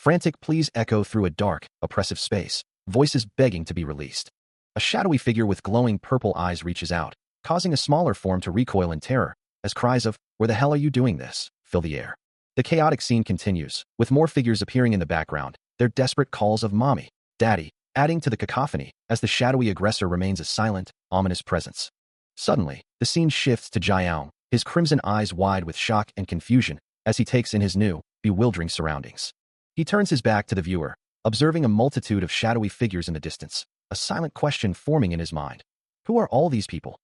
Frantic pleas echo through a dark, oppressive space, voices begging to be released. A shadowy figure with glowing purple eyes reaches out, causing a smaller form to recoil in terror, as cries of, "Where the hell are you doing this?" fill the air. The chaotic scene continues, with more figures appearing in the background, their desperate calls of mommy, daddy, adding to the cacophony as the shadowy aggressor remains a silent, ominous presence. Suddenly, the scene shifts to Jiang, his crimson eyes wide with shock and confusion as he takes in his new, bewildering surroundings. He turns his back to the viewer, observing a multitude of shadowy figures in the distance, a silent question forming in his mind. Who are all these people?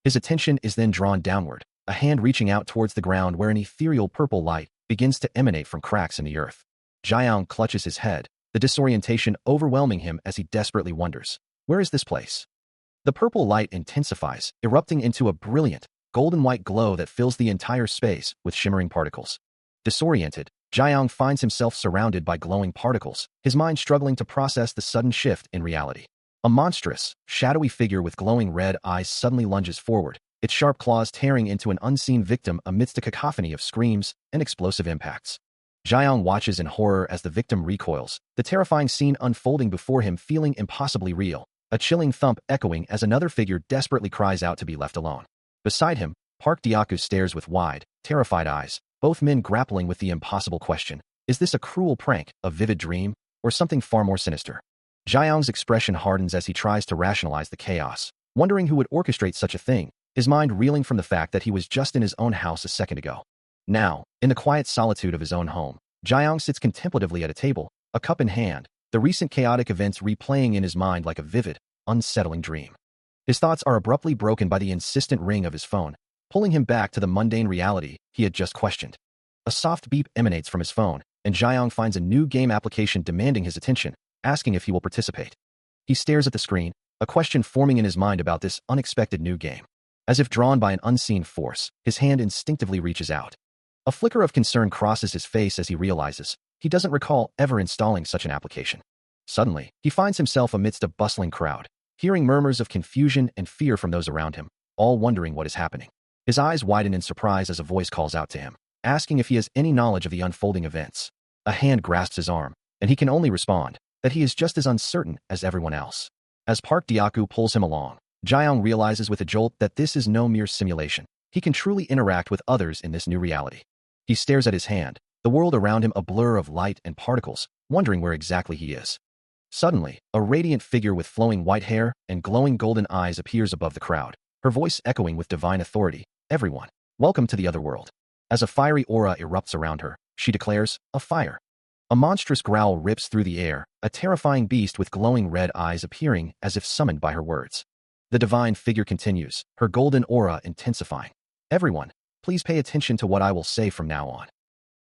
His attention is then drawn downward, a hand reaching out towards the ground where an ethereal purple light begins to emanate from cracks in the earth. Jiang clutches his head, the disorientation overwhelming him as he desperately wonders, where is this place? The purple light intensifies, erupting into a brilliant, golden-white glow that fills the entire space with shimmering particles. Disoriented, Jiang finds himself surrounded by glowing particles, his mind struggling to process the sudden shift in reality. A monstrous, shadowy figure with glowing red eyes suddenly lunges forward, its sharp claws tearing into an unseen victim amidst a cacophony of screams and explosive impacts. Jiang watches in horror as the victim recoils, the terrifying scene unfolding before him feeling impossibly real, a chilling thump echoing as another figure desperately cries out to be left alone. Beside him, Park Dyaku stares with wide, terrified eyes, both men grappling with the impossible question, is this a cruel prank, a vivid dream, or something far more sinister? Jiang's expression hardens as he tries to rationalize the chaos, wondering who would orchestrate such a thing, his mind reeling from the fact that he was just in his own house a second ago. Now, in the quiet solitude of his own home, Jiang sits contemplatively at a table, a cup in hand, the recent chaotic events replaying in his mind like a vivid, unsettling dream. His thoughts are abruptly broken by the insistent ring of his phone, pulling him back to the mundane reality he had just questioned. A soft beep emanates from his phone, and Jiang finds a new game application demanding his attention, asking if he will participate. He stares at the screen, a question forming in his mind about this unexpected new game. As if drawn by an unseen force, his hand instinctively reaches out. A flicker of concern crosses his face as he realizes he doesn't recall ever installing such an application. Suddenly, he finds himself amidst a bustling crowd, hearing murmurs of confusion and fear from those around him, all wondering what is happening. His eyes widen in surprise as a voice calls out to him, asking if he has any knowledge of the unfolding events. A hand grasps his arm, and he can only respond that he is just as uncertain as everyone else. As Park Dyaku pulls him along, Jiang realizes with a jolt that this is no mere simulation. He can truly interact with others in this new reality. He stares at his hand, the world around him a blur of light and particles, wondering where exactly he is. Suddenly, a radiant figure with flowing white hair and glowing golden eyes appears above the crowd, her voice echoing with divine authority, "Everyone, welcome to the other world." As a fiery aura erupts around her, she declares, "A fire." A monstrous growl rips through the air, a terrifying beast with glowing red eyes appearing as if summoned by her words. The divine figure continues, her golden aura intensifying. "Everyone, please pay attention to what I will say from now on."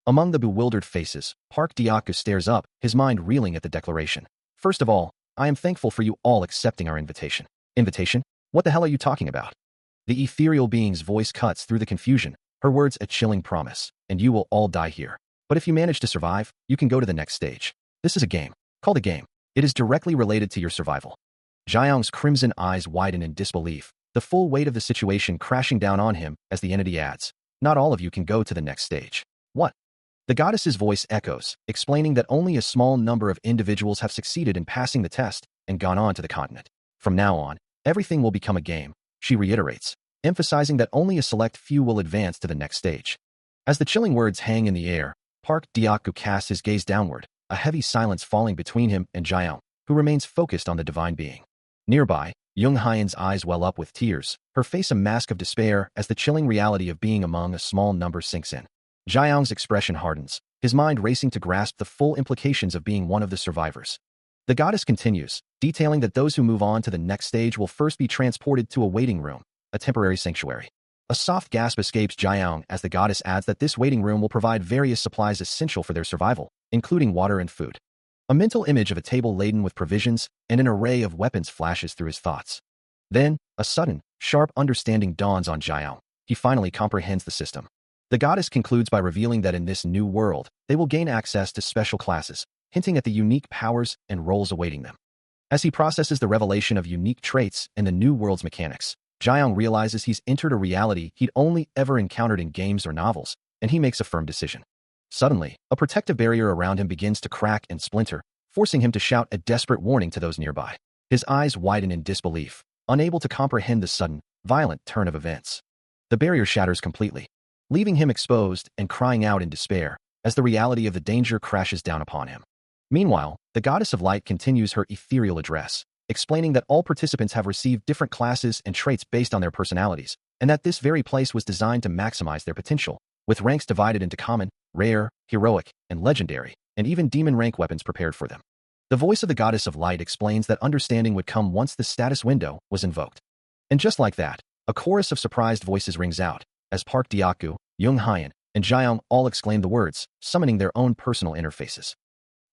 Among the bewildered faces, Park Dyaku stares up, his mind reeling at the declaration. "First of all, I am thankful for you all accepting our invitation." "Invitation? What the hell are you talking about?" The ethereal being's voice cuts through the confusion, her words a chilling promise, "And you will all die here. But if you manage to survive, you can go to the next stage. This is a game. Called a game. It is directly related to your survival." Jiang's crimson eyes widen in disbelief, the full weight of the situation crashing down on him as the entity adds, "Not all of you can go to the next stage." "What?" The goddess's voice echoes, explaining that only a small number of individuals have succeeded in passing the test and gone on to the continent. "From now on, everything will become a game," she reiterates, emphasizing that only a select few will advance to the next stage. As the chilling words hang in the air, Park Dyaku casts his gaze downward, a heavy silence falling between him and Jiang, who remains focused on the divine being. Nearby, Jung Hyan's eyes well up with tears, her face a mask of despair as the chilling reality of being among a small number sinks in. Jiang's expression hardens, his mind racing to grasp the full implications of being one of the survivors. The goddess continues, detailing that those who move on to the next stage will first be transported to a waiting room, a temporary sanctuary. A soft gasp escapes Jiang as the goddess adds that this waiting room will provide various supplies essential for their survival, including water and food. A mental image of a table laden with provisions and an array of weapons flashes through his thoughts. Then, a sudden, sharp understanding dawns on Jiang. He finally comprehends the system. The goddess concludes by revealing that in this new world, they will gain access to special classes, hinting at the unique powers and roles awaiting them. As he processes the revelation of unique traits and the new world's mechanics, Jiang realizes he's entered a reality he'd only ever encountered in games or novels, and he makes a firm decision. Suddenly, a protective barrier around him begins to crack and splinter, forcing him to shout a desperate warning to those nearby. His eyes widen in disbelief, unable to comprehend the sudden, violent turn of events. The barrier shatters completely, leaving him exposed and crying out in despair as the reality of the danger crashes down upon him. Meanwhile, the goddess of light continues her ethereal address, explaining that all participants have received different classes and traits based on their personalities, and that this very place was designed to maximize their potential, with ranks divided into common, rare, heroic, and legendary, and even demon rank weapons prepared for them. The voice of the goddess of light explains that understanding would come once the status window was invoked. And just like that, a chorus of surprised voices rings out, as Park Dyaku, Jung Hyun, and Jaeyoung all exclaim the words, summoning their own personal interfaces.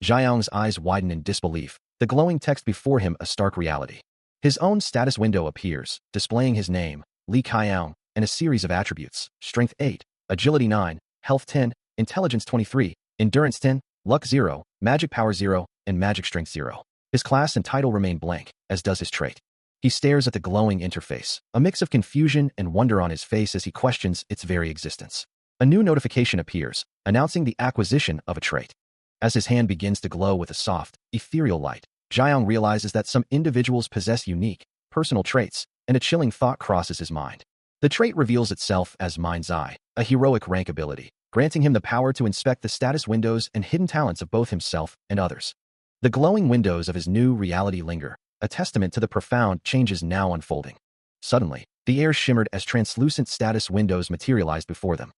Jaeyoung's eyes widen in disbelief, the glowing text before him a stark reality. His own status window appears, displaying his name, Lee Kyoung, and a series of attributes: Strength 8, Agility 9, Health 10, Intelligence 23, Endurance 10, Luck 0, Magic Power 0, and Magic Strength 0. His class and title remain blank, as does his trait. He stares at the glowing interface, a mix of confusion and wonder on his face as he questions its very existence. A new notification appears, announcing the acquisition of a trait. As his hand begins to glow with a soft, ethereal light, Jaeyoung realizes that some individuals possess unique, personal traits, and a chilling thought crosses his mind. The trait reveals itself as Mind's Eye, a heroic rank ability, granting him the power to inspect the status windows and hidden talents of both himself and others. The glowing windows of his new reality linger, a testament to the profound changes now unfolding. Suddenly, the air shimmered as translucent status windows materialized before them,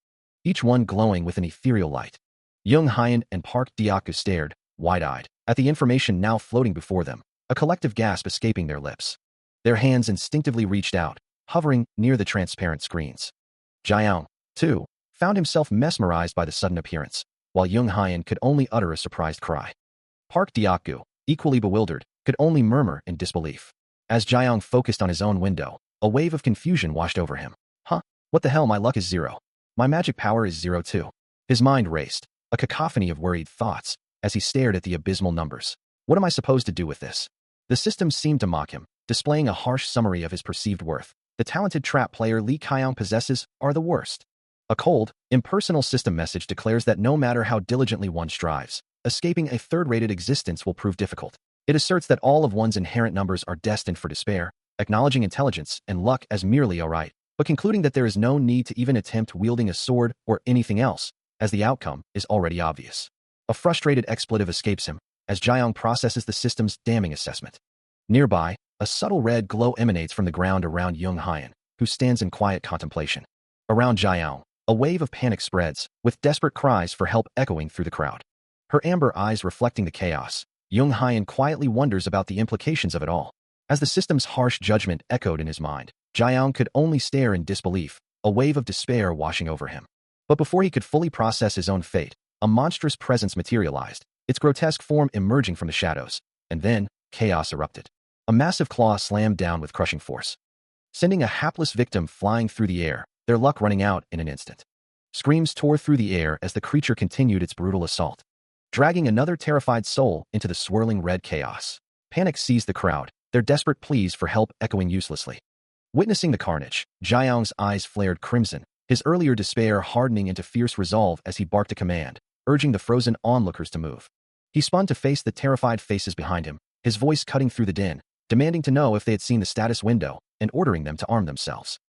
each one glowing with an ethereal light. Jung Hyun and Park Dyaku stared, wide-eyed, at the information now floating before them, a collective gasp escaping their lips. Their hands instinctively reached out, hovering near the transparent screens. Jaeyoung, too, found himself mesmerized by the sudden appearance, while Jung Hyun could only utter a surprised cry. Park Dyaku, equally bewildered, could only murmur in disbelief. As Jaeyoung focused on his own window, a wave of confusion washed over him. What the hell, my luck is 0. My magic power is 0 too. His mind raced, a cacophony of worried thoughts, as he stared at the abysmal numbers. What am I supposed to do with this? The system seemed to mock him, displaying a harsh summary of his perceived worth. The talented trap player Lee Kyoung possesses are the worst. A cold, impersonal system message declares that no matter how diligently one strives, escaping a third-rated existence will prove difficult. It asserts that all of one's inherent numbers are destined for despair, acknowledging intelligence and luck as merely alright, but concluding that there is no need to even attempt wielding a sword or anything else, as the outcome is already obvious. A frustrated expletive escapes him, as Jaeyoung processes the system's damning assessment. Nearby, a subtle red glow emanates from the ground around Jung Hyun, who stands in quiet contemplation. Around Jaeyoung, a wave of panic spreads, with desperate cries for help echoing through the crowd. Her amber eyes reflecting the chaos, Jung Hyun quietly wonders about the implications of it all. As the system's harsh judgment echoed in his mind, Jaeyoung could only stare in disbelief, a wave of despair washing over him. But before he could fully process his own fate, a monstrous presence materialized, its grotesque form emerging from the shadows, and then, chaos erupted. A massive claw slammed down with crushing force, sending a hapless victim flying through the air, their luck running out in an instant. Screams tore through the air as the creature continued its brutal assault, dragging another terrified soul into the swirling red chaos. Panic seized the crowd, their desperate pleas for help echoing uselessly. Witnessing the carnage, Jaeyoung's eyes flared crimson, his earlier despair hardening into fierce resolve as he barked a command, urging the frozen onlookers to move. He spun to face the terrified faces behind him, his voice cutting through the din, demanding to know if they had seen the status window and ordering them to arm themselves.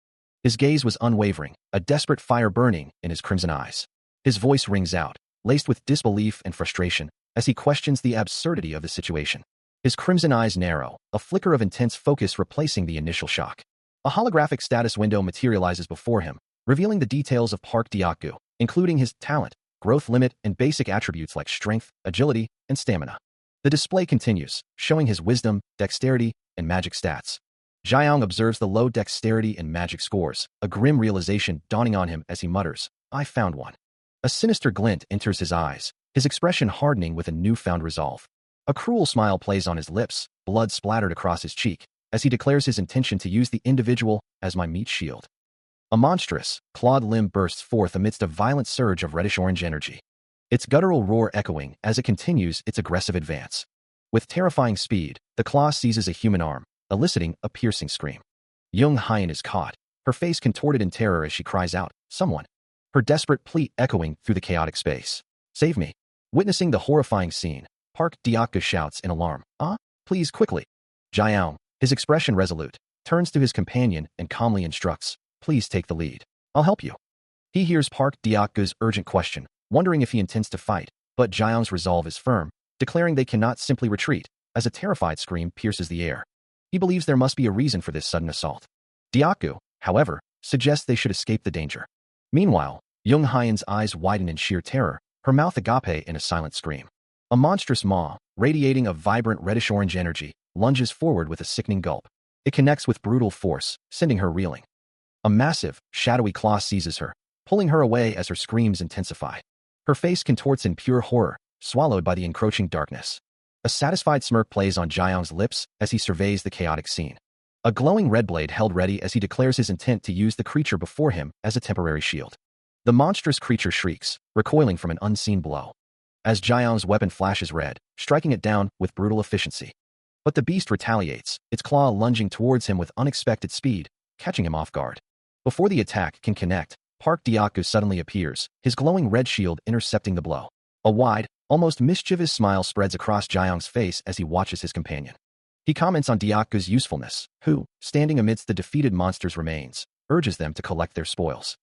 His gaze was unwavering, a desperate fire burning in his crimson eyes. His voice rings out, laced with disbelief and frustration, as he questions the absurdity of the situation. His crimson eyes narrow, a flicker of intense focus replacing the initial shock. A holographic status window materializes before him, revealing the details of Park Dyaku, including his talent, growth limit, and basic attributes like strength, agility, and stamina. The display continues, showing his wisdom, dexterity, and magic stats. Jaeyoung observes the low dexterity and magic scores, a grim realization dawning on him as he mutters, "I found one." A sinister glint enters his eyes, his expression hardening with a newfound resolve. A cruel smile plays on his lips, blood splattered across his cheek, as he declares his intention to use the individual as my meat shield. A monstrous, clawed limb bursts forth amidst a violent surge of reddish-orange energy, its guttural roar echoing as it continues its aggressive advance. With terrifying speed, the claw seizes a human arm, eliciting a piercing scream. Jung Hyun is caught, her face contorted in terror as she cries out, "Someone!" Her desperate plea echoing through the chaotic space. Save me. Witnessing the horrifying scene, Park Deok-gu shouts in alarm. Please, quickly. Jiang, his expression resolute, turns to his companion and calmly instructs, please take the lead. I'll help you. He hears Park Deok-gu's urgent question, wondering if he intends to fight, but Jiang's resolve is firm, declaring they cannot simply retreat, as a terrified scream pierces the air. He believes there must be a reason for this sudden assault. Deok-gu, however, suggests they should escape the danger. Meanwhile, Young Hyen's eyes widen in sheer terror, her mouth agape in a silent scream. A monstrous maw, radiating a vibrant reddish-orange energy, lunges forward with a sickening gulp. It connects with brutal force, sending her reeling. A massive, shadowy claw seizes her, pulling her away as her screams intensify. Her face contorts in pure horror, swallowed by the encroaching darkness. A satisfied smirk plays on Jiang's lips as he surveys the chaotic scene. A glowing red blade held ready as he declares his intent to use the creature before him as a temporary shield. The monstrous creature shrieks, recoiling from an unseen blow. As Jiang's weapon flashes red, striking it down with brutal efficiency. But the beast retaliates, its claw lunging towards him with unexpected speed, catching him off guard. Before the attack can connect, Park Deok-gu suddenly appears, his glowing red shield intercepting the blow. A wide, almost mischievous smile spreads across Jiang's face as he watches his companion. He comments on Deok-gu's usefulness, who, standing amidst the defeated monster's remains, urges them to collect their spoils.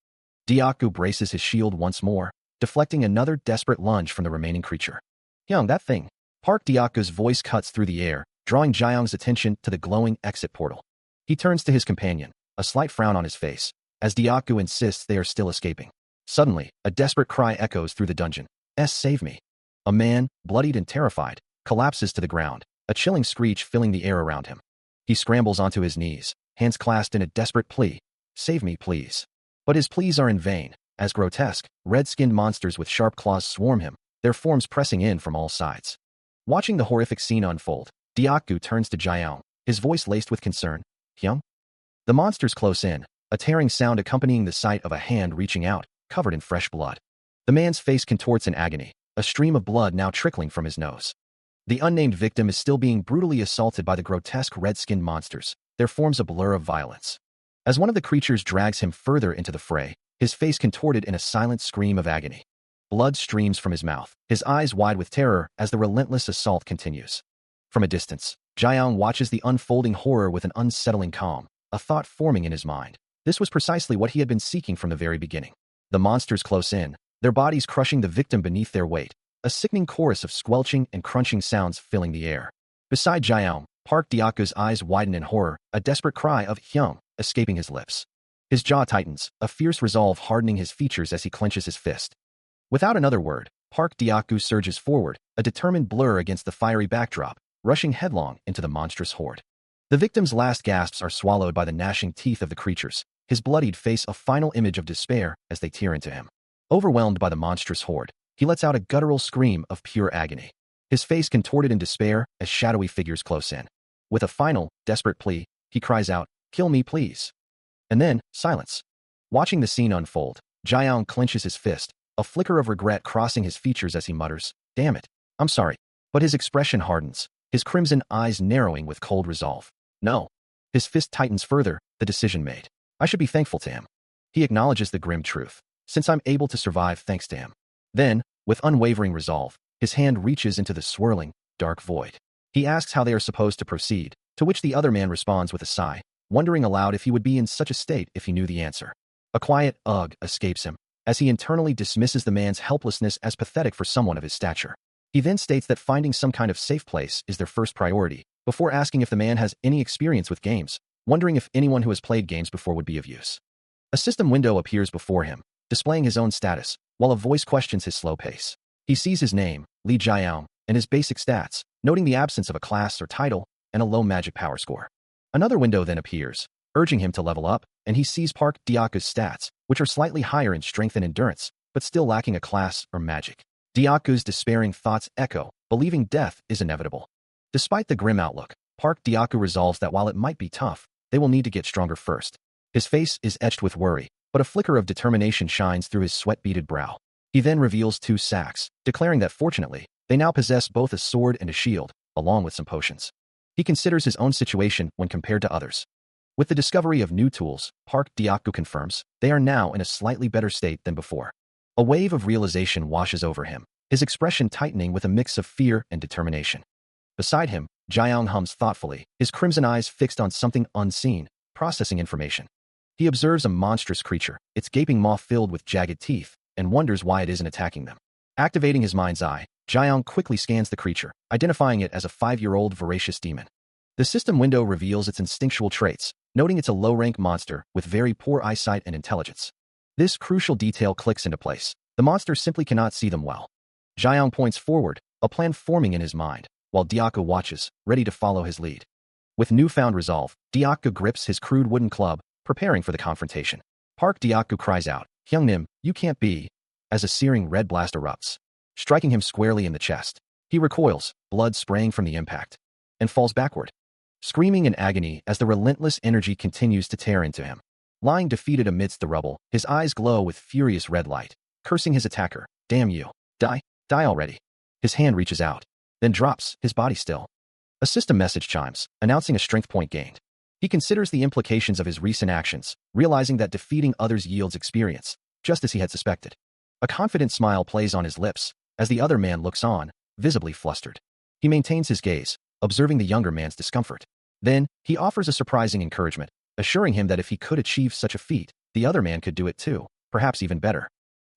Deok-gu braces his shield once more, deflecting another desperate lunge from the remaining creature. Young, that thing. Park Deok-gu's voice cuts through the air, drawing Jiang's attention to the glowing exit portal. He turns to his companion, a slight frown on his face, as Deok-gu insists they are still escaping. Suddenly, a desperate cry echoes through the dungeon. Save me. A man, bloodied and terrified, collapses to the ground, a chilling screech filling the air around him. He scrambles onto his knees, hands clasped in a desperate plea. Save me, please. But his pleas are in vain, as grotesque, red-skinned monsters with sharp claws swarm him, their forms pressing in from all sides. Watching the horrific scene unfold, Deok-gu turns to Jiang, his voice laced with concern. Hyung? The monsters close in, a tearing sound accompanying the sight of a hand reaching out, covered in fresh blood. The man's face contorts in agony, a stream of blood now trickling from his nose. The unnamed victim is still being brutally assaulted by the grotesque red-skinned monsters, their forms a blur of violence. As one of the creatures drags him further into the fray, his face contorted in a silent scream of agony. Blood streams from his mouth, his eyes wide with terror as the relentless assault continues. From a distance, Jiang watches the unfolding horror with an unsettling calm, a thought forming in his mind. This was precisely what he had been seeking from the very beginning. The monsters close in, their bodies crushing the victim beneath their weight, a sickening chorus of squelching and crunching sounds filling the air. Beside Jiang, Park Deok-gu's eyes widen in horror, a desperate cry of Hyung escaping his lips. His jaw tightens, a fierce resolve hardening his features as he clenches his fist. Without another word, Park Deok-gu surges forward, a determined blur against the fiery backdrop, rushing headlong into the monstrous horde. The victim's last gasps are swallowed by the gnashing teeth of the creatures, his bloodied face a final image of despair as they tear into him. Overwhelmed by the monstrous horde, he lets out a guttural scream of pure agony. His face contorted in despair as shadowy figures close in. With a final, desperate plea, he cries out, "Kill me, please." And then, silence. Watching the scene unfold, Jiang clenches his fist, a flicker of regret crossing his features as he mutters, "Damn it, I'm sorry." But his expression hardens, his crimson eyes narrowing with cold resolve. No. His fist tightens further, the decision made. I should be thankful to him. He acknowledges the grim truth, since I'm able to survive thanks to him. Then, with unwavering resolve, his hand reaches into the swirling, dark void. He asks how they are supposed to proceed, to which the other man responds with a sigh, wondering aloud if he would be in such a state if he knew the answer. A quiet ugh escapes him, as he internally dismisses the man's helplessness as pathetic for someone of his stature. He then states that finding some kind of safe place is their first priority, before asking if the man has any experience with games, wondering if anyone who has played games before would be of use. A system window appears before him, displaying his own status, while a voice questions his slow pace. He sees his name, Li Jiang, and his basic stats, noting the absence of a class or title, and a low magic power score. Another window then appears, urging him to level up, and he sees Park Deok-gu's stats, which are slightly higher in strength and endurance, but still lacking a class or magic. Deok-gu's despairing thoughts echo, believing death is inevitable. Despite the grim outlook, Park Deok-gu resolves that while it might be tough, they will need to get stronger first. His face is etched with worry, but a flicker of determination shines through his sweat-beaded brow. He then reveals 2 sacks, declaring that fortunately, they now possess both a sword and a shield, along with some potions. He considers his own situation when compared to others. With the discovery of new tools, Park Deok-gu confirms, they are now in a slightly better state than before. A wave of realization washes over him, his expression tightening with a mix of fear and determination. Beside him, Jiang hums thoughtfully, his crimson eyes fixed on something unseen, processing information. He observes a monstrous creature, its gaping maw filled with jagged teeth, and wonders why it isn't attacking them. Activating his mind's eye, Jiang quickly scans the creature, identifying it as a 5-year-old voracious demon. The system window reveals its instinctual traits, noting it's a low-rank monster with very poor eyesight and intelligence. This crucial detail clicks into place. The monster simply cannot see them well. Jiang points forward, a plan forming in his mind, while Diaku watches, ready to follow his lead. With newfound resolve, Diaku grips his crude wooden club, preparing for the confrontation. Park Diaku cries out, "Hyungnim, you can't be," as a searing red blast erupts, striking him squarely in the chest. He recoils, blood spraying from the impact, and falls backward, screaming in agony as the relentless energy continues to tear into him. Lying defeated amidst the rubble, his eyes glow with furious red light, cursing his attacker. "Damn you. Die. Die already." His hand reaches out, then drops, his body still. A system message chimes, announcing a strength point gained. He considers the implications of his recent actions, realizing that defeating others yields experience, just as he had suspected. A confident smile plays on his lips, as the other man looks on, visibly flustered. He maintains his gaze, observing the younger man's discomfort. Then, he offers a surprising encouragement, assuring him that if he could achieve such a feat, the other man could do it too, perhaps even better.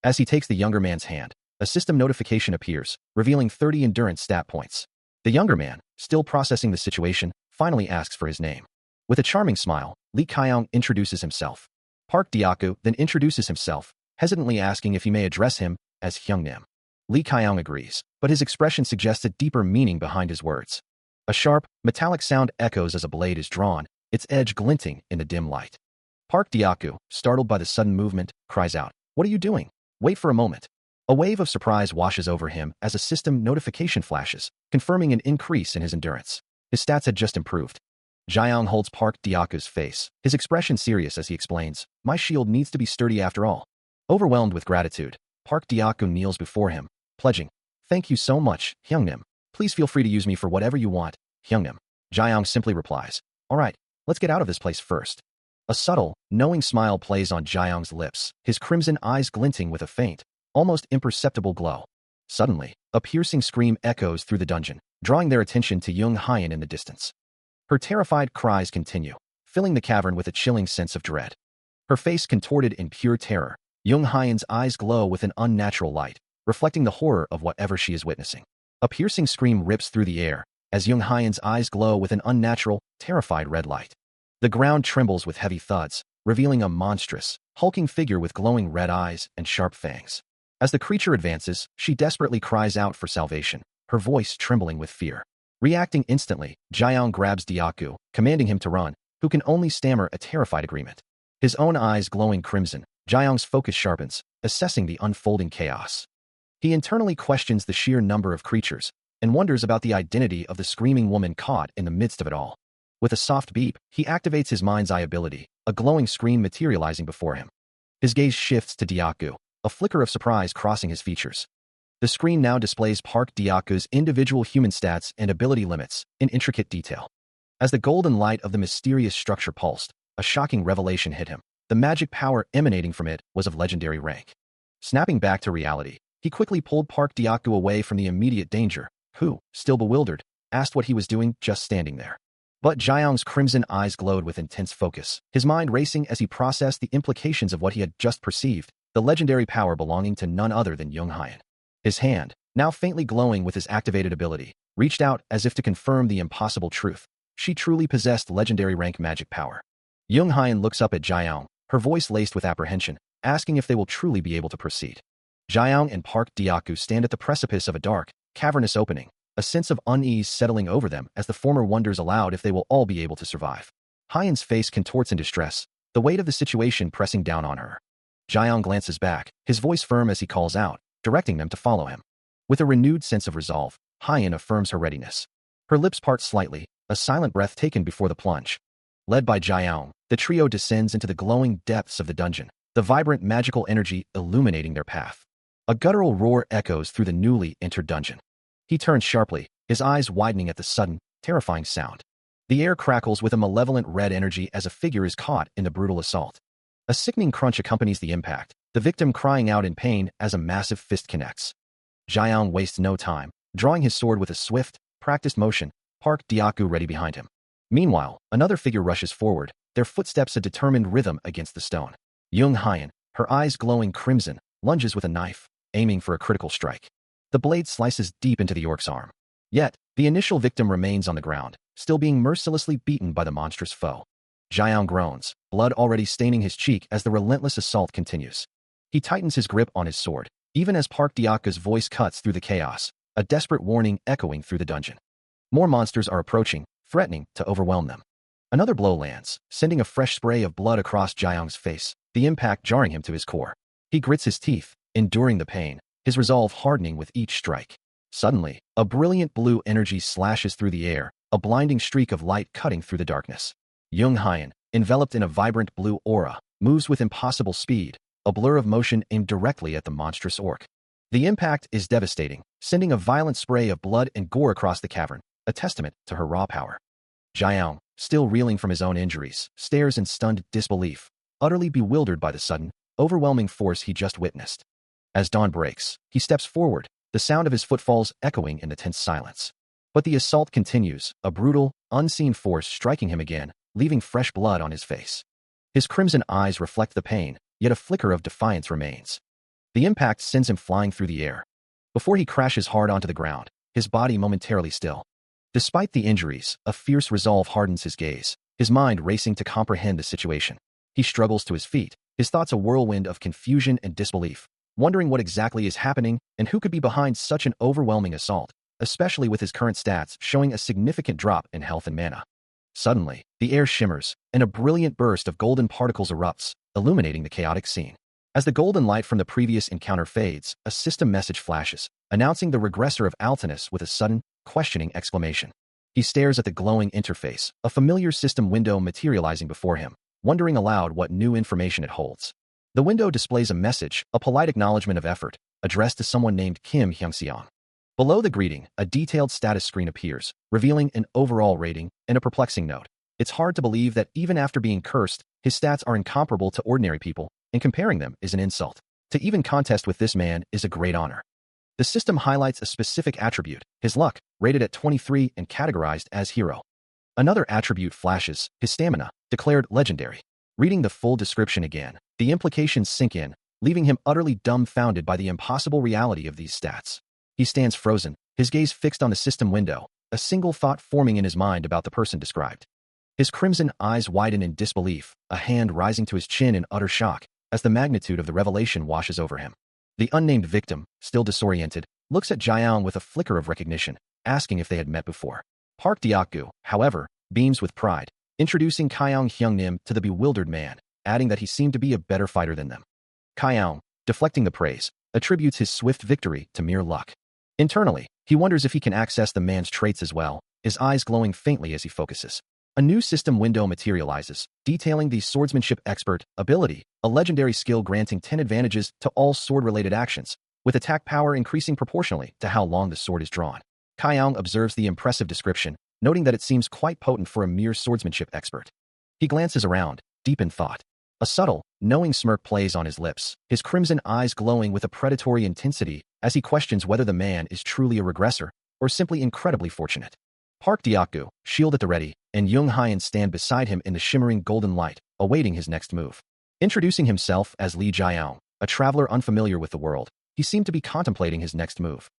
As he takes the younger man's hand, a system notification appears, revealing 30 endurance stat points. The younger man, still processing the situation, finally asks for his name. With a charming smile, Lee Kyong introduces himself. Park Diaku then introduces himself, hesitantly asking if he may address him as Hyungnim. Lee Kyong agrees, but his expression suggests a deeper meaning behind his words. A sharp, metallic sound echoes as a blade is drawn, its edge glinting in the dim light. Park Diaku, startled by the sudden movement, cries out, "What are you doing? Wait for a moment." A wave of surprise washes over him as a system notification flashes, confirming an increase in his endurance. His stats had just improved. Jiang holds Park Diaku's face, his expression serious as he explains, "My shield needs to be sturdy after all." Overwhelmed with gratitude, Park Diaku kneels before him, pledging, "Thank you so much, Hyungnim. Please feel free to use me for whatever you want, Hyungnim." Jiang simply replies, "All right, let's get out of this place first." A subtle, knowing smile plays on Jiang's lips, his crimson eyes glinting with a faint, almost imperceptible glow. Suddenly, a piercing scream echoes through the dungeon, drawing their attention to Jung Hyen in the distance. Her terrified cries continue, filling the cavern with a chilling sense of dread. Her face contorted in pure terror, Jung Hyen's eyes glow with an unnatural light, reflecting the horror of whatever she is witnessing. A piercing scream rips through the air, as Jung Hyen's eyes glow with an unnatural, terrified red light. The ground trembles with heavy thuds, revealing a monstrous, hulking figure with glowing red eyes and sharp fangs. As the creature advances, she desperately cries out for salvation, her voice trembling with fear. Reacting instantly, Jiang grabs Diaku, commanding him to run, who can only stammer a terrified agreement. His own eyes glowing crimson, Jiang's focus sharpens, assessing the unfolding chaos. He internally questions the sheer number of creatures, and wonders about the identity of the screaming woman caught in the midst of it all. With a soft beep, he activates his mind's eye ability, a glowing screen materializing before him. His gaze shifts to Diaku, a flicker of surprise crossing his features. The screen now displays Park Diaku's individual human stats and ability limits in intricate detail. As the golden light of the mysterious structure pulsed, a shocking revelation hit him. The magic power emanating from it was of legendary rank. Snapping back to reality, he quickly pulled Park Diaku away from the immediate danger, who, still bewildered, asked what he was doing just standing there. But Jiang's crimson eyes glowed with intense focus, his mind racing as he processed the implications of what he had just perceived, the legendary power belonging to none other than Jung Hyen. His hand, now faintly glowing with his activated ability, reached out as if to confirm the impossible truth. She truly possessed legendary rank magic power. Jung Hyen looks up at Jiang, her voice laced with apprehension, asking if they will truly be able to proceed. Jiang and Park Diaku stand at the precipice of a dark, cavernous opening, a sense of unease settling over them as the former wonders aloud if they will all be able to survive. Hyen's face contorts in distress, the weight of the situation pressing down on her. Jiang glances back, his voice firm as he calls out, directing them to follow him. With a renewed sense of resolve, Hyen affirms her readiness. Her lips part slightly, a silent breath taken before the plunge. Led by Jiang, the trio descends into the glowing depths of the dungeon, the vibrant magical energy illuminating their path. A guttural roar echoes through the newly entered dungeon. He turns sharply, his eyes widening at the sudden, terrifying sound. The air crackles with a malevolent red energy as a figure is caught in the brutal assault. A sickening crunch accompanies the impact, the victim crying out in pain as a massive fist connects. Jiang wastes no time, drawing his sword with a swift, practiced motion, Park Diaku ready behind him. Meanwhile, another figure rushes forward, their footsteps a determined rhythm against the stone. Jung Hyan, her eyes glowing crimson, lunges with a knife, aiming for a critical strike. The blade slices deep into the orc's arm. Yet, the initial victim remains on the ground, still being mercilessly beaten by the monstrous foe. Jiang groans, blood already staining his cheek as the relentless assault continues. He tightens his grip on his sword, even as Park Diaka's voice cuts through the chaos, a desperate warning echoing through the dungeon. More monsters are approaching, threatening to overwhelm them. Another blow lands, sending a fresh spray of blood across Jiang's face, the impact jarring him to his core. He grits his teeth, enduring the pain, his resolve hardening with each strike. Suddenly, a brilliant blue energy slashes through the air, a blinding streak of light cutting through the darkness. Jung Hyan, enveloped in a vibrant blue aura, moves with impossible speed, a blur of motion aimed directly at the monstrous orc. The impact is devastating, sending a violent spray of blood and gore across the cavern, a testament to her raw power. Jiang, still reeling from his own injuries, stares in stunned disbelief, utterly bewildered by the sudden, overwhelming force he just witnessed. As dawn breaks, he steps forward, the sound of his footfalls echoing in the tense silence. But the assault continues, a brutal, unseen force striking him again, leaving fresh blood on his face. His crimson eyes reflect the pain, yet a flicker of defiance remains. The impact sends him flying through the air. Before he crashes hard onto the ground, his body momentarily still. Despite the injuries, a fierce resolve hardens his gaze, his mind racing to comprehend the situation. He struggles to his feet, his thoughts a whirlwind of confusion and disbelief, wondering what exactly is happening and who could be behind such an overwhelming assault, especially with his current stats showing a significant drop in health and mana. Suddenly, the air shimmers, and a brilliant burst of golden particles erupts, illuminating the chaotic scene. As the golden light from the previous encounter fades, a system message flashes, announcing the regressor of Altinus with a sudden, questioning exclamation. He stares at the glowing interface, a familiar system window materializing before him, wondering aloud what new information it holds. The window displays a message, a polite acknowledgement of effort, addressed to someone named Kim Hyungseong. Below the greeting, a detailed status screen appears, revealing an overall rating and a perplexing note. It's hard to believe that even after being cursed, his stats are incomparable to ordinary people, and comparing them is an insult. To even contest with this man is a great honor. The system highlights a specific attribute, his luck, rated at 23 and categorized as hero. Another attribute flashes, his stamina, declared legendary. Reading the full description again, the implications sink in, leaving him utterly dumbfounded by the impossible reality of these stats. He stands frozen, his gaze fixed on the system window, a single thought forming in his mind about the person described. His crimson eyes widen in disbelief, a hand rising to his chin in utter shock, as the magnitude of the revelation washes over him. The unnamed victim, still disoriented, looks at Jiang with a flicker of recognition, asking if they had met before. Park Diaku, however, beams with pride, introducing Kyung Hyungnim to the bewildered man, adding that he seemed to be a better fighter than them. Kyung, deflecting the praise, attributes his swift victory to mere luck. Internally, he wonders if he can access the man's traits as well, his eyes glowing faintly as he focuses. A new system window materializes, detailing the swordsmanship expert ability, a legendary skill granting 10 advantages to all sword-related actions, with attack power increasing proportionally to how long the sword is drawn. Kyung observes the impressive description, noting that it seems quite potent for a mere swordsmanship expert. He glances around, deep in thought. A subtle, knowing smirk plays on his lips, his crimson eyes glowing with a predatory intensity as he questions whether the man is truly a regressor or simply incredibly fortunate. Park Diaku, shield at the ready, and Jung Hyan stand beside him in the shimmering golden light, awaiting his next move. Introducing himself as Li Jiao, a traveler unfamiliar with the world, he seemed to be contemplating his next move.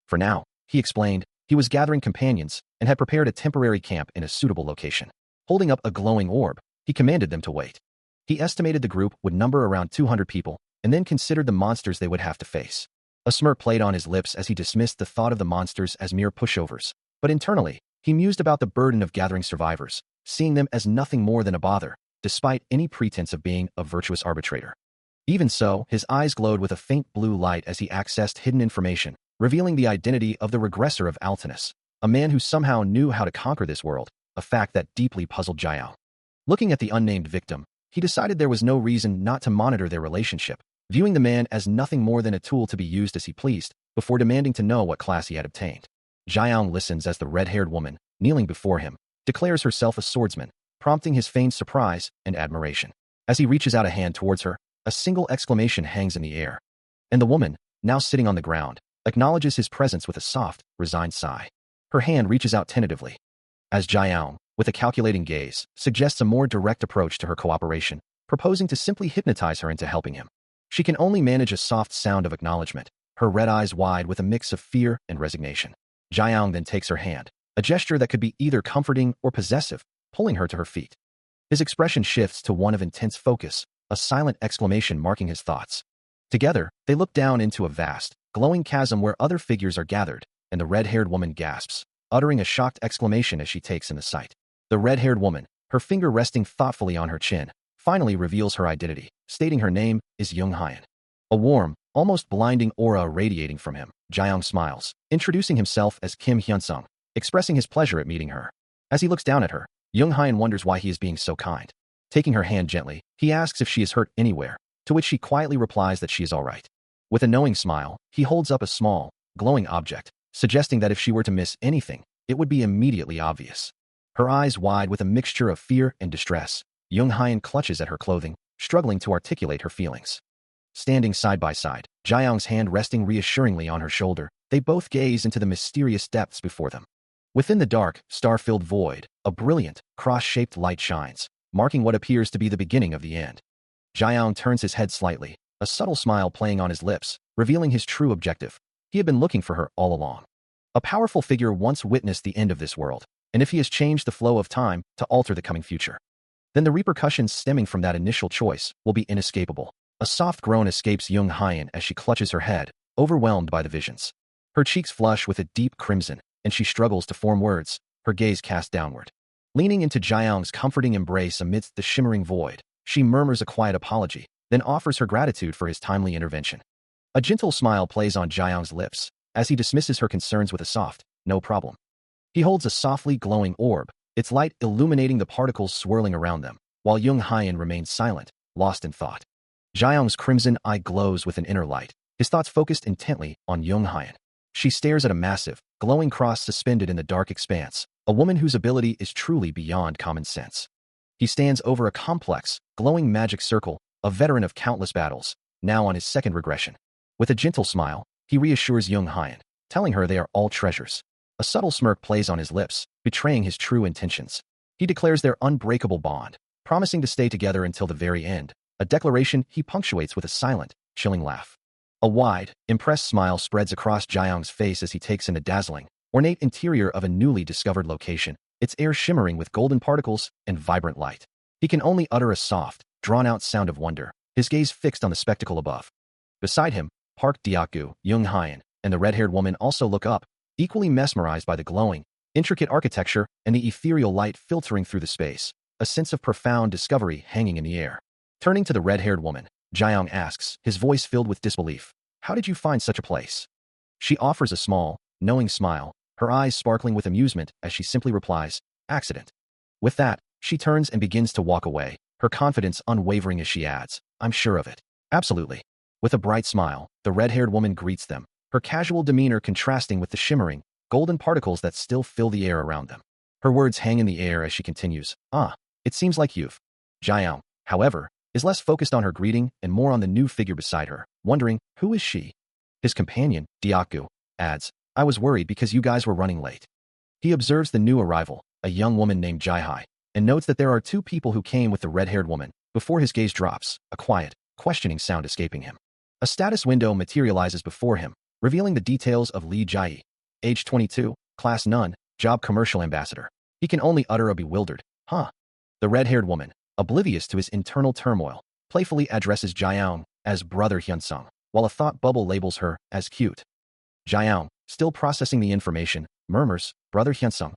For now, he explained, he was gathering companions and had prepared a temporary camp in a suitable location. Holding up a glowing orb, he commanded them to wait. He estimated the group would number around 200 people, and then considered the monsters they would have to face. A smirk played on his lips as he dismissed the thought of the monsters as mere pushovers, but internally, he mused about the burden of gathering survivors, seeing them as nothing more than a bother, despite any pretense of being a virtuous arbitrator. Even so, his eyes glowed with a faint blue light as he accessed hidden information, revealing the identity of the regressor of Altinus, a man who somehow knew how to conquer this world, a fact that deeply puzzled Jiao. Looking at the unnamed victim, he decided there was no reason not to monitor their relationship, viewing the man as nothing more than a tool to be used as he pleased, before demanding to know what class he had obtained. Jiao listens as the red-haired woman, kneeling before him, declares herself a swordsman, prompting his feigned surprise and admiration. As he reaches out a hand towards her, a single exclamation hangs in the air. And the woman, now sitting on the ground, acknowledges his presence with a soft, resigned sigh. Her hand reaches out tentatively. As Jiang, with a calculating gaze, suggests a more direct approach to her cooperation, proposing to simply hypnotize her into helping him. She can only manage a soft sound of acknowledgement, her red eyes wide with a mix of fear and resignation. Jiang then takes her hand, a gesture that could be either comforting or possessive, pulling her to her feet. His expression shifts to one of intense focus, a silent exclamation marking his thoughts. Together, they look down into a vast, glowing chasm where other figures are gathered, and the red-haired woman gasps, uttering a shocked exclamation as she takes in the sight. The red-haired woman, her finger resting thoughtfully on her chin, finally reveals her identity, stating her name is Jung Hyan. A warm, almost blinding aura radiating from him, Jiang smiles, introducing himself as Kim Hyunsung, expressing his pleasure at meeting her. As he looks down at her, Jung Hyan wonders why he is being so kind. Taking her hand gently, he asks if she is hurt anywhere, to which she quietly replies that she is all right. With a knowing smile, he holds up a small, glowing object, suggesting that if she were to miss anything, it would be immediately obvious. Her eyes wide with a mixture of fear and distress, Jung Hyan clutches at her clothing, struggling to articulate her feelings. Standing side by side, Jiang's hand resting reassuringly on her shoulder, they both gaze into the mysterious depths before them. Within the dark, star-filled void, a brilliant, cross-shaped light shines, marking what appears to be the beginning of the end. Jiang turns his head slightly, a subtle smile playing on his lips, revealing his true objective. He had been looking for her all along. A powerful figure once witnessed the end of this world, and if he has changed the flow of time to alter the coming future, then the repercussions stemming from that initial choice will be inescapable. A soft groan escapes Jung Hyan as she clutches her head, overwhelmed by the visions. Her cheeks flush with a deep crimson, and she struggles to form words, her gaze cast downward. Leaning into Jiang's comforting embrace amidst the shimmering void, she murmurs a quiet apology, then offers her gratitude for his timely intervention. A gentle smile plays on Jiang's lips, as he dismisses her concerns with a soft, no problem. He holds a softly glowing orb, its light illuminating the particles swirling around them, while Jung Hyan remains silent, lost in thought. Jiang's crimson eye glows with an inner light, his thoughts focused intently on Jung Hyan. She stares at a massive, glowing cross suspended in the dark expanse, a woman whose ability is truly beyond common sense. He stands over a complex, glowing magic circle, a veteran of countless battles, now on his second regression. With a gentle smile, he reassures Jung Hyan, telling her they are all treasures. A subtle smirk plays on his lips, betraying his true intentions. He declares their unbreakable bond, promising to stay together until the very end, a declaration he punctuates with a silent, chilling laugh. A wide, impressed smile spreads across Jiang's face as he takes in the dazzling, ornate interior of a newly discovered location, its air shimmering with golden particles and vibrant light. He can only utter a soft, drawn-out sound of wonder, his gaze fixed on the spectacle above. Beside him, Park Deokgu, Jung Hyan, and the red-haired woman also look up, equally mesmerized by the glowing, intricate architecture and the ethereal light filtering through the space, a sense of profound discovery hanging in the air. Turning to the red-haired woman, Jiang asks, his voice filled with disbelief, "How did you find such a place?" She offers a small, knowing smile, her eyes sparkling with amusement as she simply replies, "Accident." With that, she turns and begins to walk away, her confidence unwavering as she adds, "I'm sure of it." "Absolutely." With a bright smile, the red-haired woman greets them, her casual demeanor contrasting with the shimmering, golden particles that still fill the air around them. Her words hang in the air as she continues, "It seems like you've." Jiang, however, is less focused on her greeting and more on the new figure beside her, wondering, who is she? His companion, Deokgu, adds, "I was worried because you guys were running late." He observes the new arrival, a young woman named Jai-hai, and notes that there are two people who came with the red-haired woman, before his gaze drops, a quiet, questioning sound escaping him. A status window materializes before him, revealing the details of Li Jai, age 22, class none, job commercial ambassador. He can only utter a bewildered, "Huh?" The red-haired woman, oblivious to his internal turmoil, playfully addresses Jiang as Brother Hyunsung, while a thought bubble labels her as cute. Jiang, still processing the information, murmurs, "Brother Hyunsung."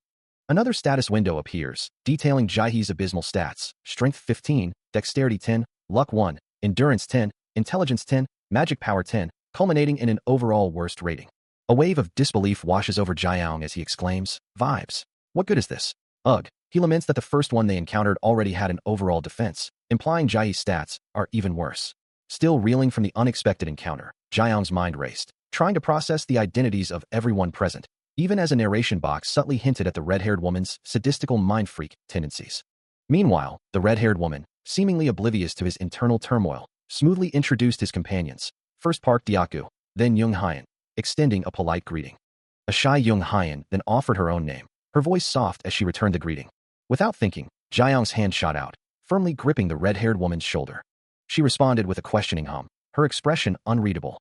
Another status window appears, detailing Jaihe's abysmal stats, strength 15, dexterity 10, luck 1, endurance 10, intelligence 10, magic power 10, culminating in an overall worst rating. A wave of disbelief washes over Jiang as he exclaims, "Vibes. What good is this?" Ugh. He laments that the first one they encountered already had an overall defense, implying Jaihe's stats are even worse. Still reeling from the unexpected encounter, Jiang's mind raced, trying to process the identities of everyone present, even as a narration box subtly hinted at the red-haired woman's sadistical mind-freak tendencies. Meanwhile, the red-haired woman, seemingly oblivious to his internal turmoil, smoothly introduced his companions, first Park Deokgu, then Jung Hyan, extending a polite greeting. A shy young Hyan then offered her own name, her voice soft as she returned the greeting. Without thinking, Jiang's hand shot out, firmly gripping the red-haired woman's shoulder. She responded with a questioning hum, her expression unreadable.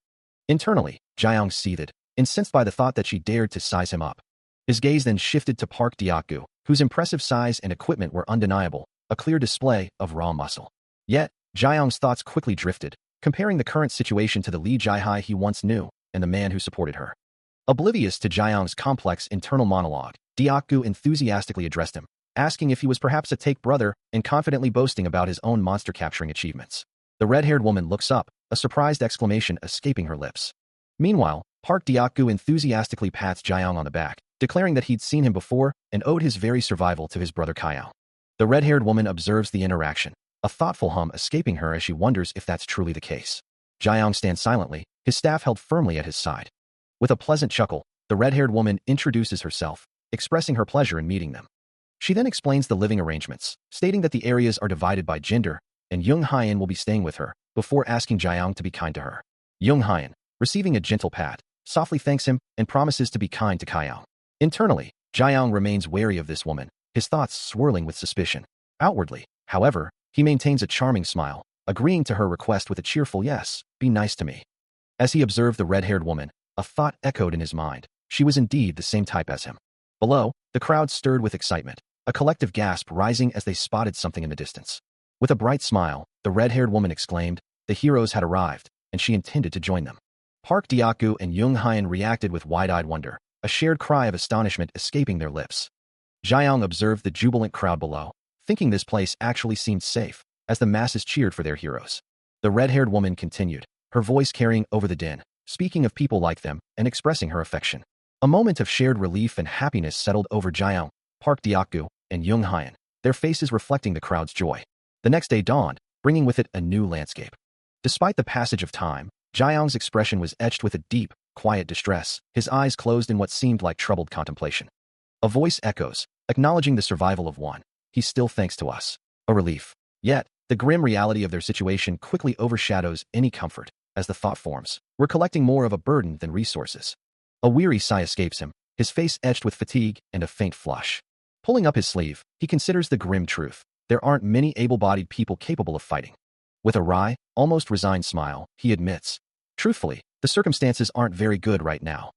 Internally, Jiang seethed, incensed by the thought that she dared to size him up. His gaze then shifted to Park Deokgu, whose impressive size and equipment were undeniable, a clear display of raw muscle. Yet, Jiang's thoughts quickly drifted, comparing the current situation to the Li Jihai he once knew, and the man who supported her. Oblivious to Jiang's complex internal monologue, Deokgu enthusiastically addressed him, asking if he was perhaps a take brother and confidently boasting about his own monster-capturing achievements. The red-haired woman looks up, a surprised exclamation escaping her lips. Meanwhile, Park Deokgu enthusiastically pats Jiang on the back, declaring that he'd seen him before and owed his very survival to his brother Kayao. The red-haired woman observes the interaction, a thoughtful hum escaping her as she wonders if that's truly the case. Jiang stands silently, his staff held firmly at his side. With a pleasant chuckle, the red-haired woman introduces herself, expressing her pleasure in meeting them. She then explains the living arrangements, stating that the areas are divided by gender, and Young Hyan will be staying with her, before asking Jiang to be kind to her. Young Hyan, receiving a gentle pat, softly thanks him and promises to be kind to Kayao. Internally, Jiang remains wary of this woman, his thoughts swirling with suspicion. Outwardly, however, he maintains a charming smile, agreeing to her request with a cheerful yes, be nice to me. As he observed the red-haired woman, a thought echoed in his mind. She was indeed the same type as him. Below, the crowd stirred with excitement, a collective gasp rising as they spotted something in the distance. With a bright smile, the red-haired woman exclaimed, the heroes had arrived, and she intended to join them. Park Deokgu and Young Hyan reacted with wide-eyed wonder, a shared cry of astonishment escaping their lips. Jiang observed the jubilant crowd below, thinking this place actually seemed safe, as the masses cheered for their heroes. The red-haired woman continued, her voice carrying over the din, speaking of people like them and expressing her affection. A moment of shared relief and happiness settled over Jiang, Park Deokgu, and Young Hyan, their faces reflecting the crowd's joy. The next day dawned, bringing with it a new landscape. Despite the passage of time, Jiang's expression was etched with a deep, quiet distress, his eyes closed in what seemed like troubled contemplation. A voice echoes, acknowledging the survival of one. He still thanks to us. A relief. Yet, the grim reality of their situation quickly overshadows any comfort, as the thought forms. We're collecting more of a burden than resources. A weary sigh escapes him, his face etched with fatigue and a faint flush. Pulling up his sleeve, he considers the grim truth. There aren't many able-bodied people capable of fighting. With a wry, almost resigned smile, he admits, truthfully, the circumstances aren't very good right now.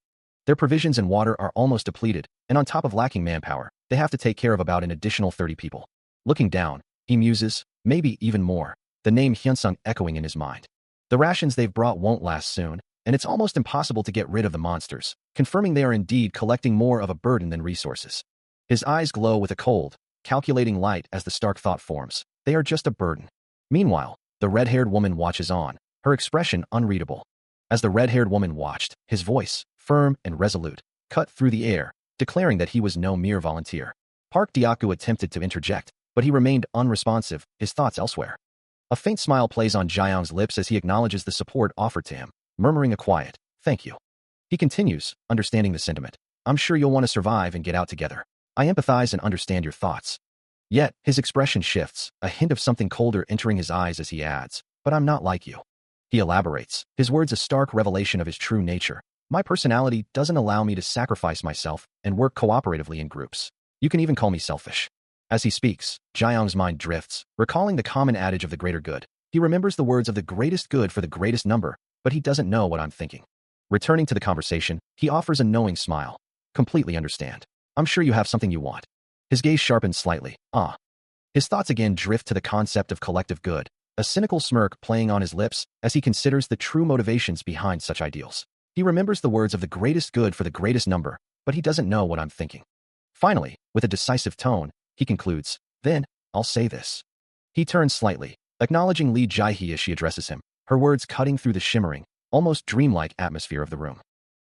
Their provisions and water are almost depleted, and on top of lacking manpower, they have to take care of about an additional 30 people. Looking down, he muses, maybe even more, the name Hyunsung echoing in his mind. The rations they've brought won't last soon, and it's almost impossible to get rid of the monsters, confirming they are indeed collecting more of a burden than resources. His eyes glow with a cold, calculating light as the stark thought forms. They are just a burden. Meanwhile, the red-haired woman watches on, her expression unreadable. As the red-haired woman watched, his voice, firm and resolute, cut through the air, declaring that he was no mere volunteer. Park Deokgu attempted to interject, but he remained unresponsive, his thoughts elsewhere. A faint smile plays on Jiang's lips as he acknowledges the support offered to him, murmuring a quiet, thank you. He continues, understanding the sentiment. I'm sure you'll want to survive and get out together. I empathize and understand your thoughts. Yet, his expression shifts, a hint of something colder entering his eyes as he adds, but I'm not like you. He elaborates, his words a stark revelation of his true nature. My personality doesn't allow me to sacrifice myself and work cooperatively in groups. You can even call me selfish. As he speaks, Jiang's mind drifts, recalling the common adage of the greater good. He remembers the words of the greatest good for the greatest number, but he doesn't know what I'm thinking. Returning to the conversation, he offers a knowing smile. Completely understand. I'm sure you have something you want. His gaze sharpens slightly. His thoughts again drift to the concept of collective good, a cynical smirk playing on his lips as he considers the true motivations behind such ideals. He remembers the words of the greatest good for the greatest number, but he doesn't know what I'm thinking. Finally, with a decisive tone, he concludes, then, I'll say this. He turns slightly, acknowledging Li Jihai as she addresses him, her words cutting through the shimmering, almost dreamlike atmosphere of the room.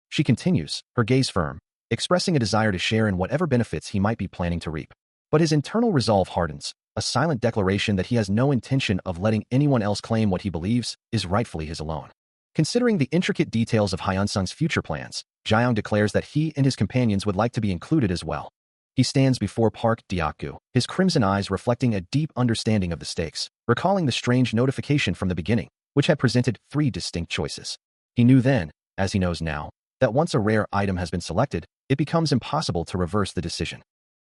She continues, her gaze firm, expressing a desire to share in whatever benefits he might be planning to reap. But his internal resolve hardens, a silent declaration that he has no intention of letting anyone else claim what he believes is rightfully his alone. Considering the intricate details of Hyunsung's future plans, Jiang declares that he and his companions would like to be included as well. He stands before Park Deokgu, his crimson eyes reflecting a deep understanding of the stakes, recalling the strange notification from the beginning, which had presented 3 distinct choices. He knew then, as he knows now, that once a rare item has been selected, it becomes impossible to reverse the decision.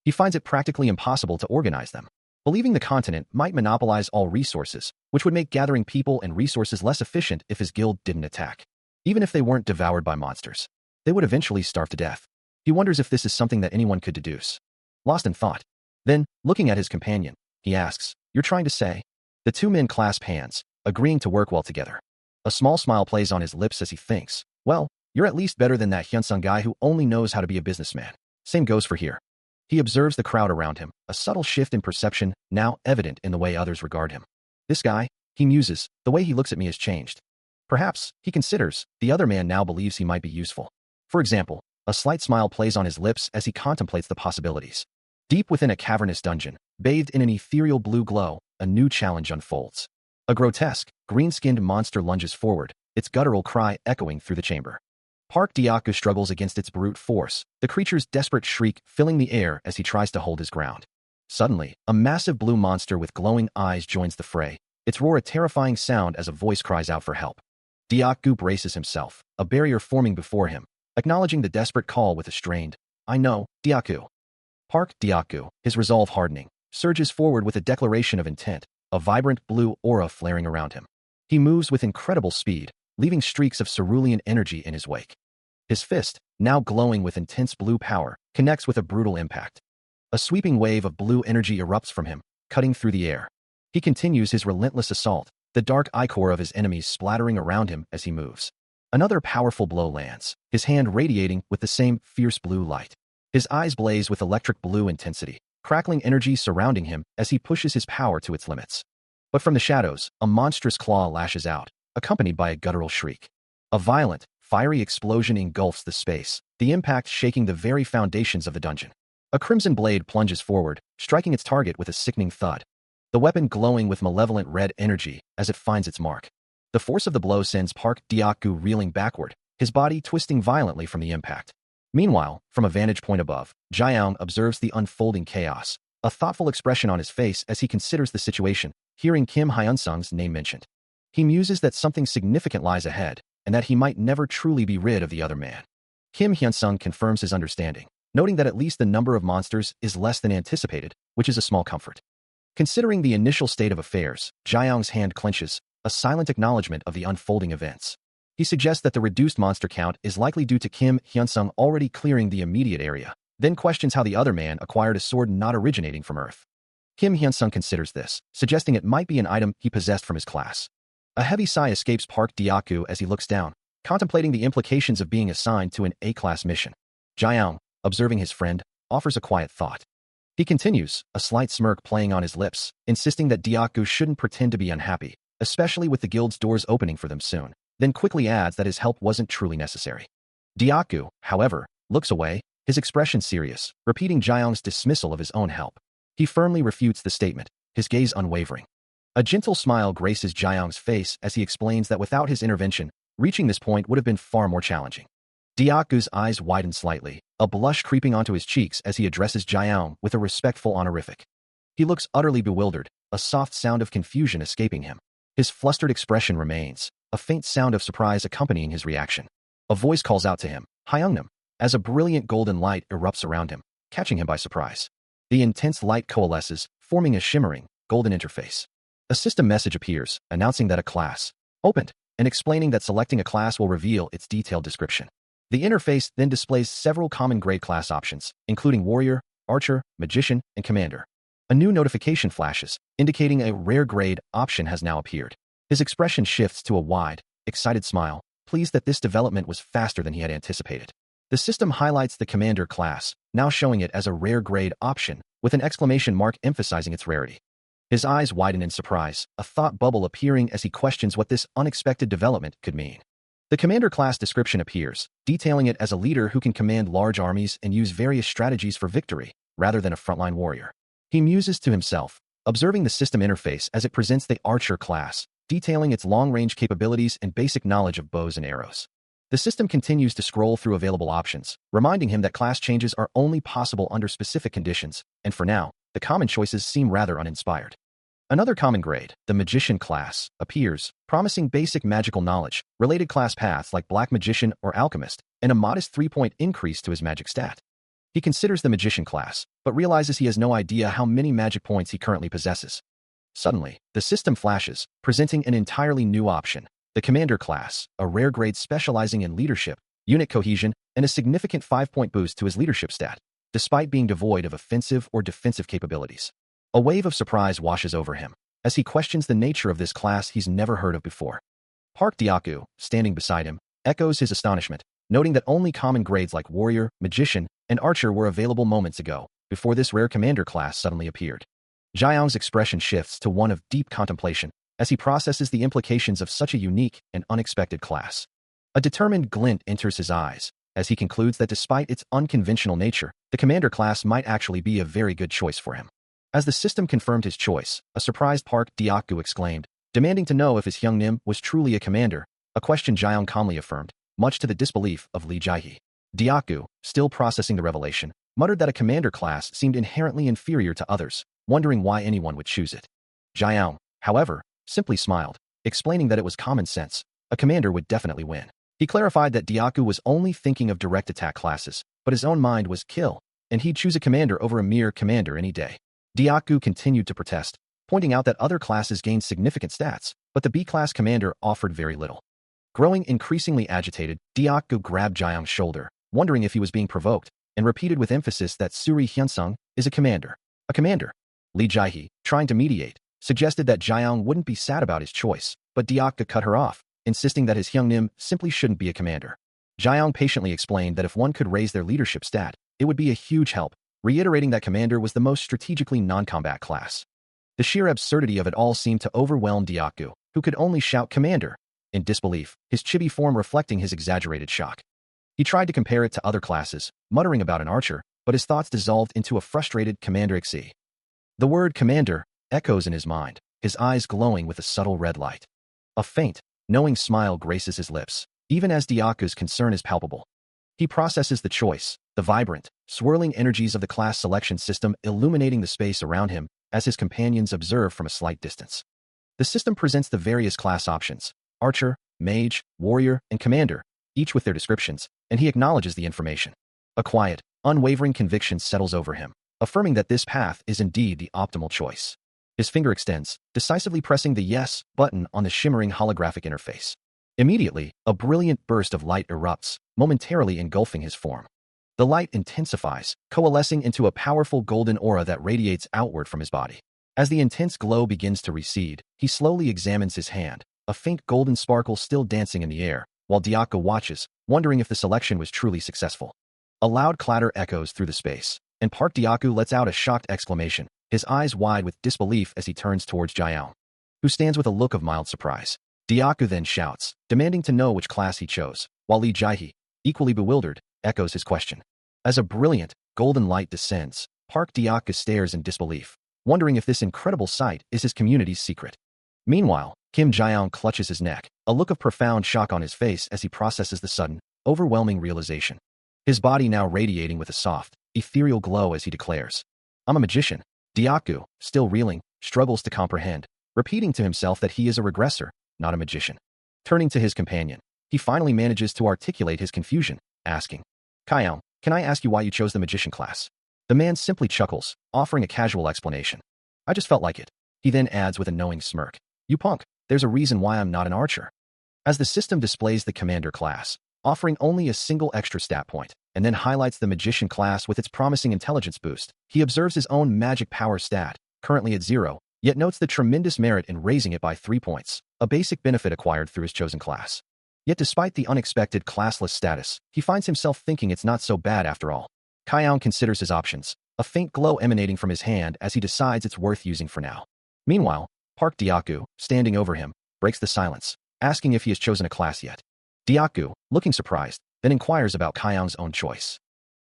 He finds it practically impossible to organize them, believing the continent might monopolize all resources, which would make gathering people and resources less efficient if his guild didn't attack. Even if they weren't devoured by monsters, they would eventually starve to death. He wonders if this is something that anyone could deduce. Lost in thought. Then, looking at his companion, he asks, "You're trying to say?" The two men clasp hands, agreeing to work well together. A small smile plays on his lips as he thinks, "Well, you're at least better than that Hyunsung guy who only knows how to be a businessman." Same goes for here. He observes the crowd around him, a subtle shift in perception now evident in the way others regard him. This guy, he muses, the way he looks at me has changed. Perhaps, he considers, the other man now believes he might be useful. For example, a slight smile plays on his lips as he contemplates the possibilities. Deep within a cavernous dungeon, bathed in an ethereal blue glow, a new challenge unfolds. A grotesque, green-skinned monster lunges forward, its guttural cry echoing through the chamber. Park Dyaku struggles against its brute force, the creature's desperate shriek filling the air as he tries to hold his ground. Suddenly, a massive blue monster with glowing eyes joins the fray, its roar a terrifying sound as a voice cries out for help. Dyaku braces himself, a barrier forming before him, acknowledging the desperate call with a strained, "I know, Dyaku." Park Dyaku, his resolve hardening, surges forward with a declaration of intent, a vibrant blue aura flaring around him. He moves with incredible speed, leaving streaks of cerulean energy in his wake. His fist, now glowing with intense blue power, connects with a brutal impact. A sweeping wave of blue energy erupts from him, cutting through the air. He continues his relentless assault, the dark ichor of his enemies splattering around him as he moves. Another powerful blow lands, his hand radiating with the same fierce blue light. His eyes blaze with electric blue intensity, crackling energy surrounding him as he pushes his power to its limits. But from the shadows, a monstrous claw lashes out, accompanied by a guttural shriek. A violent, fiery explosion engulfs the space, the impact shaking the very foundations of the dungeon. A crimson blade plunges forward, striking its target with a sickening thud. The weapon glowing with malevolent red energy as it finds its mark. The force of the blow sends Park Dyaku reeling backward, his body twisting violently from the impact. Meanwhile, from a vantage point above, Jiang observes the unfolding chaos, a thoughtful expression on his face as he considers the situation, hearing Kim Hyunsung's name mentioned. He muses that something significant lies ahead, and that he might never truly be rid of the other man. Kim Hyunsung confirms his understanding, noting that at least the number of monsters is less than anticipated, which is a small comfort. Considering the initial state of affairs, Jiang's hand clenches, a silent acknowledgement of the unfolding events. He suggests that the reduced monster count is likely due to Kim Hyunsung already clearing the immediate area, then questions how the other man acquired a sword not originating from Earth. Kim Hyunsung considers this, suggesting it might be an item he possessed from his class. A heavy sigh escapes Park Dyaku as he looks down, contemplating the implications of being assigned to an A-class mission. Jiang, observing his friend, offers a quiet thought. He continues, a slight smirk playing on his lips, insisting that Dyaku shouldn't pretend to be unhappy, especially with the guild's doors opening for them soon, then quickly adds that his help wasn't truly necessary. Dyaku, however, looks away, his expression serious, repeating Jiang's dismissal of his own help. He firmly refutes the statement, his gaze unwavering. A gentle smile graces Jiang's face as he explains that without his intervention, reaching this point would have been far more challenging. Dyaku's eyes widen slightly, a blush creeping onto his cheeks as he addresses Jiang with a respectful honorific. He looks utterly bewildered, a soft sound of confusion escaping him. His flustered expression remains, a faint sound of surprise accompanying his reaction. A voice calls out to him, Hyungnam, as a brilliant golden light erupts around him, catching him by surprise. The intense light coalesces, forming a shimmering, golden interface. A system message appears, announcing that a class opened, and explaining that selecting a class will reveal its detailed description. The interface then displays several common grade class options, including Warrior, Archer, Magician, and Commander. A new notification flashes, indicating a rare grade option has now appeared. His expression shifts to a wide, excited smile, pleased that this development was faster than he had anticipated. The system highlights the Commander class, now showing it as a rare grade option, with an exclamation mark emphasizing its rarity. His eyes widen in surprise, a thought bubble appearing as he questions what this unexpected development could mean. The Commander class description appears, detailing it as a leader who can command large armies and use various strategies for victory, rather than a frontline warrior. He muses to himself, observing the system interface as it presents the Archer class, detailing its long-range capabilities and basic knowledge of bows and arrows. The system continues to scroll through available options, reminding him that class changes are only possible under specific conditions, and for now, the common choices seem rather uninspired. Another common grade, the Magician class, appears, promising basic magical knowledge, related class paths like Black Magician or Alchemist, and a modest 3-point increase to his magic stat. He considers the magician class, but realizes he has no idea how many magic points he currently possesses. Suddenly, the system flashes, presenting an entirely new option: the commander class, a rare grade specializing in leadership, unit cohesion, and a significant 5-point boost to his leadership stat, despite being devoid of offensive or defensive capabilities. A wave of surprise washes over him, as he questions the nature of this class he's never heard of before. Park Dyaku, standing beside him, echoes his astonishment, noting that only common grades like warrior, magician, and archer were available moments ago, before this rare commander class suddenly appeared. Jiang's expression shifts to one of deep contemplation as he processes the implications of such a unique and unexpected class. A determined glint enters his eyes as he concludes that despite its unconventional nature, the commander class might actually be a very good choice for him. As the system confirmed his choice, a surprised Park Dyaku exclaimed, demanding to know if his young Nim was truly a commander, a question Jiang calmly affirmed, much to the disbelief of Li Jiahe. Dyaku, still processing the revelation, muttered that a commander class seemed inherently inferior to others, wondering why anyone would choose it. Jiang, however, simply smiled, explaining that it was common sense. A commander would definitely win. He clarified that Dyaku was only thinking of direct attack classes, but his own mind was kill, and he'd choose a commander over a mere commander any day. Dyaku continued to protest, pointing out that other classes gained significant stats, but the B-class commander offered very little. Growing increasingly agitated, Dyaku grabbed Jiang's shoulder, wondering if he was being provoked, and repeated with emphasis that Suri Hyunsung is a commander. A commander. Li Jiahe, trying to mediate, suggested that Jiang wouldn't be sad about his choice, but Dyaku cut her off, insisting that his Hyungnim simply shouldn't be a commander. Jiang patiently explained that if one could raise their leadership stat, it would be a huge help, reiterating that commander was the most strategically non-combat class. The sheer absurdity of it all seemed to overwhelm Dyaku, who could only shout commander, in disbelief, his chibi form reflecting his exaggerated shock. He tried to compare it to other classes, muttering about an archer, but his thoughts dissolved into a frustrated commander XE. The word commander echoes in his mind, his eyes glowing with a subtle red light. A faint, knowing smile graces his lips, even as Dyaku's concern is palpable. He processes the choice, the vibrant, swirling energies of the class selection system illuminating the space around him as his companions observe from a slight distance. The system presents the various class options: archer, mage, warrior, and commander, each with their descriptions, and he acknowledges the information. A quiet, unwavering conviction settles over him, affirming that this path is indeed the optimal choice. His finger extends, decisively pressing the yes button on the shimmering holographic interface. Immediately, a brilliant burst of light erupts, momentarily engulfing his form. The light intensifies, coalescing into a powerful golden aura that radiates outward from his body. As the intense glow begins to recede, he slowly examines his hand, a faint golden sparkle still dancing in the air, while Dyaku watches, wondering if the selection was truly successful. A loud clatter echoes through the space, and Park Dyaku lets out a shocked exclamation, his eyes wide with disbelief as he turns towards Jiang, who stands with a look of mild surprise. Dyaku then shouts, demanding to know which class he chose, while Li Jiahe, equally bewildered, echoes his question. As a brilliant, golden light descends, Park Dyaku stares in disbelief, wondering if this incredible sight is his community's secret. Meanwhile, Kim Jiang clutches his neck, a look of profound shock on his face as he processes the sudden, overwhelming realization. His body now radiating with a soft, ethereal glow as he declares, "I'm a magician." Dyaku, still reeling, struggles to comprehend, repeating to himself that he is a regressor, not a magician. Turning to his companion, he finally manages to articulate his confusion, asking, "Kayang, can I ask you why you chose the magician class?" The man simply chuckles, offering a casual explanation. "I just felt like it." He then adds with a knowing smirk, "You punk, there's a reason why I'm not an archer." As the system displays the commander class, offering only a single extra stat point, and then highlights the magician class with its promising intelligence boost, he observes his own magic power stat, currently at 0, yet notes the tremendous merit in raising it by 3 points, a basic benefit acquired through his chosen class. Yet despite the unexpected classless status, he finds himself thinking it's not so bad after all. Kayang considers his options, a faint glow emanating from his hand as he decides it's worth using for now. Meanwhile, Park Dyaku, standing over him, breaks the silence, asking if he has chosen a class yet. Dyaku, looking surprised, then inquires about Kayang's own choice.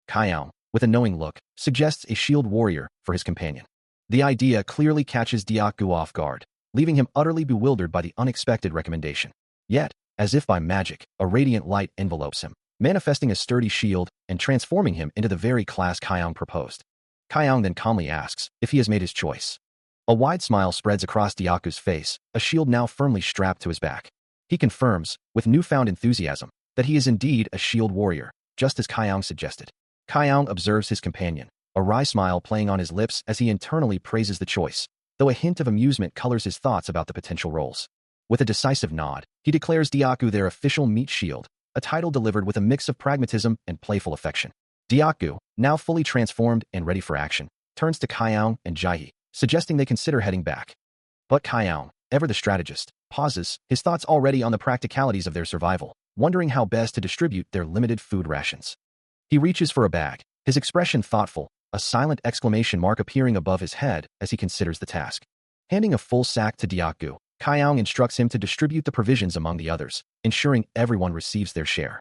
Kayang, with a knowing look, suggests a shield warrior for his companion. The idea clearly catches Dyaku off guard, leaving him utterly bewildered by the unexpected recommendation. Yet, as if by magic, a radiant light envelopes him, manifesting a sturdy shield and transforming him into the very class Kayang proposed. Kayang then calmly asks if he has made his choice. A wide smile spreads across Dyaku's face, a shield now firmly strapped to his back. He confirms, with newfound enthusiasm, that he is indeed a shield warrior, just as Kaiyang suggested. Kaiyang observes his companion, a wry smile playing on his lips as he internally praises the choice, though a hint of amusement colors his thoughts about the potential roles. With a decisive nod, he declares Diaku their official meat shield, a title delivered with a mix of pragmatism and playful affection. Diaku, now fully transformed and ready for action, turns to Kaiyang and Jaehi, suggesting they consider heading back. But Kaiyang, ever the strategist, pauses, his thoughts already on the practicalities of their survival, wondering how best to distribute their limited food rations. He reaches for a bag, his expression thoughtful, a silent exclamation mark appearing above his head as he considers the task. Handing a full sack to Diaku, Kaiyang instructs him to distribute the provisions among the others, ensuring everyone receives their share.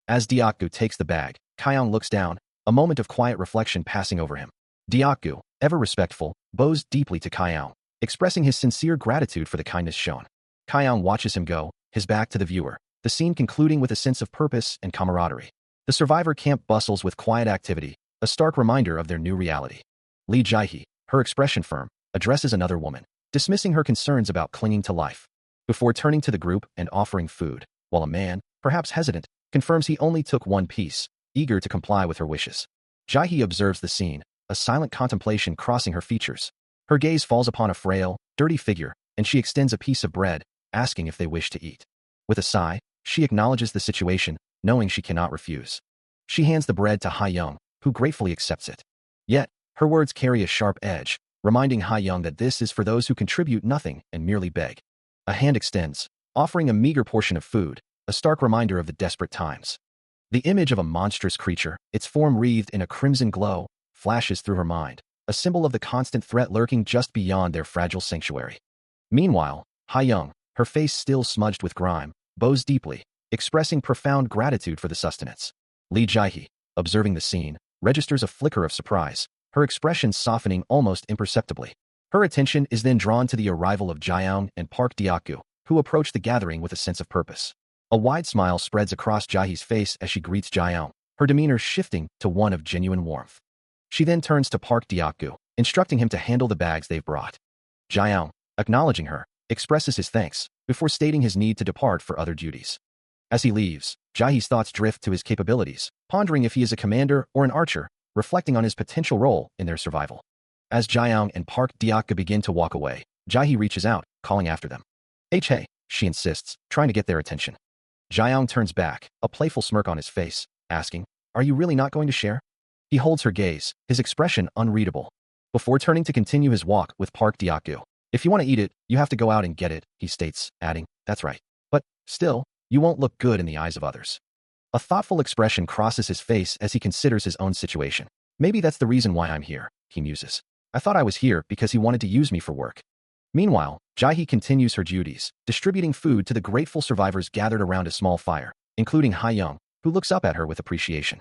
As Diaku takes the bag, Kaiyang looks down, a moment of quiet reflection passing over him. Diaku, ever respectful, bows deeply to Kaiyang, expressing his sincere gratitude for the kindness shown. Kaiyang watches him go, his back to the viewer, the scene concluding with a sense of purpose and camaraderie. The survivor camp bustles with quiet activity, a stark reminder of their new reality. Lee Jaehi, her expression firm, addresses another woman, dismissing her concerns about clinging to life, before turning to the group and offering food, while a man, perhaps hesitant, confirms he only took one piece, eager to comply with her wishes. Jaehi observes the scene, a silent contemplation crossing her features. Her gaze falls upon a frail, dirty figure, and she extends a piece of bread, asking if they wish to eat. With a sigh, she acknowledges the situation, knowing she cannot refuse. She hands the bread to Ha-young, who gratefully accepts it. Yet, her words carry a sharp edge, reminding Ha-young that this is for those who contribute nothing and merely beg. A hand extends, offering a meager portion of food, a stark reminder of the desperate times. The image of a monstrous creature, its form wreathed in a crimson glow, flashes through her mind, a symbol of the constant threat lurking just beyond their fragile sanctuary. Meanwhile, Ha-young, her face still smudged with grime, bows deeply, expressing profound gratitude for the sustenance. Lee Jaehi, observing the scene, registers a flicker of surprise, her expression softening almost imperceptibly. Her attention is then drawn to the arrival of Jaeyoung and Park Diaku, who approach the gathering with a sense of purpose. A wide smile spreads across Jaehi's face as she greets Jaeyoung, her demeanor shifting to one of genuine warmth. She then turns to Park Diaku, instructing him to handle the bags they've brought. Jaeyoung, acknowledging her, expresses his thanks, before stating his need to depart for other duties. As he leaves, Jaehi's thoughts drift to his capabilities, pondering if he is a commander or an archer, reflecting on his potential role in their survival. As Jaeyoung and Park Diaku begin to walk away, Jaehi reaches out, calling after them. Hey, she insists, trying to get their attention. Jaeyoung turns back, a playful smirk on his face, asking, "Are you really not going to share?" He holds her gaze, his expression unreadable, before turning to continue his walk with Park Diaku. "If you want to eat it, you have to go out and get it," he states, adding, "That's right. But, still, you won't look good in the eyes of others." A thoughtful expression crosses his face as he considers his own situation. "Maybe that's the reason why I'm here," he muses. "I thought I was here because he wanted to use me for work." Meanwhile, Jaehi continues her duties, distributing food to the grateful survivors gathered around a small fire, including Ha-young, who looks up at her with appreciation.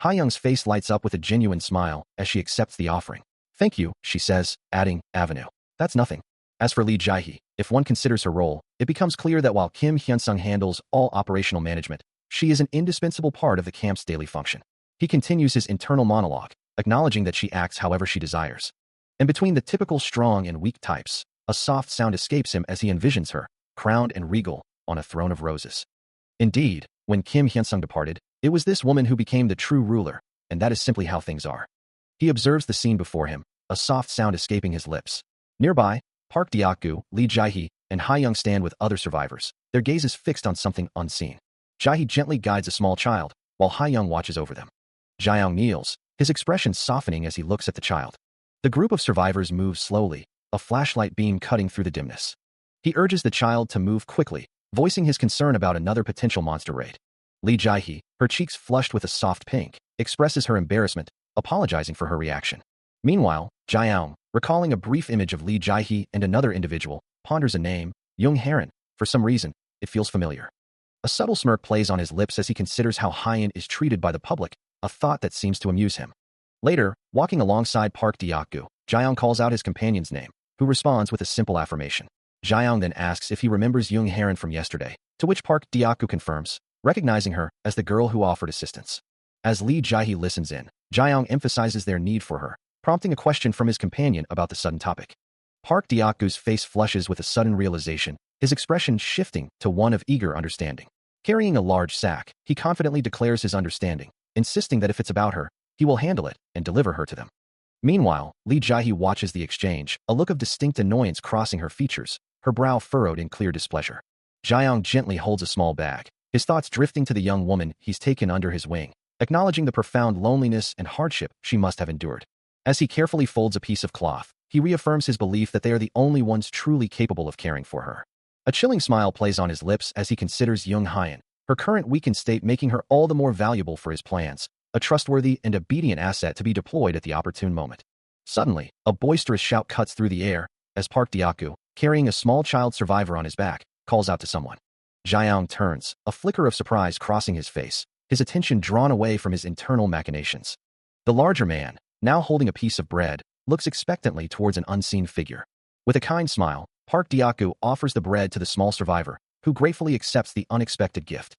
Ha-young's face lights up with a genuine smile as she accepts the offering. "Thank you," she says, adding, "Avenue. That's nothing." As for Lee Jaehi, if one considers her role, it becomes clear that while Kim Hyun-sung handles all operational management, she is an indispensable part of the camp's daily function. He continues his internal monologue, acknowledging that she acts however she desires. And between the typical strong and weak types, a soft sound escapes him as he envisions her, crowned and regal, on a throne of roses. Indeed, when Kim Hyun-sung departed, it was this woman who became the true ruler, and that is simply how things are. He observes the scene before him, a soft sound escaping his lips. Nearby, Park Diaku, Lee Jaehi, and Ha-young stand with other survivors, their gazes fixed on something unseen. Jaehi gently guides a small child, while Ha-young watches over them. Jaeyoung kneels, his expression softening as he looks at the child. The group of survivors moves slowly, a flashlight beam cutting through the dimness. He urges the child to move quickly, voicing his concern about another potential monster raid. Lee Jaehi, her cheeks flushed with a soft pink, expresses her embarrassment, apologizing for her reaction. Meanwhile, Jaeyoung, recalling a brief image of Lee Jaehi and another individual, ponders a name, Young Haran. For some reason, it feels familiar. A subtle smirk plays on his lips as he considers how Hyen is treated by the public, a thought that seems to amuse him. Later, walking alongside Park Diaku, Jaeyoung calls out his companion's name, who responds with a simple affirmation. Jaeyoung then asks if he remembers Young Haran from yesterday, to which Park Diaku confirms, recognizing her as the girl who offered assistance. As Lee Jaehi listens in, Jaeyoung emphasizes their need for her, prompting a question from his companion about the sudden topic. Park Diaku's face flushes with a sudden realization, his expression shifting to one of eager understanding. Carrying a large sack, he confidently declares his understanding, insisting that if it's about her, he will handle it and deliver her to them. Meanwhile, Li Jiahe watches the exchange, a look of distinct annoyance crossing her features, her brow furrowed in clear displeasure. Jiang gently holds a small bag, his thoughts drifting to the young woman he's taken under his wing, acknowledging the profound loneliness and hardship she must have endured. As he carefully folds a piece of cloth, he reaffirms his belief that they are the only ones truly capable of caring for her. A chilling smile plays on his lips as he considers Jung Hyan, her current weakened state making her all the more valuable for his plans, a trustworthy and obedient asset to be deployed at the opportune moment. Suddenly, a boisterous shout cuts through the air as Park Diaku, carrying a small child survivor on his back, calls out to someone. Jiang turns, a flicker of surprise crossing his face, his attention drawn away from his internal machinations. The larger man, now holding a piece of bread, looks expectantly towards an unseen figure. With a kind smile, Park Diaku offers the bread to the small survivor, who gratefully accepts the unexpected gift.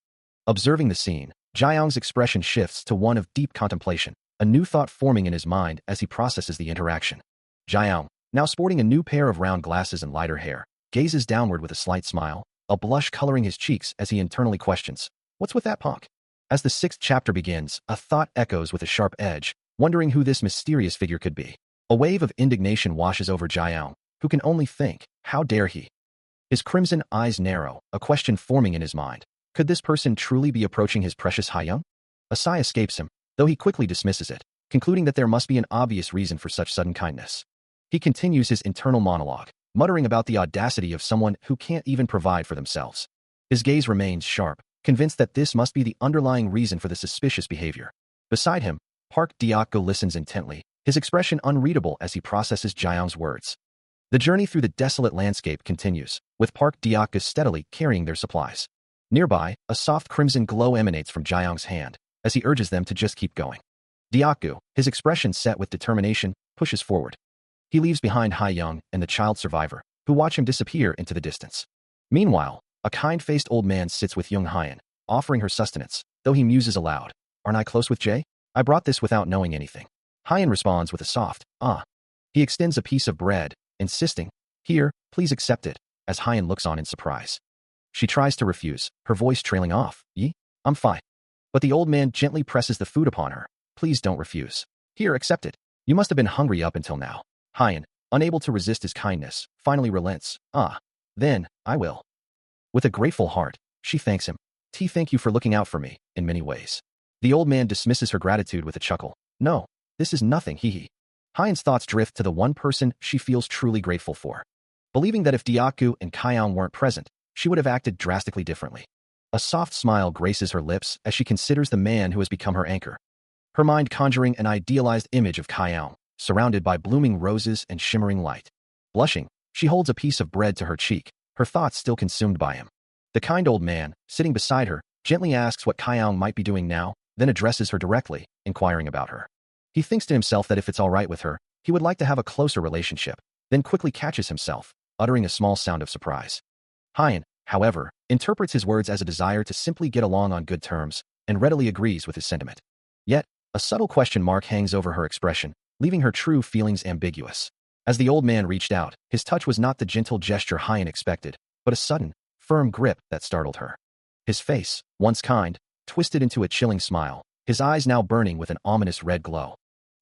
Observing the scene, Jiang's expression shifts to one of deep contemplation, a new thought forming in his mind as he processes the interaction. Jiang, now sporting a new pair of round glasses and lighter hair, gazes downward with a slight smile, a blush coloring his cheeks as he internally questions, "What's with that punk?" As the 6th chapter begins, a thought echoes with a sharp edge, wondering who this mysterious figure could be. A wave of indignation washes over Jiang, who can only think, how dare he? His crimson eyes narrow, a question forming in his mind. Could this person truly be approaching his precious Haiyang? A sigh escapes him, though he quickly dismisses it, concluding that there must be an obvious reason for such sudden kindness. He continues his internal monologue, muttering about the audacity of someone who can't even provide for themselves. His gaze remains sharp, convinced that this must be the underlying reason for the suspicious behavior. Beside him, Park Diaku listens intently, his expression unreadable as he processes Jiang's words. The journey through the desolate landscape continues, with Park Diaku steadily carrying their supplies. Nearby, a soft crimson glow emanates from Jiang's hand, as he urges them to just keep going. Diaku, his expression set with determination, pushes forward. He leaves behind Haiyang and the child survivor, who watch him disappear into the distance. Meanwhile, a kind-faced old man sits with Jung Hyan, offering her sustenance, though he muses aloud, "Aren't I close with Jay? I brought this without knowing anything." Hyan responds with a soft, "Ah." He extends a piece of bread, insisting, "Here, please accept it," as Hyan looks on in surprise. She tries to refuse, her voice trailing off, "I'm fine." But the old man gently presses the food upon her. "Please don't refuse. Here, accept it. You must have been hungry up until now." Hyan, unable to resist his kindness, finally relents. "Ah, then, I will." With a grateful heart, she thanks him. "Thank you for looking out for me, in many ways." The old man dismisses her gratitude with a chuckle. "No, this is nothing, hee." Hyan's thoughts drift to the one person she feels truly grateful for. Believing that if Diaku and Kaiyang weren't present, she would have acted drastically differently. A soft smile graces her lips as she considers the man who has become her anchor. Her mind conjuring an idealized image of Kaiyang, surrounded by blooming roses and shimmering light. Blushing, she holds a piece of bread to her cheek, her thoughts still consumed by him. The kind old man, sitting beside her, gently asks what Kaiyang might be doing now, then addresses her directly, inquiring about her. He thinks to himself that if it's all right with her, he would like to have a closer relationship, then quickly catches himself, uttering a small sound of surprise. Hyan, however, interprets his words as a desire to simply get along on good terms, and readily agrees with his sentiment. Yet, a subtle question mark hangs over her expression, leaving her true feelings ambiguous. As the old man reached out, his touch was not the gentle gesture Hyan expected, but a sudden, firm grip that startled her. His face, once kind, twisted into a chilling smile, his eyes now burning with an ominous red glow.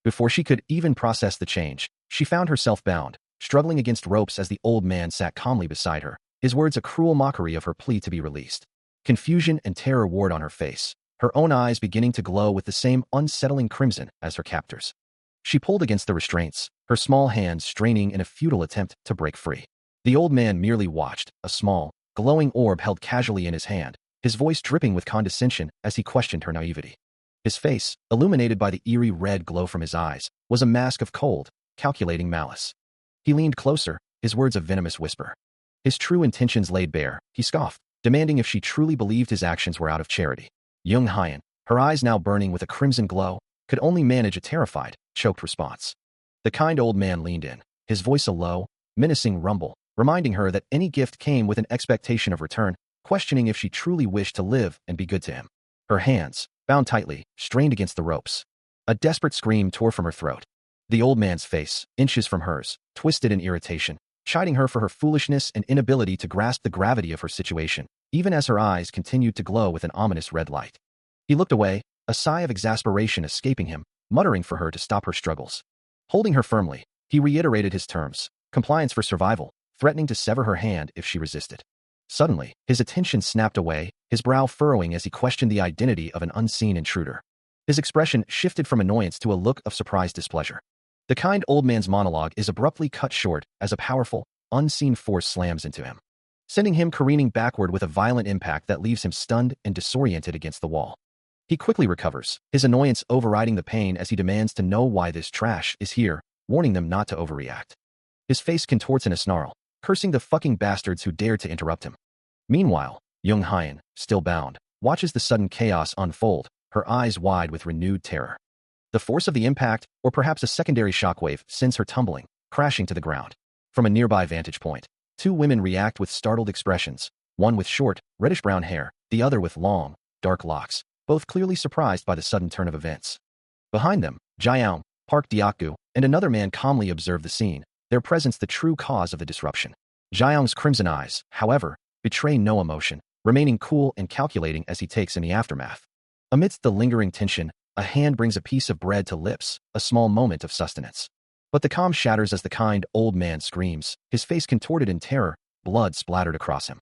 Before she could even process the change, she found herself bound, struggling against ropes as the old man sat calmly beside her, his words a cruel mockery of her plea to be released. Confusion and terror warred on her face, her own eyes beginning to glow with the same unsettling crimson as her captor's. She pulled against the restraints, her small hands straining in a futile attempt to break free. The old man merely watched, a small, glowing orb held casually in his hand, his voice dripping with condescension as he questioned her naivety. His face, illuminated by the eerie red glow from his eyes, was a mask of cold, calculating malice. He leaned closer, his words a venomous whisper. His true intentions laid bare, he scoffed, demanding if she truly believed his actions were out of charity. Jung Hyan, her eyes now burning with a crimson glow, could only manage a terrified, choked response. The kind old man leaned in, his voice a low, menacing rumble, reminding her that any gift came with an expectation of return, questioning if she truly wished to live and be good to him. Her hands, bound tightly, strained against the ropes. A desperate scream tore from her throat. The old man's face, inches from hers, twisted in irritation, chiding her for her foolishness and inability to grasp the gravity of her situation, even as her eyes continued to glow with an ominous red light. He looked away, a sigh of exasperation escaping him, muttering for her to stop her struggles. Holding her firmly, he reiterated his terms, compliance for survival, threatening to sever her hand if she resisted. Suddenly, his attention snapped away, his brow furrowing as he questioned the identity of an unseen intruder. His expression shifted from annoyance to a look of surprised displeasure. The kind old man's monologue is abruptly cut short as a powerful, unseen force slams into him, sending him careening backward with a violent impact that leaves him stunned and disoriented against the wall. He quickly recovers, his annoyance overriding the pain as he demands to know why this trash is here, warning them not to overreact. His face contorts in a snarl, cursing the fucking bastards who dared to interrupt him. Meanwhile, Jung Hyun, still bound, watches the sudden chaos unfold, her eyes wide with renewed terror. The force of the impact, or perhaps a secondary shockwave, sends her tumbling, crashing to the ground. From a nearby vantage point, two women react with startled expressions, one with short, reddish-brown hair, the other with long, dark locks, both clearly surprised by the sudden turn of events. Behind them, Jaeyoung, Park Deok-gu, and another man calmly observe the scene, their presence the true cause of the disruption. Jaeyoung's crimson eyes, however, betray no emotion, remaining cool and calculating as he takes in the aftermath. Amidst the lingering tension, a hand brings a piece of bread to lips, a small moment of sustenance. But the calm shatters as the kind old man screams, his face contorted in terror, blood splattered across him.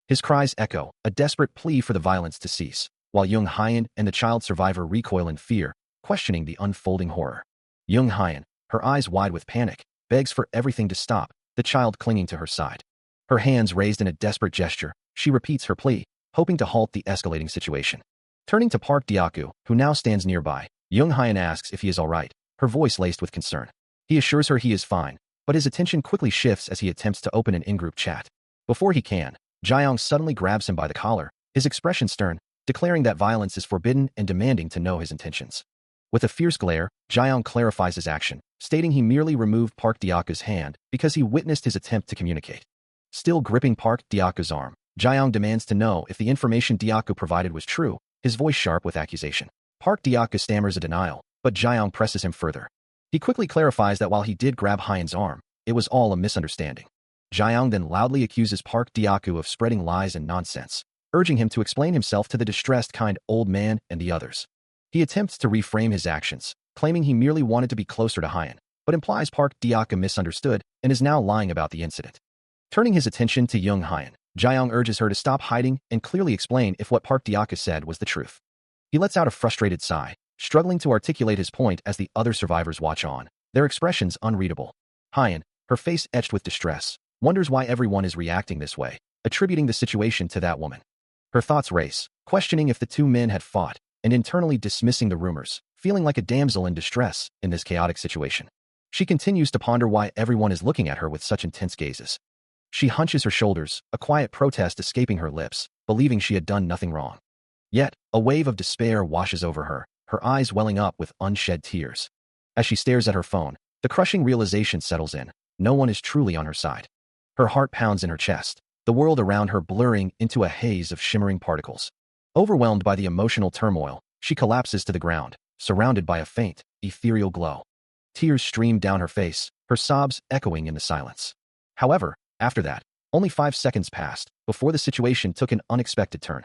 His cries echo, a desperate plea for the violence to cease, while Jung Hyun and the child survivor recoil in fear, questioning the unfolding horror. Jung Hyun, her eyes wide with panic, begs for everything to stop, the child clinging to her side. Her hands raised in a desperate gesture, she repeats her plea, hoping to halt the escalating situation. Turning to Park Deok-gu, who now stands nearby, Jung Hyun asks if he is all right, her voice laced with concern. He assures her he is fine, but his attention quickly shifts as he attempts to open an in-group chat. Before he can, Jaeyoung suddenly grabs him by the collar, his expression stern, declaring that violence is forbidden and demanding to know his intentions. With a fierce glare, Jaeyoung clarifies his action, stating he merely removed Park Deok-gu's hand because he witnessed his attempt to communicate. Still gripping Park Deok-gu's arm, Jaeyoung demands to know if the information Deok-gu provided was true, his voice sharp with accusation. Park Deok-gu stammers a denial, but Jaeyoung presses him further. He quickly clarifies that while he did grab Hyun's arm, it was all a misunderstanding. Jaeyoung then loudly accuses Park Deok-gu of spreading lies and nonsense, urging him to explain himself to the distressed kind old man and the others. He attempts to reframe his actions, claiming he merely wanted to be closer to Hyun, but implies Park Deok-gu misunderstood and is now lying about the incident. Turning his attention to Jung Hyun, Jaeyoung urges her to stop hiding and clearly explain if what Park Deok-gu said was the truth. He lets out a frustrated sigh, struggling to articulate his point as the other survivors watch on, their expressions unreadable. Hyun, her face etched with distress, wonders why everyone is reacting this way, attributing the situation to that woman. Her thoughts race, questioning if the two men had fought, and internally dismissing the rumors, feeling like a damsel in distress in this chaotic situation. She continues to ponder why everyone is looking at her with such intense gazes. She hunches her shoulders, a quiet protest escaping her lips, believing she had done nothing wrong. Yet, a wave of despair washes over her, her eyes welling up with unshed tears. As she stares at her phone, the crushing realization settles in, no one is truly on her side. Her heart pounds in her chest, the world around her blurring into a haze of shimmering particles. Overwhelmed by the emotional turmoil, she collapses to the ground, surrounded by a faint, ethereal glow. Tears stream down her face, her sobs echoing in the silence. However, after that, only 5 seconds passed before the situation took an unexpected turn.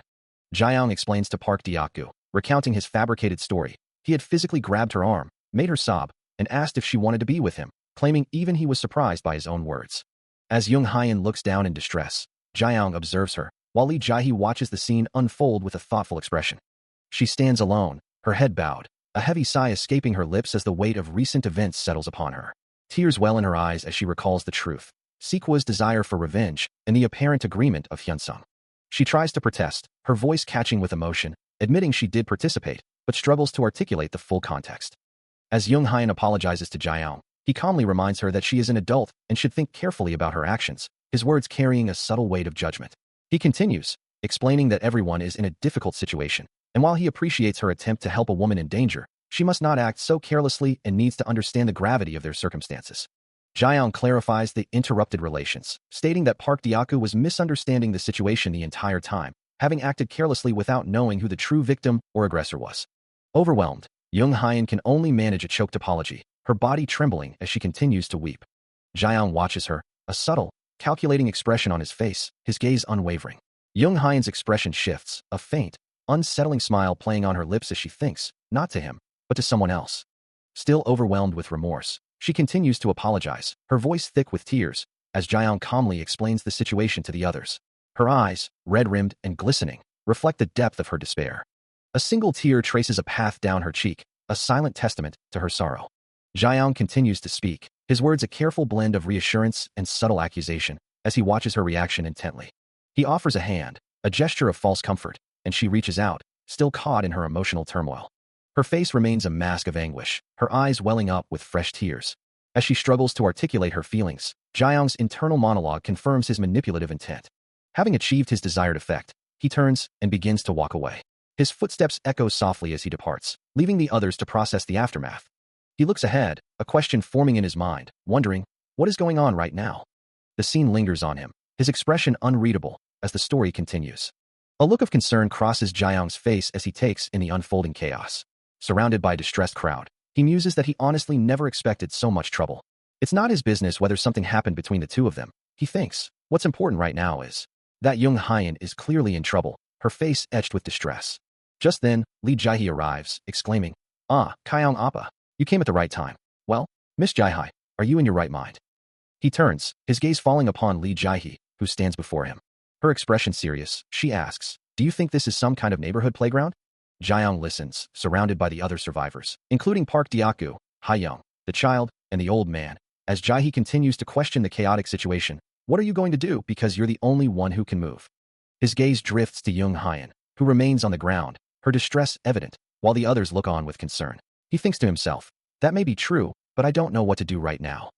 Jaeyoung explains to Park Deok-gu, recounting his fabricated story. He had physically grabbed her arm, made her sob, and asked if she wanted to be with him, claiming even he was surprised by his own words. As Jung Hyun looks down in distress, Jaeyoung observes her, while Lee Jae-hee watches the scene unfold with a thoughtful expression. She stands alone, her head bowed, a heavy sigh escaping her lips as the weight of recent events settles upon her. Tears well in her eyes as she recalls the truth, Sikwa's desire for revenge, and the apparent agreement of Hyunsung. She tries to protest, her voice catching with emotion, admitting she did participate, but struggles to articulate the full context. As Jung Hyun apologizes to Jaeyoung, he calmly reminds her that she is an adult and should think carefully about her actions, his words carrying a subtle weight of judgment. He continues, explaining that everyone is in a difficult situation, and while he appreciates her attempt to help a woman in danger, she must not act so carelessly and needs to understand the gravity of their circumstances. Jaeyoung clarifies the interrupted relations, stating that Park Deok-gu was misunderstanding the situation the entire time, having acted carelessly without knowing who the true victim or aggressor was. Overwhelmed, Jung Hyun can only manage a choked apology, her body trembling as she continues to weep. Jaeyoung watches her, a subtle, calculating expression on his face, his gaze unwavering. Young Hyan's expression shifts, a faint, unsettling smile playing on her lips as she thinks, not to him, but to someone else. Still overwhelmed with remorse, she continues to apologize, her voice thick with tears, as Jiang calmly explains the situation to the others. Her eyes, red-rimmed and glistening, reflect the depth of her despair. A single tear traces a path down her cheek, a silent testament to her sorrow. Jiang continues to speak, his words a careful blend of reassurance and subtle accusation, as he watches her reaction intently. He offers a hand, a gesture of false comfort, and she reaches out, still caught in her emotional turmoil. Her face remains a mask of anguish, her eyes welling up with fresh tears. As she struggles to articulate her feelings, Jiang's internal monologue confirms his manipulative intent. Having achieved his desired effect, he turns and begins to walk away. His footsteps echo softly as he departs, leaving the others to process the aftermath. He looks ahead, a question forming in his mind, wondering, what is going on right now? The scene lingers on him, his expression unreadable, as the story continues. A look of concern crosses Jiang's face as he takes in the unfolding chaos. Surrounded by a distressed crowd, he muses that he honestly never expected so much trouble. It's not his business whether something happened between the two of them, he thinks. What's important right now is that Young Hyan is clearly in trouble, her face etched with distress. Just then, Li Jiahe arrives, exclaiming, "Ah, Kaiyang Appa, you came at the right time. Well, Miss Jiahe, are you in your right mind?" He turns, his gaze falling upon Li Jiahe, who stands before him. Her expression serious, she asks, "Do you think this is some kind of neighborhood playground?" Jiang listens, surrounded by the other survivors, including Park Diaku, Haiyang, the child, and the old man. As Jiahe continues to question the chaotic situation, "What are you going to do because you're the only one who can move?" His gaze drifts to Young Hyan, who remains on the ground, her distress evident, while the others look on with concern. He thinks to himself, that may be true, but I don't know what to do right now.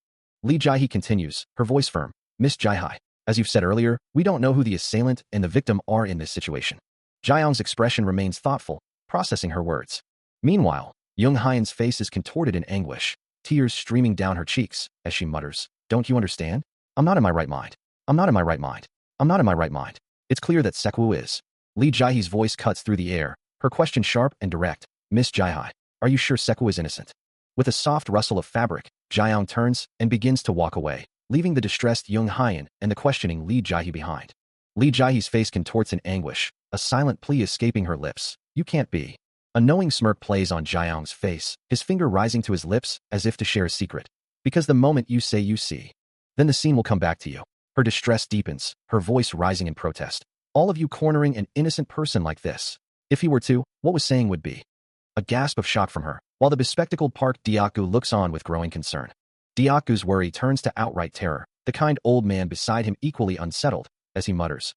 Li Jiahe continues, her voice firm, "Miss Jiahe, as you've said earlier, we don't know who the assailant and the victim are in this situation." Jiang's expression remains thoughtful, processing her words. Meanwhile, Young Hyan's face is contorted in anguish, tears streaming down her cheeks, as she mutters, "Don't you understand? I'm not in my right mind. I'm not in my right mind. I'm not in my right mind. It's clear that Sekwu is." Li Jiahe's voice cuts through the air, her question sharp and direct, "Miss Jiahe, are you sure Sekwu is innocent?" With a soft rustle of fabric, Jiang turns and begins to walk away, leaving the distressed Young Hyan and the questioning Li Jiahe behind. Li Jiahe's face contorts in anguish, a silent plea escaping her lips. "You can't be." A knowing smirk plays on Jiang's face, his finger rising to his lips as if to share a secret. "Because the moment you say you see, then the scene will come back to you." Her distress deepens, her voice rising in protest. "All of you cornering an innocent person like this. If he were to, what was saying would be." A gasp of shock from her, while the bespectacled Park Diaku looks on with growing concern. Diaku's worry turns to outright terror, the kind old man beside him equally unsettled, as he mutters,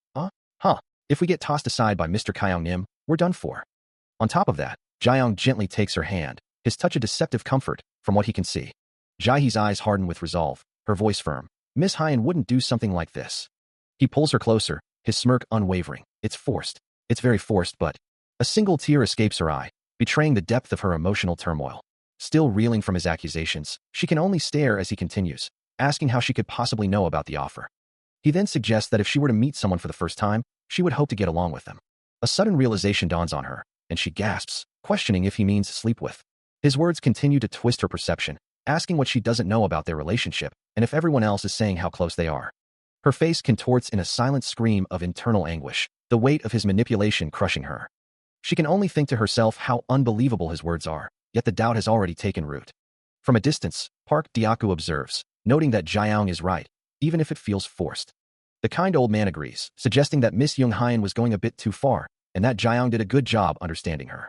if we get tossed aside by Mr. Kaiyang Nim, we're done for." On top of that, Jiang gently takes her hand, his touch a deceptive comfort, from what he can see. Jiahe's eyes harden with resolve, her voice firm. "Miss Hyan wouldn't do something like this." He pulls her closer, his smirk unwavering. "It's forced. It's very forced, but..." A single tear escapes her eye, betraying the depth of her emotional turmoil. Still reeling from his accusations, she can only stare as he continues, asking how she could possibly know about the offer. He then suggests that if she were to meet someone for the first time, she would hope to get along with them. A sudden realization dawns on her, and she gasps, questioning if he means sleep with. His words continue to twist her perception, asking what she doesn't know about their relationship, and if everyone else is saying how close they are. Her face contorts in a silent scream of internal anguish, the weight of his manipulation crushing her. She can only think to herself how unbelievable his words are, yet the doubt has already taken root. From a distance, Park Diaku observes, noting that Jiang is right, even if it feels forced. The kind old man agrees, suggesting that Miss Young Hyan was going a bit too far, and that Jiang did a good job understanding her.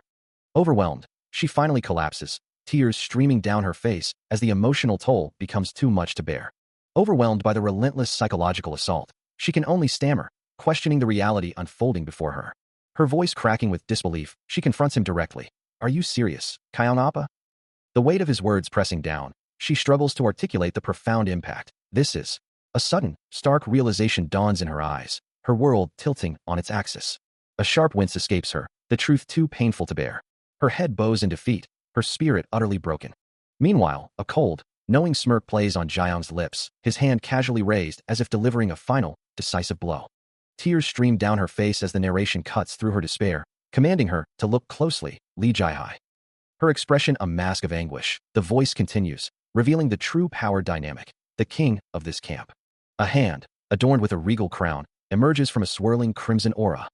Overwhelmed, she finally collapses, tears streaming down her face as the emotional toll becomes too much to bear. Overwhelmed by the relentless psychological assault, she can only stammer, questioning the reality unfolding before her. Her voice cracking with disbelief, she confronts him directly. "Are you serious, Kaiyang Appa?" The weight of his words pressing down, she struggles to articulate the profound impact. This is... A sudden, stark realization dawns in her eyes, her world tilting on its axis. A sharp wince escapes her, the truth too painful to bear. Her head bows in defeat, her spirit utterly broken. Meanwhile, a cold, knowing smirk plays on Jiang's lips, his hand casually raised as if delivering a final, decisive blow. Tears stream down her face as the narration cuts through her despair, commanding her to look closely, Li Jiahe. Her expression a mask of anguish, the voice continues, revealing the true power dynamic, the king of this camp. A hand, adorned with a regal crown, emerges from a swirling crimson aura.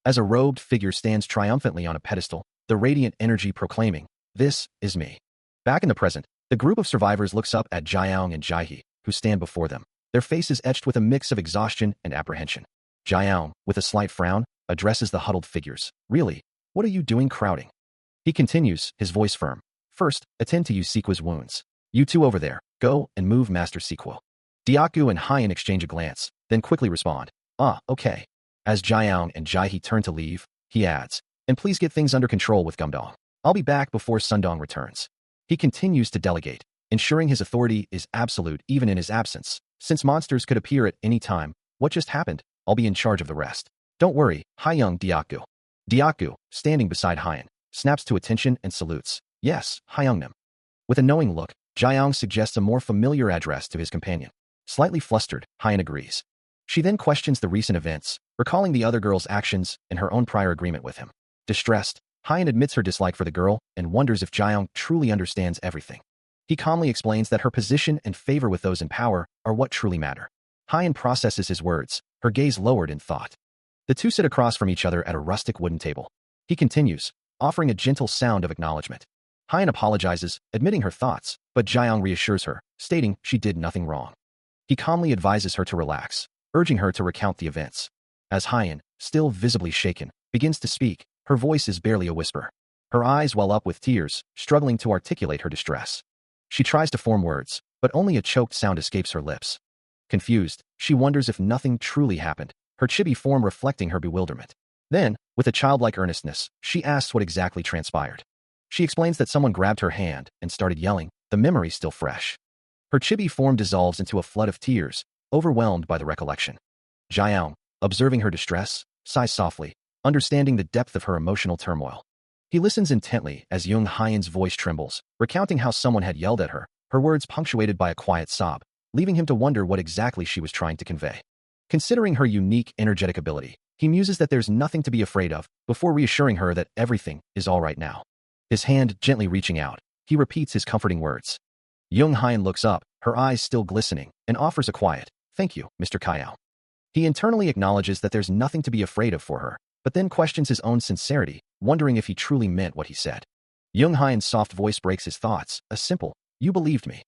As a robed figure stands triumphantly on a pedestal, the radiant energy proclaiming, "This is me." Back in the present, the group of survivors looks up at Jiaong and Jaihee, who stand before them, their faces etched with a mix of exhaustion and apprehension. Jiaong, with a slight frown, addresses the huddled figures. "Really? What are you doing crowding?" He continues, his voice firm. "First, attend to Yusikwa's wounds. You two over there, go and move Master Sequel." Diaku and Hyen exchange a glance, then quickly respond, "Ah, okay." As Jiaong and Jaihee turn to leave, he adds, "And please get things under control with Gumdong. I'll be back before Sundong returns." He continues to delegate, ensuring his authority is absolute even in his absence. Since monsters could appear at any time, what just happened? I'll be in charge of the rest. Don't worry, Hyung Diaku. Diaku, standing beside Hyen, snaps to attention and salutes. "Yes, Hyungnim." With a knowing look, Jiaong suggests a more familiar address to his companion. Slightly flustered, Hyen agrees. She then questions the recent events, recalling the other girl's actions and her own prior agreement with him. Distressed, Hyen admits her dislike for the girl and wonders if Jiaong truly understands everything. He calmly explains that her position and favor with those in power are what truly matter. Hyen processes his words, her gaze lowered in thought. The two sit across from each other at a rustic wooden table. He continues, offering a gentle sound of acknowledgement. Hyen apologizes, admitting her thoughts, but Jiaong reassures her, stating she did nothing wrong. He calmly advises her to relax, urging her to recount the events. As Hyen, still visibly shaken, begins to speak, her voice is barely a whisper. Her eyes well up with tears, struggling to articulate her distress. She tries to form words, but only a choked sound escapes her lips. Confused, she wonders if nothing truly happened, her chibi form reflecting her bewilderment. Then, with a childlike earnestness, she asks what exactly transpired. She explains that someone grabbed her hand and started yelling, the memory still fresh. Her chibi form dissolves into a flood of tears, overwhelmed by the recollection. Jiaong, observing her distress, sighs softly, understanding the depth of her emotional turmoil. He listens intently as Jung Hyen's voice trembles, recounting how someone had yelled at her, her words punctuated by a quiet sob, leaving him to wonder what exactly she was trying to convey. Considering her unique energetic ability, he muses that there's nothing to be afraid of, before reassuring her that everything is all right now. His hand gently reaching out, he repeats his comforting words. Jung Hyen looks up, her eyes still glistening, and offers a quiet, "Thank you, Mr. Kayao." He internally acknowledges that there's nothing to be afraid of for her, but then questions his own sincerity, wondering if he truly meant what he said. Jung Hyen's soft voice breaks his thoughts, a simple, "You believed me."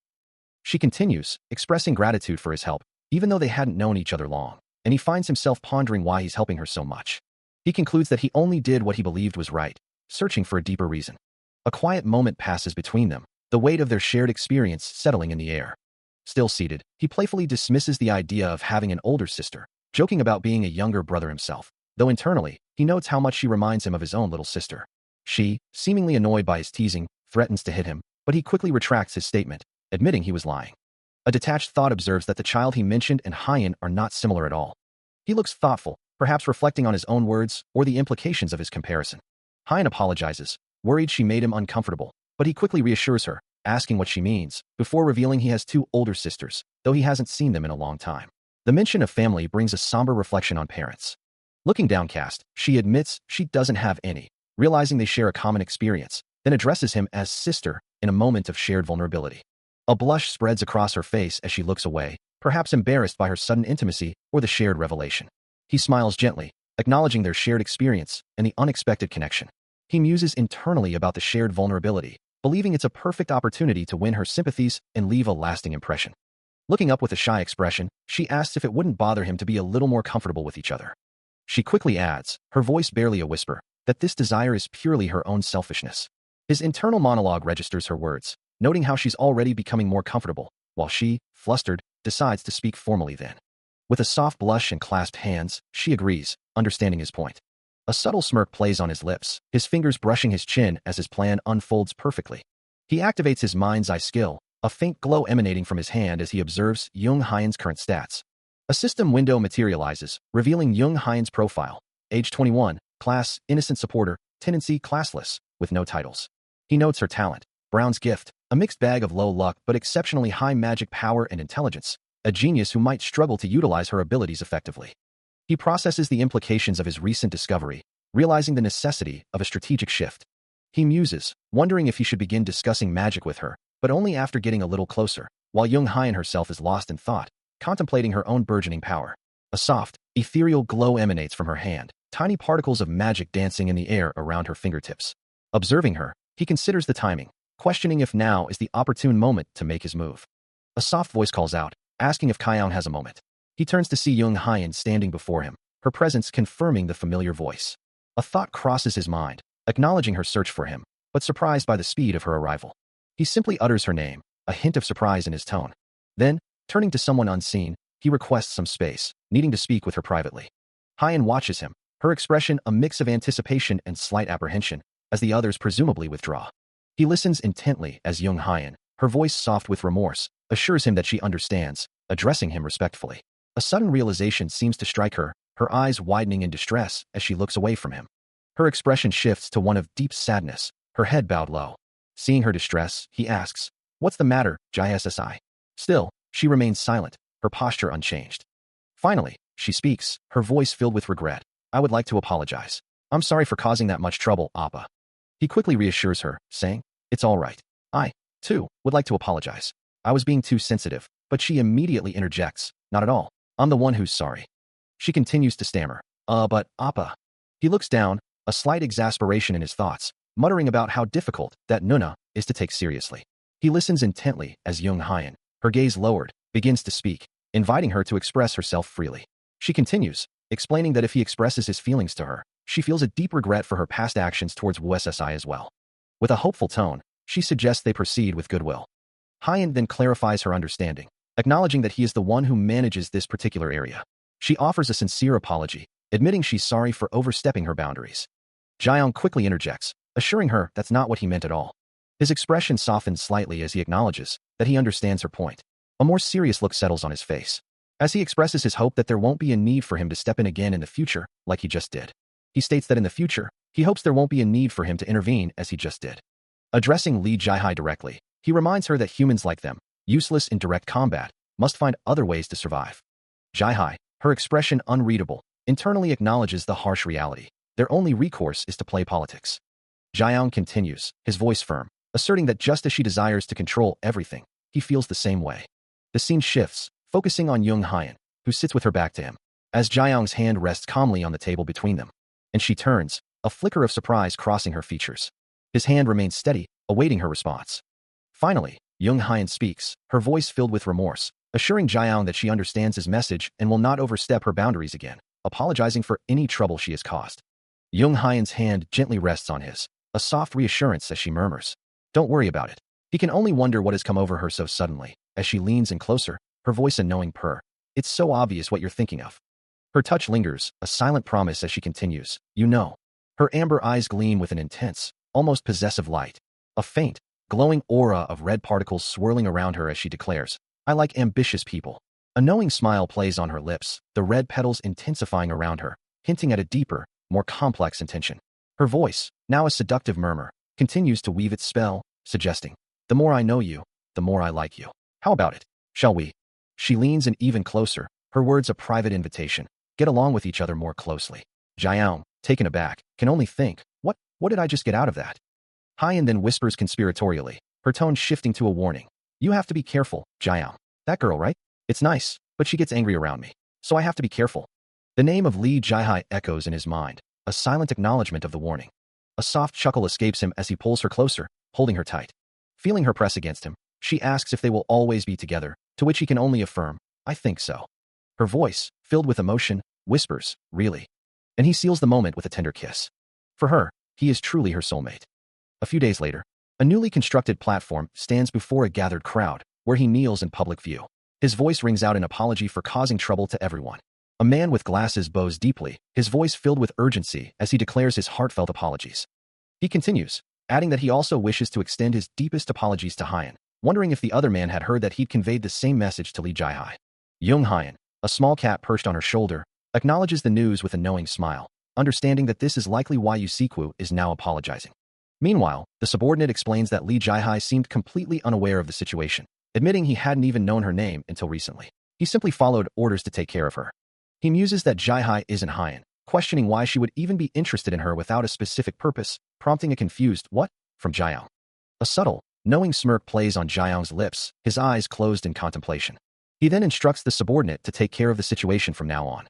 She continues, expressing gratitude for his help, even though they hadn't known each other long, and he finds himself pondering why he's helping her so much. He concludes that he only did what he believed was right, searching for a deeper reason. A quiet moment passes between them, the weight of their shared experience settling in the air. Still seated, he playfully dismisses the idea of having an older sister, joking about being a younger brother himself, though internally, he notes how much she reminds him of his own little sister. She, seemingly annoyed by his teasing, threatens to hit him, but he quickly retracts his statement, admitting he was lying. A detached thought observes that the child he mentioned and Hyen are not similar at all. He looks thoughtful, perhaps reflecting on his own words or the implications of his comparison. Hyen apologizes, worried she made him uncomfortable, but he quickly reassures her, asking what she means, before revealing he has two older sisters, though he hasn't seen them in a long time. The mention of family brings a somber reflection on parents. Looking downcast, she admits she doesn't have any, realizing they share a common experience, then addresses him as sister in a moment of shared vulnerability. A blush spreads across her face as she looks away, perhaps embarrassed by her sudden intimacy or the shared revelation. He smiles gently, acknowledging their shared experience and the unexpected connection. He muses internally about the shared vulnerability, believing it's a perfect opportunity to win her sympathies and leave a lasting impression. Looking up with a shy expression, she asks if it wouldn't bother him to be a little more comfortable with each other. She quickly adds, her voice barely a whisper, that this desire is purely her own selfishness. His internal monologue registers her words, noting how she's already becoming more comfortable, while she, flustered, decides to speak formally then. With a soft blush and clasped hands, she agrees, understanding his point. A subtle smirk plays on his lips, his fingers brushing his chin as his plan unfolds perfectly. He activates his mind's eye skill, a faint glow emanating from his hand as he observes Jung Hyen's current stats. A system window materializes, revealing Jung Hyen's profile. Age 21, class, innocent supporter, tendency, classless, with no titles. He notes her talent, Brown's gift, a mixed bag of low luck but exceptionally high magic power and intelligence, a genius who might struggle to utilize her abilities effectively. He processes the implications of his recent discovery, realizing the necessity of a strategic shift. He muses, wondering if he should begin discussing magic with her, but only after getting a little closer, while Jung Hyen herself is lost in thought, contemplating her own burgeoning power. A soft, ethereal glow emanates from her hand, tiny particles of magic dancing in the air around her fingertips. Observing her, he considers the timing, questioning if now is the opportune moment to make his move. A soft voice calls out, asking if Kyoung has a moment. He turns to see Young Hyan standing before him, her presence confirming the familiar voice. A thought crosses his mind, acknowledging her search for him, but surprised by the speed of her arrival. He simply utters her name, a hint of surprise in his tone. Then, turning to someone unseen, he requests some space, needing to speak with her privately. Hyan watches him, her expression a mix of anticipation and slight apprehension, as the others presumably withdraw. He listens intently as Young Hyan, her voice soft with remorse, assures him that she understands, addressing him respectfully. A sudden realization seems to strike her, her eyes widening in distress as she looks away from him. Her expression shifts to one of deep sadness, her head bowed low. Seeing her distress, he asks, "What's the matter, JSSI?" Still, she remains silent, her posture unchanged. Finally, she speaks, her voice filled with regret. "I would like to apologize. I'm sorry for causing that much trouble, Appa." He quickly reassures her, saying, "It's all right. I, too, would like to apologize. I was being too sensitive," but she immediately interjects, "Not at all. I'm the one who's sorry." She continues to stammer, But, Appa." He looks down, a slight exasperation in his thoughts, muttering about how difficult that Nuna is to take seriously. He listens intently as Young Hyan, her gaze lowered, begins to speak, inviting her to express herself freely. She continues, explaining that if he expresses his feelings to her, she feels a deep regret for her past actions towards WSSI as well. With a hopeful tone, she suggests they proceed with goodwill. Hyan then clarifies her understanding, acknowledging that he is the one who manages this particular area. She offers a sincere apology, admitting she's sorry for overstepping her boundaries. Jaeyoung quickly interjects, assuring her that's not what he meant at all. His expression softens slightly as he acknowledges that he understands her point. A more serious look settles on his face, as he expresses his hope that there won't be a need for him to step in again in the future, like he just did. He states that in the future, he hopes there won't be a need for him to intervene as he just did. Addressing Lee Jae-hai directly, he reminds her that humans like them, useless in direct combat, must find other ways to survive. Jae-hai, her expression unreadable, internally acknowledges the harsh reality. Their only recourse is to play politics. Jaeyoung continues, his voice firm, asserting that just as she desires to control everything, he feels the same way. The scene shifts, focusing on Young Hyan, who sits with her back to him, as Jaeyoung's hand rests calmly on the table between them. And she turns, a flicker of surprise crossing her features. His hand remains steady, awaiting her response. Finally, Young Hyan speaks, her voice filled with remorse, assuring Jaeyoung that she understands his message and will not overstep her boundaries again, apologizing for any trouble she has caused. Young Hyan's hand gently rests on his, a soft reassurance as she murmurs, "Don't worry about it." He can only wonder what has come over her so suddenly, as she leans in closer, her voice a knowing purr. "It's so obvious what you're thinking of." Her touch lingers, a silent promise as she continues, "You know." Her amber eyes gleam with an intense, almost possessive light. A faint, glowing aura of red particles swirling around her as she declares, "I like ambitious people." A knowing smile plays on her lips, the red petals intensifying around her, hinting at a deeper, more complex intention. Her voice, now a seductive murmur, continues to weave its spell, suggesting, "The more I know you, the more I like you. How about it? Shall we?" She leans in even closer, her words a private invitation. Get along with each other more closely. Jaeyoung, taken aback, can only think, what did I just get out of that? Hyan then whispers conspiratorially, her tone shifting to a warning. "You have to be careful, Jaeyoung. That girl, right? It's nice, but she gets angry around me. So I have to be careful." The name of Lee Jae-hai echoes in his mind, a silent acknowledgement of the warning. A soft chuckle escapes him as he pulls her closer, holding her tight. Feeling her press against him, she asks if they will always be together, to which he can only affirm, "I think so." Her voice, filled with emotion, whispers, "Really?" And he seals the moment with a tender kiss. For her, he is truly her soulmate. A few days later, a newly constructed platform stands before a gathered crowd, where he kneels in public view. His voice rings out an apology for causing trouble to everyone. A man with glasses bows deeply, his voice filled with urgency as he declares his heartfelt apologies. He continues, adding that he also wishes to extend his deepest apologies to Hyan, wondering if the other man had heard that he'd conveyed the same message to Lee Jae-hai. Young Hyan, a small cat perched on her shoulder, acknowledges the news with a knowing smile, understanding that this is likely why Yusiku is now apologizing. Meanwhile, the subordinate explains that Lee Jae-hai seemed completely unaware of the situation, admitting he hadn't even known her name until recently. He simply followed orders to take care of her. He muses that Jae-hai isn't Hyan, questioning why she would even be interested in her without a specific purpose, prompting a confused "what?" from Jaeyoung. A subtle, knowing smirk plays on Jaeyoung's lips, his eyes closed in contemplation. He then instructs the subordinate to take care of the situation from now on,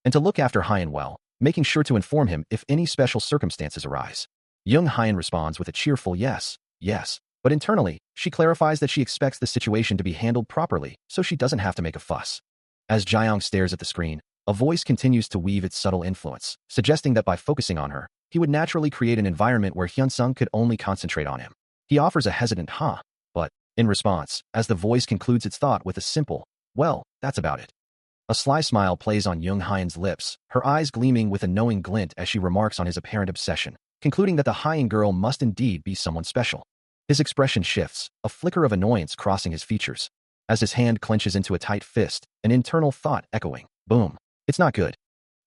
and to look after Hyan well, making sure to inform him if any special circumstances arise. Young Hyan responds with a cheerful yes, yes, but internally, she clarifies that she expects the situation to be handled properly so she doesn't have to make a fuss. As Jaeyoung stares at the screen, a voice continues to weave its subtle influence, suggesting that by focusing on her, he would naturally create an environment where Hyunsung could only concentrate on him. He offers a hesitant huh, but, in response, as the voice concludes its thought with a simple, well, that's about it. A sly smile plays on Young Hyan's lips, her eyes gleaming with a knowing glint as she remarks on his apparent obsession, concluding that the Hyan girl must indeed be someone special. His expression shifts, a flicker of annoyance crossing his features. As his hand clenches into a tight fist, an internal thought echoing, boom, it's not good.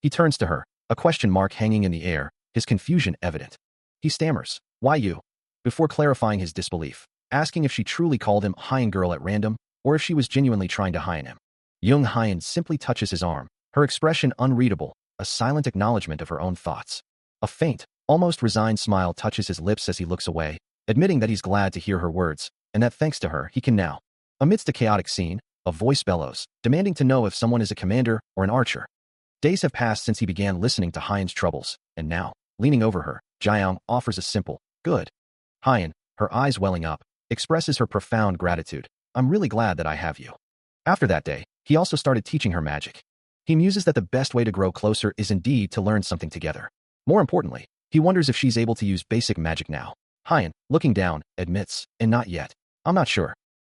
He turns to her, a question mark hanging in the air, his confusion evident. He stammers, why you? Before clarifying his disbelief, asking if she truly called him Hyan girl at random, or if she was genuinely trying to Hyan him. Young Hyan simply touches his arm, her expression unreadable, a silent acknowledgement of her own thoughts. A faint, almost resigned smile touches his lips as he looks away, admitting that he's glad to hear her words, and that thanks to her he can now. Amidst a chaotic scene, a voice bellows, demanding to know if someone is a commander or an archer. Days have passed since he began listening to Hyan's troubles, and now, leaning over her, Jaeyoung offers a simple, good. Hyan, her eyes welling up, expresses her profound gratitude. I'm really glad that I have you. After that day, he also started teaching her magic. He muses that the best way to grow closer is indeed to learn something together. More importantly, he wonders if she's able to use basic magic now. Hyan, looking down, admits, and not yet. I'm not sure.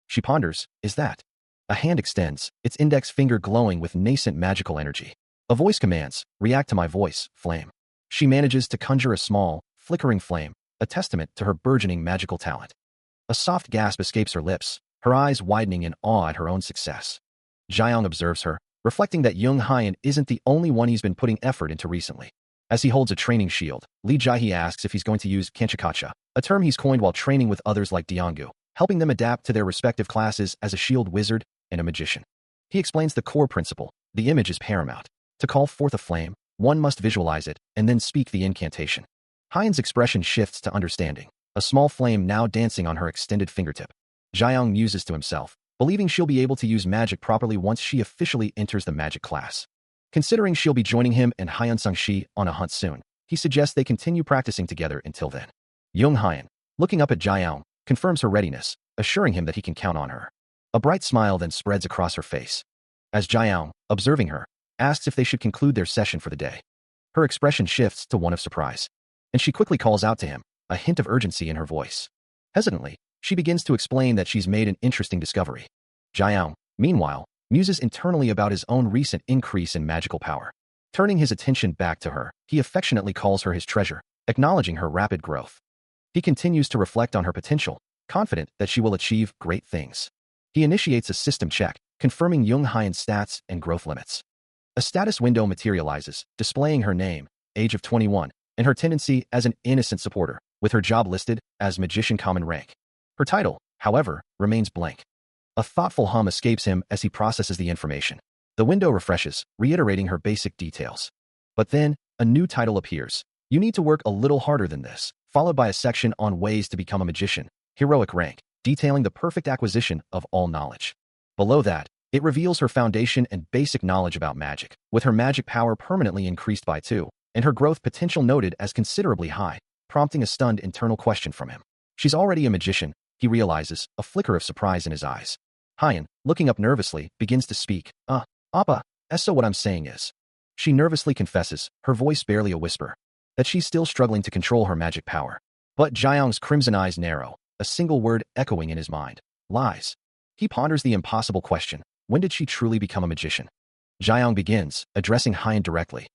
She ponders, is that? A hand extends, its index finger glowing with nascent magical energy. A voice commands, react to my voice, flame. She manages to conjure a small, flickering flame, a testament to her burgeoning magical talent. A soft gasp escapes her lips, her eyes widening in awe at her own success. Jaeyoung observes her, reflecting that Young Hyan isn't the only one he's been putting effort into recently. As he holds a training shield, Lee Jae-hee asks if he's going to use Kenchikacha, a term he's coined while training with others like Deongu, helping them adapt to their respective classes as a shield wizard and a magician. He explains the core principle, the image is paramount. To call forth a flame, one must visualize it and then speak the incantation. Hyan's expression shifts to understanding, a small flame now dancing on her extended fingertip. Jaeyoung muses to himself, believing she'll be able to use magic properly once she officially enters the magic class. Considering she'll be joining him and Hyunsung Shi on a hunt soon, he suggests they continue practicing together until then. Young Hyan, looking up at Jaeyoung, confirms her readiness, assuring him that he can count on her. A bright smile then spreads across her face. As Jaeyoung, observing her, asks if they should conclude their session for the day. Her expression shifts to one of surprise, and she quickly calls out to him, a hint of urgency in her voice. Hesitantly, she begins to explain that she's made an interesting discovery. Jaeyoung, meanwhile, muses internally about his own recent increase in magical power. Turning his attention back to her, he affectionately calls her his treasure, acknowledging her rapid growth. He continues to reflect on her potential, confident that she will achieve great things. He initiates a system check, confirming Young Hyan's stats and growth limits. A status window materializes, displaying her name, age of 21, and her tendency as an innocent supporter, with her job listed as Magician Common Rank. Her title, however, remains blank. A thoughtful hum escapes him as he processes the information. The window refreshes, reiterating her basic details. But then, a new title appears. You need to work a little harder than this, followed by a section on ways to become a magician, heroic rank, detailing the perfect acquisition of all knowledge. Below that, it reveals her foundation and basic knowledge about magic, with her magic power permanently increased by 2, and her growth potential noted as considerably high, prompting a stunned internal question from him. She's already a magician, he realizes, a flicker of surprise in his eyes. Hyan, looking up nervously, begins to speak. Appa, so what I'm saying is. She nervously confesses, her voice barely a whisper, that she's still struggling to control her magic power. But Jaeyoung's crimson eyes narrow, a single word echoing in his mind. Lies. He ponders the impossible question. When did she truly become a magician? Jaeyoung begins, addressing Hyan directly,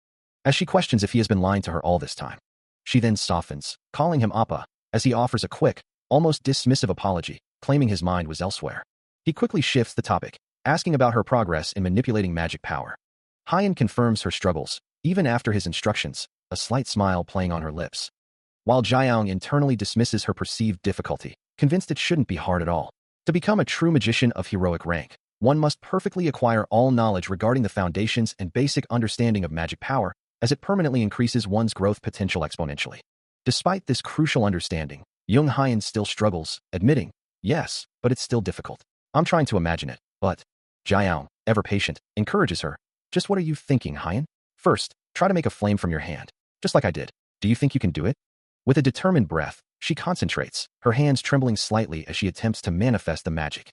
as she questions if he has been lying to her all this time. She then softens, calling him Appa, as he offers a quick, almost dismissive apology, claiming his mind was elsewhere. He quickly shifts the topic, asking about her progress in manipulating magic power. Hyan confirms her struggles, even after his instructions, a slight smile playing on her lips. While Jaeyoung internally dismisses her perceived difficulty, convinced it shouldn't be hard at all. To become a true magician of heroic rank, one must perfectly acquire all knowledge regarding the foundations and basic understanding of magic power, as it permanently increases one's growth potential exponentially. Despite this crucial understanding, Young Hyan still struggles, admitting, yes, but it's still difficult. I'm trying to imagine it, but... Jiao, ever patient, encourages her. Just what are you thinking, Hyan? First, try to make a flame from your hand, just like I did. Do you think you can do it? With a determined breath, she concentrates, her hands trembling slightly as she attempts to manifest the magic.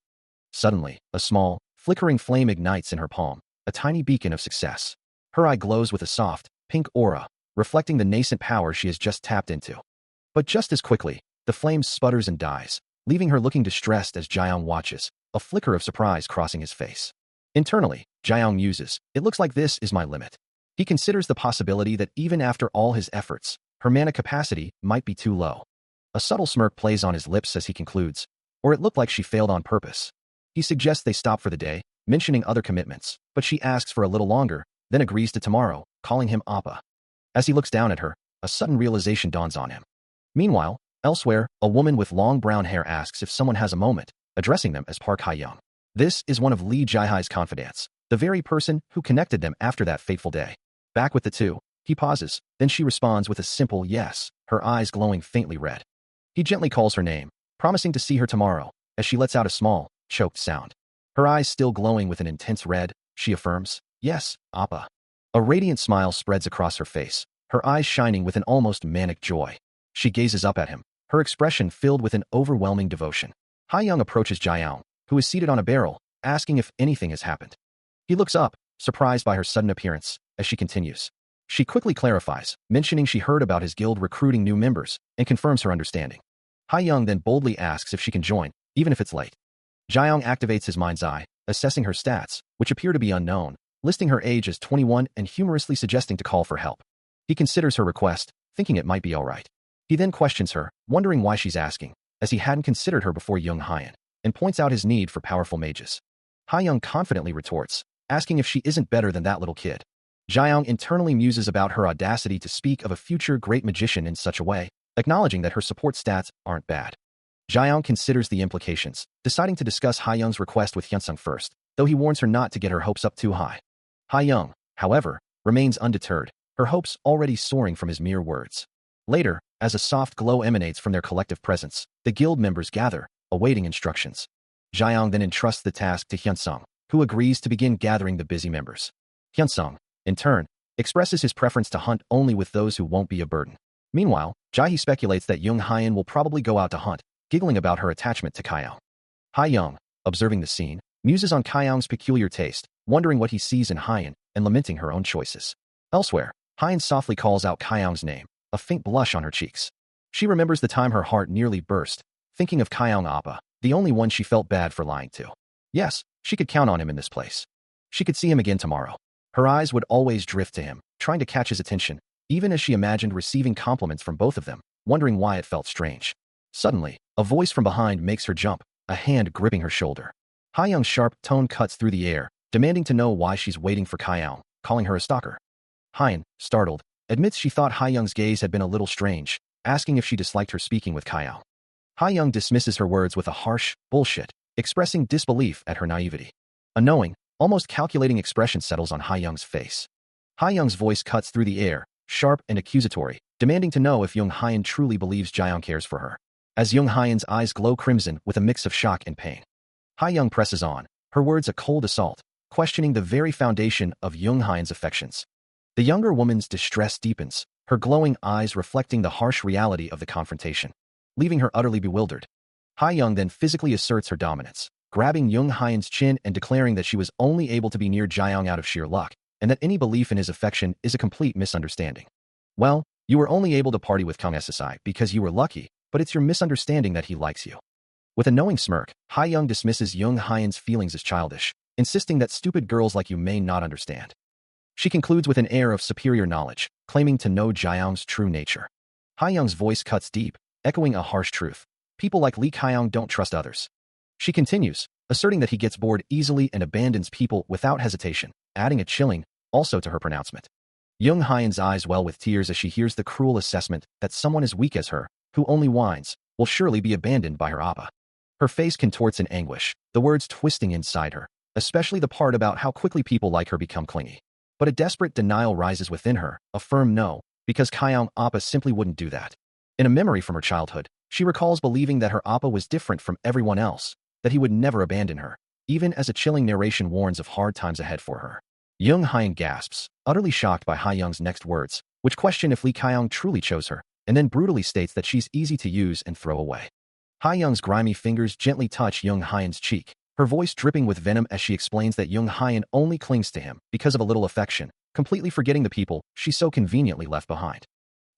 Suddenly, a small, flickering flame ignites in her palm, a tiny beacon of success. Her eye glows with a soft, pink aura, reflecting the nascent power she has just tapped into. But just as quickly, the flame sputters and dies, leaving her looking distressed as Jiang watches, a flicker of surprise crossing his face. Internally, Jiang muses, it looks like this is my limit. He considers the possibility that even after all his efforts, her mana capacity might be too low. A subtle smirk plays on his lips as he concludes, or it looked like she failed on purpose. He suggests they stop for the day, mentioning other commitments, but she asks for a little longer, then agrees to tomorrow, calling him Appa. As he looks down at her, a sudden realization dawns on him. Meanwhile, elsewhere, a woman with long brown hair asks if someone has a moment, addressing them as Park Hae-young. This is one of Lee Jae-hai's confidants, the very person who connected them after that fateful day. Back with the two, he pauses, then she responds with a simple yes, her eyes glowing faintly red. He gently calls her name, promising to see her tomorrow, as she lets out a small, choked sound. Her eyes still glowing with an intense red, she affirms, yes, Appa. A radiant smile spreads across her face, her eyes shining with an almost manic joy. She gazes up at him, her expression filled with an overwhelming devotion. Hae-young approaches Jiao, who is seated on a barrel, asking if anything has happened. He looks up, surprised by her sudden appearance, as she continues. She quickly clarifies, mentioning she heard about his guild recruiting new members, and confirms her understanding. Hae-young then boldly asks if she can join, even if it's late. Jiao activates his mind's eye, assessing her stats, which appear to be unknown, listing her age as 21 and humorously suggesting to call for help. He considers her request, thinking it might be alright. He then questions her, wondering why she's asking, as he hadn't considered her before Young Hyan, and points out his need for powerful mages. Hae-young confidently retorts, asking if she isn't better than that little kid. Jiao internally muses about her audacity to speak of a future great magician in such a way, acknowledging that her support stats aren't bad. Jiao considers the implications, deciding to discuss Hae-young's request with Hyunsung first, though he warns her not to get her hopes up too high. Hae-young, however, remains undeterred, her hopes already soaring from his mere words. Later, as a soft glow emanates from their collective presence, the guild members gather, awaiting instructions. Jiao then entrusts the task to Hyunsung, who agrees to begin gathering the busy members. Hyunsung, in turn, expresses his preference to hunt only with those who won't be a burden. Meanwhile, Jae speculates that Young Hyan will probably go out to hunt, giggling about her attachment to Kaiyang. Hae-young, observing the scene, muses on Kaiyang's peculiar taste, wondering what he sees in Hyan, and lamenting her own choices. Elsewhere, Hyan softly calls out Kaiyang's name, a faint blush on her cheeks. She remembers the time her heart nearly burst, thinking of Kaiyang Appa, the only one she felt bad for lying to. Yes, she could count on him in this place. She could see him again tomorrow. Her eyes would always drift to him, trying to catch his attention, even as she imagined receiving compliments from both of them, wondering why it felt strange. Suddenly, a voice from behind makes her jump, a hand gripping her shoulder. Hae-young's sharp tone cuts through the air, demanding to know why she's waiting for Kaiyang, calling her a stalker. Hyan, startled, admits she thought Hae-young's gaze had been a little strange, asking if she disliked her speaking with Kaiyang. Hae-young dismisses her words with a harsh, bullshit, expressing disbelief at her naivety. A knowing, almost calculating expression settles on Hae-young's face. Hae-young's voice cuts through the air, sharp and accusatory, demanding to know if Young Hyan truly believes Jiang cares for her. As Young Hyan's eyes glow crimson with a mix of shock and pain. Hae-young presses on, her words a cold assault, questioning the very foundation of Young Hyan's affections. The younger woman's distress deepens, her glowing eyes reflecting the harsh reality of the confrontation, leaving her utterly bewildered. Hae-young then physically asserts her dominance, grabbing Young Hyan's chin and declaring that she was only able to be near Jiang out of sheer luck, and that any belief in his affection is a complete misunderstanding. Well, you were only able to party with Kang SSI because you were lucky, but it's your misunderstanding that he likes you. With a knowing smirk, Hae-young dismisses Young Hyan's feelings as childish, insisting that stupid girls like you may not understand. She concludes with an air of superior knowledge, claiming to know Jiang's true nature. Hae-young's voice cuts deep, echoing a harsh truth. People like Lee Kaiyang don't trust others. She continues, asserting that he gets bored easily and abandons people without hesitation, adding a chilling, also to her pronouncement. Young Hyan's eyes well with tears as she hears the cruel assessment that someone as weak as her, who only whines, will surely be abandoned by her Appa. Her face contorts in anguish, the words twisting inside her, especially the part about how quickly people like her become clingy. But a desperate denial rises within her, a firm no, because Kaiyang Appa simply wouldn't do that. In a memory from her childhood, she recalls believing that her Appa was different from everyone else, that he would never abandon her, even as a chilling narration warns of hard times ahead for her. Young Hyun gasps, utterly shocked by Ha-young's next words, which question if Lee Kyung truly chose her, and then brutally states that she's easy to use and throw away. Ha-young's grimy fingers gently touch Young Hyun's cheek, her voice dripping with venom as she explains that Young Hyun only clings to him because of a little affection, completely forgetting the people she so conveniently left behind.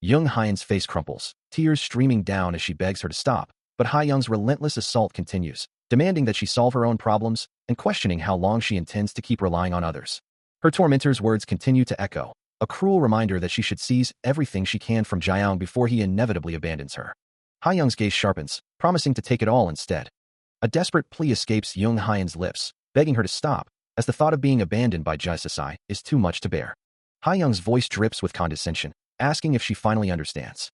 Young Hyun's face crumples, tears streaming down as she begs her to stop, but Ha-young's relentless assault continues, demanding that she solve her own problems and questioning how long she intends to keep relying on others. Her tormentor's words continue to echo, a cruel reminder that she should seize everything she can from Jaeyoung before he inevitably abandons her. Ha-young's gaze sharpens, promising to take it all instead. A desperate plea escapes Young Hyun's lips, begging her to stop, as the thought of being abandoned by Jae-sasai is too much to bear. Ha-young's voice drips with condescension, asking if she finally understands.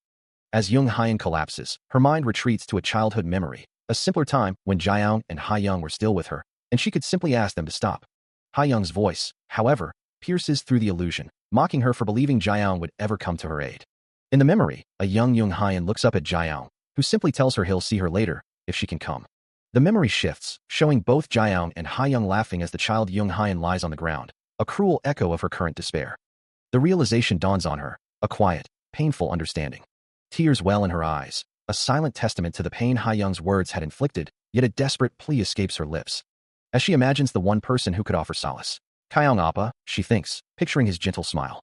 As Young Hyun collapses, her mind retreats to a childhood memory, a simpler time when Jaeyoung and Ha-young were still with her, and she could simply ask them to stop. Ha-young's voice, however, pierces through the illusion, mocking her for believing Jaeyoung would ever come to her aid. In the memory, a young Young Hyun looks up at Jaeyoung, who simply tells her he'll see her later, if she can come. The memory shifts, showing both Jaeyoung and Ha-young laughing as the child Young Hyun lies on the ground, a cruel echo of her current despair. The realization dawns on her, a quiet, painful understanding. Tears well in her eyes, a silent testament to the pain Ha-young's words had inflicted, yet a desperate plea escapes her lips. As she imagines the one person who could offer solace. Kyung Appa, she thinks, picturing his gentle smile.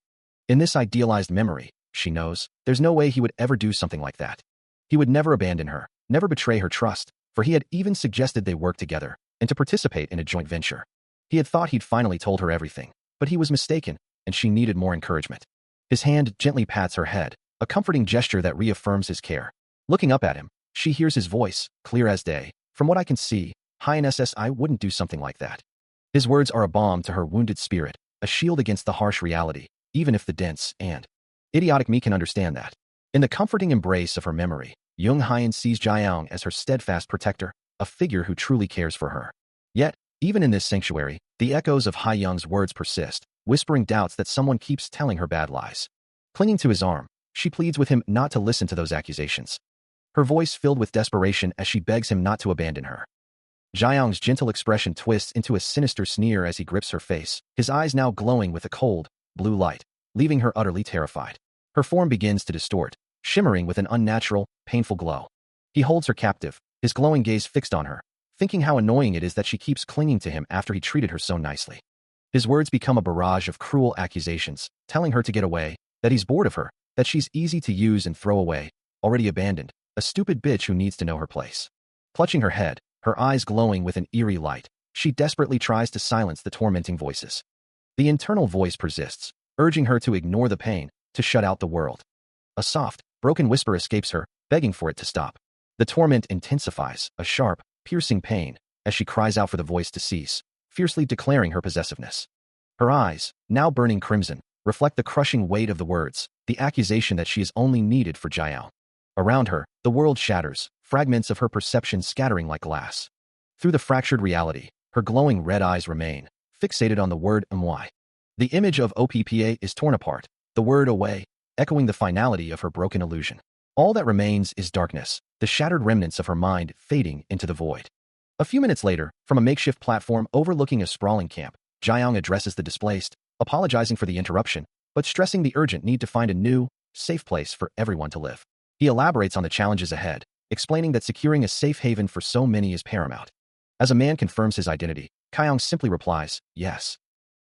In this idealized memory, she knows, there's no way he would ever do something like that. He would never abandon her, never betray her trust, for he had even suggested they work together, and to participate in a joint venture. He had thought he'd finally told her everything, but he was mistaken, and she needed more encouragement. His hand gently pats her head, a comforting gesture that reaffirms his care. Looking up at him, she hears his voice, clear as day. From what I can see, Hyun SSI wouldn't do something like that. His words are a balm to her wounded spirit, a shield against the harsh reality, even if the dense and idiotic me can understand that. In the comforting embrace of her memory, Young Hyun sees Jaeyoung as her steadfast protector, a figure who truly cares for her. Yet, even in this sanctuary, the echoes of Ha-young's words persist, whispering doubts that someone keeps telling her bad lies. Clinging to his arm, she pleads with him not to listen to those accusations. Her voice filled with desperation as she begs him not to abandon her. Jaeyoung's gentle expression twists into a sinister sneer as he grips her face, his eyes now glowing with a cold, blue light, leaving her utterly terrified. Her form begins to distort, shimmering with an unnatural, painful glow. He holds her captive, his glowing gaze fixed on her, thinking how annoying it is that she keeps clinging to him after he treated her so nicely. His words become a barrage of cruel accusations, telling her to get away, that he's bored of her, that she's easy to use and throw away, already abandoned, a stupid bitch who needs to know her place. Clutching her head, her eyes glowing with an eerie light, she desperately tries to silence the tormenting voices. The internal voice persists, urging her to ignore the pain, to shut out the world. A soft, broken whisper escapes her, begging for it to stop. The torment intensifies, a sharp, piercing pain, as she cries out for the voice to cease, fiercely declaring her possessiveness. Her eyes, now burning crimson, reflect the crushing weight of the words, the accusation that she is only needed for Jaeyoung. Around her, the world shatters, fragments of her perception scattering like glass. Through the fractured reality, her glowing red eyes remain, fixated on the word "my." The image of OPPA is torn apart, the word "away," echoing the finality of her broken illusion. All that remains is darkness, the shattered remnants of her mind fading into the void. A few minutes later, from a makeshift platform overlooking a sprawling camp, Jaeyoung addresses the displaced, apologizing for the interruption, but stressing the urgent need to find a new, safe place for everyone to live. He elaborates on the challenges ahead, explaining that securing a safe haven for so many is paramount. As a man confirms his identity, Kyung simply replies, yes.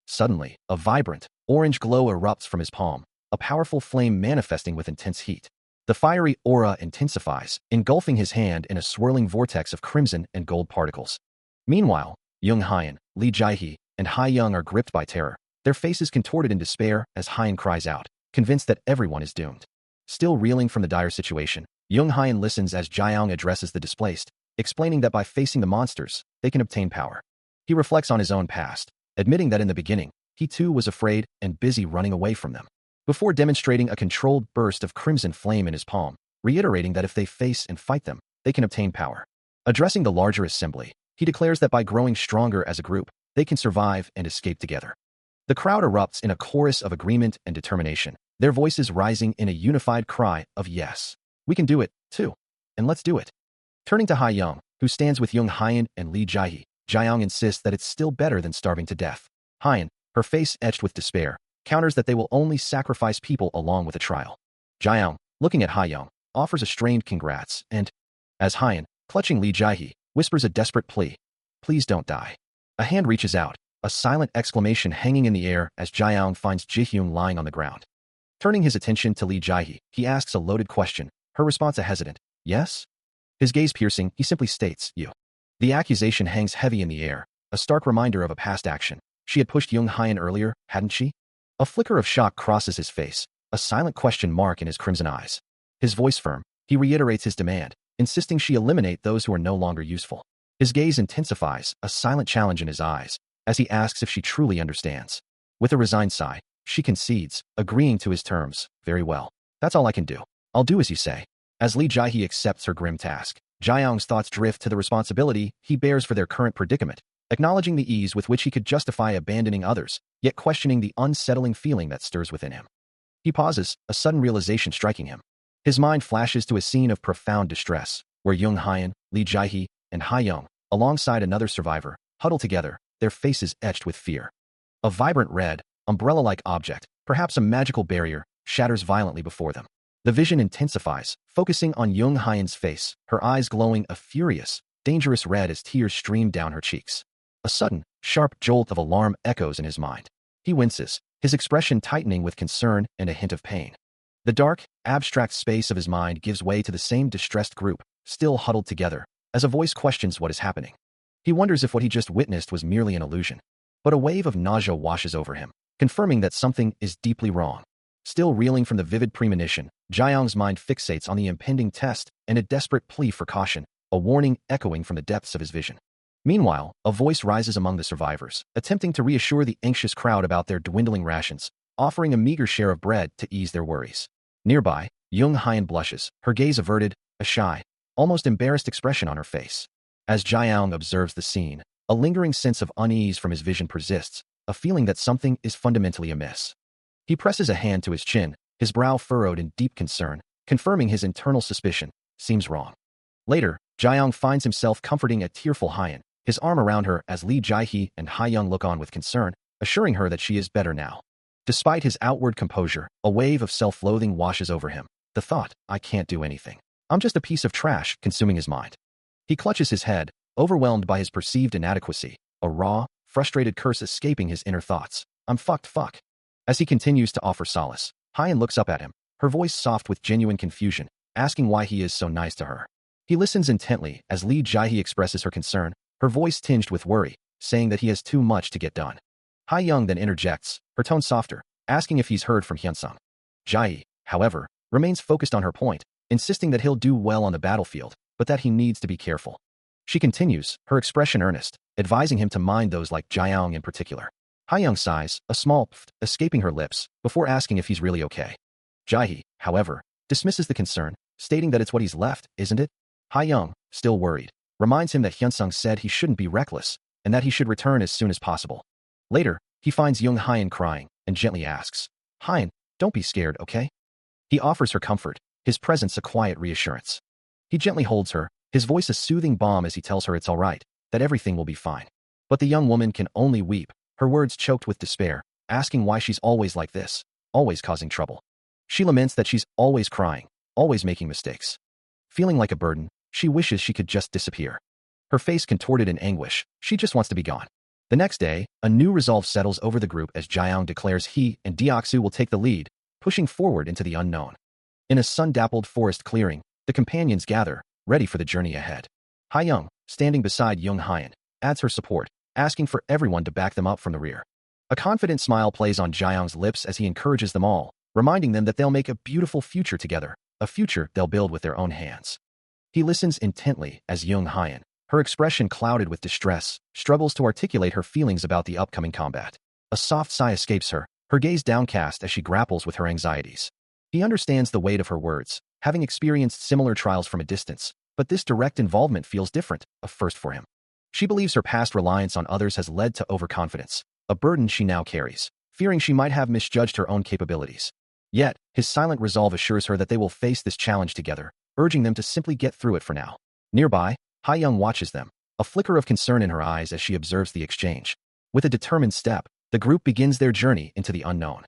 Suddenly, a vibrant, orange glow erupts from his palm, a powerful flame manifesting with intense heat. The fiery aura intensifies, engulfing his hand in a swirling vortex of crimson and gold particles. Meanwhile, Young Hyun, Lee Jae-hee, and Ha-young are gripped by terror, their faces contorted in despair as Hyun cries out, convinced that everyone is doomed. Still reeling from the dire situation, Young Hyun listens as Jaeyoung addresses the displaced, explaining that by facing the monsters, they can obtain power. He reflects on his own past, admitting that in the beginning, he too was afraid and busy running away from them. Before demonstrating a controlled burst of crimson flame in his palm, reiterating that if they face and fight them, they can obtain power. Addressing the larger assembly, he declares that by growing stronger as a group, they can survive and escape together. The crowd erupts in a chorus of agreement and determination, their voices rising in a unified cry of yes. We can do it, too. And let's do it. Turning to Ha-young, who stands with Young Hyun and Lee Jae-hee, Jiang insists that it's still better than starving to death. Hyan, her face etched with despair, counters that they will only sacrifice people along with a trial. Jiang, looking at Hayoung, offers a strained congrats, and, as Hyan, clutching Li Jiahe, whispers a desperate plea. Please don't die. A hand reaches out, a silent exclamation hanging in the air as Jiang finds Jihyun lying on the ground. Turning his attention to Li Jiahe, he asks a loaded question, her response a hesitant, yes? His gaze piercing, he simply states, you. The accusation hangs heavy in the air, a stark reminder of a past action. She had pushed Young Hyan earlier, hadn't she? A flicker of shock crosses his face, a silent question mark in his crimson eyes. His voice firm, he reiterates his demand, insisting she eliminate those who are no longer useful. His gaze intensifies, a silent challenge in his eyes, as he asks if she truly understands. With a resigned sigh, she concedes, agreeing to his terms. Very well. That's all I can do. I'll do as you say. As Li Jiahe accepts her grim task, Jiang's thoughts drift to the responsibility he bears for their current predicament, acknowledging the ease with which he could justify abandoning others, yet questioning the unsettling feeling that stirs within him. He pauses, a sudden realization striking him. His mind flashes to a scene of profound distress, where Young Hyan, Li Jiahe, and Hayoung, alongside another survivor, huddle together, their faces etched with fear. A vibrant red, umbrella-like object, perhaps a magical barrier, shatters violently before them. The vision intensifies, focusing on Young Hyan's face, her eyes glowing a furious, dangerous red as tears stream down her cheeks. A sudden, sharp jolt of alarm echoes in his mind. He winces, his expression tightening with concern and a hint of pain. The dark, abstract space of his mind gives way to the same distressed group, still huddled together, as a voice questions what is happening. He wonders if what he just witnessed was merely an illusion. But a wave of nausea washes over him, confirming that something is deeply wrong. Still reeling from the vivid premonition, Jiang's mind fixates on the impending test and a desperate plea for caution, a warning echoing from the depths of his vision. Meanwhile, a voice rises among the survivors, attempting to reassure the anxious crowd about their dwindling rations, offering a meager share of bread to ease their worries. Nearby, Young Hyan blushes, her gaze averted, a shy, almost embarrassed expression on her face. As Jiang observes the scene, a lingering sense of unease from his vision persists, a feeling that something is fundamentally amiss. He presses a hand to his chin, his brow furrowed in deep concern, confirming his internal suspicion, seems wrong. Later, Jiang finds himself comforting a tearful Hyan, his arm around her as Li Jiahe and Hayoung look on with concern, assuring her that she is better now. Despite his outward composure, a wave of self-loathing washes over him. The thought, I can't do anything. I'm just a piece of trash, consuming his mind. He clutches his head, overwhelmed by his perceived inadequacy, a raw, frustrated curse escaping his inner thoughts. I'm fucked. As he continues to offer solace, Hyan looks up at him, her voice soft with genuine confusion, asking why he is so nice to her. He listens intently as Li Jiahe expresses her concern, her voice tinged with worry, saying that he has too much to get done. Hayoung then interjects, her tone softer, asking if he's heard from Hyunsung. Jiahe, however, remains focused on her point, insisting that he'll do well on the battlefield, but that he needs to be careful. She continues, her expression earnest, advising him to mind those like Jiang in particular. Hayoung sighs, a small pft escaping her lips, before asking if he's really okay. Jiahe, however, dismisses the concern, stating that it's what he's left, isn't it? Hayoung, still worried, reminds him that Hyunsung said he shouldn't be reckless, and that he should return as soon as possible. Later, he finds Young Hyan crying, and gently asks, Hyan, don't be scared, okay? He offers her comfort, his presence a quiet reassurance. He gently holds her, his voice a soothing balm as he tells her it's all right, that everything will be fine. But the young woman can only weep, her words choked with despair, asking why she's always like this, always causing trouble. She laments that she's always crying, always making mistakes. Feeling like a burden, she wishes she could just disappear. Her face contorted in anguish, she just wants to be gone. The next day, a new resolve settles over the group as Jiang declares he and Deoksu will take the lead, pushing forward into the unknown. In a sun-dappled forest clearing, the companions gather, ready for the journey ahead. Hayoung, standing beside Young Hyan, adds her support, asking for everyone to back them up from the rear. A confident smile plays on Jiang's lips as he encourages them all, reminding them that they'll make a beautiful future together, a future they'll build with their own hands. He listens intently as Young Hyan, her expression clouded with distress, struggles to articulate her feelings about the upcoming combat. A soft sigh escapes her, her gaze downcast as she grapples with her anxieties. He understands the weight of her words, having experienced similar trials from a distance, but this direct involvement feels different, a first for him. She believes her past reliance on others has led to overconfidence, a burden she now carries, fearing she might have misjudged her own capabilities. Yet, his silent resolve assures her that they will face this challenge together, urging them to simply get through it for now. Nearby, Hayoung watches them, a flicker of concern in her eyes as she observes the exchange. With a determined step, the group begins their journey into the unknown.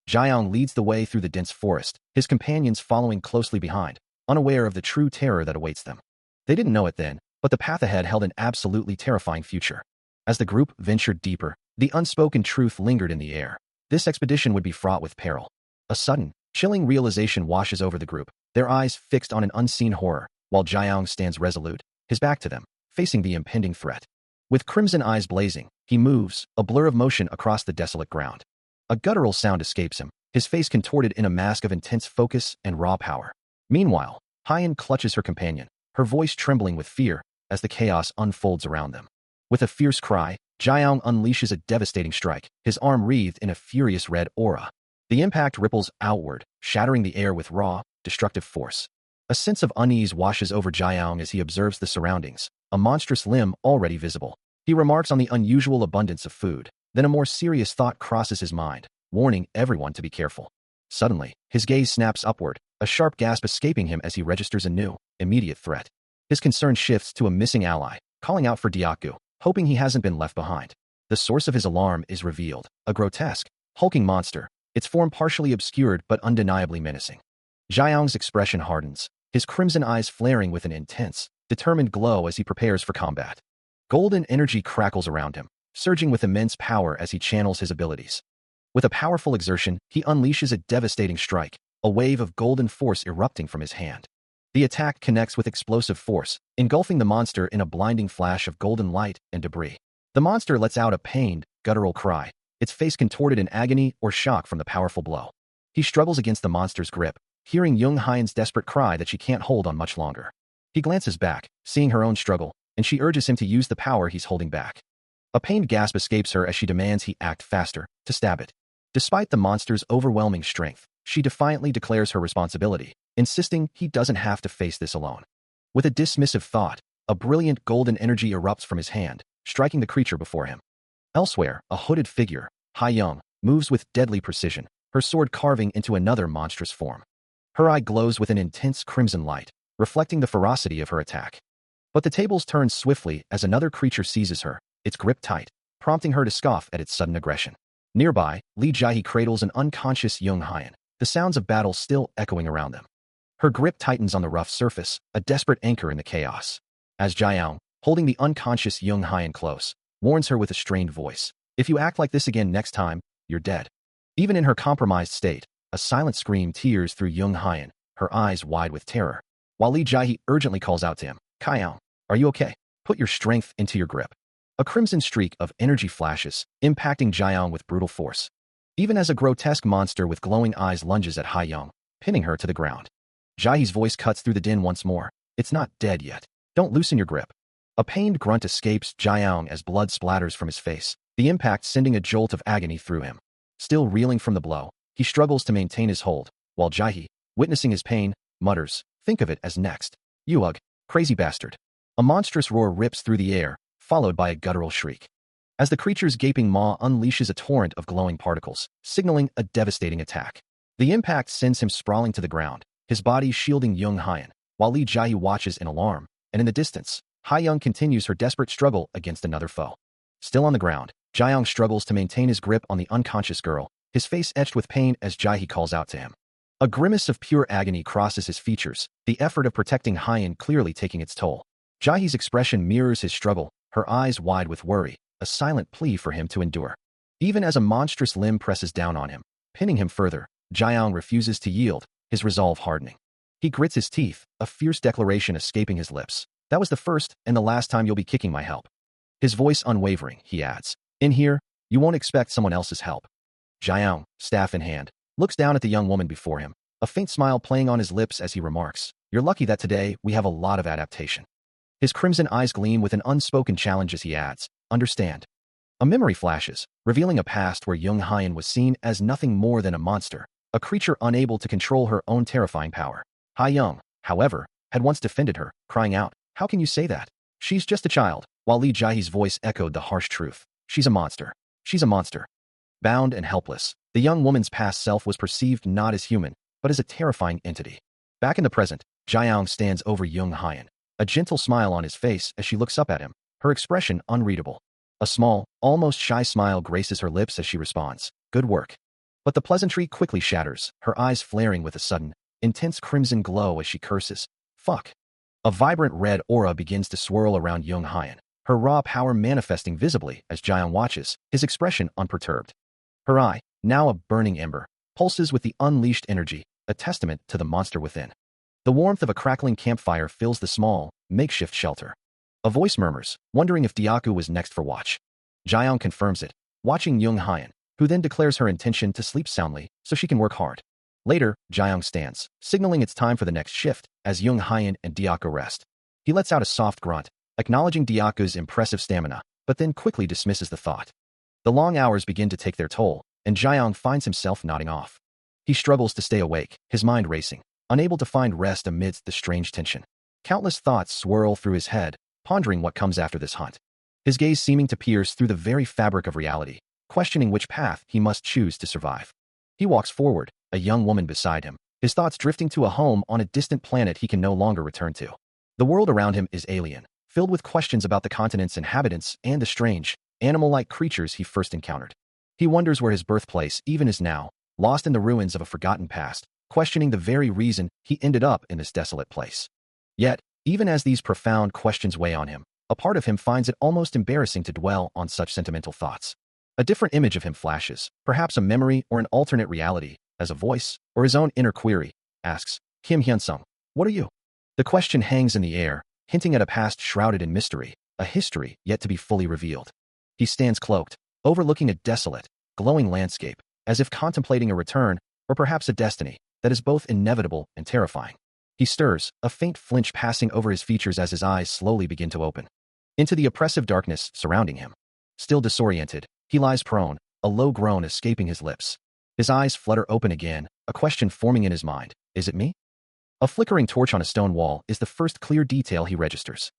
Jiang leads the way through the dense forest, his companions following closely behind, unaware of the true terror that awaits them. They didn't know it then, but the path ahead held an absolutely terrifying future. As the group ventured deeper, the unspoken truth lingered in the air. This expedition would be fraught with peril. A sudden, chilling realization washes over the group, their eyes fixed on an unseen horror, while Jiang stands resolute, his back to them, facing the impending threat. With crimson eyes blazing, he moves, a blur of motion across the desolate ground. A guttural sound escapes him, his face contorted in a mask of intense focus and raw power. Meanwhile, Hyan clutches her companion, her voice trembling with fear as the chaos unfolds around them. With a fierce cry, Jiang unleashes a devastating strike, his arm wreathed in a furious red aura. The impact ripples outward, shattering the air with raw, destructive force. A sense of unease washes over Jiang as he observes the surroundings, a monstrous limb already visible. He remarks on the unusual abundance of food. Then a more serious thought crosses his mind, warning everyone to be careful. Suddenly, his gaze snaps upward, a sharp gasp escaping him as he registers a new, immediate threat. His concern shifts to a missing ally, calling out for Diaku, hoping he hasn't been left behind. The source of his alarm is revealed, a grotesque, hulking monster, its form partially obscured but undeniably menacing. Jiang's expression hardens, his crimson eyes flaring with an intense, determined glow as he prepares for combat. Golden energy crackles around him, surging with immense power as he channels his abilities. With a powerful exertion, he unleashes a devastating strike, a wave of golden force erupting from his hand. The attack connects with explosive force, engulfing the monster in a blinding flash of golden light and debris. The monster lets out a pained, guttural cry, its face contorted in agony or shock from the powerful blow. He struggles against the monster's grip, hearing Jung Hyan's desperate cry that she can't hold on much longer. He glances back, seeing her own struggle, and she urges him to use the power he's holding back. A pained gasp escapes her as she demands he act faster, to stab it. Despite the monster's overwhelming strength, she defiantly declares her responsibility, insisting he doesn't have to face this alone. With a dismissive thought, a brilliant golden energy erupts from his hand, striking the creature before him. Elsewhere, a hooded figure, Haiyang, moves with deadly precision, her sword carving into another monstrous form. Her eye glows with an intense crimson light, reflecting the ferocity of her attack. But the tables turn swiftly as another creature seizes her, its grip tight, prompting her to scoff at its sudden aggression. Nearby, Li Jiahe cradles an unconscious Jung Hyan, the sounds of battle still echoing around them. Her grip tightens on the rough surface, a desperate anchor in the chaos. As Jiang, holding the unconscious Jung Hyan close, warns her with a strained voice, "If you act like this again next time, you're dead." Even in her compromised state, a silent scream tears through Jung Hyan, her eyes wide with terror, while Li Jiahe urgently calls out to him, "Kaiyang, are you okay? Put your strength into your grip." A crimson streak of energy flashes, impacting Jiang with brutal force. Even as a grotesque monster with glowing eyes lunges at Haiyang, pinning her to the ground. Jiahe's voice cuts through the din once more. "It's not dead yet. Don't loosen your grip." A pained grunt escapes Jiang as blood splatters from his face, the impact sending a jolt of agony through him. Still reeling from the blow, he struggles to maintain his hold, while Jiahe, witnessing his pain, mutters, "Think of it as next. You ugh, crazy bastard." A monstrous roar rips through the air, followed by a guttural shriek. As the creature's gaping maw unleashes a torrent of glowing particles, signaling a devastating attack. The impact sends him sprawling to the ground, his body shielding Jung Hyan, while Li Jiahe watches in alarm, and in the distance, Haiyang continues her desperate struggle against another foe. Still on the ground, Jiang struggles to maintain his grip on the unconscious girl, his face etched with pain as Jiahe calls out to him. A grimace of pure agony crosses his features, the effort of protecting Hyan clearly taking its toll. Jiahe's expression mirrors his struggle, her eyes wide with worry, a silent plea for him to endure. Even as a monstrous limb presses down on him, pinning him further, Jiang refuses to yield, his resolve hardening. He grits his teeth, a fierce declaration escaping his lips. "That was the first and the last time you'll be kicking my help." His voice unwavering, he adds, "In here, you won't expect someone else's help." Jiang, staff in hand, looks down at the young woman before him, a faint smile playing on his lips as he remarks, "You're lucky that today we have a lot of adaptation." His crimson eyes gleam with an unspoken challenge as he adds, "Understand." A memory flashes, revealing a past where Jung Hyan was seen as nothing more than a monster, a creature unable to control her own terrifying power. Haiyang, however, had once defended her, crying out, "How can you say that? She's just a child," while Li Jiahe's voice echoed the harsh truth. "She's a monster. She's a monster." Bound and helpless, the young woman's past self was perceived not as human, but as a terrifying entity. Back in the present, Jiang stands over Jung Hyan, a gentle smile on his face as she looks up at him, her expression unreadable. A small, almost shy smile graces her lips as she responds, "Good work." But the pleasantry quickly shatters, her eyes flaring with a sudden, intense crimson glow as she curses, "Fuck." A vibrant red aura begins to swirl around Jung Hyun, her raw power manifesting visibly as Jaeyoung watches, his expression unperturbed. Her eye, now a burning ember, pulses with the unleashed energy, a testament to the monster within. The warmth of a crackling campfire fills the small, makeshift shelter. A voice murmurs, wondering if Diaku was next for watch. Jaeyoung confirms it, watching Jung Hyun, who then declares her intention to sleep soundly so she can work hard. Later, Jaeyoung stands, signaling it's time for the next shift as Jung Hyun and Diaku rest. He lets out a soft grunt, acknowledging Diaku's impressive stamina, but then quickly dismisses the thought. The long hours begin to take their toll, and Jaeyoung finds himself nodding off. He struggles to stay awake, his mind racing, unable to find rest amidst the strange tension. Countless thoughts swirl through his head, pondering what comes after this hunt. His gaze seeming to pierce through the very fabric of reality, questioning which path he must choose to survive. He walks forward, a young woman beside him, his thoughts drifting to a home on a distant planet he can no longer return to. The world around him is alien, filled with questions about the continent's inhabitants and the strange, animal-like creatures he first encountered. He wonders where his birthplace even is now, lost in the ruins of a forgotten past, questioning the very reason he ended up in this desolate place. Yet, even as these profound questions weigh on him, a part of him finds it almost embarrassing to dwell on such sentimental thoughts. A different image of him flashes, perhaps a memory or an alternate reality, as a voice, or his own inner query, asks, "Kim Hyun-sung, what are you?" The question hangs in the air, hinting at a past shrouded in mystery, a history yet to be fully revealed. He stands cloaked, overlooking a desolate, glowing landscape, as if contemplating a return, or perhaps a destiny, that is both inevitable and terrifying. He stirs, a faint flinch passing over his features as his eyes slowly begin to open. Into the oppressive darkness surrounding him. Still disoriented, he lies prone, a low groan escaping his lips. His eyes flutter open again, a question forming in his mind, "Is it me?" A flickering torch on a stone wall is the first clear detail he registers.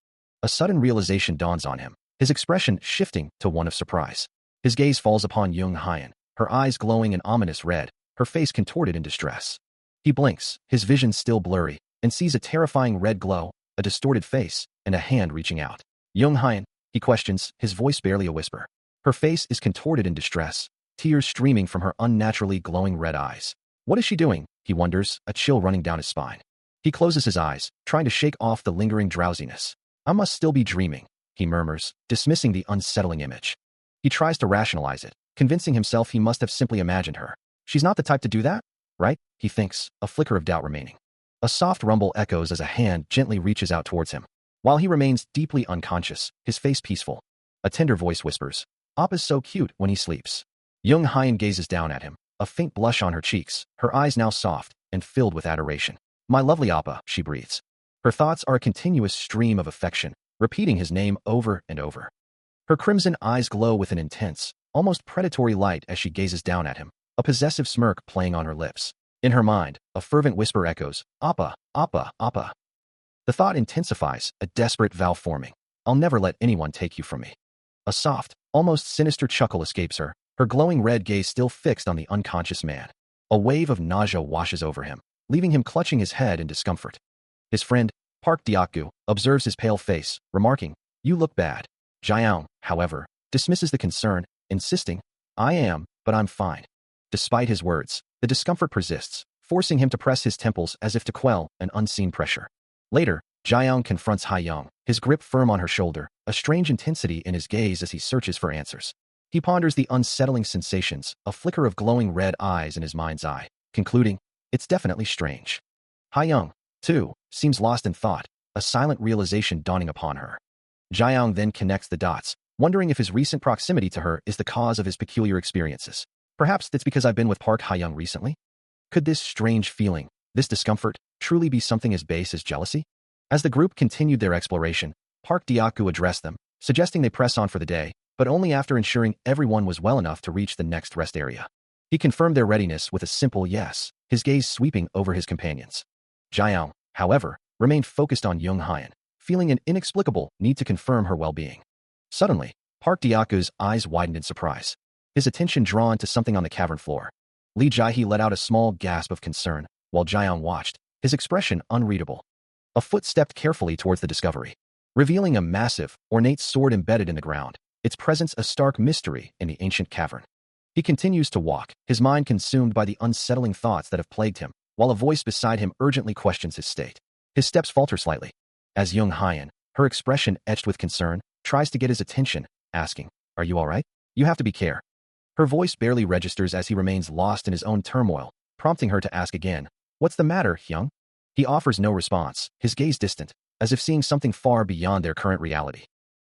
A sudden realization dawns on him, his expression shifting to one of surprise. His gaze falls upon Jung Hyun, her eyes glowing an ominous red, her face contorted in distress. He blinks, his vision still blurry, and sees a terrifying red glow, a distorted face, and a hand reaching out. "Jung Hyun," he questions, his voice barely a whisper. Her face is contorted in distress, tears streaming from her unnaturally glowing red eyes. What is she doing? He wonders, a chill running down his spine. He closes his eyes, trying to shake off the lingering drowsiness. "I must still be dreaming," he murmurs, dismissing the unsettling image. He tries to rationalize it, convincing himself he must have simply imagined her. "She's not the type to do that, right?" he thinks, a flicker of doubt remaining. A soft rumble echoes as a hand gently reaches out towards him. While he remains deeply unconscious, his face peaceful, a tender voice whispers, "Appa's so cute when he sleeps." Jung Hyun gazes down at him, a faint blush on her cheeks, her eyes now soft and filled with adoration. "My lovely Appa," she breathes. Her thoughts are a continuous stream of affection, repeating his name over and over. Her crimson eyes glow with an intense, almost predatory light as she gazes down at him, a possessive smirk playing on her lips. In her mind, a fervent whisper echoes, "Appa, Appa, Appa." The thought intensifies, a desperate vow forming. "I'll never let anyone take you from me." A soft, almost sinister chuckle escapes her, her glowing red gaze still fixed on the unconscious man. A wave of nausea washes over him, leaving him clutching his head in discomfort. His friend, Park Deokgu, observes his pale face, remarking, "You look bad." Jaeyoung, however, dismisses the concern, insisting, "I am, but I'm fine." Despite his words, the discomfort persists, forcing him to press his temples as if to quell an unseen pressure. Later, Jaeyoung confronts Hayoung, his grip firm on her shoulder, a strange intensity in his gaze as he searches for answers. He ponders the unsettling sensations, a flicker of glowing red eyes in his mind's eye, concluding, "It's definitely strange." Hayoung, too, seems lost in thought, a silent realization dawning upon her. Jaeyoung then connects the dots, wondering if his recent proximity to her is the cause of his peculiar experiences. Perhaps it's because I've been with Park Hayoung recently? Could this strange feeling, this discomfort, truly be something as base as jealousy? As the group continued their exploration, Park Deokgu addressed them, suggesting they press on for the day, but only after ensuring everyone was well enough to reach the next rest area. He confirmed their readiness with a simple yes, his gaze sweeping over his companions. Jaeyoung, however, remained focused on Jung Hyun, feeling an inexplicable need to confirm her well-being. Suddenly, Park Deokgu's eyes widened in surprise, his attention drawn to something on the cavern floor. Lee Jae-hee let out a small gasp of concern, while Jaeyoung watched, his expression unreadable. A foot stepped carefully towards the discovery. revealing a massive, ornate sword embedded in the ground, its presence a stark mystery in the ancient cavern. He continues to walk, his mind consumed by the unsettling thoughts that have plagued him, while a voice beside him urgently questions his state. His steps falter slightly. As Jung Hyan, her expression etched with concern, tries to get his attention, asking, "Are you all right? You have to be care." Her voice barely registers as he remains lost in his own turmoil, prompting her to ask again, "What's the matter, Hyung?" He offers no response, his gaze distant, as if seeing something far beyond their current reality.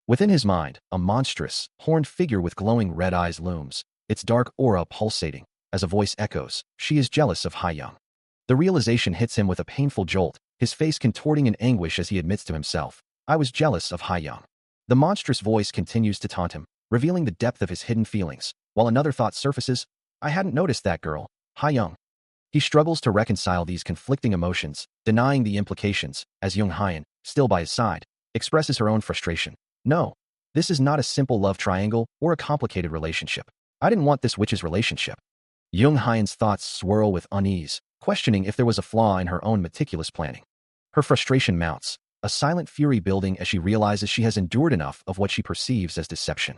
Within his mind, a monstrous, horned figure with glowing red eyes looms, its dark aura pulsating, as a voice echoes, "She is jealous of Hyung." The realization hits him with a painful jolt, his face contorting in anguish as he admits to himself, "I was jealous of Hyung." The monstrous voice continues to taunt him, revealing the depth of his hidden feelings, while another thought surfaces, "I hadn't noticed that girl, Hyung." He struggles to reconcile these conflicting emotions, denying the implications, as Jung Hyan, still by his side, expresses her own frustration. "No, this is not a simple love triangle or a complicated relationship. I didn't want this witch's relationship." Jung Hyan's thoughts swirl with unease, questioning if there was a flaw in her own meticulous planning. Her frustration mounts, a silent fury building as she realizes she has endured enough of what she perceives as deception.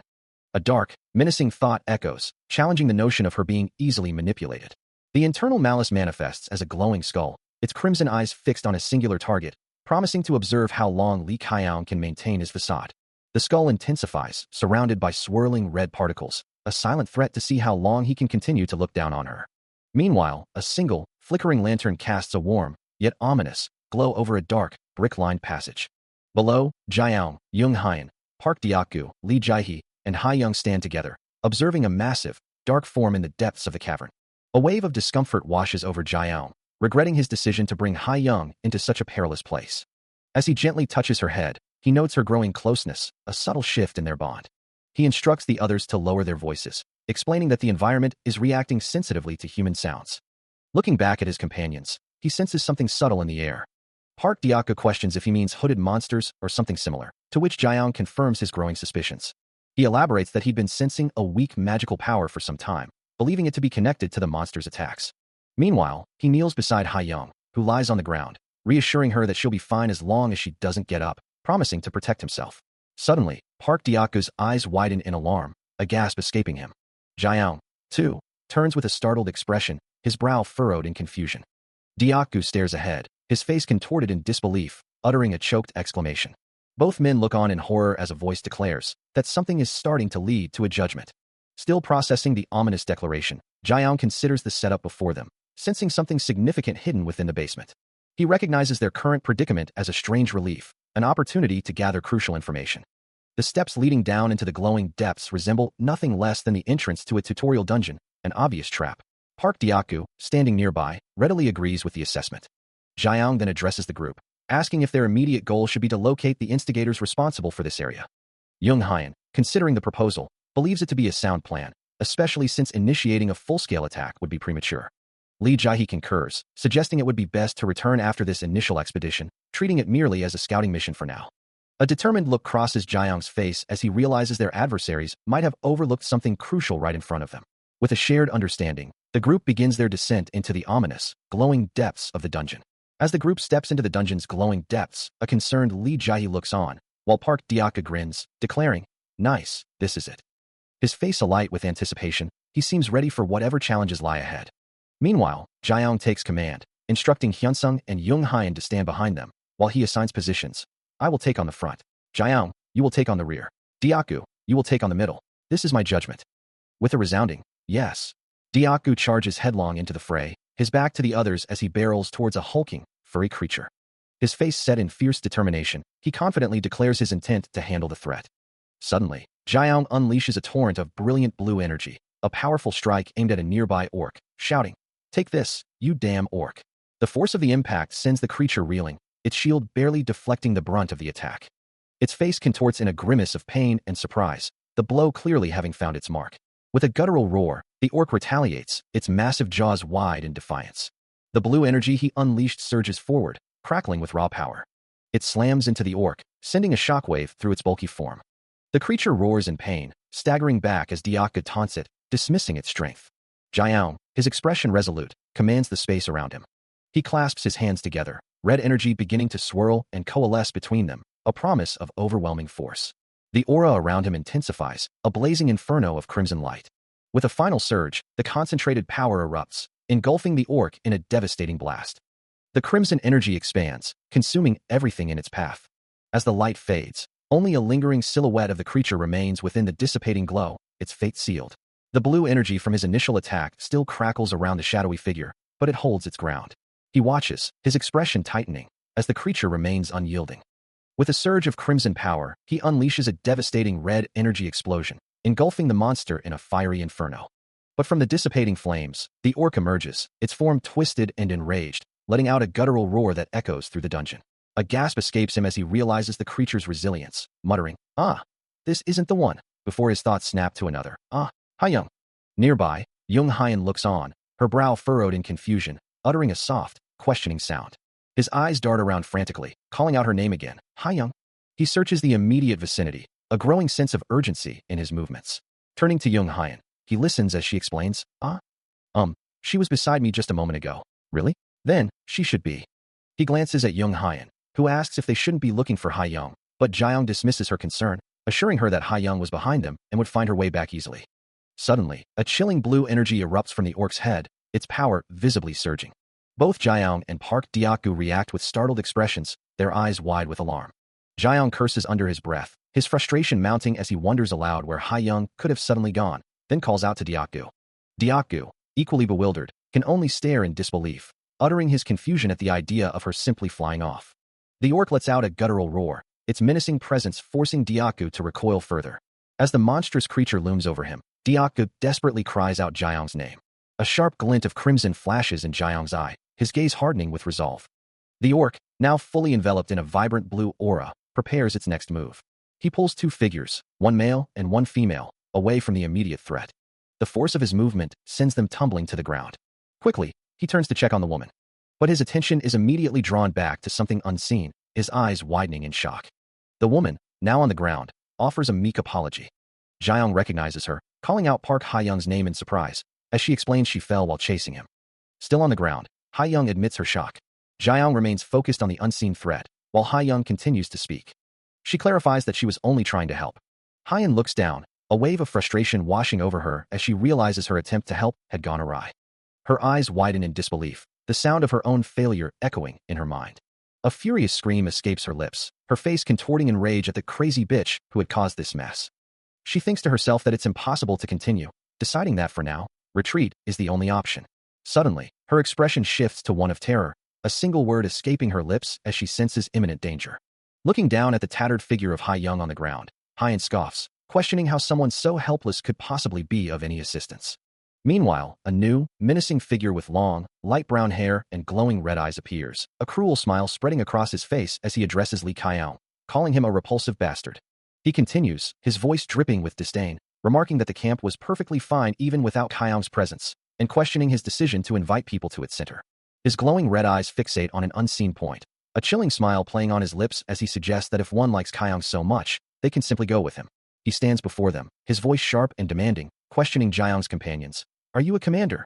A dark, menacing thought echoes, challenging the notion of her being easily manipulated. The internal malice manifests as a glowing skull, its crimson eyes fixed on a singular target, promising to observe how long Li Kaiang can maintain his facade. The skull intensifies, surrounded by swirling red particles, a silent threat to see how long he can continue to look down on her. Meanwhile, a single, flickering lantern casts a warm, yet ominous, glow over a dark, brick-lined passage. Below, Jiaong, Jung Hyan, Park Diakgu, Li Jiahe, and Hyung stand together, observing a massive, dark form in the depths of the cavern. A wave of discomfort washes over Jiaong, regretting his decision to bring Hyung into such a perilous place. As he gently touches her head, he notes her growing closeness, a subtle shift in their bond. He instructs the others to lower their voices, explaining that the environment is reacting sensitively to human sounds. Looking back at his companions, he senses something subtle in the air. Park Diakgu questions if he means hooded monsters or something similar, to which Jiaong confirms his growing suspicions. He elaborates that he'd been sensing a weak magical power for some time, believing it to be connected to the monster's attacks. Meanwhile, he kneels beside Hyung, who lies on the ground, reassuring her that she'll be fine as long as she doesn't get up, promising to protect himself. Suddenly, Park Diakgu's eyes widen in alarm, a gasp escaping him. Jiaong, too, turns with a startled expression, his brow furrowed in confusion. Diakgu stares ahead, his face contorted in disbelief, uttering a choked exclamation. Both men look on in horror as a voice declares that something is starting to lead to a judgment. Still processing the ominous declaration, Jiaong considers the setup before them, sensing something significant hidden within the basement. He recognizes their current predicament as a strange relief, an opportunity to gather crucial information. The steps leading down into the glowing depths resemble nothing less than the entrance to a tutorial dungeon, an obvious trap. Park Diakgu, standing nearby, readily agrees with the assessment. Jiaong then addresses the group, asking if their immediate goal should be to locate the instigators responsible for this area. Jung Hyan, considering the proposal, believes it to be a sound plan, especially since initiating a full-scale attack would be premature. Li Jiahe concurs, suggesting it would be best to return after this initial expedition, treating it merely as a scouting mission for now. A determined look crosses Jiaong's face as he realizes their adversaries might have overlooked something crucial right in front of them. With a shared understanding, the group begins their descent into the ominous, glowing depths of the dungeon. As the group steps into the dungeon's glowing depths, a concerned Li Jiahe looks on, while Park Diakgu grins, declaring, "Nice, this is it." His face alight with anticipation, he seems ready for whatever challenges lie ahead. Meanwhile, Jiaong takes command, instructing Hyunsung and Jung Hyan to stand behind them, while he assigns positions. "I will take on the front. Jiaong, you will take on the rear. Diakgu, you will take on the middle. This is my judgment." With a resounding, "Yes," Diakgu charges headlong into the fray, his back to the others as he barrels towards a hulking, furry creature. His face set in fierce determination, he confidently declares his intent to handle the threat. Suddenly, Jiaong unleashes a torrent of brilliant blue energy, a powerful strike aimed at a nearby orc, shouting, "Take this, you damn orc." The force of the impact sends the creature reeling, its shield barely deflecting the brunt of the attack. Its face contorts in a grimace of pain and surprise, the blow clearly having found its mark. With a guttural roar, the orc retaliates, its massive jaws wide in defiance. The blue energy he unleashed surges forward, crackling with raw power. It slams into the orc, sending a shockwave through its bulky form. The creature roars in pain, staggering back as Diakgu taunts it, dismissing its strength. Jiaong, his expression resolute, commands the space around him. He clasps his hands together, red energy beginning to swirl and coalesce between them, a promise of overwhelming force. The aura around him intensifies, a blazing inferno of crimson light. With a final surge, the concentrated power erupts, engulfing the orc in a devastating blast. The crimson energy expands, consuming everything in its path. As the light fades, only a lingering silhouette of the creature remains within the dissipating glow, its fate sealed. The blue energy from his initial attack still crackles around the shadowy figure, but it holds its ground. He watches, his expression tightening, as the creature remains unyielding. With a surge of crimson power, he unleashes a devastating red energy explosion, engulfing the monster in a fiery inferno. But from the dissipating flames, the orc emerges, its form twisted and enraged, letting out a guttural roar that echoes through the dungeon. A gasp escapes him as he realizes the creature's resilience, muttering, "Ah, this isn't the one," before his thoughts snap to another. "Ah, Hayoung." Nearby, Jung Hyan looks on, her brow furrowed in confusion, uttering a soft, questioning sound. His eyes dart around frantically, calling out her name again, "Hayoung." He searches the immediate vicinity, a growing sense of urgency in his movements. Turning to Jung Hyan, he listens as she explains, She was beside me just a moment ago." "Really? Then, she should be." He glances at Jung Hyan, who asks if they shouldn't be looking for Hayoung, but Jiang dismisses her concern, assuring her that Hayoung was behind them and would find her way back easily. Suddenly, a chilling blue energy erupts from the orc's head, its power visibly surging. Both Jiang and Park Diaku react with startled expressions, their eyes wide with alarm. Jiang curses under his breath, his frustration mounting as he wonders aloud where Hayoung could have suddenly gone, then calls out to Diaku. Diaku, equally bewildered, can only stare in disbelief, uttering his confusion at the idea of her simply flying off. The orc lets out a guttural roar, its menacing presence forcing Diaku to recoil further. As the monstrous creature looms over him, Diaku desperately cries out Jiang's name. A sharp glint of crimson flashes in Jiang's eye, his gaze hardening with resolve. The orc, now fully enveloped in a vibrant blue aura, prepares its next move. He pulls two figures, one male and one female, away from the immediate threat. The force of his movement sends them tumbling to the ground. Quickly, he turns to check on the woman. But his attention is immediately drawn back to something unseen, his eyes widening in shock. The woman, now on the ground, offers a meek apology. Jiang recognizes her, calling out Park Hayoung's name in surprise, as she explains she fell while chasing him. Still on the ground, Hayoung admits her shock. Jiang remains focused on the unseen threat, while Hayoung continues to speak. She clarifies that she was only trying to help. Hayoung looks down, a wave of frustration washing over her as she realizes her attempt to help had gone awry. Her eyes widen in disbelief, the sound of her own failure echoing in her mind. A furious scream escapes her lips, her face contorting in rage at the crazy bitch who had caused this mess. She thinks to herself that it's impossible to continue, deciding that for now, retreat is the only option. Suddenly, her expression shifts to one of terror, a single word escaping her lips as she senses imminent danger. Looking down at the tattered figure of Hayoung on the ground, Hayan scoffs, questioning how someone so helpless could possibly be of any assistance. Meanwhile, a new, menacing figure with long, light brown hair and glowing red eyes appears, a cruel smile spreading across his face as he addresses Li Kaiao, calling him a repulsive bastard. He continues, his voice dripping with disdain, remarking that the camp was perfectly fine even without Kaiao's presence, and questioning his decision to invite people to its center. His glowing red eyes fixate on an unseen point, a chilling smile playing on his lips as he suggests that if one likes Kaiao so much, they can simply go with him. He stands before them, his voice sharp and demanding, questioning Jiang's companions. "Are you a commander?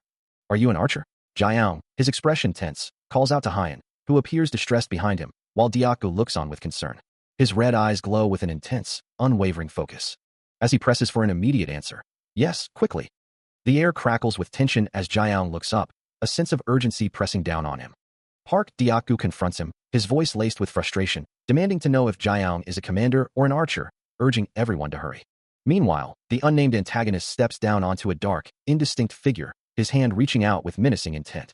Are you an archer?" Jiang, his expression tense, calls out to Hayan, who appears distressed behind him, while Diaku looks on with concern. His red eyes glow with an intense, unwavering focus. As he presses for an immediate answer, "Yes, quickly." The air crackles with tension as Jiang looks up, a sense of urgency pressing down on him. Park Diaku confronts him, his voice laced with frustration, demanding to know if Jiang is a commander or an archer, urging everyone to hurry. Meanwhile, the unnamed antagonist steps down onto a dark, indistinct figure, his hand reaching out with menacing intent.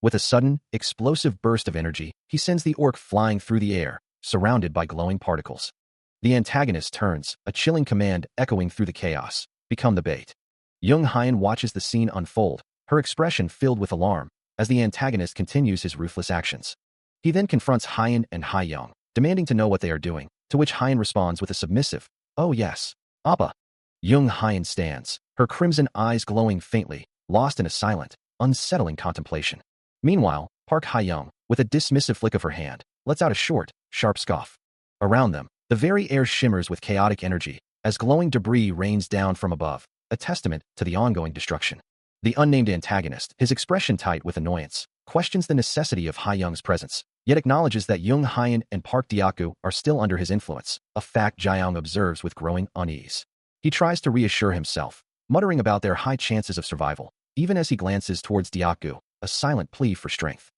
With a sudden, explosive burst of energy, he sends the orc flying through the air, surrounded by glowing particles. The antagonist turns, a chilling command echoing through the chaos, "Become the bait." Jung Hyan watches the scene unfold, her expression filled with alarm, as the antagonist continues his ruthless actions. He then confronts Hyan and Hayoung, demanding to know what they are doing, to which Hyan responds with a submissive, "Oh yes, Appa." Jung Hyan stands, her crimson eyes glowing faintly, lost in a silent, unsettling contemplation. Meanwhile, Park Hayoung, with a dismissive flick of her hand, lets out a short, sharp scoff. Around them, the very air shimmers with chaotic energy, as glowing debris rains down from above, a testament to the ongoing destruction. The unnamed antagonist, his expression tight with annoyance, questions the necessity of Hayoung's presence, yet acknowledges that Jung Hyun and Park Deok-gu are still under his influence, a fact Jaeyoung observes with growing unease. He tries to reassure himself, muttering about their high chances of survival, even as he glances towards Deok-gu, a silent plea for strength.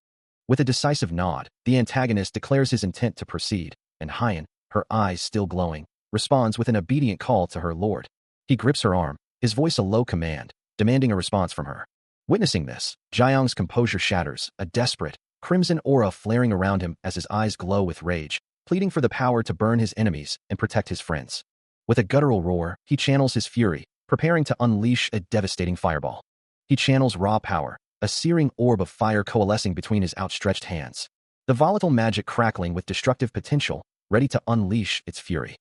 With a decisive nod, the antagonist declares his intent to proceed, and Hyun, her eyes still glowing, responds with an obedient call to her lord. He grips her arm, his voice a low command, demanding a response from her. Witnessing this, Jaeyoung's composure shatters, a desperate, crimson aura flaring around him as his eyes glow with rage, pleading for the power to burn his enemies and protect his friends. With a guttural roar, he channels his fury, preparing to unleash a devastating fireball. He channels raw power, a searing orb of fire coalescing between his outstretched hands. The volatile magic crackling with destructive potential, ready to unleash its fury.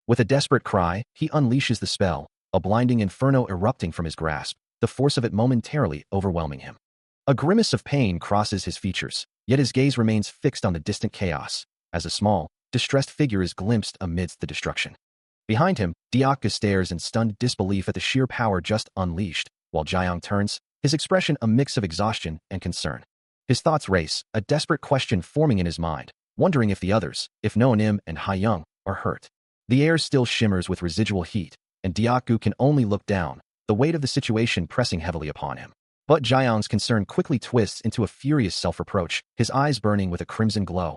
With a desperate cry, he unleashes the spell, a blinding inferno erupting from his grasp, the force of it momentarily overwhelming him. A grimace of pain crosses his features, yet his gaze remains fixed on the distant chaos, as a small, distressed figure is glimpsed amidst the destruction. Behind him, Deok-gu stares in stunned disbelief at the sheer power just unleashed, while Jaeyoung turns, his expression a mix of exhaustion and concern. His thoughts race, a desperate question forming in his mind, wondering if the others, if Noanim and Hyung, are hurt. The air still shimmers with residual heat, and Deok-gu can only look down, the weight of the situation pressing heavily upon him. But Jaeyoung's concern quickly twists into a furious self-reproach, his eyes burning with a crimson glow.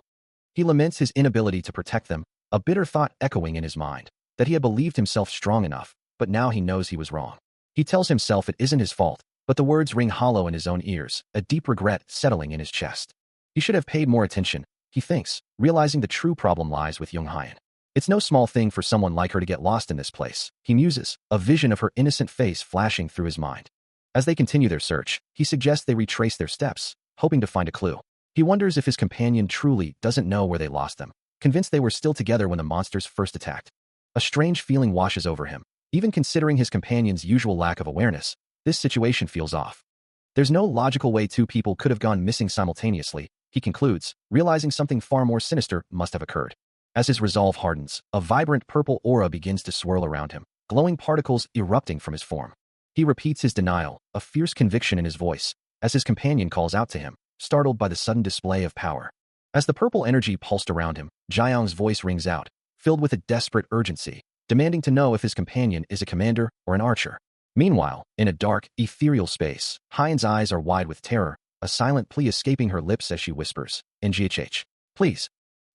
He laments his inability to protect them, a bitter thought echoing in his mind, that he had believed himself strong enough, but now he knows he was wrong. He tells himself it isn't his fault, but the words ring hollow in his own ears, a deep regret settling in his chest. He should have paid more attention, he thinks, realizing the true problem lies with Jung Hyun. It's no small thing for someone like her to get lost in this place, he muses, a vision of her innocent face flashing through his mind. As they continue their search, he suggests they retrace their steps, hoping to find a clue. He wonders if his companion truly doesn't know where they lost them, convinced they were still together when the monsters first attacked. A strange feeling washes over him. Even considering his companion's usual lack of awareness, this situation feels off. There's no logical way two people could have gone missing simultaneously, he concludes, realizing something far more sinister must have occurred. As his resolve hardens, a vibrant purple aura begins to swirl around him, glowing particles erupting from his form. He repeats his denial, a fierce conviction in his voice, as his companion calls out to him, startled by the sudden display of power. As the purple energy pulsed around him, Jaeyoung's voice rings out, filled with a desperate urgency, demanding to know if his companion is a commander or an archer. Meanwhile, in a dark, ethereal space, Hyun's eyes are wide with terror, a silent plea escaping her lips as she whispers, "NGHH. Please."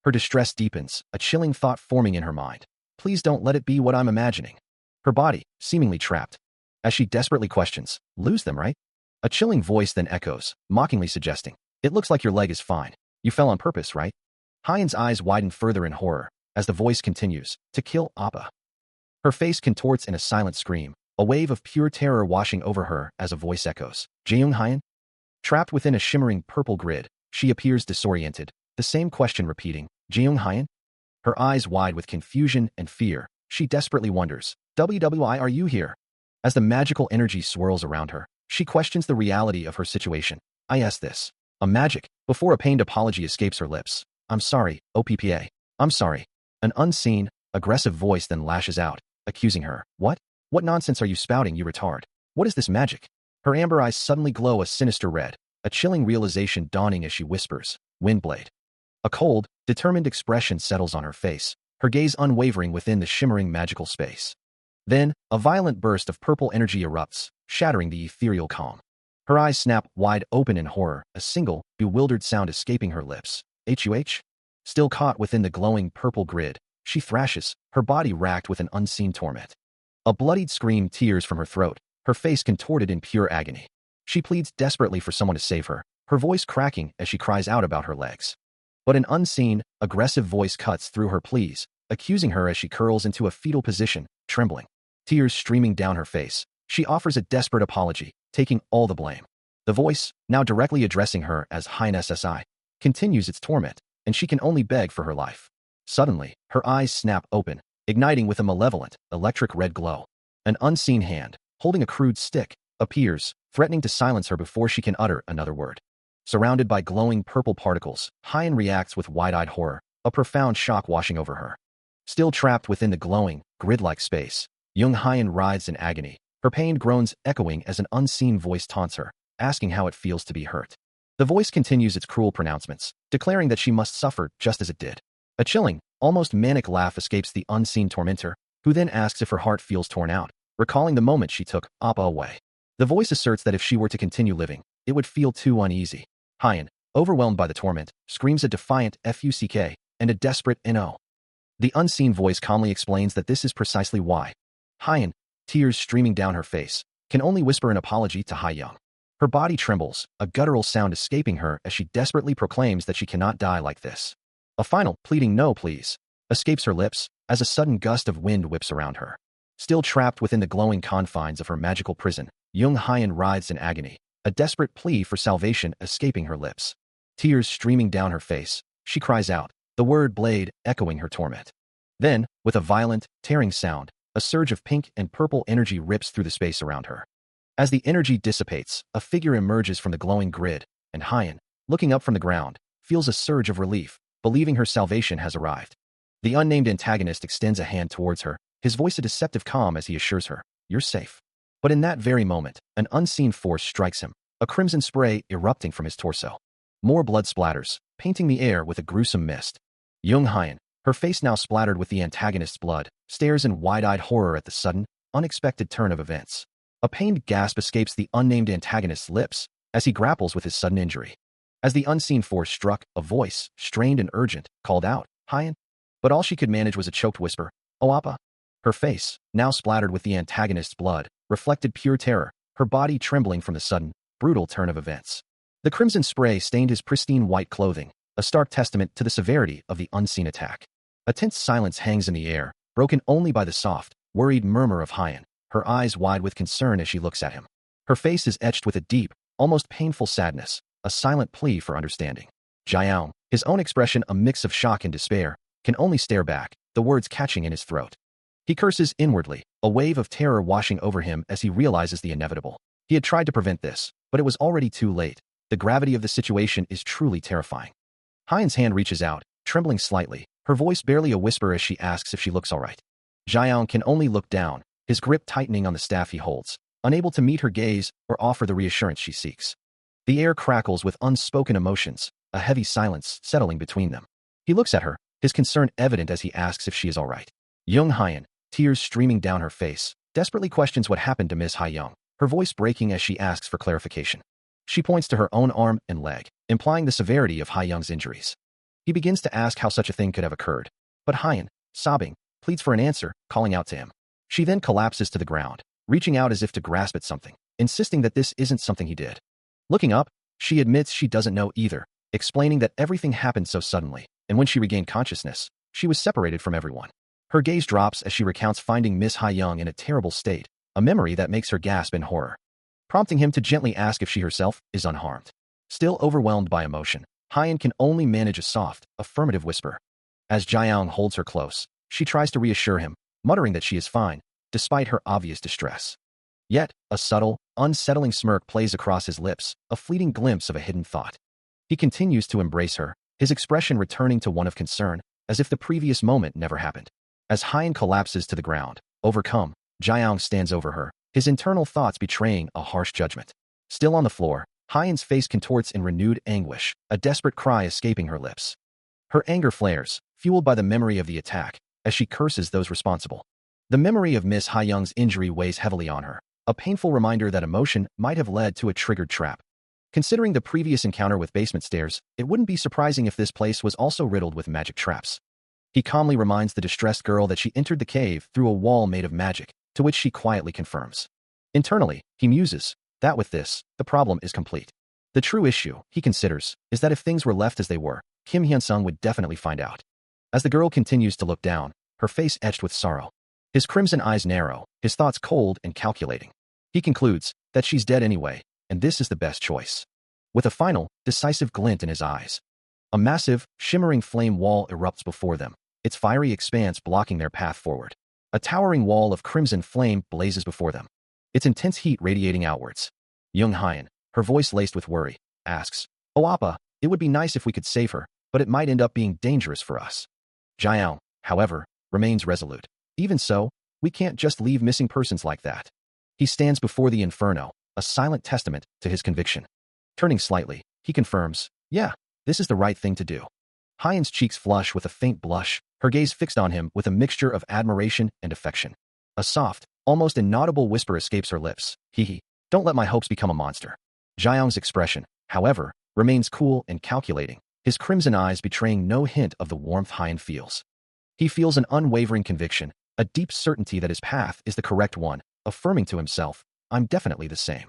Her distress deepens, a chilling thought forming in her mind. Please don't let it be what I'm imagining. Her body, seemingly trapped. As she desperately questions, lose them, right? A chilling voice then echoes, mockingly suggesting, "It looks like your leg is fine. You fell on purpose, right?" Hyun's eyes widen further in horror, as the voice continues, "To kill Appa." Her face contorts in a silent scream, a wave of pure terror washing over her as a voice echoes, "Jaeyoung Hyun?" Trapped within a shimmering purple grid, she appears disoriented, the same question repeating, "Jaeyoung Hyun?" Her eyes wide with confusion and fear, she desperately wonders, "Why are you here?" As the magical energy swirls around her, she questions the reality of her situation. "I asked this. A magic," before a pained apology escapes her lips. "I'm sorry, OPPA. I'm sorry." An unseen, aggressive voice then lashes out, accusing her. "What? What nonsense are you spouting, you retard? What is this magic?" Her amber eyes suddenly glow a sinister red, a chilling realization dawning as she whispers, "Windblade." A cold, determined expression settles on her face, her gaze unwavering within the shimmering magical space. Then, a violent burst of purple energy erupts, shattering the ethereal calm. Her eyes snap wide open in horror, a single, bewildered sound escaping her lips. "HUH?" Still caught within the glowing purple grid, she thrashes, her body racked with an unseen torment. A bloodied scream tears from her throat, her face contorted in pure agony. She pleads desperately for someone to save her, her voice cracking as she cries out about her legs. But an unseen, aggressive voice cuts through her pleas, accusing her as she curls into a fetal position, trembling. Tears streaming down her face, she offers a desperate apology, taking all the blame. The voice, now directly addressing her as Hyun SSI, continues its torment, and she can only beg for her life. Suddenly, her eyes snap open, igniting with a malevolent, electric red glow. An unseen hand, holding a crude stick, appears, threatening to silence her before she can utter another word. Surrounded by glowing purple particles, Hyun reacts with wide-eyed horror, a profound shock washing over her. Still trapped within the glowing, grid-like space, Jung Hyun writhes in agony, her pained groans echoing as an unseen voice taunts her, asking how it feels to be hurt. The voice continues its cruel pronouncements, declaring that she must suffer just as it did. A chilling, almost manic laugh escapes the unseen tormentor, who then asks if her heart feels torn out, recalling the moment she took Appa away. The voice asserts that if she were to continue living, it would feel too uneasy. Hyan, overwhelmed by the torment, screams a defiant "fuck" and a desperate "no." The unseen voice calmly explains that this is precisely why. Hyan, tears streaming down her face, can only whisper an apology to Hayoung. Her body trembles, a guttural sound escaping her as she desperately proclaims that she cannot die like this. A final, pleading "no please," escapes her lips as a sudden gust of wind whips around her. Still trapped within the glowing confines of her magical prison, Jung Hyan writhes in agony, a desperate plea for salvation escaping her lips. Tears streaming down her face, she cries out, the word blade echoing her torment. Then, with a violent, tearing sound, a surge of pink and purple energy rips through the space around her. As the energy dissipates, a figure emerges from the glowing grid, and Hyan, looking up from the ground, feels a surge of relief, believing her salvation has arrived. The unnamed antagonist extends a hand towards her, his voice a deceptive calm as he assures her, "You're safe." But in that very moment, an unseen force strikes him, a crimson spray erupting from his torso. More blood splatters, painting the air with a gruesome mist. Jung Hyan, her face now splattered with the antagonist's blood, stares in wide-eyed horror at the sudden, unexpected turn of events. A pained gasp escapes the unnamed antagonist's lips as he grapples with his sudden injury. As the unseen force struck, a voice, strained and urgent, called out, "Hyan?" But all she could manage was a choked whisper, "Oh Appa." Her face, now splattered with the antagonist's blood, reflected pure terror, her body trembling from the sudden, brutal turn of events. The crimson spray stained his pristine white clothing, a stark testament to the severity of the unseen attack. A tense silence hangs in the air, broken only by the soft, worried murmur of Hyan, her eyes wide with concern as she looks at him. Her face is etched with a deep, almost painful sadness, a silent plea for understanding. Jiaong, his own expression a mix of shock and despair, can only stare back, the words catching in his throat. He curses inwardly, a wave of terror washing over him as he realizes the inevitable. He had tried to prevent this, but it was already too late. The gravity of the situation is truly terrifying. Hyan's hand reaches out, trembling slightly, her voice barely a whisper as she asks if she looks all right. Jiaong can only look down, his grip tightening on the staff he holds, unable to meet her gaze or offer the reassurance she seeks. The air crackles with unspoken emotions, a heavy silence settling between them. He looks at her, his concern evident as he asks if she is all right. Jung Hyan, tears streaming down her face, desperately questions what happened to Ms. Hayoung, her voice breaking as she asks for clarification. She points to her own arm and leg, implying the severity of Hayoung's injuries. He begins to ask how such a thing could have occurred, but Hyan, sobbing, pleads for an answer, calling out to him. She then collapses to the ground, reaching out as if to grasp at something, insisting that this isn't something he did. Looking up, she admits she doesn't know either, explaining that everything happened so suddenly, and when she regained consciousness, she was separated from everyone. Her gaze drops as she recounts finding Miss Hayoung in a terrible state, a memory that makes her gasp in horror, prompting him to gently ask if she herself is unharmed. Still overwhelmed by emotion, Hyan can only manage a soft, affirmative whisper. As Jiaong holds her close, she tries to reassure him, muttering that she is fine, despite her obvious distress. Yet, a subtle, unsettling smirk plays across his lips, a fleeting glimpse of a hidden thought. He continues to embrace her, his expression returning to one of concern, as if the previous moment never happened. As Hyan collapses to the ground, overcome, Jiaong stands over her, his internal thoughts betraying a harsh judgment. Still on the floor, Hyan's face contorts in renewed anguish, a desperate cry escaping her lips. Her anger flares, fueled by the memory of the attack, as she curses those responsible. The memory of Miss Hayoung's injury weighs heavily on her, a painful reminder that emotion might have led to a triggered trap. Considering the previous encounter with basement stairs, it wouldn't be surprising if this place was also riddled with magic traps. He calmly reminds the distressed girl that she entered the cave through a wall made of magic, to which she quietly confirms. Internally, he muses that with this, the problem is complete. The true issue, he considers, is that if things were left as they were, Kim Hyun-sung would definitely find out. As the girl continues to look down, her face etched with sorrow, his crimson eyes narrow, his thoughts cold and calculating. He concludes that she's dead anyway, and this is the best choice. With a final, decisive glint in his eyes, a massive, shimmering flame wall erupts before them, its fiery expanse blocking their path forward. A towering wall of crimson flame blazes before them, its intense heat radiating outwards. Jung Hyan, her voice laced with worry, asks, "Oh Appa, it would be nice if we could save her, but it might end up being dangerous for us." Jiaong, however, remains resolute. "Even so, we can't just leave missing persons like that." He stands before the inferno, a silent testament to his conviction. Turning slightly, He confirms, yeah, this is the right thing to do. Hyen's cheeks flush with a faint blush, her gaze fixed on him with a mixture of admiration and affection. A soft, almost inaudible whisper escapes her lips. Hee hee, don't let my hopes become a monster. Jiang's expression, however, remains cool and calculating, his crimson eyes betraying no hint of the warmth Hyen feels. He feels an unwavering conviction, a deep certainty that his path is the correct one, affirming to himself, I'm definitely the same.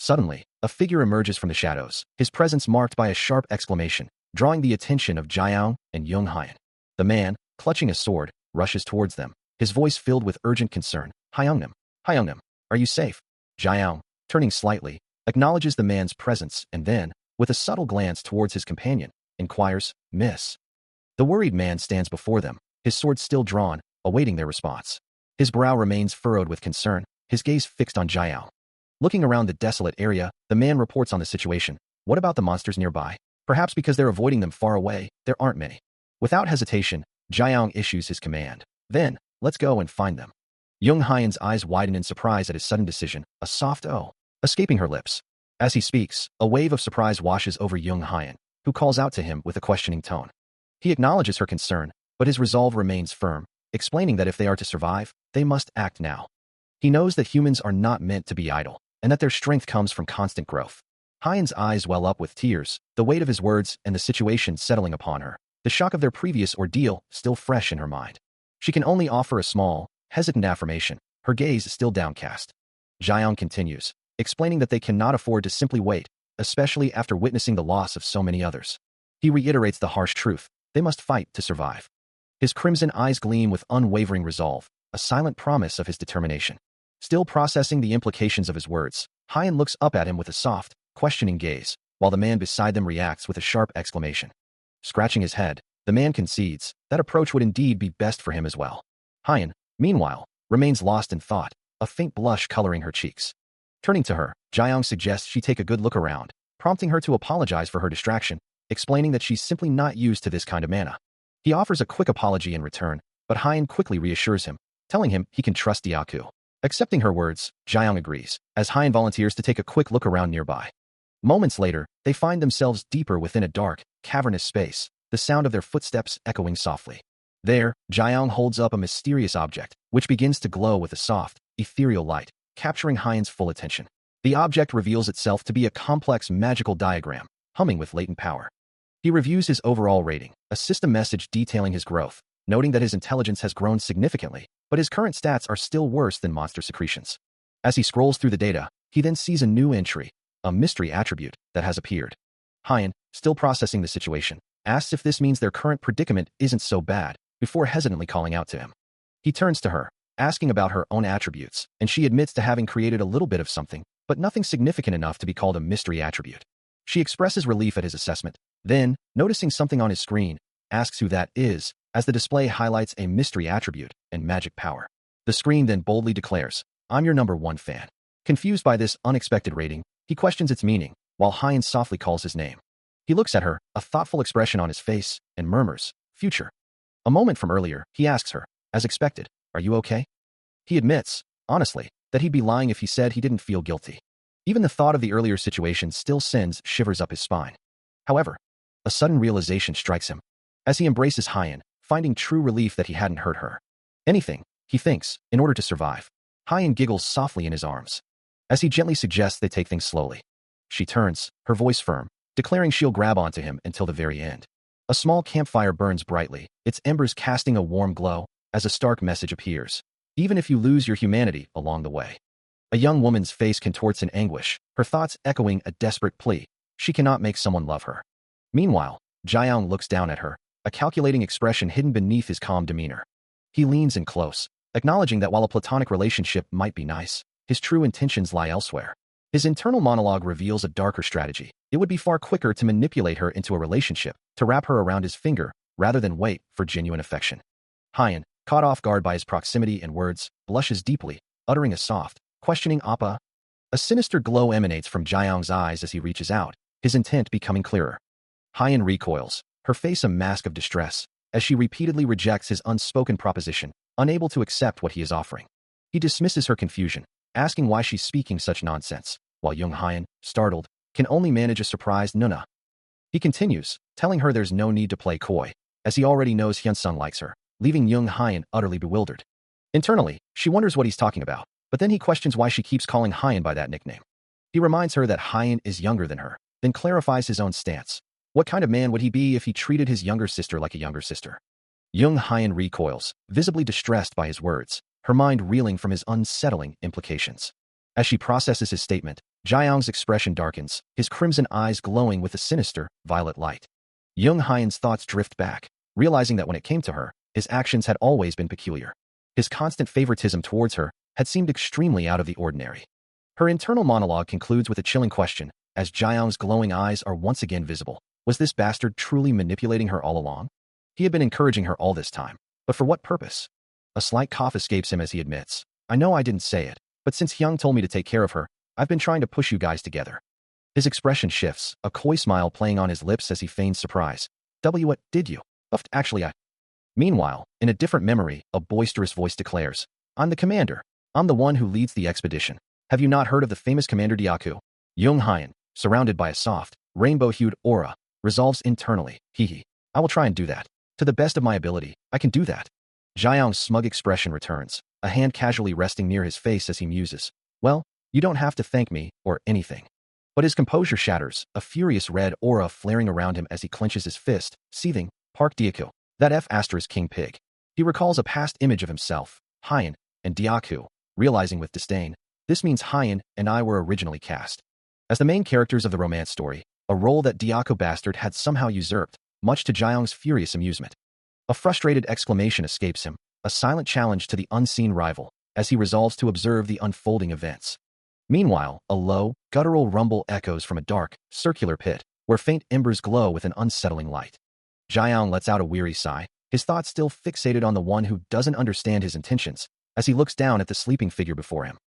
Suddenly, a figure emerges from the shadows, his presence marked by a sharp exclamation, drawing the attention of Jiang and Young Hyen. The man, clutching a sword, rushes towards them, his voice filled with urgent concern. Hyeongnam, are you safe? Jiang, turning slightly, acknowledges the man's presence and then, with a subtle glance towards his companion, inquires, Miss. The worried man stands before them, his sword still drawn, awaiting their response. His brow remains furrowed with concern, his gaze fixed on Jiang. Looking around the desolate area, the man reports on the situation. What about the monsters nearby? Perhaps because they're avoiding them far away, there aren't many. Without hesitation, Jiang issues his command. Then, let's go and find them. Young Hyen's eyes widen in surprise at his sudden decision, a soft "oh" escaping her lips. As he speaks, a wave of surprise washes over Young Hyen, who calls out to him with a questioning tone. He acknowledges her concern, but his resolve remains firm, explaining that if they are to survive, they must act now. He knows that humans are not meant to be idle, and that their strength comes from constant growth. Hyen's eyes well up with tears, the weight of his words and the situation settling upon her, the shock of their previous ordeal still fresh in her mind. She can only offer a small, hesitant affirmation, her gaze still downcast. Jiang continues, explaining that they cannot afford to simply wait, especially after witnessing the loss of so many others. He reiterates the harsh truth, they must fight to survive. His crimson eyes gleam with unwavering resolve, a silent promise of his determination. Still processing the implications of his words, Hyen looks up at him with a soft, questioning gaze, while the man beside them reacts with a sharp exclamation. Scratching his head, the man concedes, that approach would indeed be best for him as well. Hyen, meanwhile, remains lost in thought, a faint blush coloring her cheeks. Turning to her, Jiang suggests she take a good look around, prompting her to apologize for her distraction, explaining that she's simply not used to this kind of mana. He offers a quick apology in return, but Hyen quickly reassures him, telling him he can trust Diaku. Accepting her words, Jiang agrees, as Hyen volunteers to take a quick look around nearby. Moments later, they find themselves deeper within a dark, cavernous space, the sound of their footsteps echoing softly. There, Jiang holds up a mysterious object, which begins to glow with a soft, ethereal light, capturing Hyen's full attention. The object reveals itself to be a complex magical diagram, humming with latent power. He reviews his overall rating, a system message detailing his growth, noting that his intelligence has grown significantly, but his current stats are still worse than monster secretions. As he scrolls through the data, he then sees a new entry, a mystery attribute that has appeared. Hyen, still processing the situation, asks if this means their current predicament isn't so bad, before hesitantly calling out to him. He turns to her, asking about her own attributes, and she admits to having created a little bit of something, but nothing significant enough to be called a mystery attribute. She expresses relief at his assessment, then, noticing something on his screen, asks who that is, as the display highlights a mystery attribute and magic power. The screen then boldly declares, I'm your #1 fan. Confused by this unexpected rating, he questions its meaning, while Hyen softly calls his name. He looks at her, a thoughtful expression on his face, and murmurs, future. A moment from earlier, he asks her, as expected, are you okay? He admits, honestly, that he'd be lying if he said he didn't feel guilty. Even the thought of the earlier situation still sends shivers up his spine. However, a sudden realization strikes him. As he embraces Hyen, finding true relief that he hadn't hurt her. Anything, he thinks, in order to survive. Hyen giggles softly in his arms. As he gently suggests they take things slowly. She turns, her voice firm, declaring she'll grab onto him until the very end. A small campfire burns brightly, its embers casting a warm glow, as a stark message appears. Even if you lose your humanity along the way. A young woman's face contorts in anguish, her thoughts echoing a desperate plea. She cannot make someone love her. Meanwhile, Jiang looks down at her, a calculating expression hidden beneath his calm demeanor. He leans in close, acknowledging that while a platonic relationship might be nice, his true intentions lie elsewhere. His internal monologue reveals a darker strategy. It would be far quicker to manipulate her into a relationship, to wrap her around his finger, rather than wait for genuine affection. Hyen, caught off guard by his proximity and words, blushes deeply, uttering a soft, questioning "Appa?" A sinister glow emanates from Jiang's eyes as he reaches out, his intent becoming clearer. Hyen recoils, her face a mask of distress, as she repeatedly rejects his unspoken proposition, unable to accept what he is offering. He dismisses her confusion, asking why she's speaking such nonsense, while young Hyen, startled, can only manage a surprised Nuna. He continues, telling her there's no need to play coy, as he already knows Hyunsung likes her, leaving Young Hyun utterly bewildered. Internally, she wonders what he's talking about, but then he questions why she keeps calling Hyun by that nickname. He reminds her that Hyun is younger than her, then clarifies his own stance. What kind of man would he be if he treated his younger sister like a younger sister? Young Hyun recoils, visibly distressed by his words, her mind reeling from his unsettling implications. As she processes his statement, Jaeyoung's expression darkens, his crimson eyes glowing with a sinister, violet light. Young Hyun's thoughts drift back, realizing that when it came to her, his actions had always been peculiar. His constant favoritism towards her had seemed extremely out of the ordinary. Her internal monologue concludes with a chilling question, as Jaeyoung's glowing eyes are once again visible. Was this bastard truly manipulating her all along? He had been encouraging her all this time, but for what purpose? A slight cough escapes him as he admits, I know I didn't say it, but since Hyung told me to take care of her, I've been trying to push you guys together. His expression shifts, a coy smile playing on his lips as he feigns surprise. What did you? Actually, I... Meanwhile, in a different memory, a boisterous voice declares, I'm the commander. I'm the one who leads the expedition. Have you not heard of the famous Commander Dyaku? Young Hyun, surrounded by a soft, rainbow-hued aura, resolves internally, hee. I will try and do that. To the best of my ability, I can do that. Jaeyoung's smug expression returns, a hand casually resting near his face as he muses. Well, you don't have to thank me, or anything. But his composure shatters, a furious red aura flaring around him as he clenches his fist, seething, Park Dyaku, that King pig. He recalls a past image of himself, Hyun, and Dyaku, realizing with disdain, this means Hyun and I were originally cast as the main characters of the romance story, a role that Dyaku bastard had somehow usurped, much to Jaeyoung's furious amusement. A frustrated exclamation escapes him, a silent challenge to the unseen rival, as he resolves to observe the unfolding events. Meanwhile, a low, guttural rumble echoes from a dark, circular pit, where faint embers glow with an unsettling light. Jaeyoung lets out a weary sigh, his thoughts still fixated on the one who doesn't understand his intentions, as he looks down at the sleeping figure before him.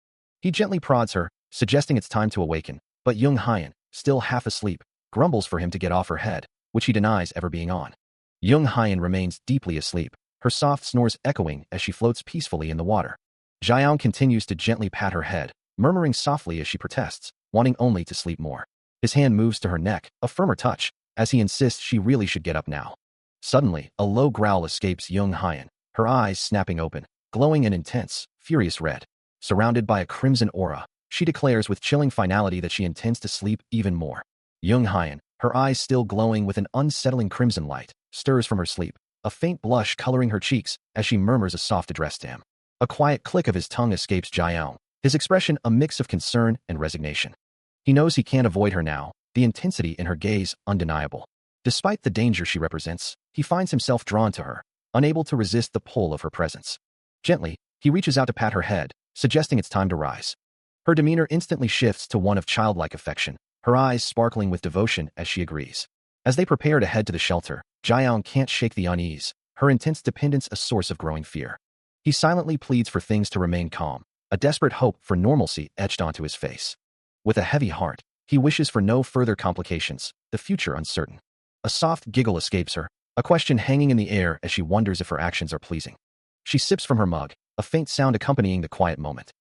He gently prods her, suggesting it's time to awaken, but Young Hyun, still half asleep, grumbles for him to get off her head, which he denies ever being on. Young Hyun remains deeply asleep, her soft snores echoing as she floats peacefully in the water. Jaeyoung continues to gently pat her head, murmuring softly as she protests, wanting only to sleep more. His hand moves to her neck, a firmer touch, as he insists she really should get up now. Suddenly, a low growl escapes Young Hyun, her eyes snapping open, glowing an intense, furious red. Surrounded by a crimson aura, she declares with chilling finality that she intends to sleep even more. Young Hyun, her eyes still glowing with an unsettling crimson light, stirs from her sleep, a faint blush coloring her cheeks as she murmurs a soft address to him. A quiet click of his tongue escapes Jaeyoung, his expression a mix of concern and resignation. He knows he can't avoid her now, the intensity in her gaze undeniable. Despite the danger she represents, he finds himself drawn to her, unable to resist the pull of her presence. Gently, he reaches out to pat her head, suggesting it's time to rise. Her demeanor instantly shifts to one of childlike affection, her eyes sparkling with devotion as she agrees. As they prepare to head to the shelter, Jaeyoung can't shake the unease, her intense dependence a source of growing fear. He silently pleads for things to remain calm, a desperate hope for normalcy etched onto his face. With a heavy heart, he wishes for no further complications, the future uncertain. A soft giggle escapes her, a question hanging in the air as she wonders if her actions are pleasing. She sips from her mug, a faint sound accompanying the quiet moment.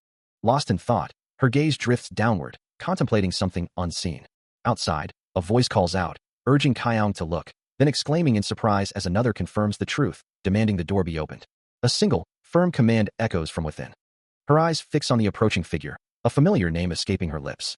Lost in thought, her gaze drifts downward, contemplating something unseen. Outside, a voice calls out, urging Kyoung to look, then exclaiming in surprise as another confirms the truth, demanding the door be opened. A single, firm command echoes from within. Her eyes fix on the approaching figure, a familiar name escaping her lips.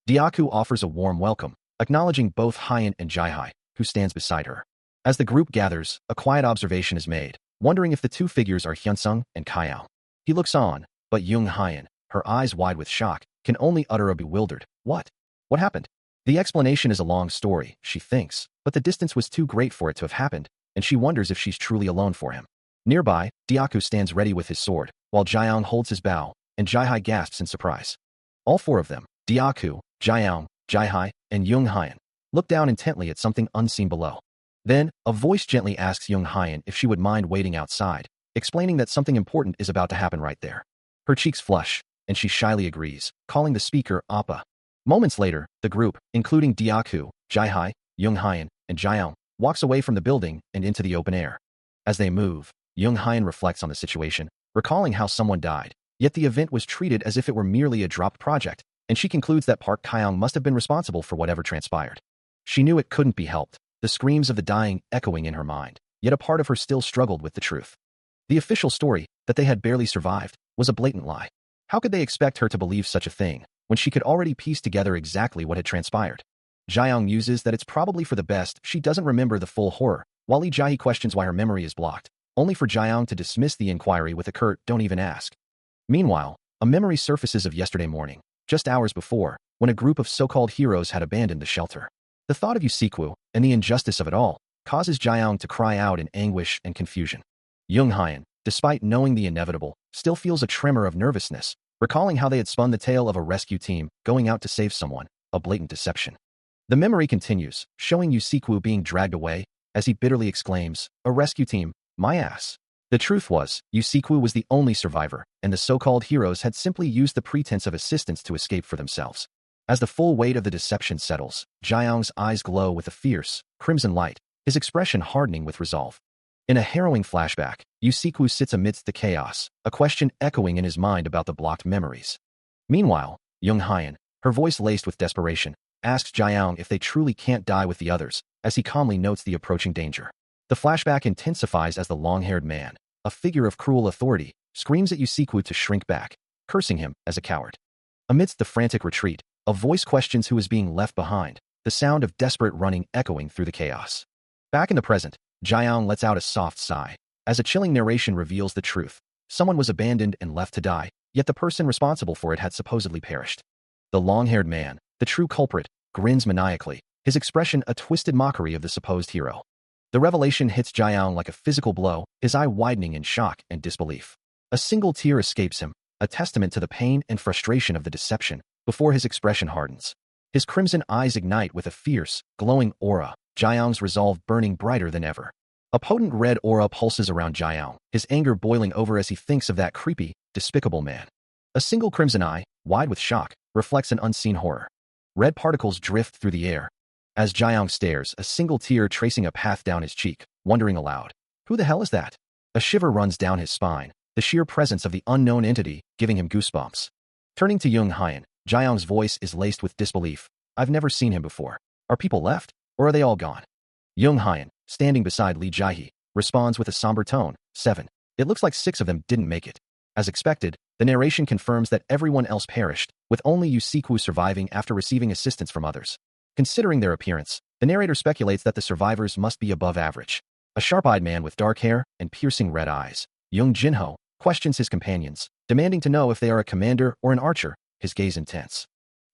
Dyaku offers a warm welcome, acknowledging both Hyun and Jaehai, who stands beside her. As the group gathers, a quiet observation is made, wondering if the two figures are Hyunsung and Kyoung. He looks on, but Young Hyun, her eyes wide with shock, can only utter a bewildered, "What? What happened?" The explanation is a long story, she thinks, but the distance was too great for it to have happened, and she wonders if she's truly alone for him. Nearby, Dyaku stands ready with his sword, while Jaeyoung holds his bow, and Jaehai gasps in surprise. All four of them, Dyaku, Jaeyoung, Jaehai, and Young Hyun, look down intently at something unseen below. Then, a voice gently asks Young Hyun if she would mind waiting outside, explaining that something important is about to happen right there. Her cheeks flush, and she shyly agrees, calling the speaker Appa. Moments later, the group, including Dyaku, Jaehai, Young Hyun, and Jaeyoung, walks away from the building and into the open air. As they move, Young Hyun reflects on the situation, recalling how someone died, yet the event was treated as if it were merely a dropped project, and she concludes that Park Kyung must have been responsible for whatever transpired. She knew it couldn't be helped, the screams of the dying echoing in her mind, yet a part of her still struggled with the truth. The official story, that they had barely survived, was a blatant lie. How could they expect her to believe such a thing, when she could already piece together exactly what had transpired? Jaeyoung muses that it's probably for the best she doesn't remember the full horror, while Lee Jae questions why her memory is blocked, only for Jaeyoung to dismiss the inquiry with a curt "don't even ask." Meanwhile, a memory surfaces of yesterday morning, just hours before, when a group of so-called heroes had abandoned the shelter. The thought of Yusikwu, and the injustice of it all, causes Jaeyoung to cry out in anguish and confusion. Young Hyun, despite knowing the inevitable, still feels a tremor of nervousness, recalling how they had spun the tale of a rescue team going out to save someone, a blatant deception. The memory continues, showing Yusikwu being dragged away, as he bitterly exclaims, "A rescue team, my ass." The truth was, Yusikwu was the only survivor, and the so-called heroes had simply used the pretense of assistance to escape for themselves. As the full weight of the deception settles, Jaeyoung's eyes glow with a fierce, crimson light, his expression hardening with resolve. In a harrowing flashback, Yusikwu sits amidst the chaos, a question echoing in his mind about the blocked memories. Meanwhile, Young Hyun, her voice laced with desperation, asks Jaeyoung if they truly can't die with the others, as he calmly notes the approaching danger. The flashback intensifies as the long-haired man, a figure of cruel authority, screams at Yusikwu to shrink back, cursing him as a coward. Amidst the frantic retreat, a voice questions who is being left behind, the sound of desperate running echoing through the chaos. Back in the present, Jaeyoung lets out a soft sigh, as a chilling narration reveals the truth. Someone was abandoned and left to die, yet the person responsible for it had supposedly perished. The long-haired man, the true culprit, grins maniacally, his expression a twisted mockery of the supposed hero. The revelation hits Jaeyoung like a physical blow, his eye widening in shock and disbelief. A single tear escapes him, a testament to the pain and frustration of the deception, before his expression hardens. His crimson eyes ignite with a fierce, glowing aura, Jaeyoung's resolve burning brighter than ever. A potent red aura pulses around Jaeyoung, his anger boiling over as he thinks of that creepy, despicable man. A single crimson eye, wide with shock, reflects an unseen horror. Red particles drift through the air. As Jaeyoung stares, a single tear tracing a path down his cheek, wondering aloud, "Who the hell is that?" A shiver runs down his spine, the sheer presence of the unknown entity giving him goosebumps. Turning to Young Hyun, Jaeyoung's voice is laced with disbelief. "I've never seen him before. Are people left, or are they all gone?" Young Hyun, standing beside Lee Jae-hee, responds with a somber tone, "7. It looks like 6 of them didn't make it." As expected, the narration confirms that everyone else perished, with only Yusikwu surviving after receiving assistance from others. Considering their appearance, the narrator speculates that the survivors must be above average. A sharp-eyed man with dark hair and piercing red eyes, Young Jinho, questions his companions, demanding to know if they are a commander or an archer, his gaze intense.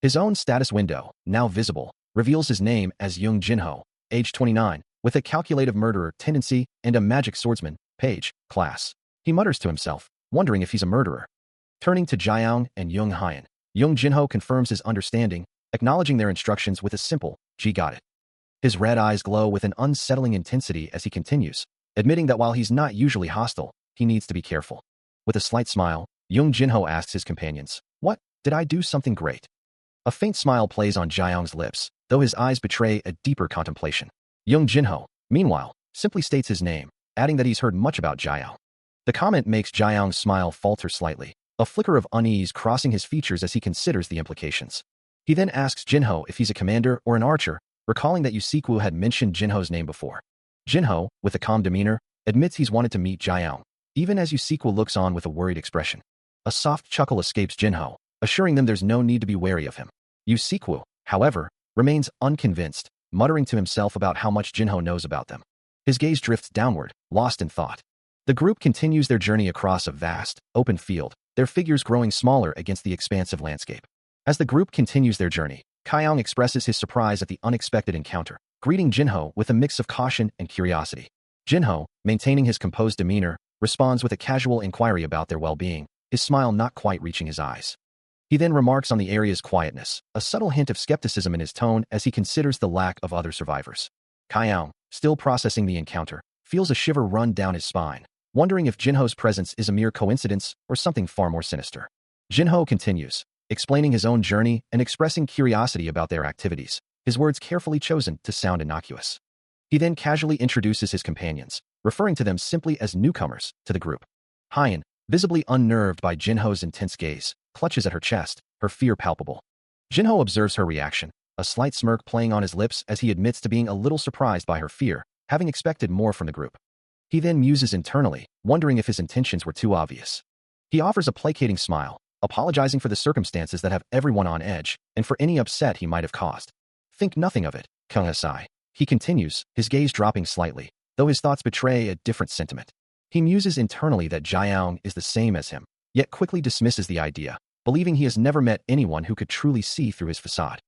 His own status window, now visible, reveals his name as Young Jinho, age 29, with a calculative murderer tendency and a magic swordsman, page, class. He mutters to himself, wondering if he's a murderer. Turning to Jaeyoung and Young Hyun, Young Jinho confirms his understanding, acknowledging their instructions with a simple, "G got it." His red eyes glow with an unsettling intensity as he continues, admitting that while he's not usually hostile, he needs to be careful. With a slight smile, Young Jinho asks his companions, "What, did I do something great?" A faint smile plays on Jaeyoung's lips, though his eyes betray a deeper contemplation. Young Jinho, meanwhile, simply states his name, adding that he's heard much about Jaeyoung. The comment makes Jaeyoung's smile falter slightly, a flicker of unease crossing his features as he considers the implications. He then asks Jinho if he's a commander or an archer, recalling that Yusikwu had mentioned Jinho's name before. Jinho, with a calm demeanor, admits he's wanted to meet Jaeyoung, even as Yusikwu looks on with a worried expression. A soft chuckle escapes Jinho, assuring them there's no need to be wary of him. Yusikwu, however, remains unconvinced, muttering to himself about how much Jinho knows about them. His gaze drifts downward, lost in thought. The group continues their journey across a vast, open field, their figures growing smaller against the expansive landscape. As the group continues their journey, Kyung expresses his surprise at the unexpected encounter, greeting Jinho with a mix of caution and curiosity. Jinho, maintaining his composed demeanor, responds with a casual inquiry about their well-being, his smile not quite reaching his eyes. He then remarks on the area's quietness, a subtle hint of skepticism in his tone as he considers the lack of other survivors. Kyung, still processing the encounter, feels a shiver run down his spine, wondering if Jinho's presence is a mere coincidence or something far more sinister. Jinho continues, explaining his own journey and expressing curiosity about their activities, his words carefully chosen to sound innocuous. He then casually introduces his companions, referring to them simply as newcomers to the group. Hyun, visibly unnerved by Jinho's intense gaze, clutches at her chest, her fear palpable. Jinho observes her reaction, a slight smirk playing on his lips as he admits to being a little surprised by her fear, having expected more from the group. He then muses internally, wondering if his intentions were too obvious. He offers a placating smile, apologizing for the circumstances that have everyone on edge and for any upset he might have caused. Think nothing of it, Kung-Hesai. He continues, his gaze dropping slightly, though his thoughts betray a different sentiment. He muses internally that Jiang is the same as him, yet quickly dismisses the idea, believing he has never met anyone who could truly see through his facade.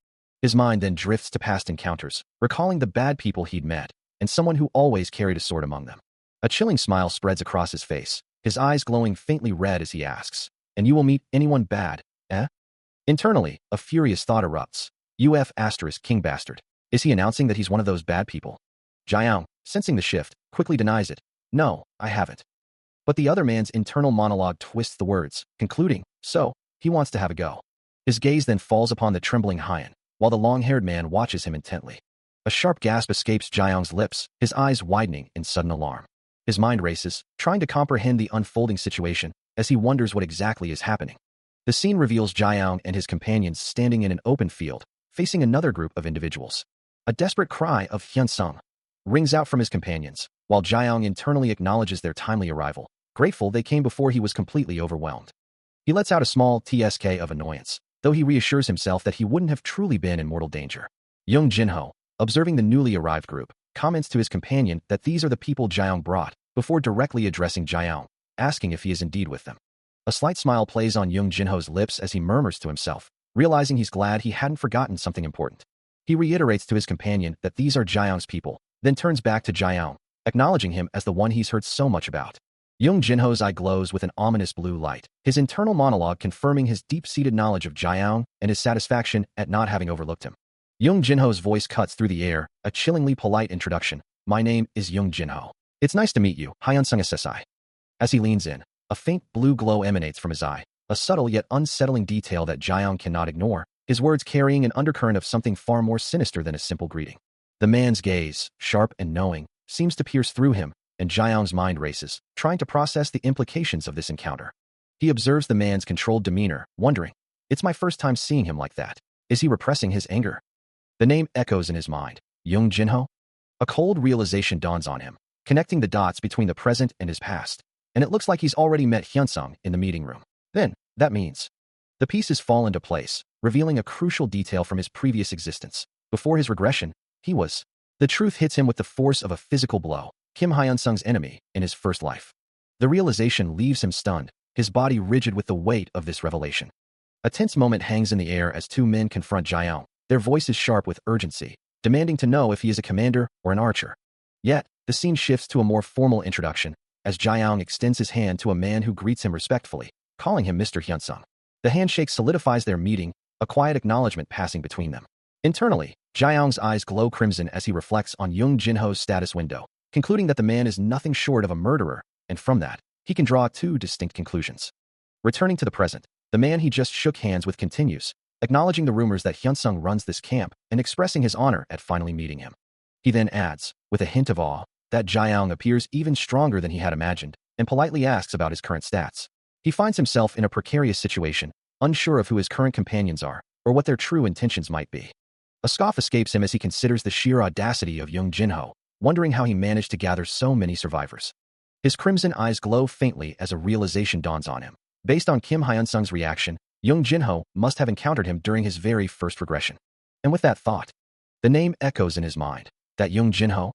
His mind then drifts to past encounters, recalling the bad people he'd met, and someone who always carried a sword among them. A chilling smile spreads across his face, his eyes glowing faintly red as he asks, "And you will meet anyone bad, eh?" Internally, a furious thought erupts. King bastard. Is he announcing that he's one of those bad people? Jiang, sensing the shift, quickly denies it. No, I haven't. But the other man's internal monologue twists the words, concluding, so, he wants to have a go. His gaze then falls upon the trembling Hyan, while the long-haired man watches him intently. A sharp gasp escapes Jiang's lips, his eyes widening in sudden alarm. His mind races, trying to comprehend the unfolding situation, as he wonders what exactly is happening. The scene reveals Jiang and his companions standing in an open field, facing another group of individuals. A desperate cry of Hyunsung rings out from his companions, while Jiang internally acknowledges their timely arrival, grateful they came before he was completely overwhelmed. He lets out a small tsk of annoyance, though he reassures himself that he wouldn't have truly been in mortal danger. Young Jinho, observing the newly arrived group, comments to his companion that these are the people Jiang brought, before directly addressing Jiang, asking if he is indeed with them. A slight smile plays on Young Jinho's lips as he murmurs to himself, realizing he's glad he hadn't forgotten something important. He reiterates to his companion that these are Jiang's people, then turns back to Jiang, acknowledging him as the one he's heard so much about. Young Jinho's eye glows with an ominous blue light, his internal monologue confirming his deep-seated knowledge of Jiang and his satisfaction at not having overlooked him. Young Jinho's voice cuts through the air, a chillingly polite introduction. My name is Young Jinho. It's nice to meet you, Hyunsung SSI. As he leans in, a faint blue glow emanates from his eye, a subtle yet unsettling detail that Jiang cannot ignore, his words carrying an undercurrent of something far more sinister than a simple greeting. The man's gaze, sharp and knowing, seems to pierce through him, and Jiang's mind races, trying to process the implications of this encounter. He observes the man's controlled demeanor, wondering, it's my first time seeing him like that. Is he repressing his anger? The name echoes in his mind. Young Jinho? A cold realization dawns on him, connecting the dots between the present and his past, and it looks like he's already met Hyunsung in the meeting room. Then, that means the pieces fall into place, revealing a crucial detail from his previous existence. Before his regression, he was. The truth hits him with the force of a physical blow, Kim Hyunsung's enemy in his first life. The realization leaves him stunned, his body rigid with the weight of this revelation. A tense moment hangs in the air as two men confront Jiang, their voices sharp with urgency, demanding to know if he is a commander or an archer. Yet, the scene shifts to a more formal introduction, as Jiang extends his hand to a man who greets him respectfully, calling him Mr. Hyunsung. The handshake solidifies their meeting, a quiet acknowledgement passing between them. Internally, Jiang's eyes glow crimson as he reflects on Young Jinho's status window, concluding that the man is nothing short of a murderer, and from that, he can draw two distinct conclusions. Returning to the present, the man he just shook hands with continues, acknowledging the rumors that Hyunsung runs this camp and expressing his honor at finally meeting him. He then adds, with a hint of awe, that Jiang appears even stronger than he had imagined, and politely asks about his current stats. He finds himself in a precarious situation, unsure of who his current companions are, or what their true intentions might be. A scoff escapes him as he considers the sheer audacity of Young Jinho, wondering how he managed to gather so many survivors. His crimson eyes glow faintly as a realization dawns on him. Based on Kim Hyunsung's reaction, Young Jinho must have encountered him during his very first regression. And with that thought, the name echoes in his mind. That Young Jinho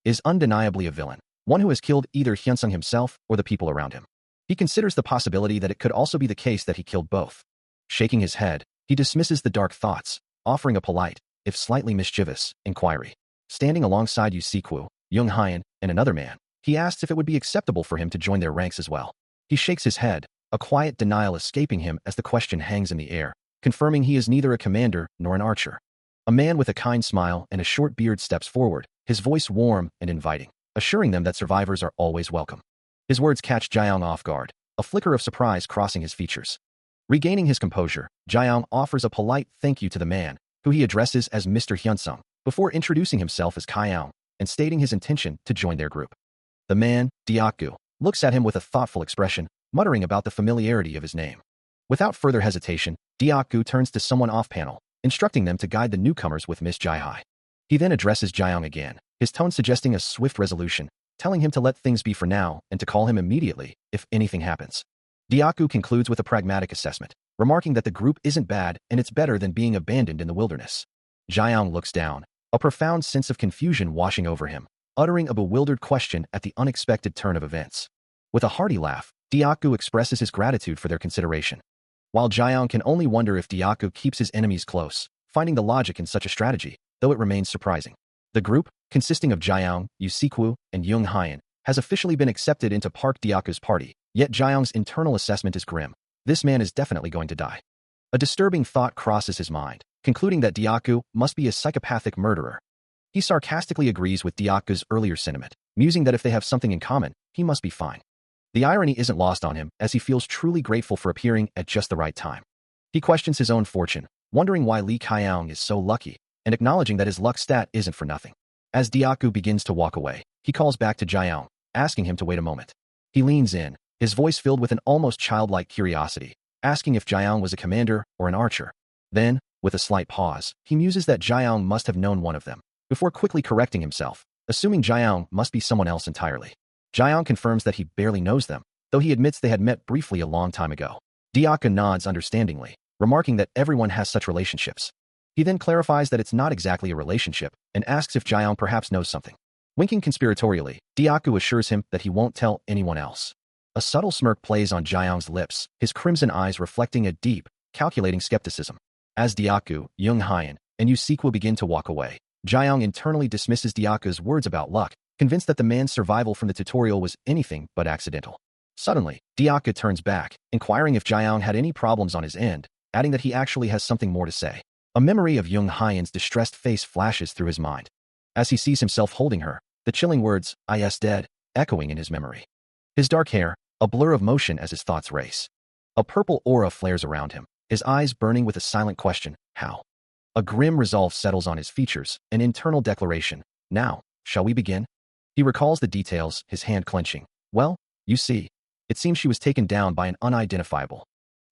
is undeniably a villain, one who has killed either Hyunsung himself or the people around him. He considers the possibility that it could also be the case that he killed both. Shaking his head, he dismisses the dark thoughts, offering a polite, if slightly mischievous, inquiry. Standing alongside Yu Siku, Young Hyan, and another man, he asks if it would be acceptable for him to join their ranks as well. He shakes his head, a quiet denial escaping him as the question hangs in the air, confirming he is neither a commander nor an archer. A man with a kind smile and a short beard steps forward, his voice warm and inviting, assuring them that survivors are always welcome. His words catch Jiang off guard, a flicker of surprise crossing his features. Regaining his composure, Jiang offers a polite thank you to the man, who he addresses as Mr. Hyunsung, before introducing himself as Kaiang and stating his intention to join their group. The man, Diakgu, looks at him with a thoughtful expression, muttering about the familiarity of his name. Without further hesitation, Diakgu turns to someone off-panel, instructing them to guide the newcomers with Miss Jai-hai. He then addresses Jiang again, his tone suggesting a swift resolution, telling him to let things be for now and to call him immediately if anything happens. Diaku concludes with a pragmatic assessment, remarking that the group isn't bad and it's better than being abandoned in the wilderness. Jiang looks down, a profound sense of confusion washing over him, uttering a bewildered question at the unexpected turn of events. With a hearty laugh, Diaku expresses his gratitude for their consideration. While Jiang can only wonder if Diaku keeps his enemies close, finding the logic in such a strategy, though it remains surprising. The group, consisting of Jiang, Yusikwu, and Jung Hyan, has officially been accepted into Park Diaku's party, yet Jiang's internal assessment is grim. This man is definitely going to die. A disturbing thought crosses his mind, concluding that Diaku must be a psychopathic murderer. He sarcastically agrees with Diaku's earlier sentiment, musing that if they have something in common, he must be fine. The irony isn't lost on him, as he feels truly grateful for appearing at just the right time. He questions his own fortune, wondering why Li Kaiang is so lucky, and acknowledging that his luck stat isn't for nothing. As Diaku begins to walk away, he calls back to Jiang, asking him to wait a moment. He leans in, his voice filled with an almost childlike curiosity, asking if Jiang was a commander or an archer. Then, with a slight pause, he muses that Jiang must have known one of them, before quickly correcting himself, assuming Jiang must be someone else entirely. Jiang confirms that he barely knows them, though he admits they had met briefly a long time ago. Diaku nods understandingly, remarking that everyone has such relationships. He then clarifies that it's not exactly a relationship, and asks if Jiang perhaps knows something. Winking conspiratorially, Diaku assures him that he won't tell anyone else. A subtle smirk plays on Jiang's lips, his crimson eyes reflecting a deep, calculating skepticism. As Diaku, Jung Hyan, and Yusikwu begin to walk away, Jiang internally dismisses Diaku's words about luck, convinced that the man's survival from the tutorial was anything but accidental. Suddenly, Diaku turns back, inquiring if Jiang had any problems on his end, adding that he actually has something more to say. A memory of Jung Hyan's distressed face flashes through his mind. As he sees himself holding her, the chilling words, "I.S. dead," echoing in his memory. His dark hair, a blur of motion as his thoughts race. A purple aura flares around him, his eyes burning with a silent question, how? A grim resolve settles on his features, an internal declaration, now, shall we begin? He recalls the details, his hand clenching. Well, you see, it seems she was taken down by an unidentifiable.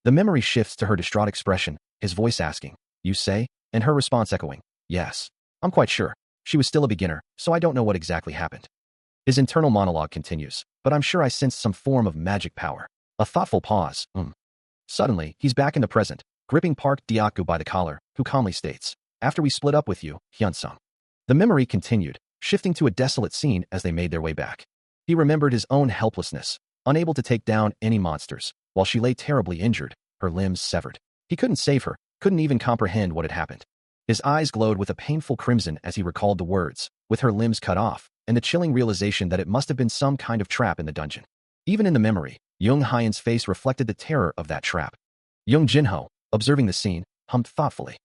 The memory shifts to her distraught expression, his voice asking, you say? And her response echoing, yes. I'm quite sure. She was still a beginner, so I don't know what exactly happened. His internal monologue continues, but I'm sure I sensed some form of magic power. A thoughtful pause, Suddenly, he's back in the present, gripping Park Diaku by the collar, who calmly states, after we split up with you, Hyunsung. The memory continued, shifting to a desolate scene as they made their way back. He remembered his own helplessness, unable to take down any monsters, while she lay terribly injured, her limbs severed. He couldn't save her, couldn't even comprehend what had happened. His eyes glowed with a painful crimson as he recalled the words, with her limbs cut off, and the chilling realization that it must have been some kind of trap in the dungeon. Even in the memory, Jung Hyan's face reflected the terror of that trap. Jung Jinho, observing the scene, hummed thoughtfully.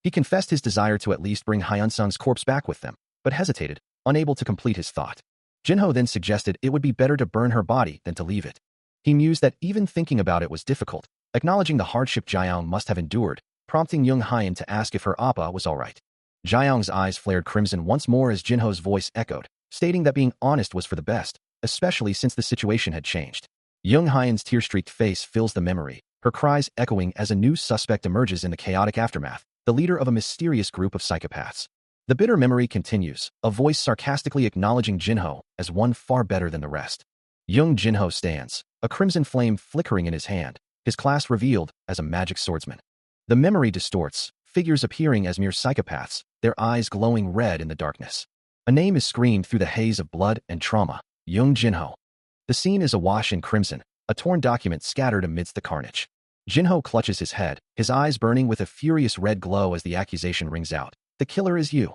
He confessed his desire to at least bring Hyunsung's corpse back with them, but hesitated, unable to complete his thought. Jinho then suggested it would be better to burn her body than to leave it. He mused that even thinking about it was difficult, acknowledging the hardship Jiang must have endured, prompting Jung Hyan to ask if her appa was all right. Jiang's eyes flared crimson once more as Jinho's voice echoed, stating that being honest was for the best, especially since the situation had changed. Jung Hyan's tear-streaked face fills the memory, her cries echoing as a new suspect emerges in the chaotic aftermath, the leader of a mysterious group of psychopaths. The bitter memory continues, a voice sarcastically acknowledging Jinho as one far better than the rest. Jung Jinho stands, a crimson flame flickering in his hand, his class revealed as a magic swordsman. The memory distorts, figures appearing as mere psychopaths, their eyes glowing red in the darkness. A name is screamed through the haze of blood and trauma, Jung Jinho. The scene is awash in crimson, a torn document scattered amidst the carnage. Jinho clutches his head, his eyes burning with a furious red glow as the accusation rings out. The killer is you.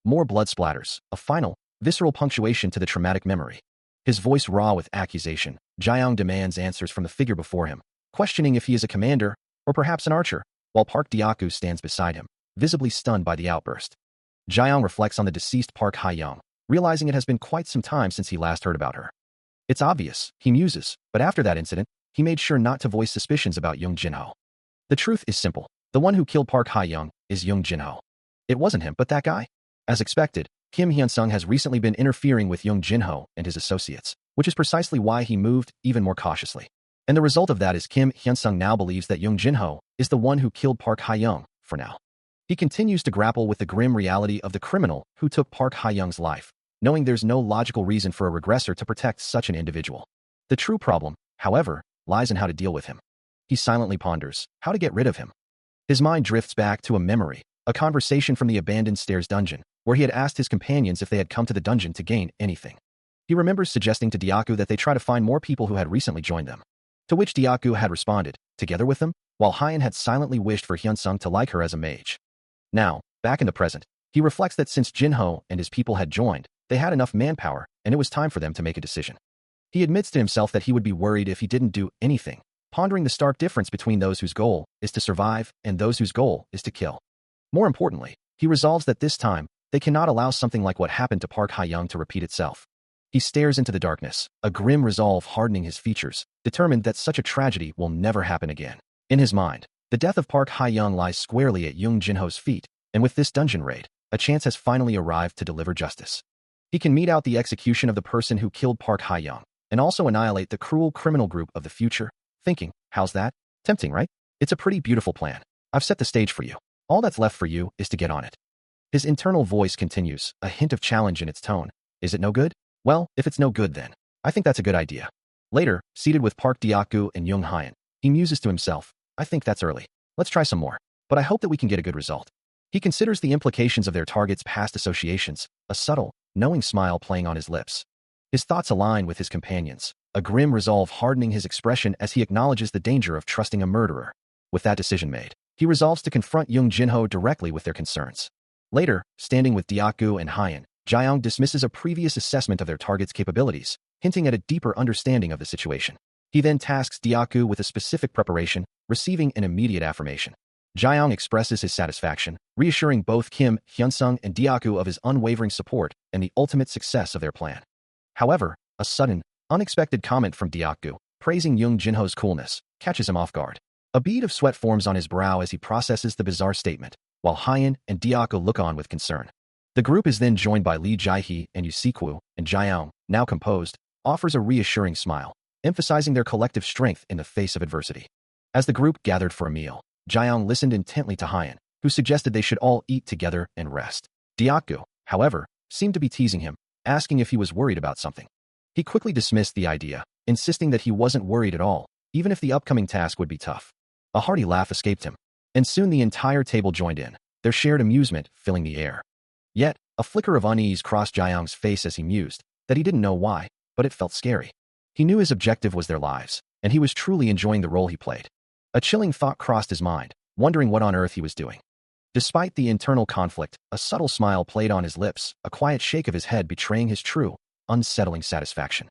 More blood splatters, a final, visceral punctuation to the traumatic memory. His voice raw with accusation, Jiang demands answers from the figure before him, questioning if he is a commander, or perhaps an archer, while Park Diaku stands beside him, visibly stunned by the outburst. Jiang reflects on the deceased Park Hayoung, realizing it has been quite some time since he last heard about her. It's obvious, he muses, but after that incident, he made sure not to voice suspicions about Jung Jinho. The truth is simple. The one who killed Park Hayoung is Jung Jinho. It wasn't him, but that guy. As expected, Kim Hyunsung has recently been interfering with Jung Jinho and his associates, which is precisely why he moved even more cautiously. And the result of that is Kim Hyunsung now believes that Jung Jinho is the one who killed Park Hayoung, for now. He continues to grapple with the grim reality of the criminal who took Park Hae-young's life, knowing there's no logical reason for a regressor to protect such an individual. The true problem, however, lies in how to deal with him. He silently ponders how to get rid of him. His mind drifts back to a memory, a conversation from the abandoned stairs dungeon, where he had asked his companions if they had come to the dungeon to gain anything. He remembers suggesting to Dyaku that they try to find more people who had recently joined them. To which Dyaku had responded, together with them, while Hyen had silently wished for Hyunsung to like her as a mage. Now, back in the present, he reflects that since Jinho and his people had joined, they had enough manpower, and it was time for them to make a decision. He admits to himself that he would be worried if he didn't do anything, pondering the stark difference between those whose goal is to survive and those whose goal is to kill. More importantly, he resolves that this time, they cannot allow something like what happened to Park Hae-young to repeat itself. He stares into the darkness, a grim resolve hardening his features, determined that such a tragedy will never happen again. In his mind, the death of Park Hae-young lies squarely at Young Jinho's feet, and with this dungeon raid, a chance has finally arrived to deliver justice. He can mete out the execution of the person who killed Park Hae-young, and also annihilate the cruel criminal group of the future, thinking, how's that? Tempting, right? It's a pretty beautiful plan. I've set the stage for you. All that's left for you is to get on it. His internal voice continues, a hint of challenge in its tone. Is it no good? Well, if it's no good then, I think that's a good idea. Later, seated with Park Dyaku and Young Hyen, he muses to himself, I think that's early. Let's try some more. But I hope that we can get a good result. He considers the implications of their target's past associations, a subtle, knowing smile playing on his lips. His thoughts align with his companions, a grim resolve hardening his expression as he acknowledges the danger of trusting a murderer. With that decision made, he resolves to confront Young Jinho directly with their concerns. Later, standing with Dyaku and Hyen, Jaeyoung dismisses a previous assessment of their target's capabilities, hinting at a deeper understanding of the situation. He then tasks Dyaku with a specific preparation, receiving an immediate affirmation. Jaeyoung expresses his satisfaction, reassuring both Kim, Hyunsung, and Dyaku of his unwavering support and the ultimate success of their plan. However, a sudden, unexpected comment from Dyaku, praising Young Jinho's coolness, catches him off guard. A bead of sweat forms on his brow as he processes the bizarre statement, while Hyen and Dyaku look on with concern. The group is then joined by Lee Jae-hee and Yusikwu, and Jaeyoung, now composed, offers a reassuring smile, emphasizing their collective strength in the face of adversity. As the group gathered for a meal, Jaeyoung listened intently to Hyen, who suggested they should all eat together and rest. Dyaku, however, seemed to be teasing him, asking if he was worried about something. He quickly dismissed the idea, insisting that he wasn't worried at all, even if the upcoming task would be tough. A hearty laugh escaped him, and soon the entire table joined in, their shared amusement filling the air. Yet, a flicker of unease crossed Jaeyoung's face as he mused, that he didn't know why, but it felt scary. He knew his objective was their lives, and he was truly enjoying the role he played. A chilling thought crossed his mind, wondering what on earth he was doing. Despite the internal conflict, a subtle smile played on his lips, a quiet shake of his head betraying his true, unsettling satisfaction.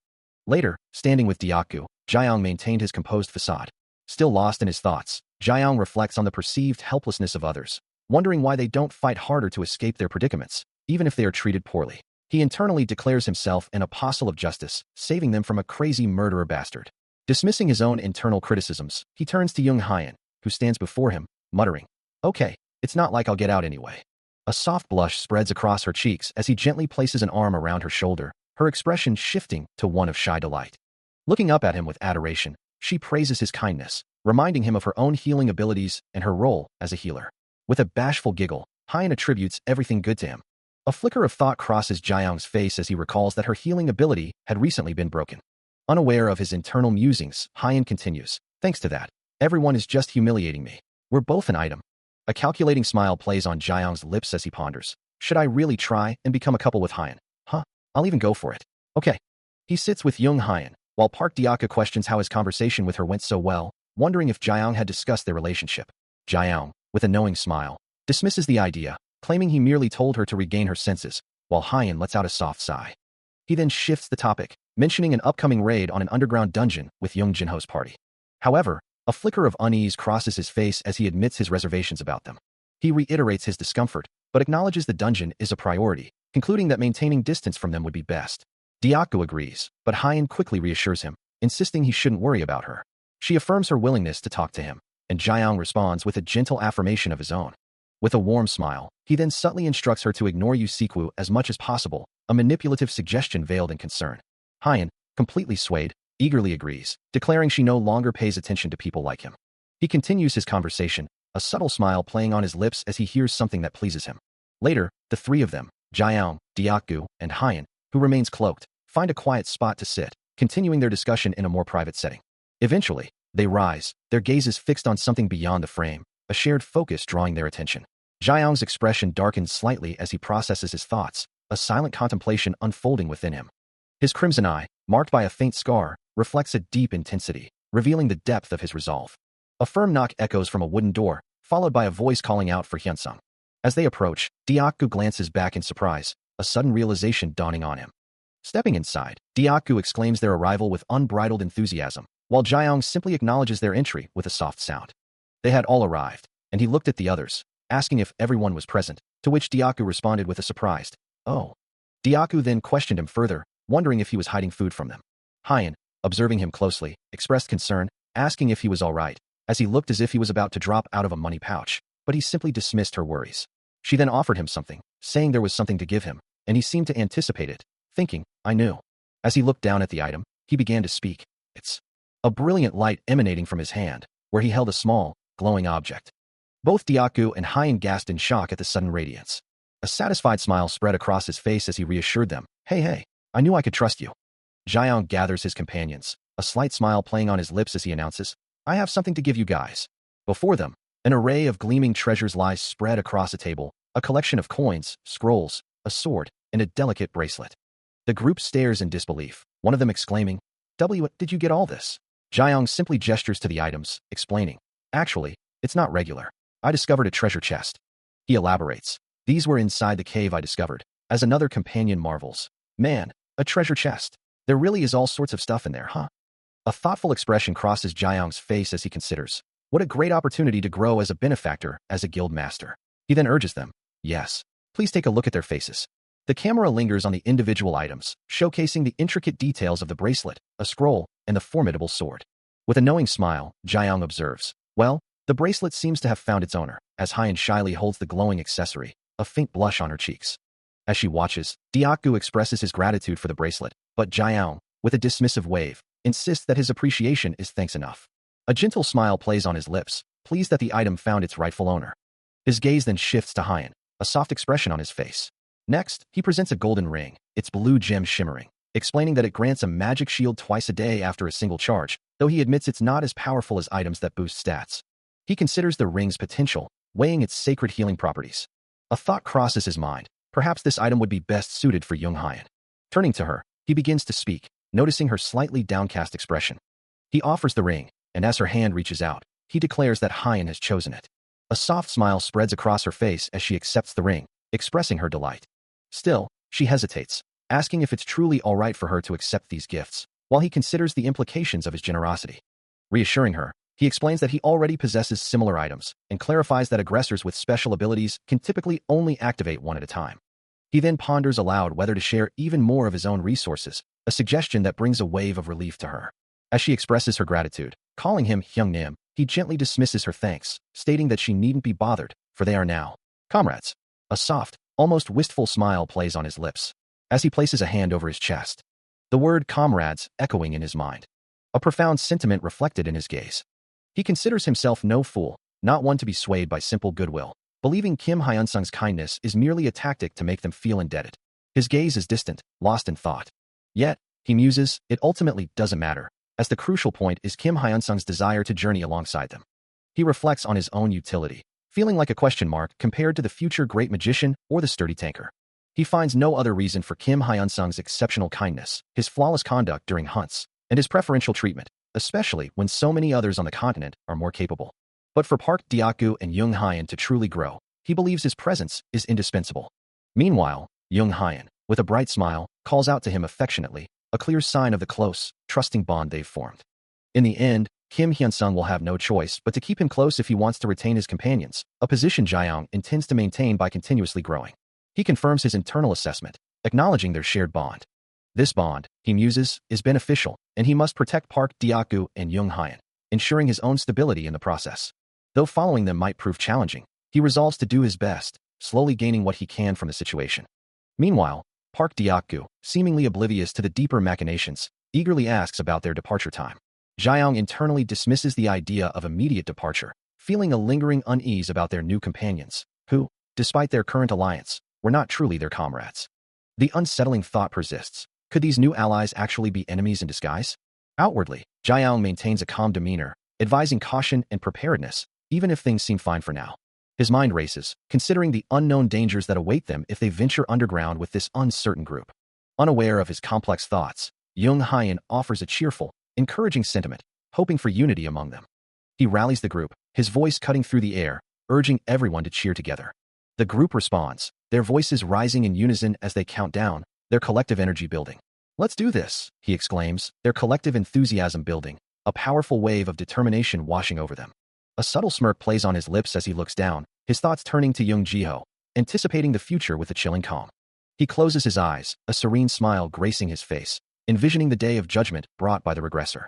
Later, standing with Dyaku, Jaeyoung maintained his composed facade. Still lost in his thoughts, Jaeyoung reflects on the perceived helplessness of others, wondering why they don't fight harder to escape their predicaments, even if they are treated poorly. He internally declares himself an apostle of justice, saving them from a crazy murderer bastard. Dismissing his own internal criticisms, he turns to Young Hyen, who stands before him, muttering, Okay, it's not like I'll get out anyway. A soft blush spreads across her cheeks as he gently places an arm around her shoulder, her expression shifting to one of shy delight. Looking up at him with adoration, she praises his kindness, reminding him of her own healing abilities and her role as a healer. With a bashful giggle, Hyen attributes everything good to him. A flicker of thought crosses Jaeyoung's face as he recalls that her healing ability had recently been broken. Unaware of his internal musings, Hyen continues, Thanks to that, everyone is just humiliating me. We're both an item. A calculating smile plays on Jaeyoung's lips as he ponders. Should I really try and become a couple with Hyen? I'll even go for it. Okay. He sits with Young Hyen, while Park Dyaku questions how his conversation with her went so well, wondering if Jaeyoung had discussed their relationship. Jaeyoung, with a knowing smile, dismisses the idea, claiming he merely told her to regain her senses, while Hyen lets out a soft sigh. He then shifts the topic, mentioning an upcoming raid on an underground dungeon with Young Jinho's party. However, a flicker of unease crosses his face as he admits his reservations about them. He reiterates his discomfort, but acknowledges the dungeon is a priority, concluding that maintaining distance from them would be best. Dyaku agrees, but Hyen quickly reassures him, insisting he shouldn't worry about her. She affirms her willingness to talk to him, and Jaeyoung responds with a gentle affirmation of his own. With a warm smile, he then subtly instructs her to ignore Yusikwu as much as possible, a manipulative suggestion veiled in concern. Hyen, completely swayed, eagerly agrees, declaring she no longer pays attention to people like him. He continues his conversation, a subtle smile playing on his lips as he hears something that pleases him. Later, the three of them, Jiang, Diaku, and Hyan, who remains cloaked, find a quiet spot to sit, continuing their discussion in a more private setting. Eventually, they rise, their gazes fixed on something beyond the frame, a shared focus drawing their attention. Jiang's expression darkens slightly as he processes his thoughts, a silent contemplation unfolding within him. His crimson eye, marked by a faint scar, reflects a deep intensity, revealing the depth of his resolve. A firm knock echoes from a wooden door, followed by a voice calling out for Hyunsung. As they approach, Diaku glances back in surprise, a sudden realization dawning on him. Stepping inside, Diaku exclaims their arrival with unbridled enthusiasm, while Jiang simply acknowledges their entry with a soft sound. They had all arrived, and he looked at the others, asking if everyone was present, to which Diaku responded with a surprised, "Oh." Diaku then questioned him further, wondering if he was hiding food from them. Hyan, observing him closely, expressed concern, asking if he was all right, as he looked as if he was about to drop out of a money pouch, but he simply dismissed her worries. She then offered him something, saying there was something to give him, and he seemed to anticipate it, thinking, "I knew." As he looked down at the item, he began to speak. It's a brilliant light emanating from his hand, where he held a small, glowing object. Both Diaku and Hyan gasped in shock at the sudden radiance. A satisfied smile spread across his face as he reassured them, Hey, I knew I could trust you." Jiang gathers his companions, a slight smile playing on his lips as he announces, "I have something to give you guys." Before them, an array of gleaming treasures lies spread across a table, a collection of coins, scrolls, a sword, and a delicate bracelet. The group stares in disbelief, one of them exclaiming, Did you get all this?" Jiang simply gestures to the items, explaining, "Actually, it's not regular. I discovered a treasure chest." He elaborates, "These were inside the cave I discovered," as another companion marvels, "Man, a treasure chest. There really is all sorts of stuff in there, huh?" A thoughtful expression crosses Jiang's face as he considers, what a great opportunity to grow as a benefactor, as a guild master. He then urges them, "Yes, please take a look at their faces." The camera lingers on the individual items, showcasing the intricate details of the bracelet, a scroll, and the formidable sword. With a knowing smile, Jiang observes, "Well, the bracelet seems to have found its owner," as Hyan shyly holds the glowing accessory, a faint blush on her cheeks. As she watches, Diaku expresses his gratitude for the bracelet, but Jiang, with a dismissive wave, insists that his appreciation is thanks enough. A gentle smile plays on his lips, pleased that the item found its rightful owner. His gaze then shifts to Hyan, a soft expression on his face. Next, he presents a golden ring, its blue gem shimmering, explaining that it grants a magic shield twice a day after a single charge, though he admits it's not as powerful as items that boost stats. He considers the ring's potential, weighing its sacred healing properties. A thought crosses his mind, perhaps this item would be best suited for young Hyan. Turning to her, he begins to speak, noticing her slightly downcast expression. He offers the ring, and as her hand reaches out, he declares that Hyan has chosen it. A soft smile spreads across her face as she accepts the ring, expressing her delight. Still, she hesitates, asking if it's truly all right for her to accept these gifts, while he considers the implications of his generosity. Reassuring her, he explains that he already possesses similar items, and clarifies that aggressors with special abilities can typically only activate one at a time. He then ponders aloud whether to share even more of his own resources, a suggestion that brings a wave of relief to her. As she expresses her gratitude, calling him Hyungnim, he gently dismisses her thanks, stating that she needn't be bothered, for they are now comrades. A soft, almost wistful smile plays on his lips, as he places a hand over his chest. The word comrades echoing in his mind. A profound sentiment reflected in his gaze. He considers himself no fool, not one to be swayed by simple goodwill, believing Kim Hyunsung's kindness is merely a tactic to make them feel indebted. His gaze is distant, lost in thought. Yet, he muses, it ultimately doesn't matter, as the crucial point is Kim Hyunsung's desire to journey alongside them. He reflects on his own utility, feeling like a question mark compared to the future great magician or the sturdy tanker. He finds no other reason for Kim Hyunsung's exceptional kindness, his flawless conduct during hunts, and his preferential treatment, especially when so many others on the continent are more capable. But for Park Diaku and Young Hyan to truly grow, he believes his presence is indispensable. Meanwhile, Young Hyan, with a bright smile, calls out to him affectionately, a clear sign of the close, trusting bond they've formed. In the end, Kim Hyunsung will have no choice but to keep him close if he wants to retain his companions, a position Jiang intends to maintain by continuously growing. He confirms his internal assessment, acknowledging their shared bond. This bond, he muses, is beneficial, and he must protect Park Diaku and Young Hyan, ensuring his own stability in the process. Though following them might prove challenging, he resolves to do his best, slowly gaining what he can from the situation. Meanwhile, Park Diaku, seemingly oblivious to the deeper machinations, eagerly asks about their departure time. Jiang internally dismisses the idea of immediate departure, feeling a lingering unease about their new companions, who, despite their current alliance, were not truly their comrades. The unsettling thought persists. Could these new allies actually be enemies in disguise? Outwardly, Jiang maintains a calm demeanor, advising caution and preparedness, even if things seem fine for now. His mind races, considering the unknown dangers that await them if they venture underground with this uncertain group. Unaware of his complex thoughts, Jung Hyan offers a cheerful, encouraging sentiment, hoping for unity among them. He rallies the group, his voice cutting through the air, urging everyone to cheer together. The group responds, their voices rising in unison as they count down, their collective energy building. "Let's do this," he exclaims, their collective enthusiasm building, a powerful wave of determination washing over them. A subtle smirk plays on his lips as he looks down, his thoughts turning to Jung Jiho, anticipating the future with a chilling calm. He closes his eyes, a serene smile gracing his face, envisioning the day of judgment brought by the regressor.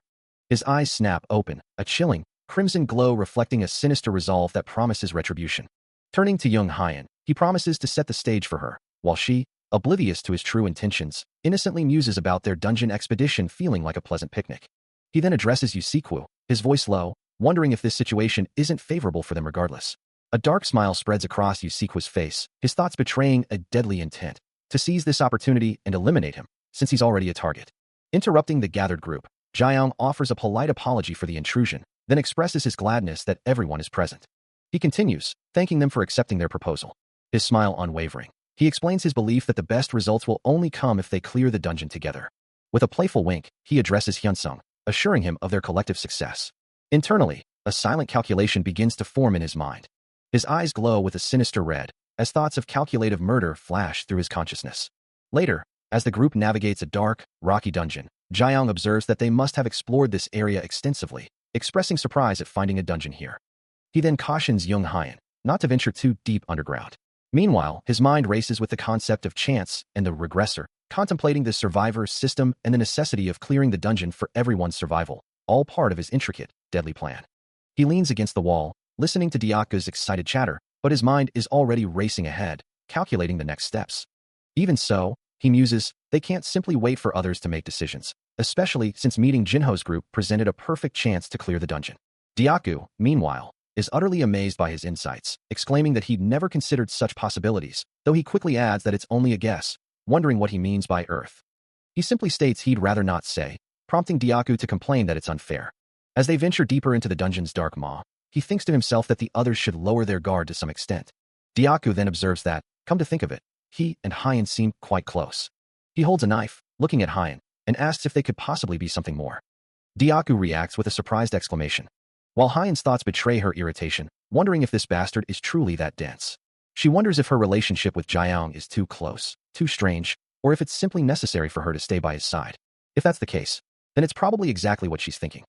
His eyes snap open, a chilling, crimson glow reflecting a sinister resolve that promises retribution. Turning to Jung Hyan, he promises to set the stage for her, while she, oblivious to his true intentions, innocently muses about their dungeon expedition feeling like a pleasant picnic. He then addresses Yusikwu, his voice low, wondering if this situation isn't favorable for them regardless. A dark smile spreads across Yusikwu's face, his thoughts betraying a deadly intent to seize this opportunity and eliminate him, since he's already a target. Interrupting the gathered group, Jiang offers a polite apology for the intrusion, then expresses his gladness that everyone is present. He continues, thanking them for accepting their proposal. His smile unwavering. He explains his belief that the best results will only come if they clear the dungeon together. With a playful wink, he addresses Hyunsung, assuring him of their collective success. Internally, a silent calculation begins to form in his mind. His eyes glow with a sinister red, as thoughts of calculative murder flash through his consciousness. Later, as the group navigates a dark, rocky dungeon, Jiang observes that they must have explored this area extensively, expressing surprise at finding a dungeon here. He then cautions Jung Hyan not to venture too deep underground. Meanwhile, his mind races with the concept of chance and the regressor, contemplating the survivor system and the necessity of clearing the dungeon for everyone's survival, all part of his intricate, deadly plan. He leans against the wall, listening to Diaku's excited chatter, but his mind is already racing ahead, calculating the next steps. Even so, he muses, they can't simply wait for others to make decisions, especially since meeting Jinho's group presented a perfect chance to clear the dungeon. Diaku, meanwhile, is utterly amazed by his insights, exclaiming that he'd never considered such possibilities, though he quickly adds that it's only a guess, wondering what he means by Earth. He simply states he'd rather not say, prompting Diaku to complain that it's unfair. As they venture deeper into the dungeon's dark maw, he thinks to himself that the others should lower their guard to some extent. Diaku then observes that, come to think of it, he and Hyan seem quite close. He holds a knife, looking at Hyan, and asks if they could possibly be something more. Diaku reacts with a surprised exclamation. While Hyan's thoughts betray her irritation, wondering if this bastard is truly that dense. She wonders if her relationship with Jiang is too close, too strange, or if it's simply necessary for her to stay by his side. If that's the case, then it's probably exactly what she's thinking.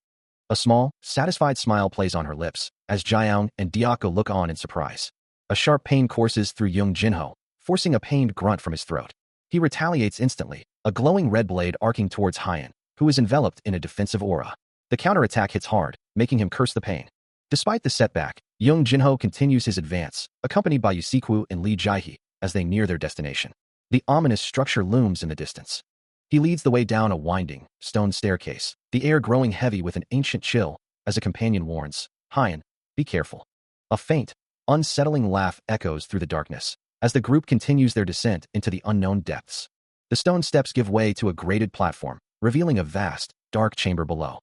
A small, satisfied smile plays on her lips, as Jiang and Diaku look on in surprise. A sharp pain courses through Jung Jinho, forcing a pained grunt from his throat. He retaliates instantly, a glowing red blade arcing towards Hyan, who is enveloped in a defensive aura. The counterattack hits hard, making him curse the pain. Despite the setback, Jung Jinho continues his advance, accompanied by Yusikwu and Li Jiahe, as they near their destination. The ominous structure looms in the distance. He leads the way down a winding, stone staircase, the air growing heavy with an ancient chill, as a companion warns, Hyan, be careful. A faint, unsettling laugh echoes through the darkness, as the group continues their descent into the unknown depths. The stone steps give way to a grated platform, revealing a vast, dark chamber below.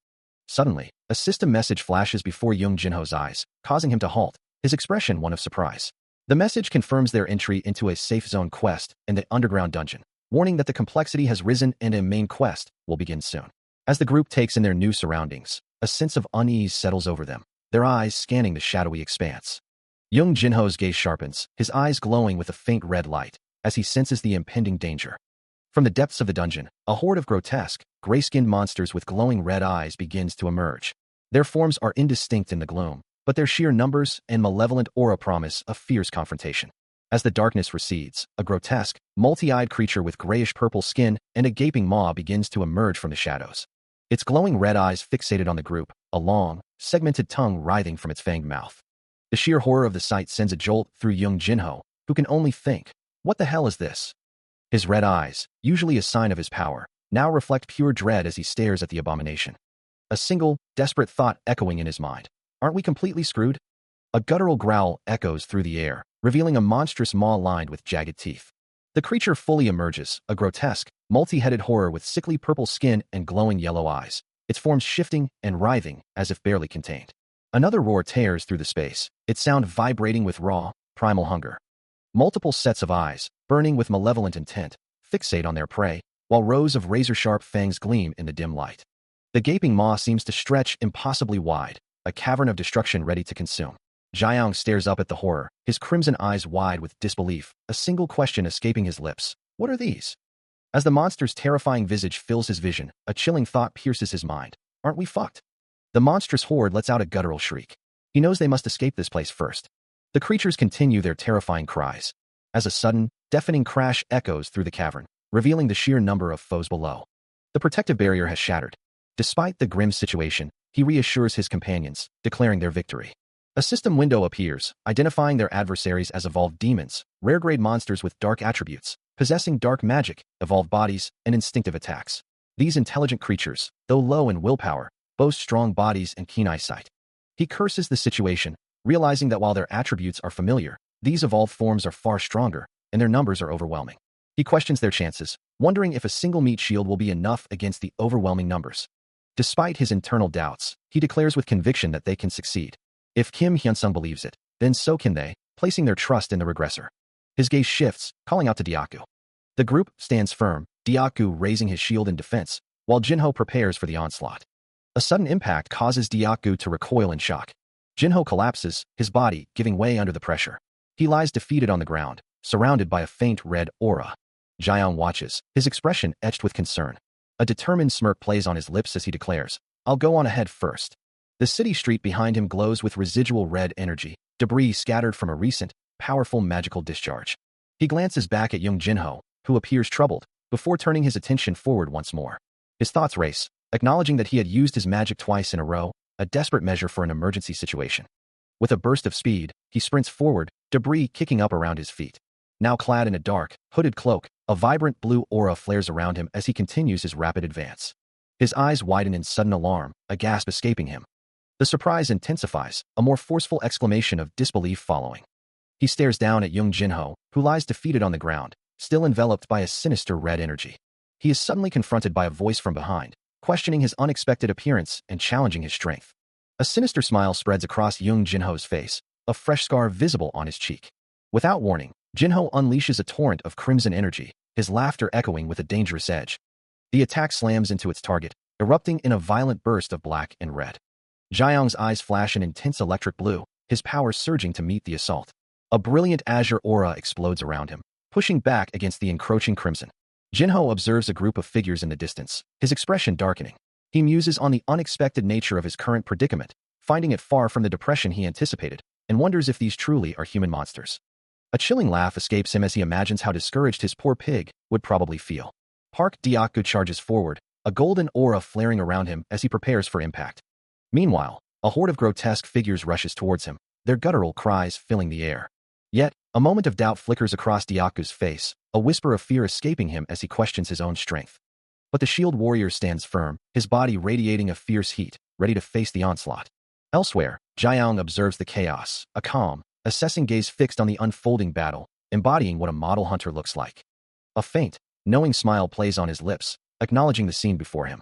Suddenly, a system message flashes before Jung Jinho's eyes, causing him to halt, his expression one of surprise. The message confirms their entry into a safe zone quest in the underground dungeon, warning that the complexity has risen and a main quest will begin soon. As the group takes in their new surroundings, a sense of unease settles over them, their eyes scanning the shadowy expanse. Jung Jinho's gaze sharpens, his eyes glowing with a faint red light, as he senses the impending danger. From the depths of the dungeon, a horde of grotesque, gray-skinned monsters with glowing red eyes begins to emerge. Their forms are indistinct in the gloom, but their sheer numbers and malevolent aura promise a fierce confrontation. As the darkness recedes, a grotesque, multi-eyed creature with grayish-purple skin and a gaping maw begins to emerge from the shadows. Its glowing red eyes fixated on the group, a long, segmented tongue writhing from its fanged mouth. The sheer horror of the sight sends a jolt through Jung Jinho, who can only think, what the hell is this? His red eyes, usually a sign of his power, now reflect pure dread as he stares at the abomination. A single, desperate thought echoing in his mind. Aren't we completely screwed? A guttural growl echoes through the air, revealing a monstrous maw lined with jagged teeth. The creature fully emerges, a grotesque, multi-headed horror with sickly purple skin and glowing yellow eyes, its forms shifting and writhing as if barely contained. Another roar tears through the space, its sound vibrating with raw, primal hunger. Multiple sets of eyes, burning with malevolent intent, fixate on their prey, while rows of razor-sharp fangs gleam in the dim light. The gaping maw seems to stretch impossibly wide, a cavern of destruction ready to consume. Jiang stares up at the horror, his crimson eyes wide with disbelief, a single question escaping his lips. What are these? As the monster's terrifying visage fills his vision, a chilling thought pierces his mind. Aren't we fucked? The monstrous horde lets out a guttural shriek. He knows they must escape this place first. The creatures continue their terrifying cries. As a sudden, deafening crash echoes through the cavern, revealing the sheer number of foes below. The protective barrier has shattered. Despite the grim situation, he reassures his companions, declaring their victory. A system window appears, identifying their adversaries as evolved demons, rare-grade monsters with dark attributes, possessing dark magic, evolved bodies, and instinctive attacks. These intelligent creatures, though low in willpower, boast strong bodies and keen eyesight. He curses the situation, realizing that while their attributes are familiar, these evolved forms are far stronger, and their numbers are overwhelming. He questions their chances, wondering if a single meat shield will be enough against the overwhelming numbers. Despite his internal doubts, he declares with conviction that they can succeed. If Kim Hyunsung believes it, then so can they, placing their trust in the regressor. His gaze shifts, calling out to Diaku. The group stands firm, Diaku raising his shield in defense, while Jinho prepares for the onslaught. A sudden impact causes Diaku to recoil in shock. Jinho collapses, his body giving way under the pressure. He lies defeated on the ground, surrounded by a faint red aura. Jiang watches, his expression etched with concern. A determined smirk plays on his lips as he declares, "I'll go on ahead first." The city street behind him glows with residual red energy, debris scattered from a recent, powerful magical discharge. He glances back at young Jinho, who appears troubled, before turning his attention forward once more. His thoughts race, acknowledging that he had used his magic twice in a row, a desperate measure for an emergency situation. With a burst of speed, he sprints forward, debris kicking up around his feet. Now clad in a dark, hooded cloak, a vibrant blue aura flares around him as he continues his rapid advance. His eyes widen in sudden alarm, a gasp escaping him. The surprise intensifies, a more forceful exclamation of disbelief following. He stares down at young Jinho, who lies defeated on the ground, still enveloped by a sinister red energy. He is suddenly confronted by a voice from behind, questioning his unexpected appearance and challenging his strength. A sinister smile spreads across young Jinho's face, a fresh scar visible on his cheek. Without warning, Jinho unleashes a torrent of crimson energy, his laughter echoing with a dangerous edge. The attack slams into its target, erupting in a violent burst of black and red. Jiang's eyes flash an intense electric blue, his power surging to meet the assault. A brilliant azure aura explodes around him, pushing back against the encroaching crimson. Jinho observes a group of figures in the distance, his expression darkening. He muses on the unexpected nature of his current predicament, finding it far from the depression he anticipated, and wonders if these truly are human monsters. A chilling laugh escapes him as he imagines how discouraged his poor pig would probably feel. Park Diaku charges forward, a golden aura flaring around him as he prepares for impact. Meanwhile, a horde of grotesque figures rushes towards him, their guttural cries filling the air. Yet, a moment of doubt flickers across Diaku's face, a whisper of fear escaping him as he questions his own strength. But the shield warrior stands firm, his body radiating a fierce heat, ready to face the onslaught. Elsewhere, Jiang observes the chaos, a calm, assessing gaze fixed on the unfolding battle, embodying what a model hunter looks like. A faint, knowing smile plays on his lips, acknowledging the scene before him.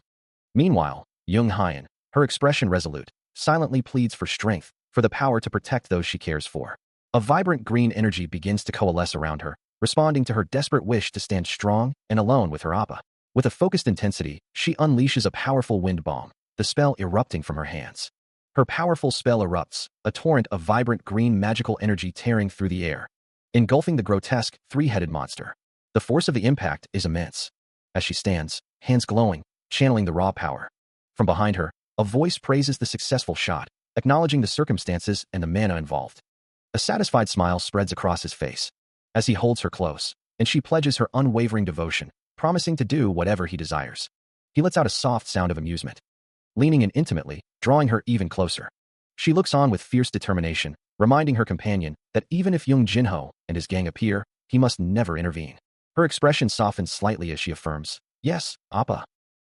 Meanwhile, Jung Hyen, her expression resolute, silently pleads for strength, for the power to protect those she cares for. A vibrant green energy begins to coalesce around her, responding to her desperate wish to stand strong and alone with her Appa. With a focused intensity, she unleashes a powerful wind bomb, the spell erupting from her hands. Her powerful spell erupts, a torrent of vibrant green magical energy tearing through the air, engulfing the grotesque, three-headed monster. The force of the impact is immense. As she stands, hands glowing, channeling the raw power. From behind her, a voice praises the successful shot, acknowledging the circumstances and the mana involved. A satisfied smile spreads across his face as he holds her close, and she pledges her unwavering devotion, promising to do whatever he desires. He lets out a soft sound of amusement, leaning in intimately, drawing her even closer. She looks on with fierce determination, reminding her companion that even if young Jinho and his gang appear, he must never intervene. Her expression softens slightly as she affirms, "Yes, Appa."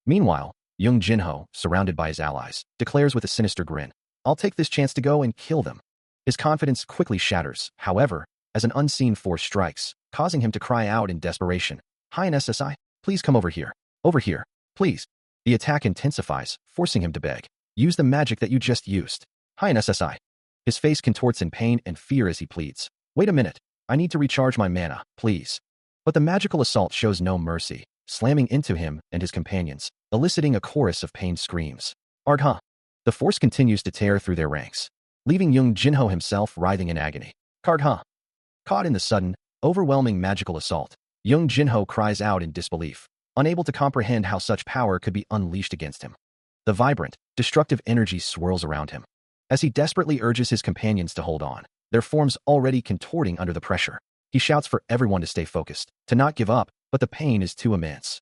Meanwhile, young Jinho, surrounded by his allies, declares with a sinister grin, "I'll take this chance to go and kill them." His confidence quickly shatters, however, as an unseen force strikes, causing him to cry out in desperation. Hien SSI, please come over here. Over here, please. The attack intensifies, forcing him to beg. Use the magic that you just used. Hien SSI. His face contorts in pain and fear as he pleads. Wait a minute. I need to recharge my mana, please. But the magical assault shows no mercy, slamming into him and his companions, eliciting a chorus of pained screams. Ardha. The force continues to tear through their ranks, leaving young Jinho himself writhing in agony. Kardha. Caught in the sudden, overwhelming magical assault, young Jinho cries out in disbelief, unable to comprehend how such power could be unleashed against him. The vibrant, destructive energy swirls around him. As he desperately urges his companions to hold on, their forms already contorting under the pressure. He shouts for everyone to stay focused, to not give up, but the pain is too immense.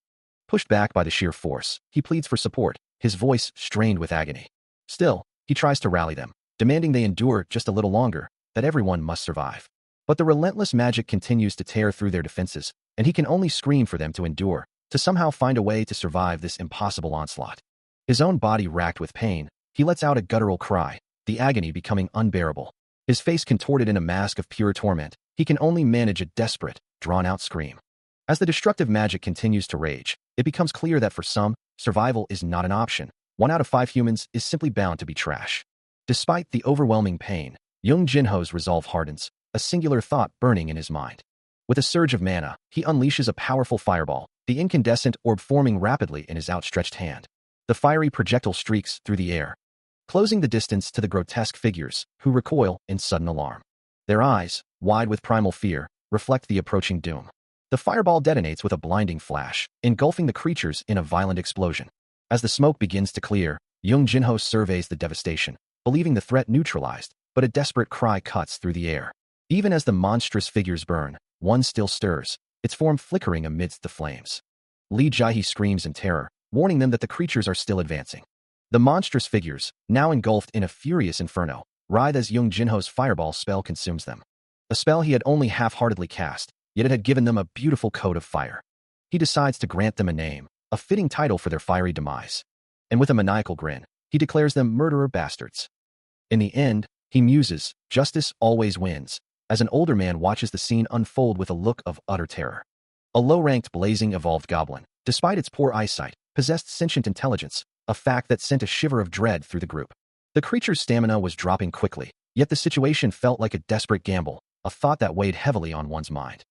Pushed back by the sheer force, he pleads for support, his voice strained with agony. Still, he tries to rally them, demanding they endure just a little longer, that everyone must survive. But the relentless magic continues to tear through their defenses, and he can only scream for them to endure, to somehow find a way to survive this impossible onslaught. His own body racked with pain, he lets out a guttural cry, the agony becoming unbearable. His face contorted in a mask of pure torment, he can only manage a desperate, drawn-out scream. As the destructive magic continues to rage, it becomes clear that for some, survival is not an option. 1 out of 5 humans is simply bound to be trash. Despite the overwhelming pain, young Jinho's resolve hardens, a singular thought burning in his mind. With a surge of mana, he unleashes a powerful fireball, the incandescent orb forming rapidly in his outstretched hand. The fiery projectile streaks through the air, closing the distance to the grotesque figures, who recoil in sudden alarm. Their eyes, wide with primal fear, reflect the approaching doom. The fireball detonates with a blinding flash, engulfing the creatures in a violent explosion. As the smoke begins to clear, young Jinho surveys the devastation, believing the threat neutralized, but a desperate cry cuts through the air. Even as the monstrous figures burn, one still stirs, its form flickering amidst the flames. Li Jaihe screams in terror, warning them that the creatures are still advancing. The monstrous figures, now engulfed in a furious inferno, writhe as young Jinho's fireball spell consumes them. A spell he had only half-heartedly cast, yet it had given them a beautiful coat of fire. He decides to grant them a name, a fitting title for their fiery demise. And with a maniacal grin, he declares them murderer bastards. In the end, he muses, justice always wins, as an older man watches the scene unfold with a look of utter terror. A low-ranked blazing evolved goblin, despite its poor eyesight, possessed sentient intelligence, a fact that sent a shiver of dread through the group. The creature's stamina was dropping quickly, yet the situation felt like a desperate gamble, a thought that weighed heavily on one's mind.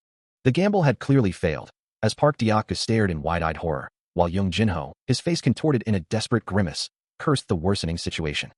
The gamble had clearly failed, as Park Diaku stared in wide-eyed horror, while young Jinho, his face contorted in a desperate grimace, cursed the worsening situation.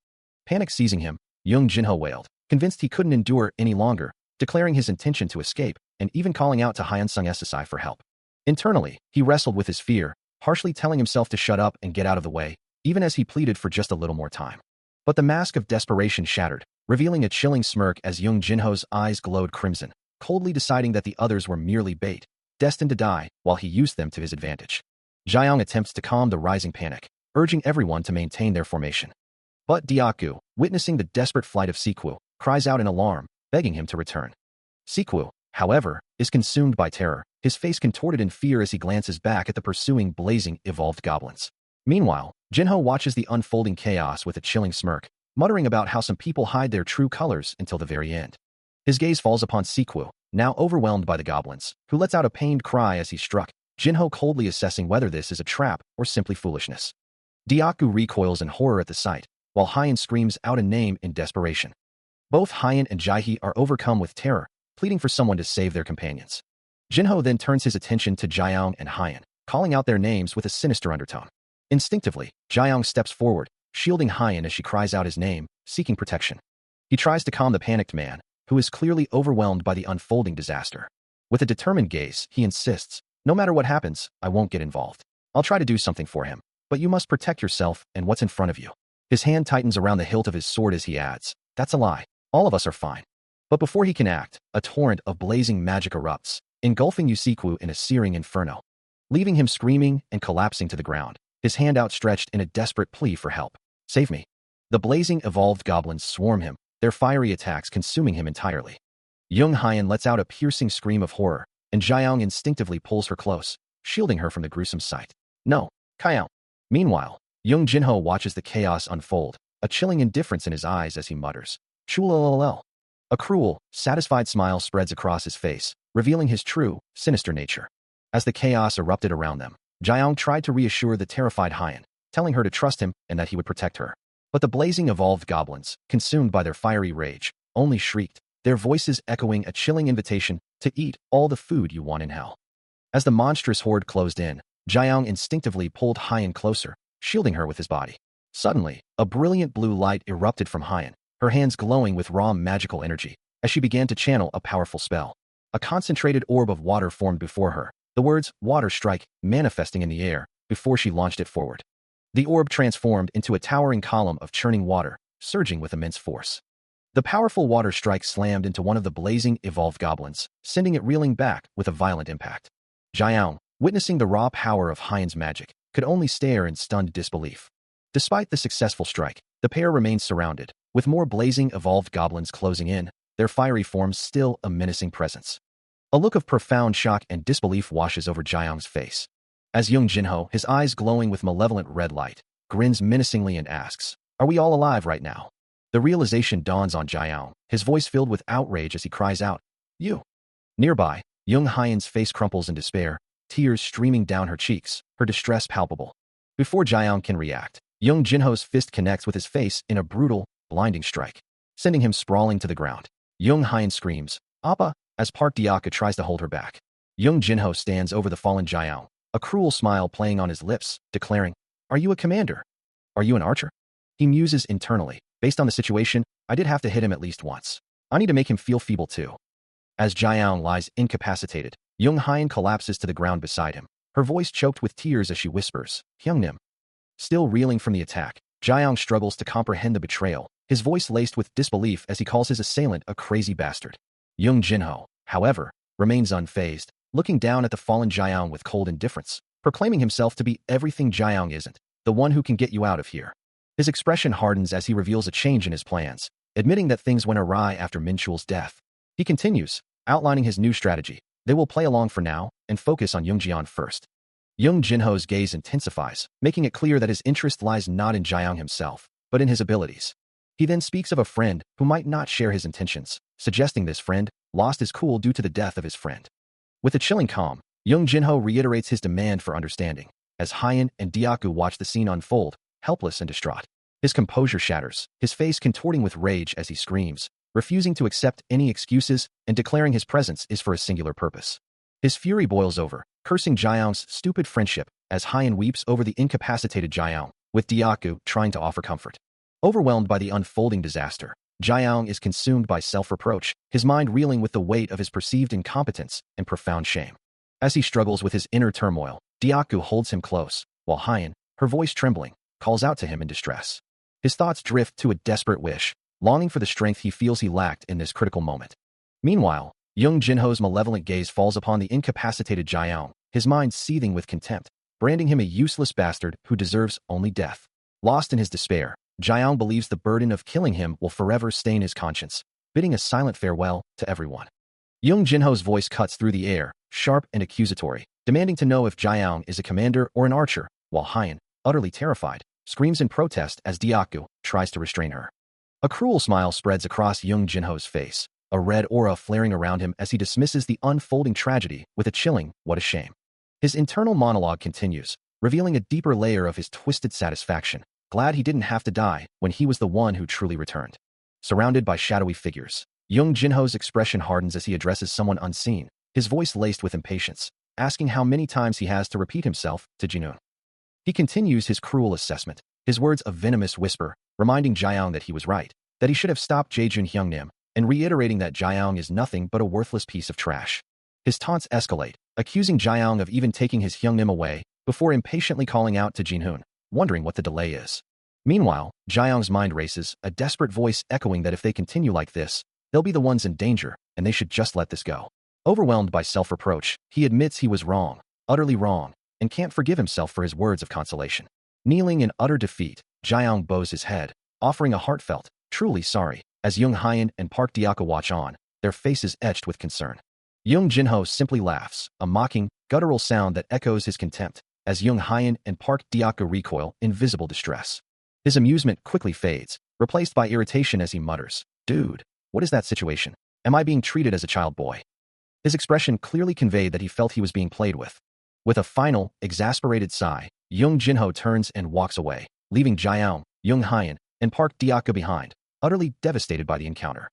Panic seizing him, young Jinho wailed, convinced he couldn't endure any longer, declaring his intention to escape, and even calling out to Hyeonsung SSI for help. Internally, he wrestled with his fear, harshly telling himself to shut up and get out of the way, even as he pleaded for just a little more time. But the mask of desperation shattered, revealing a chilling smirk as young Jinho's eyes glowed crimson, coldly deciding that the others were merely bait, destined to die, while he used them to his advantage. Jiang attempts to calm the rising panic, urging everyone to maintain their formation. But Diaku, witnessing the desperate flight of Sikwu, cries out in alarm, begging him to return. Sikwu, however, is consumed by terror, his face contorted in fear as he glances back at the pursuing blazing evolved goblins. Meanwhile, Jinho watches the unfolding chaos with a chilling smirk, muttering about how some people hide their true colors until the very end. His gaze falls upon Sikwu, now overwhelmed by the goblins, who lets out a pained cry as he's struck, Jinho coldly assessing whether this is a trap or simply foolishness. Diaku recoils in horror at the sight, while Hyen screams out a name in desperation. Both Hyen and Jaihe are overcome with terror, pleading for someone to save their companions. Jinho then turns his attention to Jiang and Hyen, calling out their names with a sinister undertone. Instinctively, Jiang steps forward, shielding Hyen as she cries out his name, seeking protection. He tries to calm the panicked man, who is clearly overwhelmed by the unfolding disaster. With a determined gaze, he insists, "No matter what happens, I won't get involved. I'll try to do something for him, but you must protect yourself and what's in front of you." His hand tightens around the hilt of his sword as he adds, "That's a lie. All of us are fine." But before he can act, a torrent of blazing magic erupts, engulfing Yusikwu in a searing inferno, leaving him screaming and collapsing to the ground, his hand outstretched in a desperate plea for help. "Save me." The blazing evolved goblins swarm him, their fiery attacks consuming him entirely. Young Hyen lets out a piercing scream of horror, and Jiang instinctively pulls her close, shielding her from the gruesome sight. "No, Kyle." Meanwhile, young Jinho watches the chaos unfold, a chilling indifference in his eyes as he mutters, "Chulalal." A cruel, satisfied smile spreads across his face, revealing his true, sinister nature. As the chaos erupted around them, Jiang tried to reassure the terrified Hyan, telling her to trust him and that he would protect her. But the blazing evolved goblins, consumed by their fiery rage, only shrieked, their voices echoing a chilling invitation to eat all the food you want in hell. As the monstrous horde closed in, Jiang instinctively pulled Hyan closer, shielding her with his body. Suddenly, a brilliant blue light erupted from Hyan, her hands glowing with raw magical energy, as she began to channel a powerful spell. A concentrated orb of water formed before her, the words, "Water Strike," manifesting in the air, before she launched it forward. The orb transformed into a towering column of churning water, surging with immense force. The powerful water strike slammed into one of the blazing, evolved goblins, sending it reeling back with a violent impact. Jiang, witnessing the raw power of Hyan's magic, could only stare in stunned disbelief. Despite the successful strike, the pair remained surrounded, with more blazing, evolved goblins closing in, their fiery forms still a menacing presence. A look of profound shock and disbelief washes over Jiang's face. As Young Jinho, his eyes glowing with malevolent red light, grins menacingly and asks, "Are we all alive right now?" The realization dawns on Jiang, his voice filled with outrage as he cries out, "You!" Nearby, Young Hyan's face crumples in despair, tears streaming down her cheeks, her distress palpable. Before Jiang can react, Young Jinho's fist connects with his face in a brutal, blinding strike, sending him sprawling to the ground. Young Hyan screams, "Appa!" as Park Diaka tries to hold her back. Young Jinho stands over the fallen Jiang, a cruel smile playing on his lips, declaring, "Are you a commander? Are you an archer?" He muses internally, "Based on the situation, I did have to hit him at least once. I need to make him feel feeble too." As Jiang lies incapacitated, Young Hyan collapses to the ground beside him, her voice choked with tears as she whispers, "Hyungnim." Still reeling from the attack, Jiang struggles to comprehend the betrayal, his voice laced with disbelief as he calls his assailant a crazy bastard. Young Jinho, however, remains unfazed, looking down at the fallen Jiang with cold indifference, proclaiming himself to be everything Jiang isn't, the one who can get you out of here. His expression hardens as he reveals a change in his plans, admitting that things went awry after Minchul's death. He continues, outlining his new strategy. They will play along for now and focus on Youngjian first. Young Jinho's gaze intensifies, making it clear that his interest lies not in Jiang himself, but in his abilities. He then speaks of a friend who might not share his intentions, suggesting this friend lost his cool due to the death of his friend. With a chilling calm, Young Jinho reiterates his demand for understanding, as Hyan and Diaku watch the scene unfold, helpless and distraught. His composure shatters, his face contorting with rage as he screams, refusing to accept any excuses and declaring his presence is for a singular purpose. His fury boils over, cursing Jiang's stupid friendship as Hyan weeps over the incapacitated Jiang, with Diaku trying to offer comfort. Overwhelmed by the unfolding disaster, Jiang is consumed by self-reproach, his mind reeling with the weight of his perceived incompetence and profound shame. As he struggles with his inner turmoil, Diaku holds him close, while Hyan, her voice trembling, calls out to him in distress. His thoughts drift to a desperate wish, longing for the strength he feels he lacked in this critical moment. Meanwhile, Young Jinho's malevolent gaze falls upon the incapacitated Jiang, his mind seething with contempt, branding him a useless bastard who deserves only death. Lost in his despair, Jiang believes the burden of killing him will forever stain his conscience, bidding a silent farewell to everyone. Young Jinho's voice cuts through the air, sharp and accusatory, demanding to know if Jiang is a commander or an archer, while Hyan, utterly terrified, screams in protest as Diaku tries to restrain her. A cruel smile spreads across Young Jinho's face, a red aura flaring around him as he dismisses the unfolding tragedy with a chilling, "What a shame." His internal monologue continues, revealing a deeper layer of his twisted satisfaction, glad he didn't have to die when he was the one who truly returned. Surrounded by shadowy figures, Young Jinho's expression hardens as he addresses someone unseen, his voice laced with impatience, asking how many times he has to repeat himself to Jinun. He continues his cruel assessment, his words a venomous whisper, reminding Jiang that he was right, that he should have stopped Jaejun Hyungnim, and reiterating that Jiang is nothing but a worthless piece of trash. His taunts escalate, accusing Jiang of even taking his Hyungnim away, before impatiently calling out to Jinhoon, wondering what the delay is. Meanwhile, Jiang's mind races, a desperate voice echoing that if they continue like this, they'll be the ones in danger, and they should just let this go. Overwhelmed by self-reproach, he admits he was wrong, utterly wrong, and can't forgive himself for his words of consolation. Kneeling in utter defeat, Jiang bows his head, offering a heartfelt, "Truly sorry," as Young Hyan and Park Diaka watch on, their faces etched with concern. Young Jinho simply laughs, a mocking, guttural sound that echoes his contempt, as Young Hyan and Park Diaka recoil in visible distress. His amusement quickly fades, replaced by irritation as he mutters, "Dude, What is that situation? Am I being treated as a child boy? His expression clearly conveyed that he felt he was being played with. With a final, exasperated sigh, Young Jinho turns and walks away, leaving Jiaong, Young Hyan, and Park Diaka behind, utterly devastated by the encounter.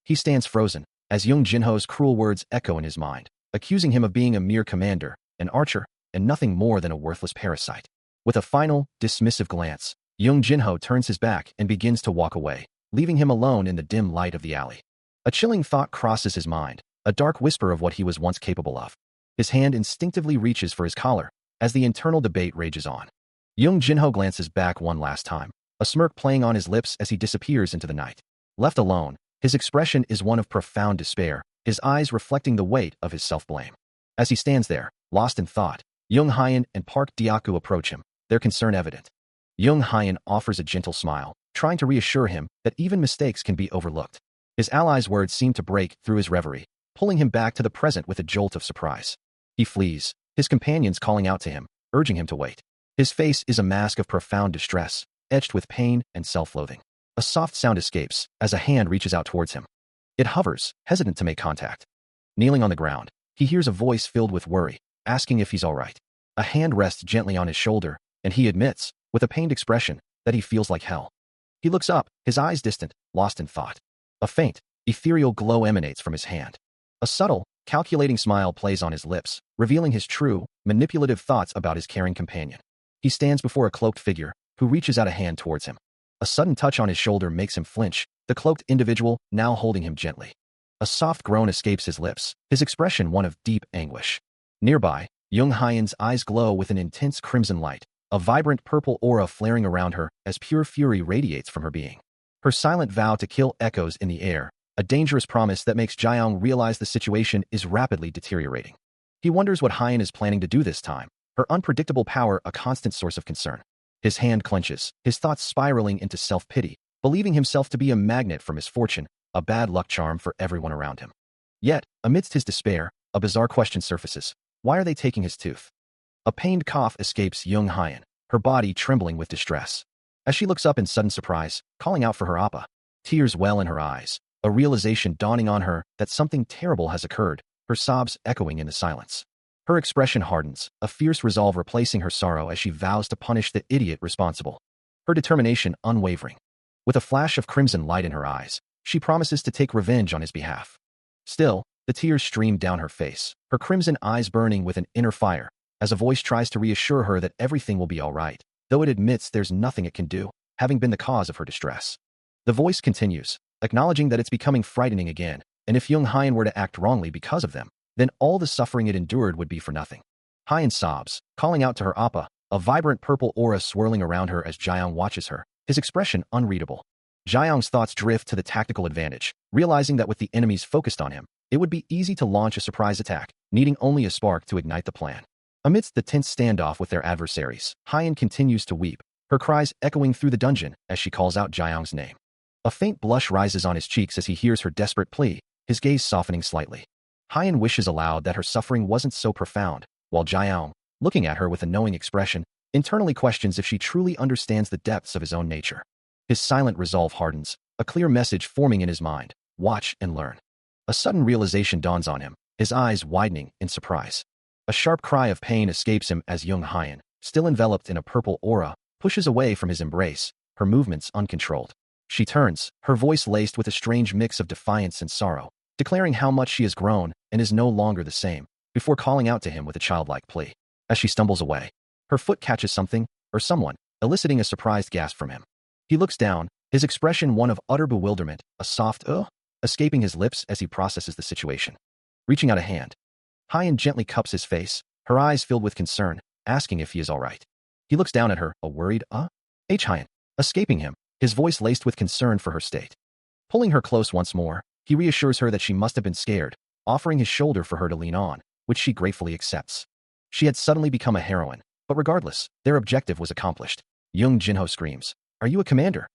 He stands frozen, as Young Jinho's cruel words echo in his mind, accusing him of being a mere commander, an archer, and nothing more than a worthless parasite. With a final, dismissive glance, Young Jinho turns his back and begins to walk away, leaving him alone in the dim light of the alley. A chilling thought crosses his mind, a dark whisper of what he was once capable of. His hand instinctively reaches for his collar, as the internal debate rages on. Young Jinho glances back one last time, a smirk playing on his lips as he disappears into the night. Left alone, his expression is one of profound despair, his eyes reflecting the weight of his self-blame. As he stands there, lost in thought, Young Hyan and Park Diaku approach him, their concern evident. Young Hyan offers a gentle smile, trying to reassure him that even mistakes can be overlooked. His ally's words seem to break through his reverie, pulling him back to the present with a jolt of surprise. He flees, his companions calling out to him, urging him to wait. His face is a mask of profound distress, etched with pain and self-loathing. A soft sound escapes as a hand reaches out towards him. It hovers, hesitant to make contact. Kneeling on the ground, he hears a voice filled with worry, asking if he's all right. A hand rests gently on his shoulder, and he admits, with a pained expression, that he feels like hell. He looks up, his eyes distant, lost in thought. A faint, ethereal glow emanates from his hand. A subtle, calculating smile plays on his lips, revealing his true, manipulative thoughts about his caring companion. He stands before a cloaked figure, who reaches out a hand towards him. A sudden touch on his shoulder makes him flinch, the cloaked individual now holding him gently. A soft groan escapes his lips, his expression one of deep anguish. Nearby, Young Hyan's eyes glow with an intense crimson light, a vibrant purple aura flaring around her as pure fury radiates from her being. Her silent vow to kill echoes in the air, a dangerous promise that makes Jiaong realize the situation is rapidly deteriorating. He wonders what Hyan is planning to do this time, her unpredictable power a constant source of concern. His hand clenches, his thoughts spiraling into self-pity, believing himself to be a magnet for misfortune, a bad luck charm for everyone around him. Yet, amidst his despair, a bizarre question surfaces. Why are they taking his tooth? A pained cough escapes Young Hyan, her body trembling with distress. As she looks up in sudden surprise, calling out for her appa, tears well in her eyes, a realization dawning on her that something terrible has occurred, her sobs echoing in the silence. Her expression hardens, a fierce resolve replacing her sorrow as she vows to punish the idiot responsible. Her determination unwavering. With a flash of crimson light in her eyes, she promises to take revenge on his behalf. Still, the tears stream down her face, her crimson eyes burning with an inner fire, as a voice tries to reassure her that everything will be all right, though it admits there's nothing it can do, having been the cause of her distress. The voice continues, acknowledging that it's becoming frightening again, and if Young Hyan were to act wrongly because of them, then all the suffering it endured would be for nothing. Hyan sobs, calling out to her appa, a vibrant purple aura swirling around her as Jiaong watches her, his expression unreadable. Jiaong's thoughts drift to the tactical advantage, realizing that with the enemies focused on him, it would be easy to launch a surprise attack, needing only a spark to ignite the plan. Amidst the tense standoff with their adversaries, Hyan continues to weep, her cries echoing through the dungeon as she calls out Jiaong's name. A faint blush rises on his cheeks as he hears her desperate plea, his gaze softening slightly. Hyan wishes aloud that her suffering wasn't so profound, while Jiaong, looking at her with a knowing expression, internally questions if she truly understands the depths of his own nature. His silent resolve hardens, a clear message forming in his mind, watch and learn. A sudden realization dawns on him, his eyes widening in surprise. A sharp cry of pain escapes him as Young Hyan, still enveloped in a purple aura, pushes away from his embrace, her movements uncontrolled. She turns, her voice laced with a strange mix of defiance and sorrow, declaring how much she has grown and is no longer the same, before calling out to him with a childlike plea. As she stumbles away, her foot catches something, or someone, eliciting a surprised gasp from him. He looks down, his expression one of utter bewilderment, a soft escaping his lips as he processes the situation. Reaching out a hand, Hyan gently cups his face, her eyes filled with concern, asking if he is all right. He looks down at her, a worried, Hyan, escaping him, his voice laced with concern for her state. Pulling her close once more, he reassures her that she must have been scared, offering his shoulder for her to lean on, which she gratefully accepts. She had suddenly become a heroine, but regardless, their objective was accomplished. Young Jinho screams, "Are you a commander?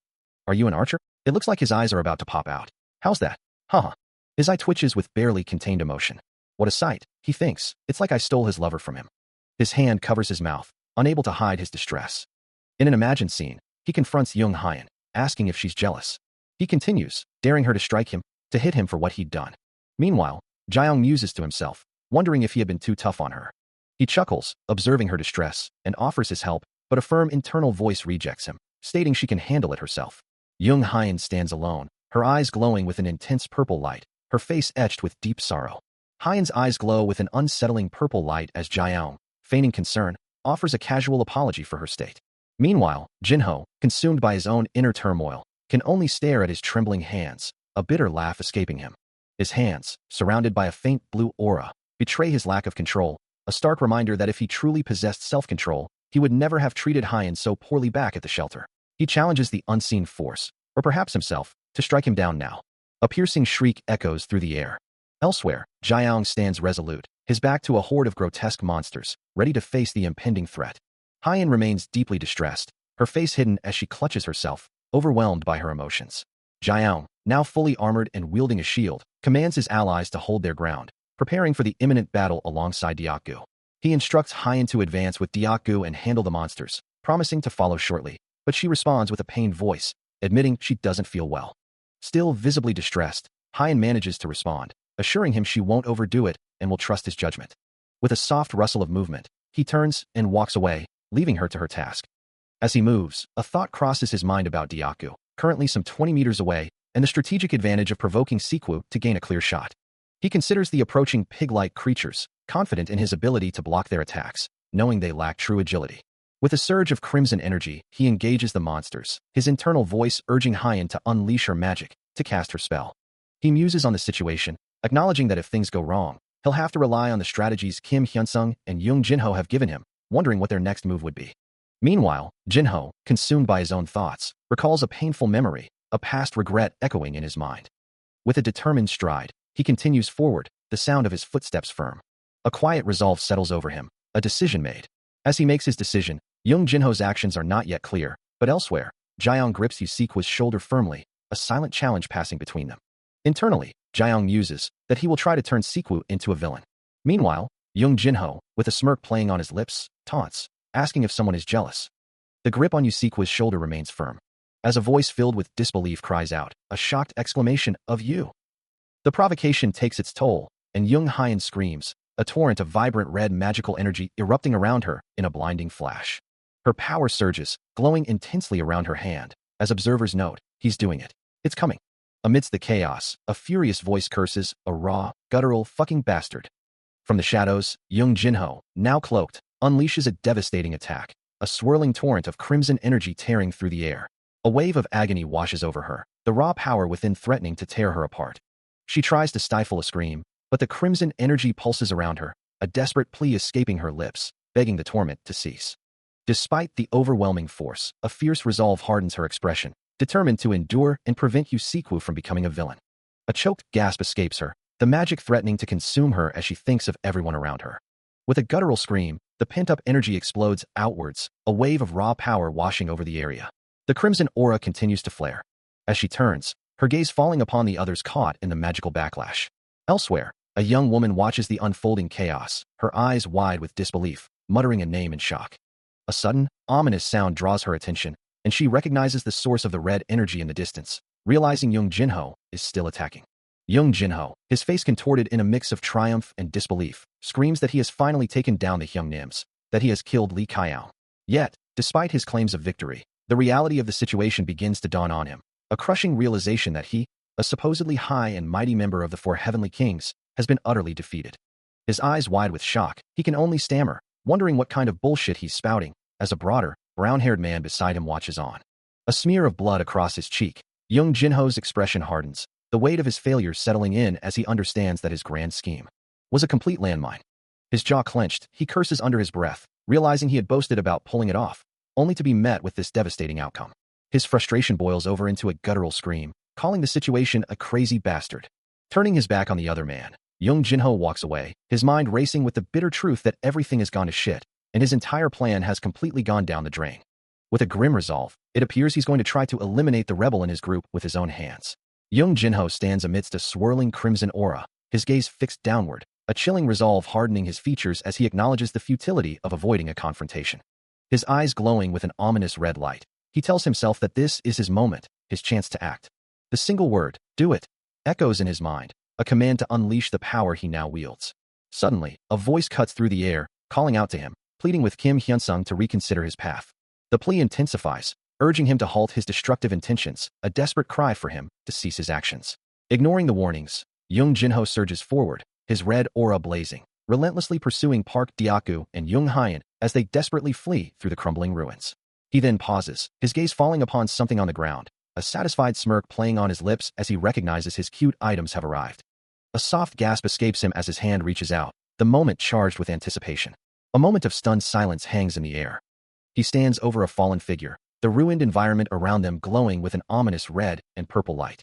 Are you an archer?" It looks like his eyes are about to pop out. "How's that? Huh?" His eye twitches with barely contained emotion. What a sight, he thinks. It's like I stole his lover from him. His hand covers his mouth, unable to hide his distress. In an imagined scene, he confronts Young Hyan, asking if she's jealous. He continues, daring her to strike him, to hit him for what he'd done. Meanwhile, Jiang muses to himself, wondering if he had been too tough on her. He chuckles, observing her distress, and offers his help, but a firm internal voice rejects him, stating she can handle it herself. Jung Hyen stands alone, her eyes glowing with an intense purple light, her face etched with deep sorrow. Hyen's eyes glow with an unsettling purple light as Jiang, feigning concern, offers a casual apology for her state. Meanwhile, Jinho, consumed by his own inner turmoil, can only stare at his trembling hands, a bitter laugh escaping him. His hands, surrounded by a faint blue aura, betray his lack of control, a stark reminder that if he truly possessed self-control, he would never have treated Hyen so poorly back at the shelter. He challenges the unseen force, or perhaps himself, to strike him down now. A piercing shriek echoes through the air. Elsewhere, Jiang stands resolute, his back to a horde of grotesque monsters, ready to face the impending threat. Hyen remains deeply distressed, her face hidden as she clutches herself, overwhelmed by her emotions. Jiang, now fully armored and wielding a shield, commands his allies to hold their ground, preparing for the imminent battle alongside Diakgu. He instructs Hyen to advance with Diakgu and handle the monsters, promising to follow shortly, but she responds with a pained voice, admitting she doesn't feel well. Still visibly distressed, Hyen manages to respond, assuring him she won't overdo it and will trust his judgment. With a soft rustle of movement, he turns and walks away, leaving her to her task. As he moves, a thought crosses his mind about Diakgu, currently some 20 meters away, and the strategic advantage of provoking Siku to gain a clear shot. He considers the approaching pig-like creatures, confident in his ability to block their attacks, knowing they lack true agility. With a surge of crimson energy, he engages the monsters, his internal voice urging Hyen to unleash her magic, to cast her spell. He muses on the situation, acknowledging that if things go wrong, he'll have to rely on the strategies Kim Hyunsung and Jung Jinho have given him, wondering what their next move would be. Meanwhile, Jinho, consumed by his own thoughts, recalls a painful memory, a past regret echoing in his mind. With a determined stride, he continues forward, the sound of his footsteps firm. A quiet resolve settles over him, a decision made. As he makes his decision, Jung Jinho's actions are not yet clear, but elsewhere, Jiang grips Yusiku's shoulder firmly, a silent challenge passing between them. Internally, Jiang muses that he will try to turn Siku into a villain. Meanwhile, Jung Jinho, with a smirk playing on his lips, taunts, asking if someone is jealous. The grip on Yusiku's shoulder remains firm. As a voice filled with disbelief cries out, a shocked exclamation of "You!" The provocation takes its toll, and Jung Hyen screams, a torrent of vibrant red magical energy erupting around her in a blinding flash. Her power surges, glowing intensely around her hand. As observers note, he's doing it. It's coming. Amidst the chaos, a furious voice curses, a raw, guttural fucking bastard. From the shadows, Jung Jinho, now cloaked, unleashes a devastating attack, a swirling torrent of crimson energy tearing through the air. A wave of agony washes over her, the raw power within threatening to tear her apart. She tries to stifle a scream, but the crimson energy pulses around her, a desperate plea escaping her lips, begging the torment to cease. Despite the overwhelming force, a fierce resolve hardens her expression, determined to endure and prevent Yusiku from becoming a villain. A choked gasp escapes her, the magic threatening to consume her as she thinks of everyone around her. With a guttural scream, the pent-up energy explodes outwards, a wave of raw power washing over the area. The crimson aura continues to flare. As she turns, her gaze falling upon the others caught in the magical backlash. Elsewhere, a young woman watches the unfolding chaos, her eyes wide with disbelief, muttering a name in shock. A sudden, ominous sound draws her attention, and she recognizes the source of the red energy in the distance, realizing Jung Jinho is still attacking. Jung Jinho, his face contorted in a mix of triumph and disbelief, screams that he has finally taken down the Hyung Nims, that he has killed Li Kaiao. Yet, despite his claims of victory, the reality of the situation begins to dawn on him, a crushing realization that he, a supposedly high and mighty member of the Four Heavenly Kings, has been utterly defeated. His eyes wide with shock, he can only stammer, wondering what kind of bullshit he's spouting, as a broader, brown-haired man beside him watches on. A smear of blood across his cheek, Jung Jinho's expression hardens, the weight of his failure settling in as he understands that his grand scheme was a complete landmine. His jaw clenched, he curses under his breath, realizing he had boasted about pulling it off, only to be met with this devastating outcome. His frustration boils over into a guttural scream, calling the situation a crazy bastard. Turning his back on the other man, Jung Jinho walks away, his mind racing with the bitter truth that everything has gone to shit, and his entire plan has completely gone down the drain. With a grim resolve, it appears he's going to try to eliminate the rebel in his group with his own hands. Jung Jinho stands amidst a swirling crimson aura, his gaze fixed downward, a chilling resolve hardening his features as he acknowledges the futility of avoiding a confrontation. His eyes glowing with an ominous red light, he tells himself that this is his moment, his chance to act. The single word, do it. echoes in his mind, a command to unleash the power he now wields. Suddenly, a voice cuts through the air, calling out to him, pleading with Kim Hyunsung to reconsider his path. The plea intensifies, urging him to halt his destructive intentions, a desperate cry for him to cease his actions. Ignoring the warnings, Jung Jinho surges forward, his red aura blazing, relentlessly pursuing Park Dyaku and Jung Hyun as they desperately flee through the crumbling ruins. He then pauses, his gaze falling upon something on the ground, a satisfied smirk playing on his lips as he recognizes his cute items have arrived. A soft gasp escapes him as his hand reaches out, the moment charged with anticipation. A moment of stunned silence hangs in the air. He stands over a fallen figure, the ruined environment around them glowing with an ominous red and purple light.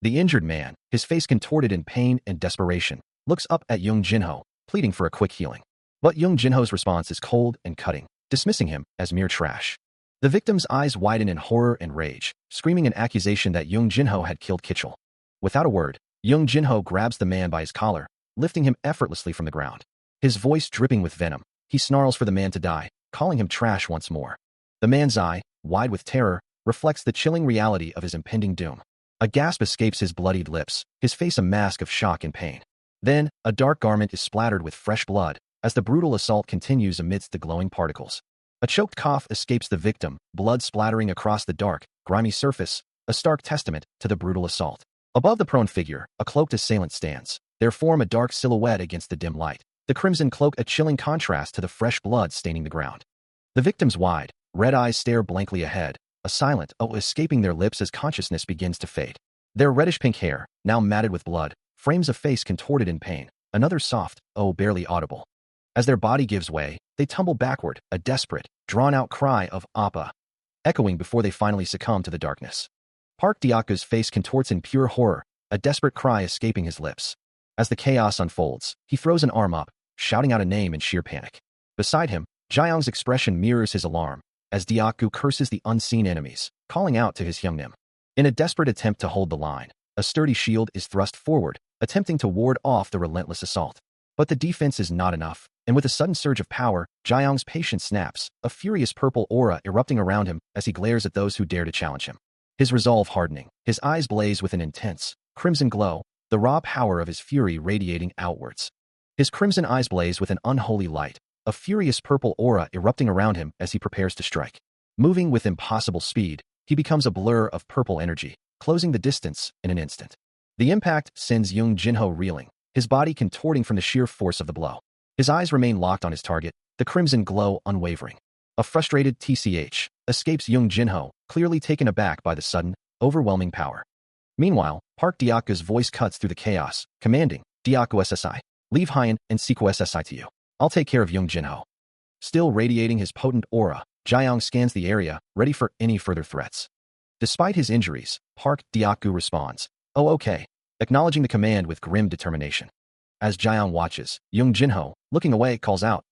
The injured man, his face contorted in pain and desperation, looks up at Jung Jinho, pleading for a quick healing. But Jung Jinho's response is cold and cutting, dismissing him as mere trash. The victim's eyes widen in horror and rage, screaming an accusation that Jung Jinho had killed Kitchell. Without a word, Jung Jinho grabs the man by his collar, lifting him effortlessly from the ground. His voice dripping with venom, he snarls for the man to die, calling him trash once more. The man's eye, wide with terror, reflects the chilling reality of his impending doom. A gasp escapes his bloodied lips, his face a mask of shock and pain. Then, a dark garment is splattered with fresh blood, as the brutal assault continues amidst the glowing particles. A choked cough escapes the victim, blood splattering across the dark, grimy surface, a stark testament to the brutal assault. Above the prone figure, a cloaked assailant stands, their form a dark silhouette against the dim light, the crimson cloak a chilling contrast to the fresh blood staining the ground. The victim's wide, red eyes stare blankly ahead, a silent "oh" escaping their lips as consciousness begins to fade. Their reddish-pink hair, now matted with blood, frames a face contorted in pain, another soft "oh" barely audible. As their body gives way, they tumble backward, a desperate, drawn-out cry of "Appa," echoing before they finally succumb to the darkness. Park Dyaku's face contorts in pure horror, a desperate cry escaping his lips. As the chaos unfolds, he throws an arm up, shouting out a name in sheer panic. Beside him, Jaeyoung's expression mirrors his alarm, as Dyaku curses the unseen enemies, calling out to his Hyungnim. In a desperate attempt to hold the line, a sturdy shield is thrust forward, attempting to ward off the relentless assault. But the defense is not enough, and with a sudden surge of power, Jaeyoung's patience snaps, a furious purple aura erupting around him as he glares at those who dare to challenge him. His resolve hardening, his eyes blaze with an intense, crimson glow, the raw power of his fury radiating outwards. His crimson eyes blaze with an unholy light, a furious purple aura erupting around him as he prepares to strike. Moving with impossible speed, he becomes a blur of purple energy, closing the distance in an instant. The impact sends Jung Jinho reeling, his body contorting from the sheer force of the blow. His eyes remain locked on his target, the crimson glow unwavering. A frustrated TCH escapes Jung Jinho, clearly taken aback by the sudden, overwhelming power. Meanwhile, Park Dyaku's voice cuts through the chaos, commanding, Dyaku SSI, leave Hyun and Sequo SSI to you. I'll take care of Jung Jinho. Still radiating his potent aura, Jaeyoung scans the area, ready for any further threats. Despite his injuries, Park Dyaku responds, oh okay, acknowledging the command with grim determination. As Jaeyoung watches, Jung Jinho, looking away, calls out,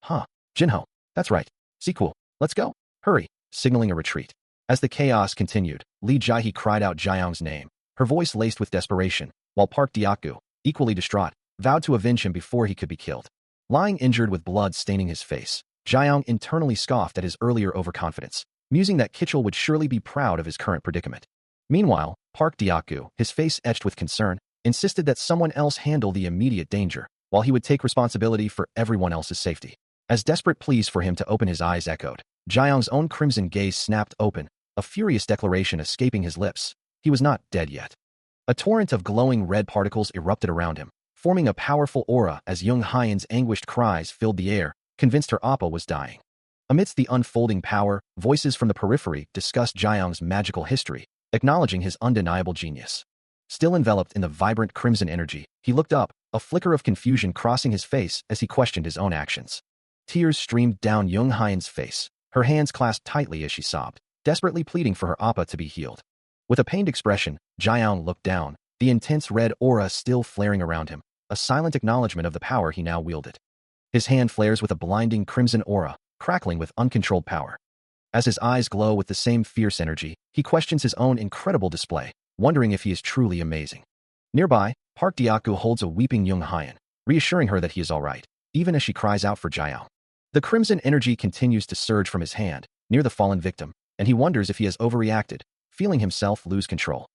Jinho, that's right, Sequo, let's go, hurry, signaling a retreat. As the chaos continued, Lee Jae-hee cried out Jaeyoung's name, her voice laced with desperation, while Park Dyaku, equally distraught, vowed to avenge him before he could be killed. Lying injured with blood staining his face, Jaeyoung internally scoffed at his earlier overconfidence, musing that Kitchell would surely be proud of his current predicament. Meanwhile, Park Dyaku, his face etched with concern, insisted that someone else handle the immediate danger, while he would take responsibility for everyone else's safety. As desperate pleas for him to open his eyes echoed, Jaeyoung's own crimson gaze snapped open, a furious declaration escaping his lips. He was not dead yet. A torrent of glowing red particles erupted around him, forming a powerful aura as Jung Hyun's anguished cries filled the air, convinced her Appa was dying. Amidst the unfolding power, voices from the periphery discussed Jaeyoung's magical history, acknowledging his undeniable genius. Still enveloped in the vibrant crimson energy, he looked up, a flicker of confusion crossing his face as he questioned his own actions. Tears streamed down Jung Hyun's face, her hands clasped tightly as she sobbed, desperately pleading for her Appa to be healed. With a pained expression, Jaeyoung looked down, the intense red aura still flaring around him, a silent acknowledgement of the power he now wielded. His hand flares with a blinding crimson aura, crackling with uncontrolled power. As his eyes glow with the same fierce energy, he questions his own incredible display, wondering if he is truly amazing. Nearby, Park Dyaku holds a weeping Jung Hyun, reassuring her that he is all right, even as she cries out for Jaeyoung. The crimson energy continues to surge from his hand, near the fallen victim, and he wonders if he has overreacted, feeling himself lose control.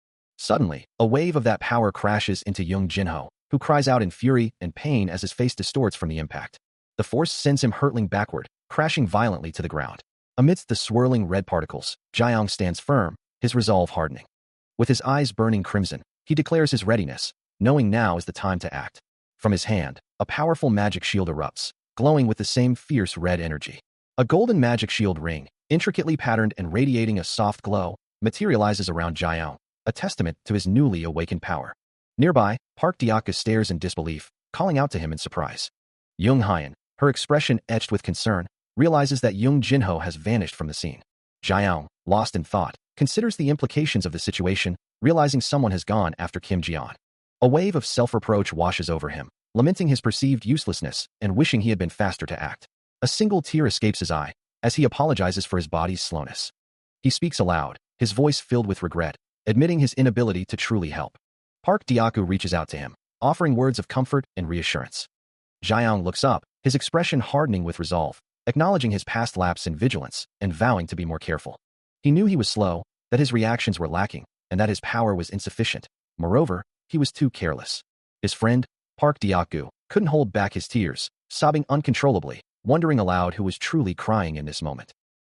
Suddenly, a wave of that power crashes into Young Jinho, who cries out in fury and pain as his face distorts from the impact. The force sends him hurtling backward, crashing violently to the ground. Amidst the swirling red particles, Jiang stands firm, his resolve hardening. With his eyes burning crimson, he declares his readiness, knowing now is the time to act. From his hand, a powerful magic shield erupts, glowing with the same fierce red energy. A golden magic shield ring, intricately patterned and radiating a soft glow, materializes around Jiang, a testament to his newly awakened power. Nearby, Park Diaka stares in disbelief, calling out to him in surprise. Jung Hyan, her expression etched with concern, realizes that Young Jinho has vanished from the scene. Jiang, lost in thought, considers the implications of the situation, realizing someone has gone after Kim Jian. A wave of self-reproach washes over him, lamenting his perceived uselessness and wishing he had been faster to act. A single tear escapes his eye, as he apologizes for his body's slowness. He speaks aloud, his voice filled with regret, admitting his inability to truly help. Park Diaku reaches out to him, offering words of comfort and reassurance. Jiang looks up, his expression hardening with resolve, acknowledging his past lapse in vigilance and vowing to be more careful. He knew he was slow, that his reactions were lacking, and that his power was insufficient. Moreover, he was too careless. His friend, Park Diaku, couldn't hold back his tears, sobbing uncontrollably, wondering aloud who was truly crying in this moment.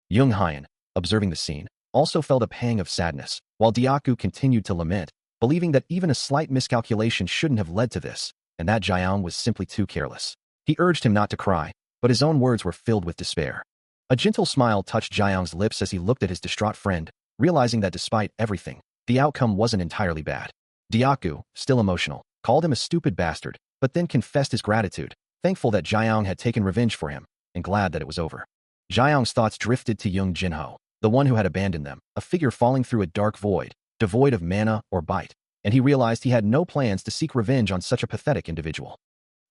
Jung Hyan, observing the scene, also felt a pang of sadness, while Diaku continued to lament, believing that even a slight miscalculation shouldn't have led to this, and that Jiang was simply too careless. He urged him not to cry, but his own words were filled with despair. A gentle smile touched Jiang's lips as he looked at his distraught friend, realizing that despite everything, the outcome wasn't entirely bad. Diaku, still emotional, called him a stupid bastard, but then confessed his gratitude, thankful that Jiang had taken revenge for him, and glad that it was over. Jiang's thoughts drifted to Young Jinho, the one who had abandoned them, a figure falling through a dark void, devoid of mana or bite, and he realized he had no plans to seek revenge on such a pathetic individual.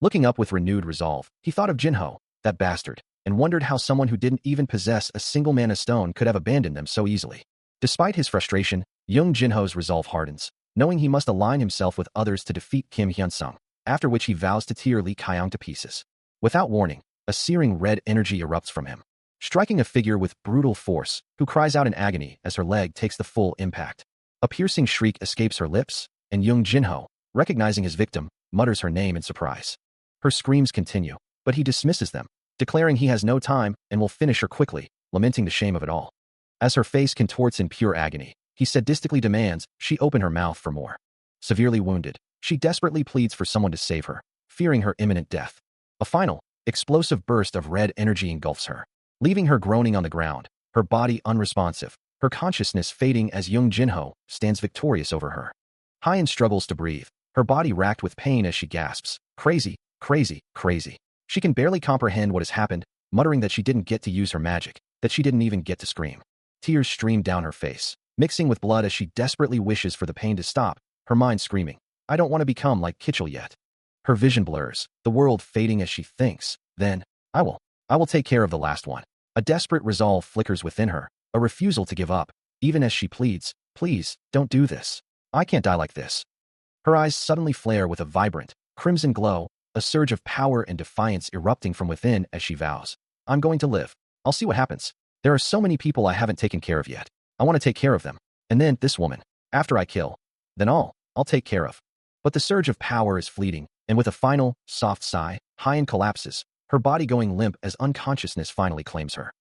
Looking up with renewed resolve, he thought of Jinho, that bastard, and wondered how someone who didn't even possess a single mana stone could have abandoned them so easily. Despite his frustration, Young Jinho's resolve hardens, knowing he must align himself with others to defeat Kim Hyunsung, after which he vows to tear Li Kaiyang to pieces. Without warning, a searing red energy erupts from him, striking a figure with brutal force, who cries out in agony as her leg takes the full impact. A piercing shriek escapes her lips, and Young Jinho, recognizing his victim, mutters her name in surprise. Her screams continue, but he dismisses them, declaring he has no time and will finish her quickly, lamenting the shame of it all. As her face contorts in pure agony, he sadistically demands she open her mouth for more. Severely wounded, she desperately pleads for someone to save her, fearing her imminent death. A final, explosive burst of red energy engulfs her, leaving her groaning on the ground, her body unresponsive, her consciousness fading as Young Jinho stands victorious over her. Hyan struggles to breathe, her body racked with pain as she gasps, "Crazy, crazy, crazy." She can barely comprehend what has happened, muttering that she didn't get to use her magic, that she didn't even get to scream. Tears stream down her face, mixing with blood as she desperately wishes for the pain to stop, her mind screaming, "I don't want to become like Kitchell yet." Her vision blurs, the world fading as she thinks, then, I will take care of the last one." A desperate resolve flickers within her, a refusal to give up, even as she pleads, "Please, don't do this. I can't die like this." Her eyes suddenly flare with a vibrant, crimson glow, a surge of power and defiance erupting from within as she vows, "I'm going to live. I'll see what happens. There are so many people I haven't taken care of yet. I want to take care of them. And then this woman. After I kill. Then I'll take care of." But the surge of power is fleeting, and with a final, soft sigh, Hyan collapses, her body going limp as unconsciousness finally claims her.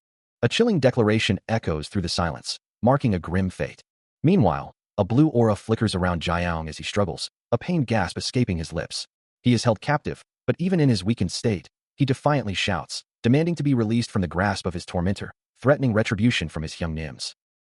A chilling declaration echoes through the silence, marking a grim fate. Meanwhile, a blue aura flickers around Jiang as he struggles, a pained gasp escaping his lips. He is held captive, but even in his weakened state, he defiantly shouts, demanding to be released from the grasp of his tormentor, threatening retribution from his young nims.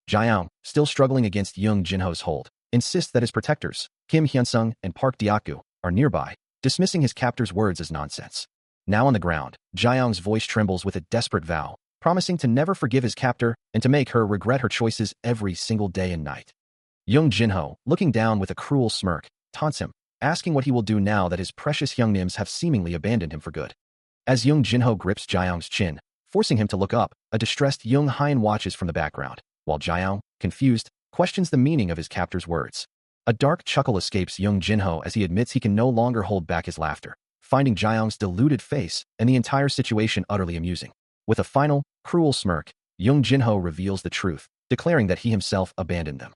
Jiang, still struggling against Young Jinho's hold, insists that his protectors, Kim Hyunsung and Park Diaku, are nearby, dismissing his captor's words as nonsense. Now on the ground, Jiang's voice trembles with a desperate vow, promising to never forgive his captor and to make her regret her choices every single day and night. Young Jinho, looking down with a cruel smirk, taunts him, asking what he will do now that his precious young nims have seemingly abandoned him for good. As Young Jinho grips Jiang's chin, forcing him to look up, a distressed Young Hyan watches from the background, while Jiang, confused, questions the meaning of his captor's words. A dark chuckle escapes Young Jinho as he admits he can no longer hold back his laughter, finding Jiang's deluded face and the entire situation utterly amusing. With a final, cruel smirk, Young Jinho reveals the truth, declaring that he himself abandoned them.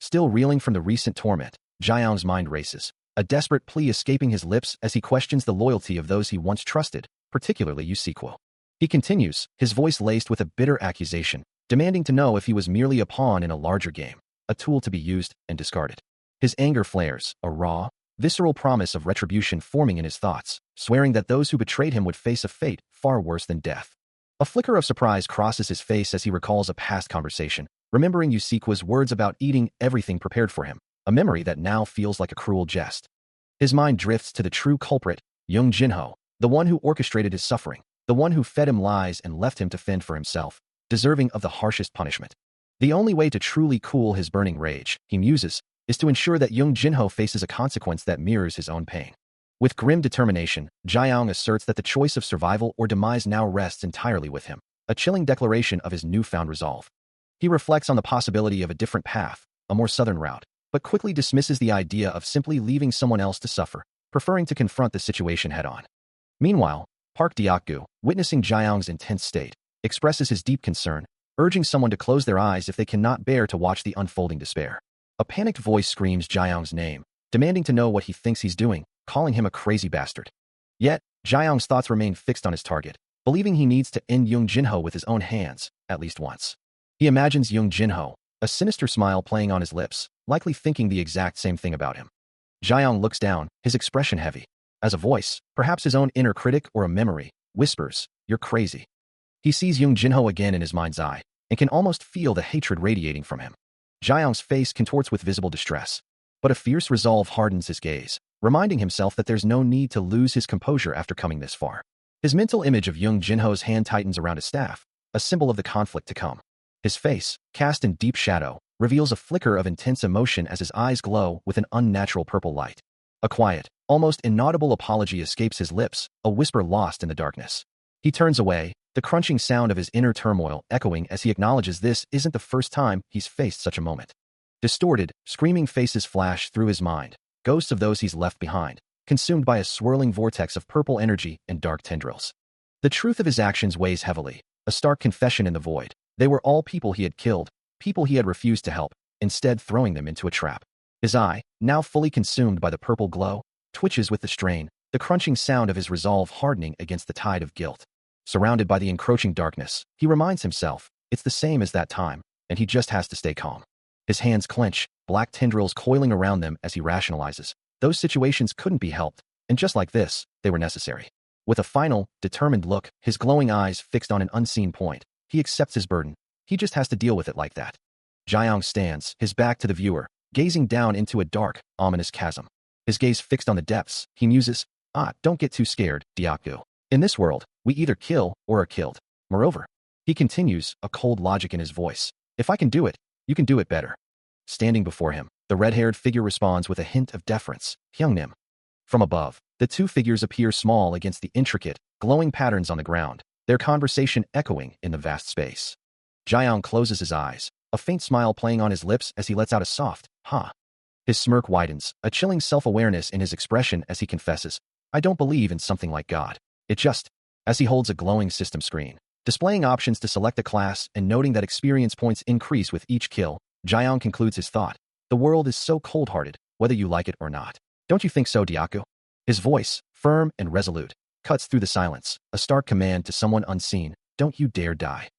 Still reeling from the recent torment, Jiayang's mind races, a desperate plea escaping his lips as he questions the loyalty of those he once trusted, particularly Yusequo. He continues, his voice laced with a bitter accusation, demanding to know if he was merely a pawn in a larger game, a tool to be used and discarded. His anger flares, a raw, visceral promise of retribution forming in his thoughts, swearing that those who betrayed him would face a fate far worse than death. A flicker of surprise crosses his face as he recalls a past conversation, remembering Yusequo's words about eating everything prepared for him, a memory that now feels like a cruel jest. His mind drifts to the true culprit, Young Jinho, the one who orchestrated his suffering, the one who fed him lies and left him to fend for himself, deserving of the harshest punishment. The only way to truly cool his burning rage, he muses, is to ensure that Young Jinho faces a consequence that mirrors his own pain. With grim determination, Jiayang asserts that the choice of survival or demise now rests entirely with him, a chilling declaration of his newfound resolve. He reflects on the possibility of a different path, a more southern route, but quickly dismisses the idea of simply leaving someone else to suffer, preferring to confront the situation head-on. Meanwhile, Park Deokgu, witnessing Jiayang's intense state, expresses his deep concern, urging someone to close their eyes if they cannot bear to watch the unfolding despair. A panicked voice screams Jiayang's name, demanding to know what he thinks he's doing, calling him a crazy bastard. Yet, Jiayang's thoughts remain fixed on his target, believing he needs to end Young Jinho with his own hands, at least once. He imagines Young Jinho, a sinister smile playing on his lips, likely thinking the exact same thing about him. Jiayang looks down, his expression heavy. As a voice, perhaps his own inner critic or a memory, whispers, "You're crazy." He sees Young Jinho again in his mind's eye, and can almost feel the hatred radiating from him. Jiayang's face contorts with visible distress, but a fierce resolve hardens his gaze, reminding himself that there's no need to lose his composure after coming this far. His mental image of Young Jinho's hand tightens around his staff, a symbol of the conflict to come. His face, cast in deep shadow, reveals a flicker of intense emotion as his eyes glow with an unnatural purple light. A quiet, almost inaudible apology escapes his lips, a whisper lost in the darkness. He turns away, the crunching sound of his inner turmoil echoing as he acknowledges this isn't the first time he's faced such a moment. Distorted, screaming faces flash through his mind, ghosts of those he's left behind, consumed by a swirling vortex of purple energy and dark tendrils. The truth of his actions weighs heavily, a stark confession in the void. They were all people he had killed, people he had refused to help, instead throwing them into a trap. His eye, now fully consumed by the purple glow, twitches with the strain, the crunching sound of his resolve hardening against the tide of guilt. Surrounded by the encroaching darkness, he reminds himself, it's the same as that time, and he just has to stay calm. His hands clench, black tendrils coiling around them as he rationalizes. Those situations couldn't be helped, and just like this, they were necessary. With a final, determined look, his glowing eyes fixed on an unseen point, he accepts his burden. He just has to deal with it like that. Jiayang stands, his back to the viewer, gazing down into a dark, ominous chasm. His gaze fixed on the depths, he muses, don't get too scared, Deokgu. In this world, we either kill or are killed. Moreover, he continues, a cold logic in his voice. If I can do it, you can do it better. Standing before him, the red-haired figure responds with a hint of deference, Hyungnim. From above, the two figures appear small against the intricate, glowing patterns on the ground, their conversation echoing in the vast space. Jiayang closes his eyes, a faint smile playing on his lips as he lets out a soft, "Ha." His smirk widens, a chilling self-awareness in his expression as he confesses, "I don't believe in something like God. It just," as he holds a glowing system screen, displaying options to select a class and noting that experience points increase with each kill, Jiayang concludes his thought, "The world is so cold-hearted, whether you like it or not. Don't you think so, Deokgu?" His voice, firm and resolute, cuts through the silence, a stark command to someone unseen, "Don't you dare die."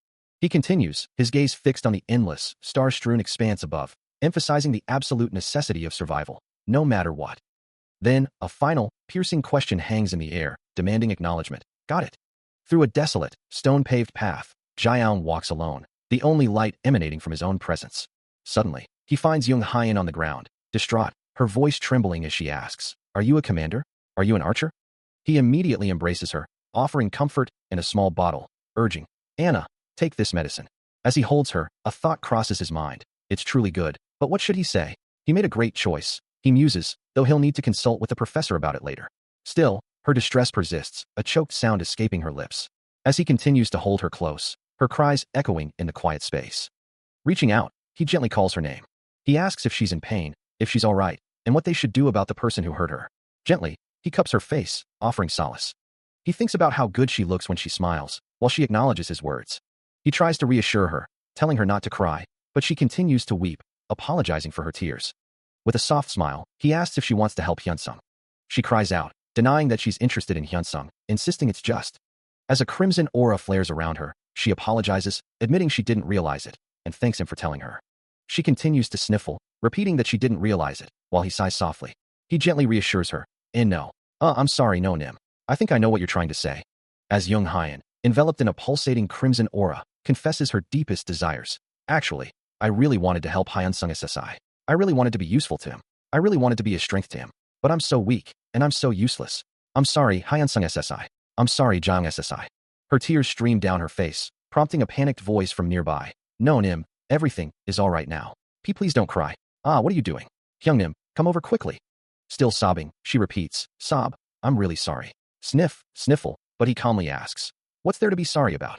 He continues, his gaze fixed on the endless, star-strewn expanse above, emphasizing the absolute necessity of survival, no matter what. Then, a final, piercing question hangs in the air, demanding acknowledgement. Got it. Through a desolate, stone-paved path, Jiayang walks alone, the only light emanating from his own presence. Suddenly, he finds Young Hyen on the ground, distraught, her voice trembling as she asks, "Are you a commander? Are you an archer?" He immediately embraces her, offering comfort and a small bottle, urging, "Anna, take this medicine." As he holds her, a thought crosses his mind. It's truly good, but what should he say? He made a great choice, he muses, though he'll need to consult with the professor about it later. Still, her distress persists, a choked sound escaping her lips. As he continues to hold her close, her cries echoing in the quiet space. Reaching out, he gently calls her name. He asks if she's in pain, if she's all right, and what they should do about the person who hurt her. Gently, he cups her face, offering solace. He thinks about how good she looks when she smiles, while she acknowledges his words. He tries to reassure her, telling her not to cry, but she continues to weep, apologizing for her tears. With a soft smile, he asks if she wants to help Hyunsung. She cries out, denying that she's interested in Hyunsung, insisting it's just. As a crimson aura flares around her, she apologizes, admitting she didn't realize it, and thanks him for telling her. She continues to sniffle, repeating that she didn't realize it, while he sighs softly. He gently reassures her, no. I'm sorry, no Nim. I think I know what you're trying to say. As Young Hyun, enveloped in a pulsating crimson aura, confesses her deepest desires. Actually, I really wanted to help Hyunsung SSI. I really wanted to be useful to him. I really wanted to be a strength to him. But I'm so weak, and I'm so useless. I'm sorry, Hyunsung SSI. I'm sorry, Jang SSI. Her tears stream down her face, prompting a panicked voice from nearby. No Nim, everything is all right now. Please don't cry. What are you doing? Hyung Nim, come over quickly. Still sobbing, she repeats, sob, I'm really sorry. Sniff, sniffle, but he calmly asks, what's there to be sorry about?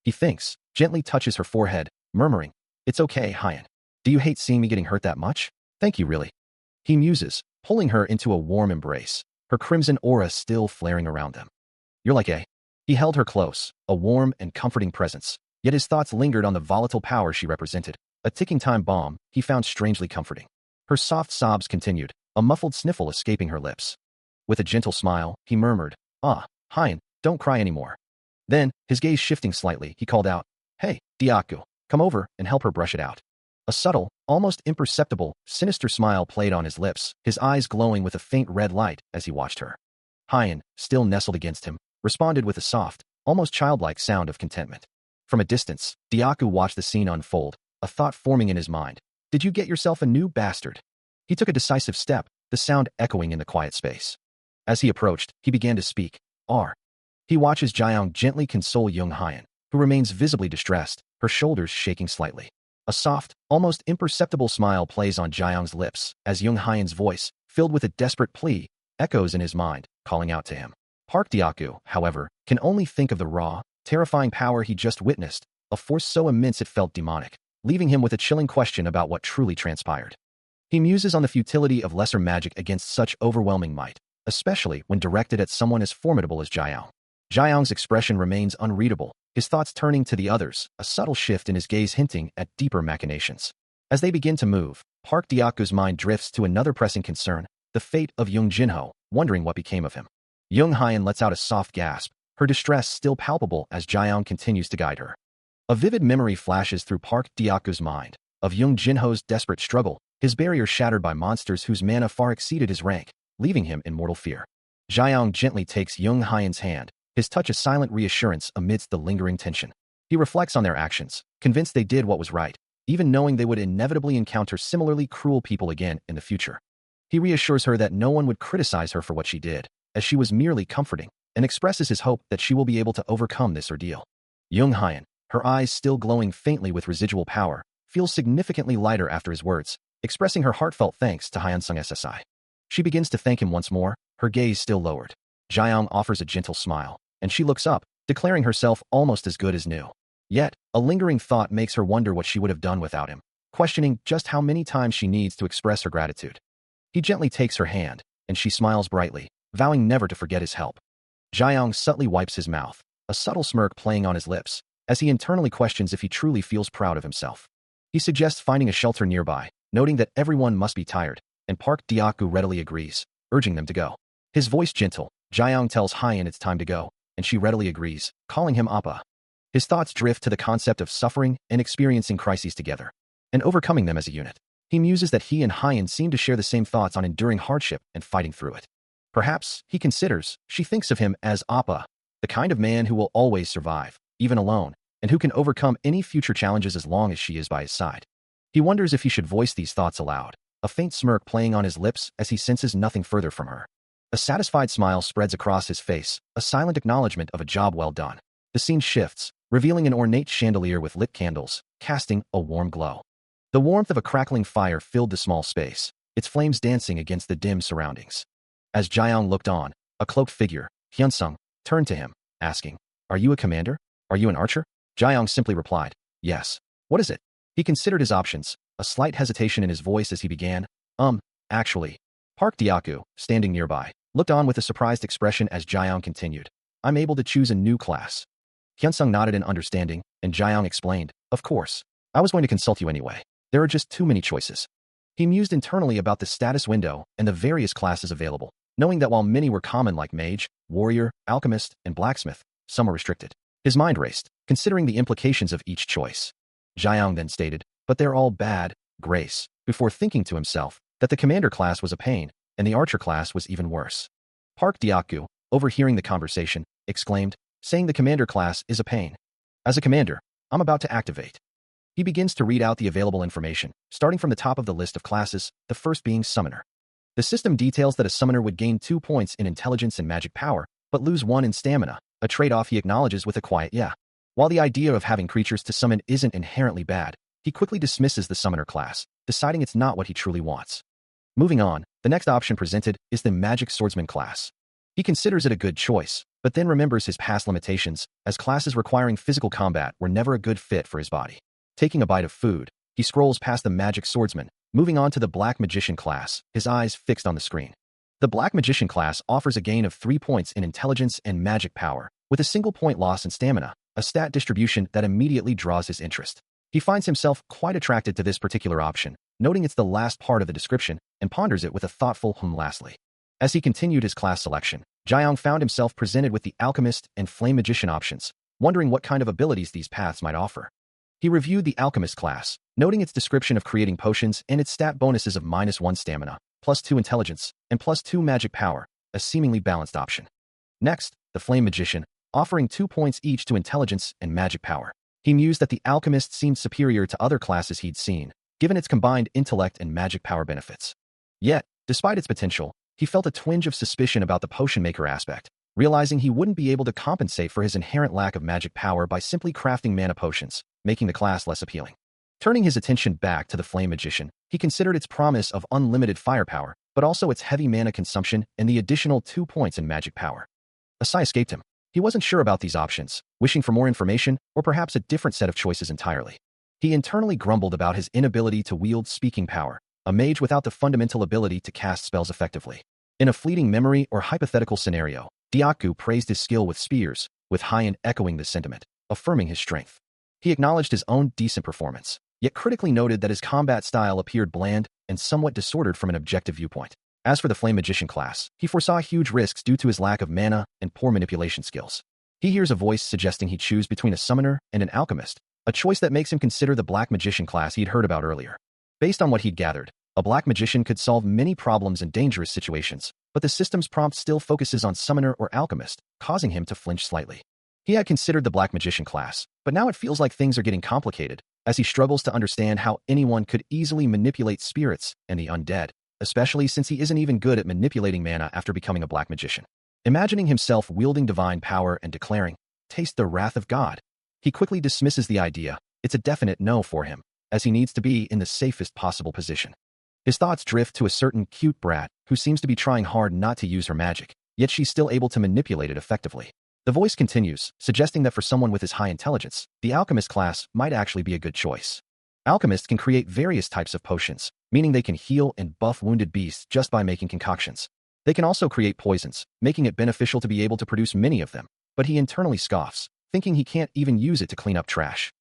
He thinks, gently touches her forehead, murmuring, it's okay, Hyun. Do you hate seeing me getting hurt that much? Thank you, really. He muses, pulling her into a warm embrace, her crimson aura still flaring around them. You're like a... He held her close, a warm and comforting presence, yet his thoughts lingered on the volatile power she represented, a ticking time bomb he found strangely comforting. Her soft sobs continued, a muffled sniffle escaping her lips. With a gentle smile, he murmured, Hyun, don't cry anymore. Then, his gaze shifting slightly, he called out, hey, Diaku, come over and help her brush it out. A subtle, almost imperceptible, sinister smile played on his lips, his eyes glowing with a faint red light as he watched her. Hyun, still nestled against him, responded with a soft, almost childlike sound of contentment. From a distance, Diaku watched the scene unfold, a thought forming in his mind. Did you get yourself a new bastard? He took a decisive step, the sound echoing in the quiet space. As he approached, he began to speak. He watches Jaeyoung gently console Young Hyun, who remains visibly distressed, her shoulders shaking slightly. A soft, almost imperceptible smile plays on Jaeyoung's lips as Young Hyun's voice, filled with a desperate plea, echoes in his mind, calling out to him. Park Diaku, however, can only think of the raw, terrifying power he just witnessed, a force so immense it felt demonic, leaving him with a chilling question about what truly transpired. He muses on the futility of lesser magic against such overwhelming might, especially when directed at someone as formidable as Jaeyoung. Jaeyoung's expression remains unreadable, his thoughts turning to the others, a subtle shift in his gaze hinting at deeper machinations. As they begin to move, Park Diaku's mind drifts to another pressing concern, the fate of Young Jinho, wondering what became of him. Young Hyun lets out a soft gasp, her distress still palpable as Jaeyoung continues to guide her. A vivid memory flashes through Park Diaku's mind, of Young Jinho's desperate struggle, his barrier shattered by monsters whose mana far exceeded his rank, leaving him in mortal fear. Jaeyoung gently takes Young Hyun's hand, his touch a silent reassurance amidst the lingering tension. He reflects on their actions, convinced they did what was right, even knowing they would inevitably encounter similarly cruel people again in the future. He reassures her that no one would criticize her for what she did, as she was merely comforting, and expresses his hope that she will be able to overcome this ordeal. Young Hyun, her eyes still glowing faintly with residual power, feels significantly lighter after his words, expressing her heartfelt thanks to Hyunsung SSI. She begins to thank him once more, her gaze still lowered. Jaeyoung offers a gentle smile, and she looks up, declaring herself almost as good as new. Yet, a lingering thought makes her wonder what she would have done without him, questioning just how many times she needs to express her gratitude. He gently takes her hand, and she smiles brightly, vowing never to forget his help. Jaeyoung subtly wipes his mouth, a subtle smirk playing on his lips, as he internally questions if he truly feels proud of himself. He suggests finding a shelter nearby, noting that everyone must be tired, and Park Diaku readily agrees, urging them to go. His voice gentle, Jaeyoung tells Hyun it's time to go, and she readily agrees, calling him Appa. His thoughts drift to the concept of suffering and experiencing crises together, and overcoming them as a unit. He muses that he and Hyun seem to share the same thoughts on enduring hardship and fighting through it. Perhaps, he considers, she thinks of him as Appa, the kind of man who will always survive, even alone, and who can overcome any future challenges as long as she is by his side. He wonders if he should voice these thoughts aloud, a faint smirk playing on his lips as he senses nothing further from her. A satisfied smile spreads across his face, a silent acknowledgement of a job well done. The scene shifts, revealing an ornate chandelier with lit candles, casting a warm glow. The warmth of a crackling fire filled the small space, its flames dancing against the dim surroundings. As Jaeyoung looked on, a cloaked figure, Hyunsung, turned to him, asking, "Are you a commander? Are you an archer?" Jaeyoung simply replied, "Yes." "What is it?" He considered his options, a slight hesitation in his voice as he began, actually. Park Diaku, standing nearby, looked on with a surprised expression as Jaeyoung continued, "I'm able to choose a new class." Hyunsung nodded in understanding, and Jaeyoung explained, "Of course. I was going to consult you anyway." There are just too many choices. He mused internally about the status window and the various classes available, knowing that while many were common like mage, warrior, alchemist, and blacksmith, some were restricted. His mind raced, considering the implications of each choice. Jiang then stated, "But they're all bad, Grace," before thinking to himself that the commander class was a pain, and the archer class was even worse. Park Diaku, overhearing the conversation, exclaimed, saying the commander class is a pain. As a commander, I'm about to activate. He begins to read out the available information, starting from the top of the list of classes, the first being Summoner. The system details that a summoner would gain 2 points in intelligence and magic power, but lose 1 in stamina, a trade-off he acknowledges with a quiet yeah. While the idea of having creatures to summon isn't inherently bad, he quickly dismisses the Summoner class, deciding it's not what he truly wants. Moving on, the next option presented is the Magic Swordsman class. He considers it a good choice, but then remembers his past limitations, as classes requiring physical combat were never a good fit for his body. Taking a bite of food, he scrolls past the Magic Swordsman, moving on to the Black Magician class, his eyes fixed on the screen. The Black Magician class offers a gain of 3 points in intelligence and magic power, with a single point loss in stamina, a stat distribution that immediately draws his interest. He finds himself quite attracted to this particular option, noting it's the last part of the description, and ponders it with a thoughtful lastly. As he continued his class selection, Jiang found himself presented with the Alchemist and Flame Magician options, wondering what kind of abilities these paths might offer. He reviewed the Alchemist class, noting its description of creating potions and its stat bonuses of -1 stamina, +2 intelligence, and +2 magic power, a seemingly balanced option. Next, the Flame Magician, offering 2 points each to intelligence and magic power. He mused that the Alchemist seemed superior to other classes he'd seen, given its combined intellect and magic power benefits. Yet, despite its potential, he felt a twinge of suspicion about the potion maker aspect, realizing he wouldn't be able to compensate for his inherent lack of magic power by simply crafting mana potions, making the class less appealing. Turning his attention back to the Flame Magician, he considered its promise of unlimited firepower, but also its heavy mana consumption and the additional 2 points in magic power. A sigh escaped him. He wasn't sure about these options, wishing for more information or perhaps a different set of choices entirely. He internally grumbled about his inability to wield speaking power, a mage without the fundamental ability to cast spells effectively. In a fleeting memory or hypothetical scenario, Diaku praised his skill with spears, with Hyan echoing the sentiment, affirming his strength. He acknowledged his own decent performance, yet critically noted that his combat style appeared bland and somewhat disordered from an objective viewpoint. As for the Flame Magician class, he foresaw huge risks due to his lack of mana and poor manipulation skills. He hears a voice suggesting he choose between a summoner and an alchemist, a choice that makes him consider the Black Magician class he'd heard about earlier. Based on what he'd gathered, a Black Magician could solve many problems in dangerous situations, but the system's prompt still focuses on summoner or alchemist, causing him to flinch slightly. He had considered the Black Magician class, but now it feels like things are getting complicated, as he struggles to understand how anyone could easily manipulate spirits and the undead, especially since he isn't even good at manipulating mana after becoming a Black Magician. Imagining himself wielding divine power and declaring, "Taste the wrath of God," he quickly dismisses the idea. It's a definite no for him, as he needs to be in the safest possible position. His thoughts drift to a certain cute brat who seems to be trying hard not to use her magic, yet she's still able to manipulate it effectively. The voice continues, suggesting that for someone with his high intelligence, the Alchemist class might actually be a good choice. Alchemists can create various types of potions, meaning they can heal and buff wounded beasts just by making concoctions. They can also create poisons, making it beneficial to be able to produce many of them, but he internally scoffs, thinking he can't even use it to clean up trash.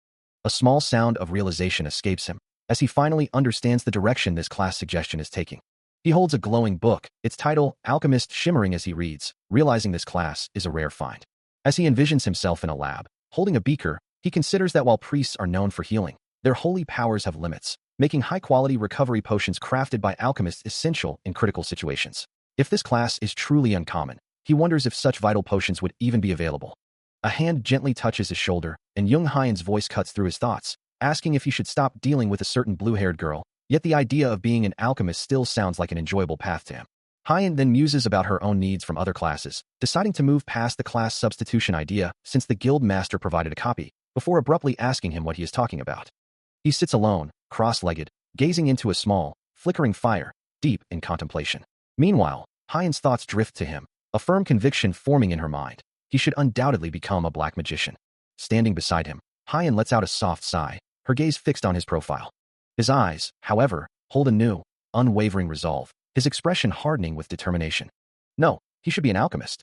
A small sound of realization escapes him, as he finally understands the direction this class suggestion is taking. He holds a glowing book, its title, Alchemist, shimmering as he reads, realizing this class is a rare find. As he envisions himself in a lab, holding a beaker, he considers that while priests are known for healing, their holy powers have limits, making high-quality recovery potions crafted by alchemists essential in critical situations. If this class is truly uncommon, he wonders if such vital potions would even be available. A hand gently touches his shoulder, and Young Hyan's voice cuts through his thoughts, asking if he should stop dealing with a certain blue-haired girl, yet the idea of being an alchemist still sounds like an enjoyable path to him. Hyan then muses about her own needs from other classes, deciding to move past the class substitution idea since the guild master provided a copy, before abruptly asking him what he is talking about. He sits alone, cross-legged, gazing into a small, flickering fire, deep in contemplation. Meanwhile, Hyan's thoughts drift to him, a firm conviction forming in her mind. He should undoubtedly become a Black Magician. Standing beside him, Hyan lets out a soft sigh, her gaze fixed on his profile. His eyes, however, hold a new, unwavering resolve, his expression hardening with determination. No, he should be an alchemist.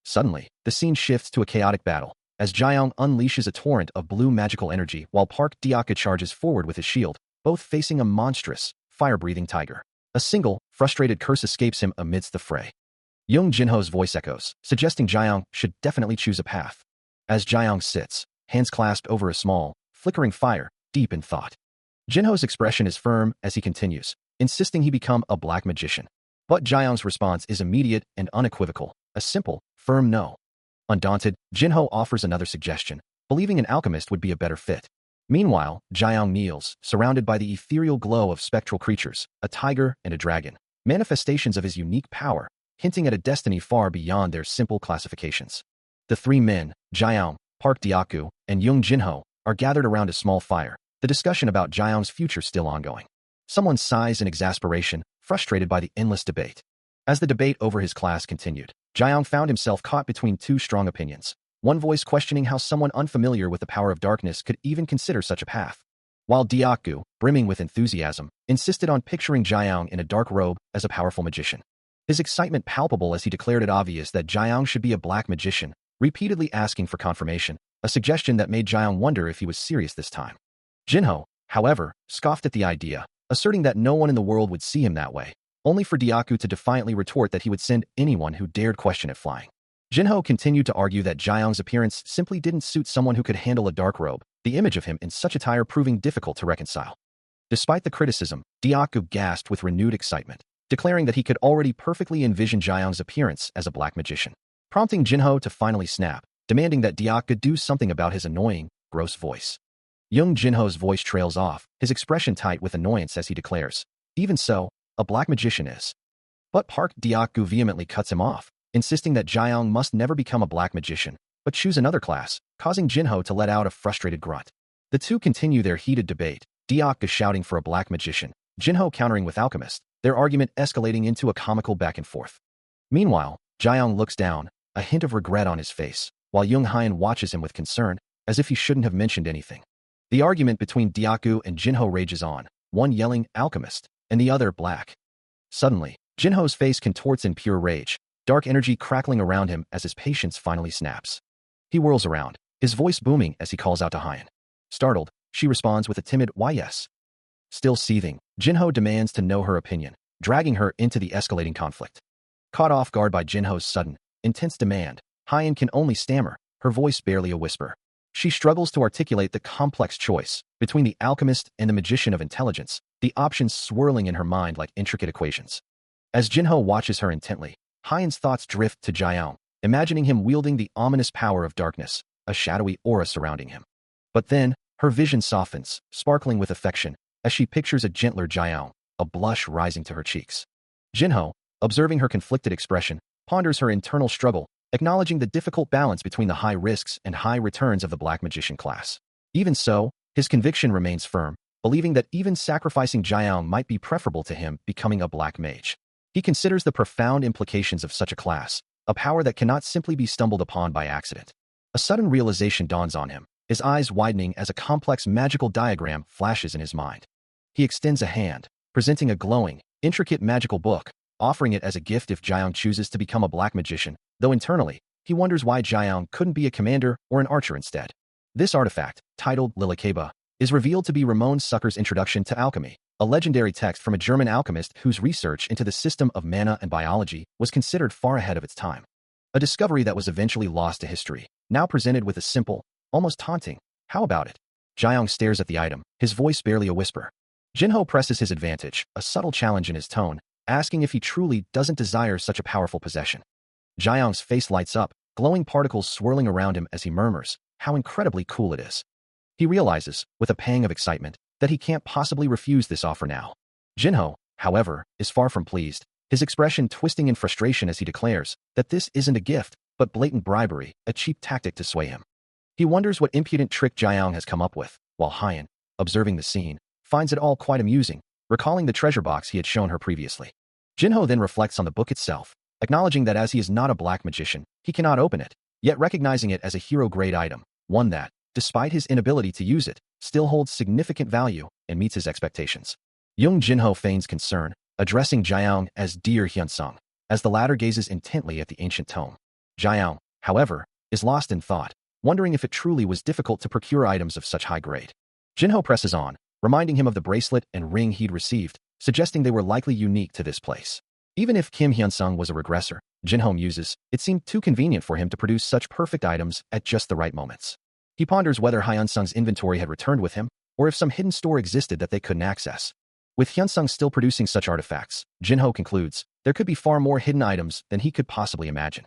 Suddenly, the scene shifts to a chaotic battle, as Jiang unleashes a torrent of blue magical energy while Park Diaka charges forward with his shield, both facing a monstrous, fire-breathing tiger. A single, frustrated curse escapes him amidst the fray. Young Jinho's voice echoes, suggesting Jiang should definitely choose a path. As Jiang sits, hands clasped over a small, flickering fire, deep in thought. Jinho's expression is firm as he continues, insisting he become a black magician. But Jiang's response is immediate and unequivocal, a simple, firm no. Undaunted, Jinho offers another suggestion, believing an alchemist would be a better fit. Meanwhile, Jiang kneels, surrounded by the ethereal glow of spectral creatures, a tiger and a dragon, manifestations of his unique power, hinting at a destiny far beyond their simple classifications. The three men, Jiang, Park Diaku, and Young Jinho, are gathered around a small fire, the discussion about Jiang's future still ongoing. Someone sighs in exasperation, frustrated by the endless debate. As the debate over his class continued, Jiang found himself caught between two strong opinions. One voice questioning how someone unfamiliar with the power of darkness could even consider such a path, while Diaku, brimming with enthusiasm, insisted on picturing Jiang in a dark robe as a powerful magician. His excitement palpable as he declared it obvious that Jiang should be a black magician, repeatedly asking for confirmation, a suggestion that made Jiang wonder if he was serious this time. Jinho, however, scoffed at the idea, asserting that no one in the world would see him that way, only for Diaku to defiantly retort that he would send anyone who dared question it flying. Jinho continued to argue that Jiang's appearance simply didn't suit someone who could handle a dark robe, the image of him in such attire proving difficult to reconcile. Despite the criticism, Diaku gasped with renewed excitement, declaring that he could already perfectly envision Jiang's appearance as a black magician, prompting Jinho to finally snap, demanding that Diaku do something about his annoying, gross voice. Young Jinho's voice trails off, his expression tight with annoyance as he declares, "Even so, a black magician is." But Park Diaku vehemently cuts him off, insisting that Jiang must never become a black magician, but choose another class, causing Jinho to let out a frustrated grunt. The two continue their heated debate, Diaku shouting for a black magician, Jinho countering with alchemist, their argument escalating into a comical back and forth. Meanwhile, Jiang looks down, a hint of regret on his face, while Young Hyan watches him with concern, as if he shouldn't have mentioned anything. The argument between Diaku and Jinho rages on, one yelling alchemist, and the other black. Suddenly, Jinho's face contorts in pure rage, dark energy crackling around him as his patience finally snaps. He whirls around, his voice booming as he calls out to Hyan. Startled, she responds with a timid "Why yes?" Still seething, Jinho demands to know her opinion, dragging her into the escalating conflict. Caught off guard by Jinho's sudden, intense demand, Hyan can only stammer, her voice barely a whisper. She struggles to articulate the complex choice between the alchemist and the magician of intelligence, the options swirling in her mind like intricate equations. As Jinho watches her intently, Hyan's thoughts drift to Jiang, imagining him wielding the ominous power of darkness, a shadowy aura surrounding him. But then, her vision softens, sparkling with affection, as she pictures a gentler Jiang, a blush rising to her cheeks. Jinho, observing her conflicted expression, ponders her internal struggle, acknowledging the difficult balance between the high risks and high returns of the black magician class. Even so, his conviction remains firm, believing that even sacrificing Jiang might be preferable to him becoming a black mage. He considers the profound implications of such a class, a power that cannot simply be stumbled upon by accident. A sudden realization dawns on him, his eyes widening as a complex magical diagram flashes in his mind. He extends a hand, presenting a glowing, intricate magical book, offering it as a gift if Jiang chooses to become a black magician, though internally, he wonders why Jiang couldn't be a commander or an archer instead. This artifact, titled Lilikeba, is revealed to be Ramon Sucker's Introduction to Alchemy, a legendary text from a German alchemist whose research into the system of mana and biology was considered far ahead of its time. A discovery that was eventually lost to history, now presented with a simple, almost taunting, "How about it?" Jiang stares at the item, his voice barely a whisper. Jinho presses his advantage, a subtle challenge in his tone, asking if he truly doesn't desire such a powerful possession. Jiang's face lights up, glowing particles swirling around him as he murmurs, "How incredibly cool it is." He realizes, with a pang of excitement, that he can't possibly refuse this offer now. Jinho, however, is far from pleased, his expression twisting in frustration as he declares that this isn't a gift, but blatant bribery, a cheap tactic to sway him. He wonders what impudent trick Jiang has come up with, while Hyan, observing the scene, finds it all quite amusing, recalling the treasure box he had shown her previously. Jinho then reflects on the book itself, acknowledging that as he is not a black magician, he cannot open it, yet recognizing it as a hero-grade item, one that, despite his inability to use it, still holds significant value and meets his expectations. Young Jinho feigns concern, addressing Jiang as "Dear Hyunsung," as the latter gazes intently at the ancient tome. Jiang, however, is lost in thought, wondering if it truly was difficult to procure items of such high grade. Jinho presses on, reminding him of the bracelet and ring he'd received, suggesting they were likely unique to this place. Even if Kim Hyun-sung was a regressor, Jinho muses, it seemed too convenient for him to produce such perfect items at just the right moments. He ponders whether Hyun-sung's inventory had returned with him, or if some hidden store existed that they couldn't access. With Hyun-sung still producing such artifacts, Jinho concludes, there could be far more hidden items than he could possibly imagine.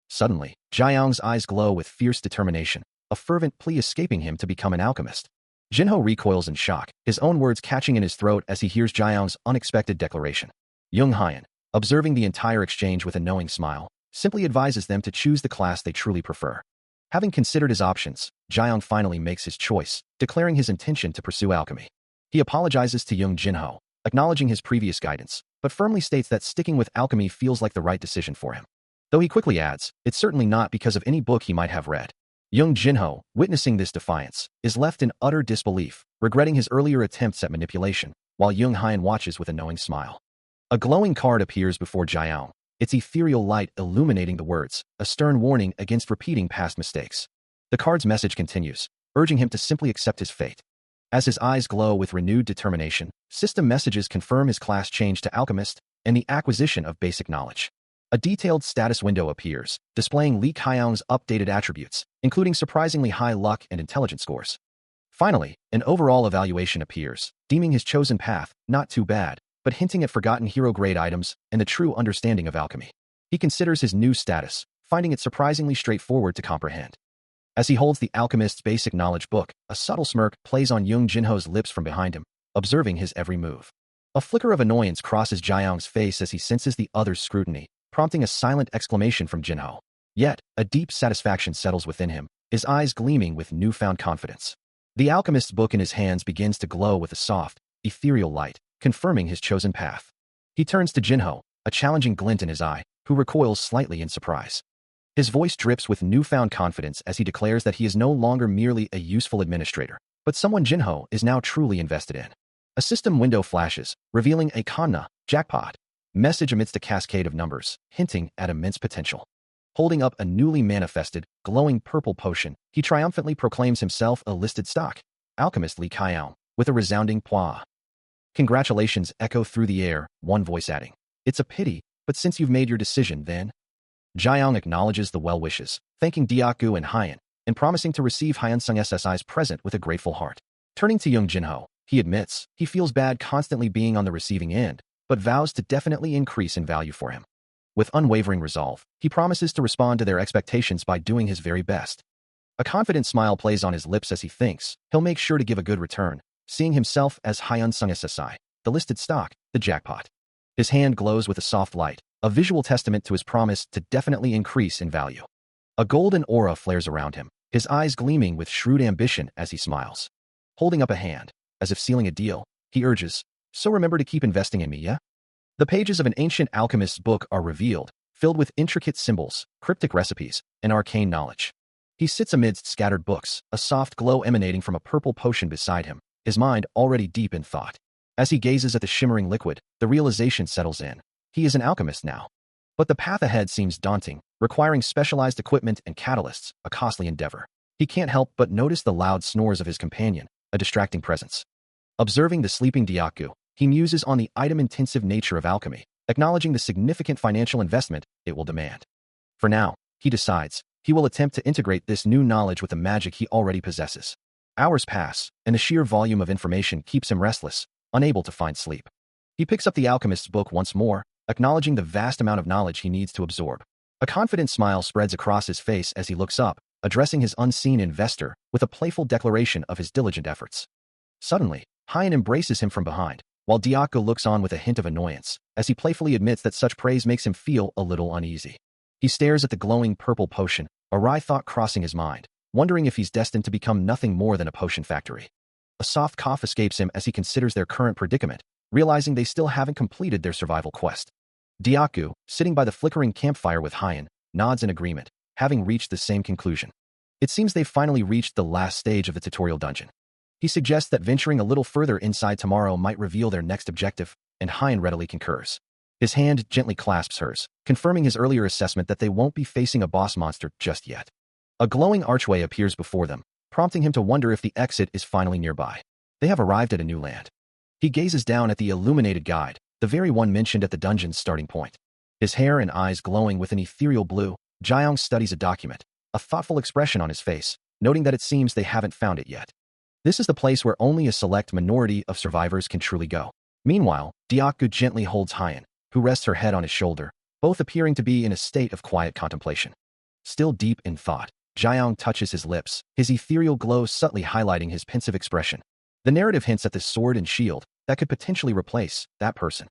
Suddenly, Jaeyoung's eyes glow with fierce determination, a fervent plea escaping him to become an alchemist. Jinho recoils in shock, his own words catching in his throat as he hears Jaeyoung's unexpected declaration. Young Hyun, observing the entire exchange with a knowing smile, simply advises them to choose the class they truly prefer. Having considered his options, Jaeyoung finally makes his choice, declaring his intention to pursue alchemy. He apologizes to young Jinho, acknowledging his previous guidance, but firmly states that sticking with alchemy feels like the right decision for him. Though he quickly adds, it's certainly not because of any book he might have read. Young Jinho, witnessing this defiance, is left in utter disbelief, regretting his earlier attempts at manipulation, while Young Hyun watches with a knowing smile. A glowing card appears before Jaeyoung, its ethereal light illuminating the words, a stern warning against repeating past mistakes. The card's message continues, urging him to simply accept his fate. As his eyes glow with renewed determination, system messages confirm his class change to alchemist and the acquisition of basic knowledge. A detailed status window appears, displaying Lee Kyoung's updated attributes, including surprisingly high luck and intelligence scores. Finally, an overall evaluation appears, deeming his chosen path not too bad, but hinting at forgotten hero-grade items and the true understanding of alchemy. He considers his new status, finding it surprisingly straightforward to comprehend. As he holds the alchemist's basic knowledge book, a subtle smirk plays on Young Jinho's lips from behind him, observing his every move. A flicker of annoyance crosses Jaeyoung's face as he senses the other's scrutiny, prompting a silent exclamation from Jinho. Yet, a deep satisfaction settles within him, his eyes gleaming with newfound confidence. The alchemist's book in his hands begins to glow with a soft, ethereal light, confirming his chosen path. He turns to Jinho, a challenging glint in his eye, who recoils slightly in surprise. His voice drips with newfound confidence as he declares that he is no longer merely a useful administrator, but someone Jinho is now truly invested in. A system window flashes, revealing a Kanna, jackpot, message amidst a cascade of numbers, hinting at immense potential. Holding up a newly manifested, glowing purple potion, he triumphantly proclaims himself a listed stock, Alchemist Lee Kyoung, with a resounding pwa. Congratulations echo through the air, one voice adding, it's a pity, but since you've made your decision then. Jaeyoung acknowledges the well wishes, thanking Deokgu and Hyun, and promising to receive Hyun-sung SSI's present with a grateful heart. Turning to young Jinho, he admits he feels bad constantly being on the receiving end, but vows to definitely increase in value for him. With unwavering resolve, he promises to respond to their expectations by doing his very best. A confident smile plays on his lips as he thinks he'll make sure to give a good return, seeing himself as Hyun-sung SSI, the listed stock, the jackpot. His hand glows with a soft light, a visual testament to his promise to definitely increase in value. A golden aura flares around him, his eyes gleaming with shrewd ambition as he smiles. Holding up a hand, as if sealing a deal, he urges, so remember to keep investing in me, yeah? The pages of an ancient alchemist's book are revealed, filled with intricate symbols, cryptic recipes, and arcane knowledge. He sits amidst scattered books, a soft glow emanating from a purple potion beside him, his mind already deep in thought. As he gazes at the shimmering liquid, the realization settles in. He is an alchemist now. But the path ahead seems daunting, requiring specialized equipment and catalysts, a costly endeavor. He can't help but notice the loud snores of his companion, a distracting presence. Observing the sleeping Deokgu, he muses on the item-intensive nature of alchemy, acknowledging the significant financial investment it will demand. For now, he decides, he will attempt to integrate this new knowledge with the magic he already possesses. Hours pass, and the sheer volume of information keeps him restless, unable to find sleep. He picks up the alchemist's book once more, acknowledging the vast amount of knowledge he needs to absorb. A confident smile spreads across his face as he looks up, addressing his unseen investor with a playful declaration of his diligent efforts. Suddenly, Hyun embraces him from behind, while Deokgu looks on with a hint of annoyance, as he playfully admits that such praise makes him feel a little uneasy. He stares at the glowing purple potion, a wry thought crossing his mind, wondering if he's destined to become nothing more than a potion factory. A soft cough escapes him as he considers their current predicament, realizing they still haven't completed their survival quest. Deokgu, sitting by the flickering campfire with Hyun, nods in agreement, having reached the same conclusion. It seems they've finally reached the last stage of the tutorial dungeon. He suggests that venturing a little further inside tomorrow might reveal their next objective, and Hyun readily concurs. His hand gently clasps hers, confirming his earlier assessment that they won't be facing a boss monster just yet. A glowing archway appears before them, prompting him to wonder if the exit is finally nearby. They have arrived at a new land. He gazes down at the illuminated guide, the very one mentioned at the dungeon's starting point. His hair and eyes glowing with an ethereal blue, Jiang studies a document, a thoughtful expression on his face, noting that it seems they haven't found it yet. This is the place where only a select minority of survivors can truly go. Meanwhile, Diaku gently holds Hyan, who rests her head on his shoulder, both appearing to be in a state of quiet contemplation. Still deep in thought, Jiang touches his lips, his ethereal glow subtly highlighting his pensive expression. The narrative hints at the sword and shield that could potentially replace that person.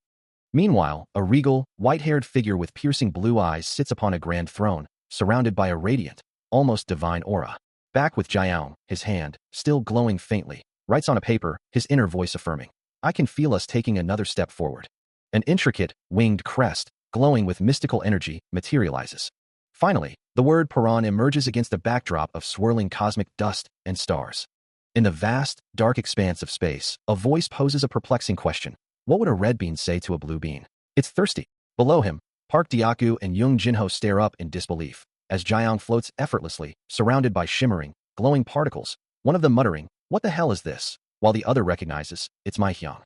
Meanwhile, a regal, white-haired figure with piercing blue eyes sits upon a grand throne, surrounded by a radiant, almost divine aura. Back with Jiang, his hand, still glowing faintly, writes on a paper, his inner voice affirming, "I can feel us taking another step forward." An intricate, winged crest, glowing with mystical energy, materializes. Finally, the word Paran emerges against a backdrop of swirling cosmic dust and stars. In the vast, dark expanse of space, a voice poses a perplexing question. What would a red bean say to a blue bean? It's thirsty. Below him, Park Diaku and Young Jinho stare up in disbelief, as Jiang floats effortlessly, surrounded by shimmering, glowing particles, one of them muttering, "What the hell is this?" while the other recognizes, it's my Hyang.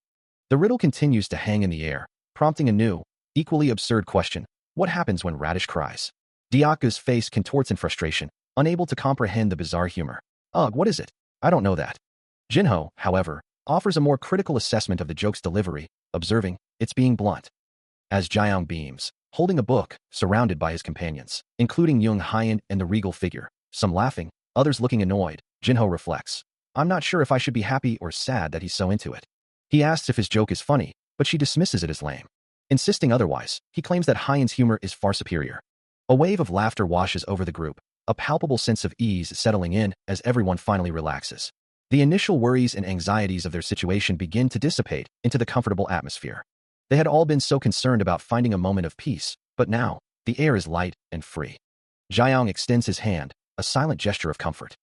The riddle continues to hang in the air, prompting a new, equally absurd question. What happens when Radish cries? Diaku's face contorts in frustration, unable to comprehend the bizarre humor. Ugh, what is it? I don't know that. Jinho, however, offers a more critical assessment of the joke's delivery, observing, it's being blunt. As Jiang beams, holding a book, surrounded by his companions, including Young Hyan and the regal figure, some laughing, others looking annoyed, Jinho reflects. I'm not sure if I should be happy or sad that he's so into it. He asks if his joke is funny, but she dismisses it as lame. Insisting otherwise, he claims that Hyan's humor is far superior. A wave of laughter washes over the group, a palpable sense of ease settling in as everyone finally relaxes. The initial worries and anxieties of their situation begin to dissipate into the comfortable atmosphere. They had all been so concerned about finding a moment of peace, but now, the air is light and free. Jiang extends his hand, a silent gesture of comfort.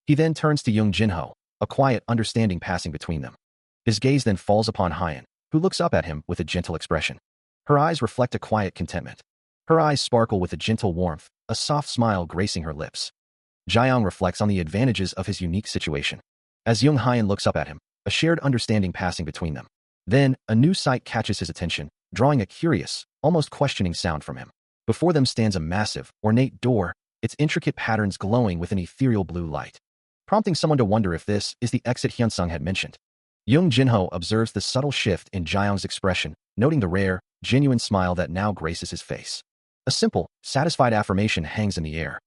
He then turns to Young Jinho, a quiet understanding passing between them. His gaze then falls upon Hyan, who looks up at him with a gentle expression. Her eyes reflect a quiet contentment. Her eyes sparkle with a gentle warmth, a soft smile gracing her lips. Jiang reflects on the advantages of his unique situation. As Young Hyan looks up at him, a shared understanding passing between them. Then, a new sight catches his attention, drawing a curious, almost questioning sound from him. Before them stands a massive, ornate door, its intricate patterns glowing with an ethereal blue light, prompting someone to wonder if this is the exit Hyunsung had mentioned. Young Jinho observes the subtle shift in Jiang's expression, noting the rare, genuine smile that now graces his face. A simple, satisfied affirmation hangs in the air.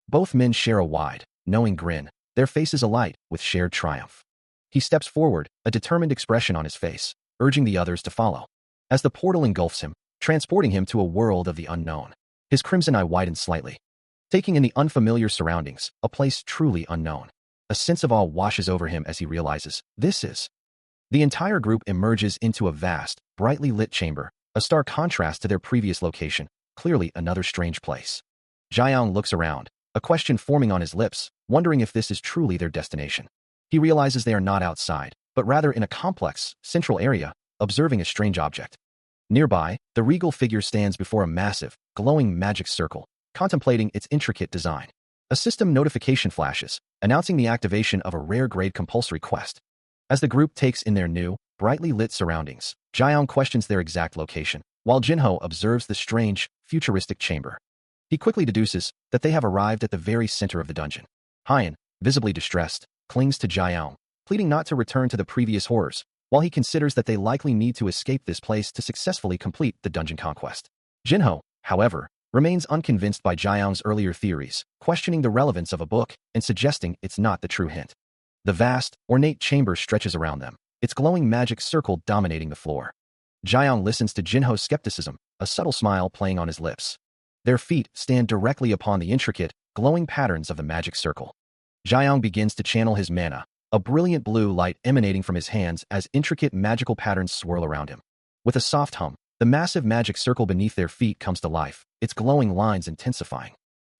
Both men share a wide, knowing grin, their faces alight with shared triumph. He steps forward, a determined expression on his face, urging the others to follow. As the portal engulfs him, transporting him to a world of the unknown, his crimson eye widens slightly. Taking in the unfamiliar surroundings, a place truly unknown. A sense of awe washes over him as he realizes, this is. The entire group emerges into a vast, brightly lit chamber, a stark contrast to their previous location, clearly another strange place. Jiang looks around, a question forming on his lips, wondering if this is truly their destination. He realizes they are not outside, but rather in a complex, central area, observing a strange object. Nearby, the regal figure stands before a massive, glowing magic circle, contemplating its intricate design. A system notification flashes, announcing the activation of a rare-grade compulsory quest. As the group takes in their new, brightly lit surroundings, Jiang questions their exact location, while Jinho observes the strange, futuristic chamber. He quickly deduces that they have arrived at the very center of the dungeon. Hyan, visibly distressed, clings to Jiang, pleading not to return to the previous horrors, while he considers that they likely need to escape this place to successfully complete the dungeon conquest. Jinho, however, remains unconvinced by Jiang's earlier theories, questioning the relevance of a book and suggesting it's not the true hint. The vast, ornate chamber stretches around them, its glowing magic circle dominating the floor. Jiang listens to Jinho's skepticism, a subtle smile playing on his lips. Their feet stand directly upon the intricate, glowing patterns of the magic circle. Jiang begins to channel his mana, a brilliant blue light emanating from his hands as intricate magical patterns swirl around him. With a soft hum, the massive magic circle beneath their feet comes to life, its glowing lines intensifying.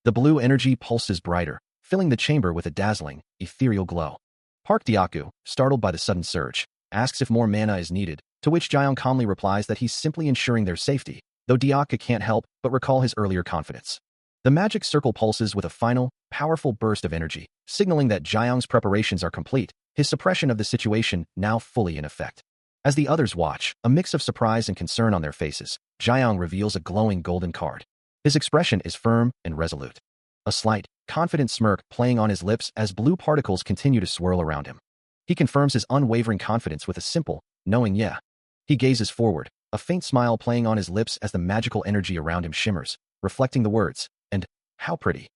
The blue energy pulses brighter, filling the chamber with a dazzling, ethereal glow. Park Diaku, startled by the sudden surge, asks if more mana is needed, to which Jiang calmly replies that he's simply ensuring their safety, though Diaku can't help but recall his earlier confidence. The magic circle pulses with a final, powerful burst of energy, signaling that Jiang's preparations are complete, his suppression of the situation now fully in effect. As the others watch, a mix of surprise and concern on their faces, Jiang reveals a glowing golden card. His expression is firm and resolute. A slight, confident smirk playing on his lips as blue particles continue to swirl around him. He confirms his unwavering confidence with a simple, knowing yeah. He gazes forward, a faint smile playing on his lips as the magical energy around him shimmers, reflecting the words, and, how pretty.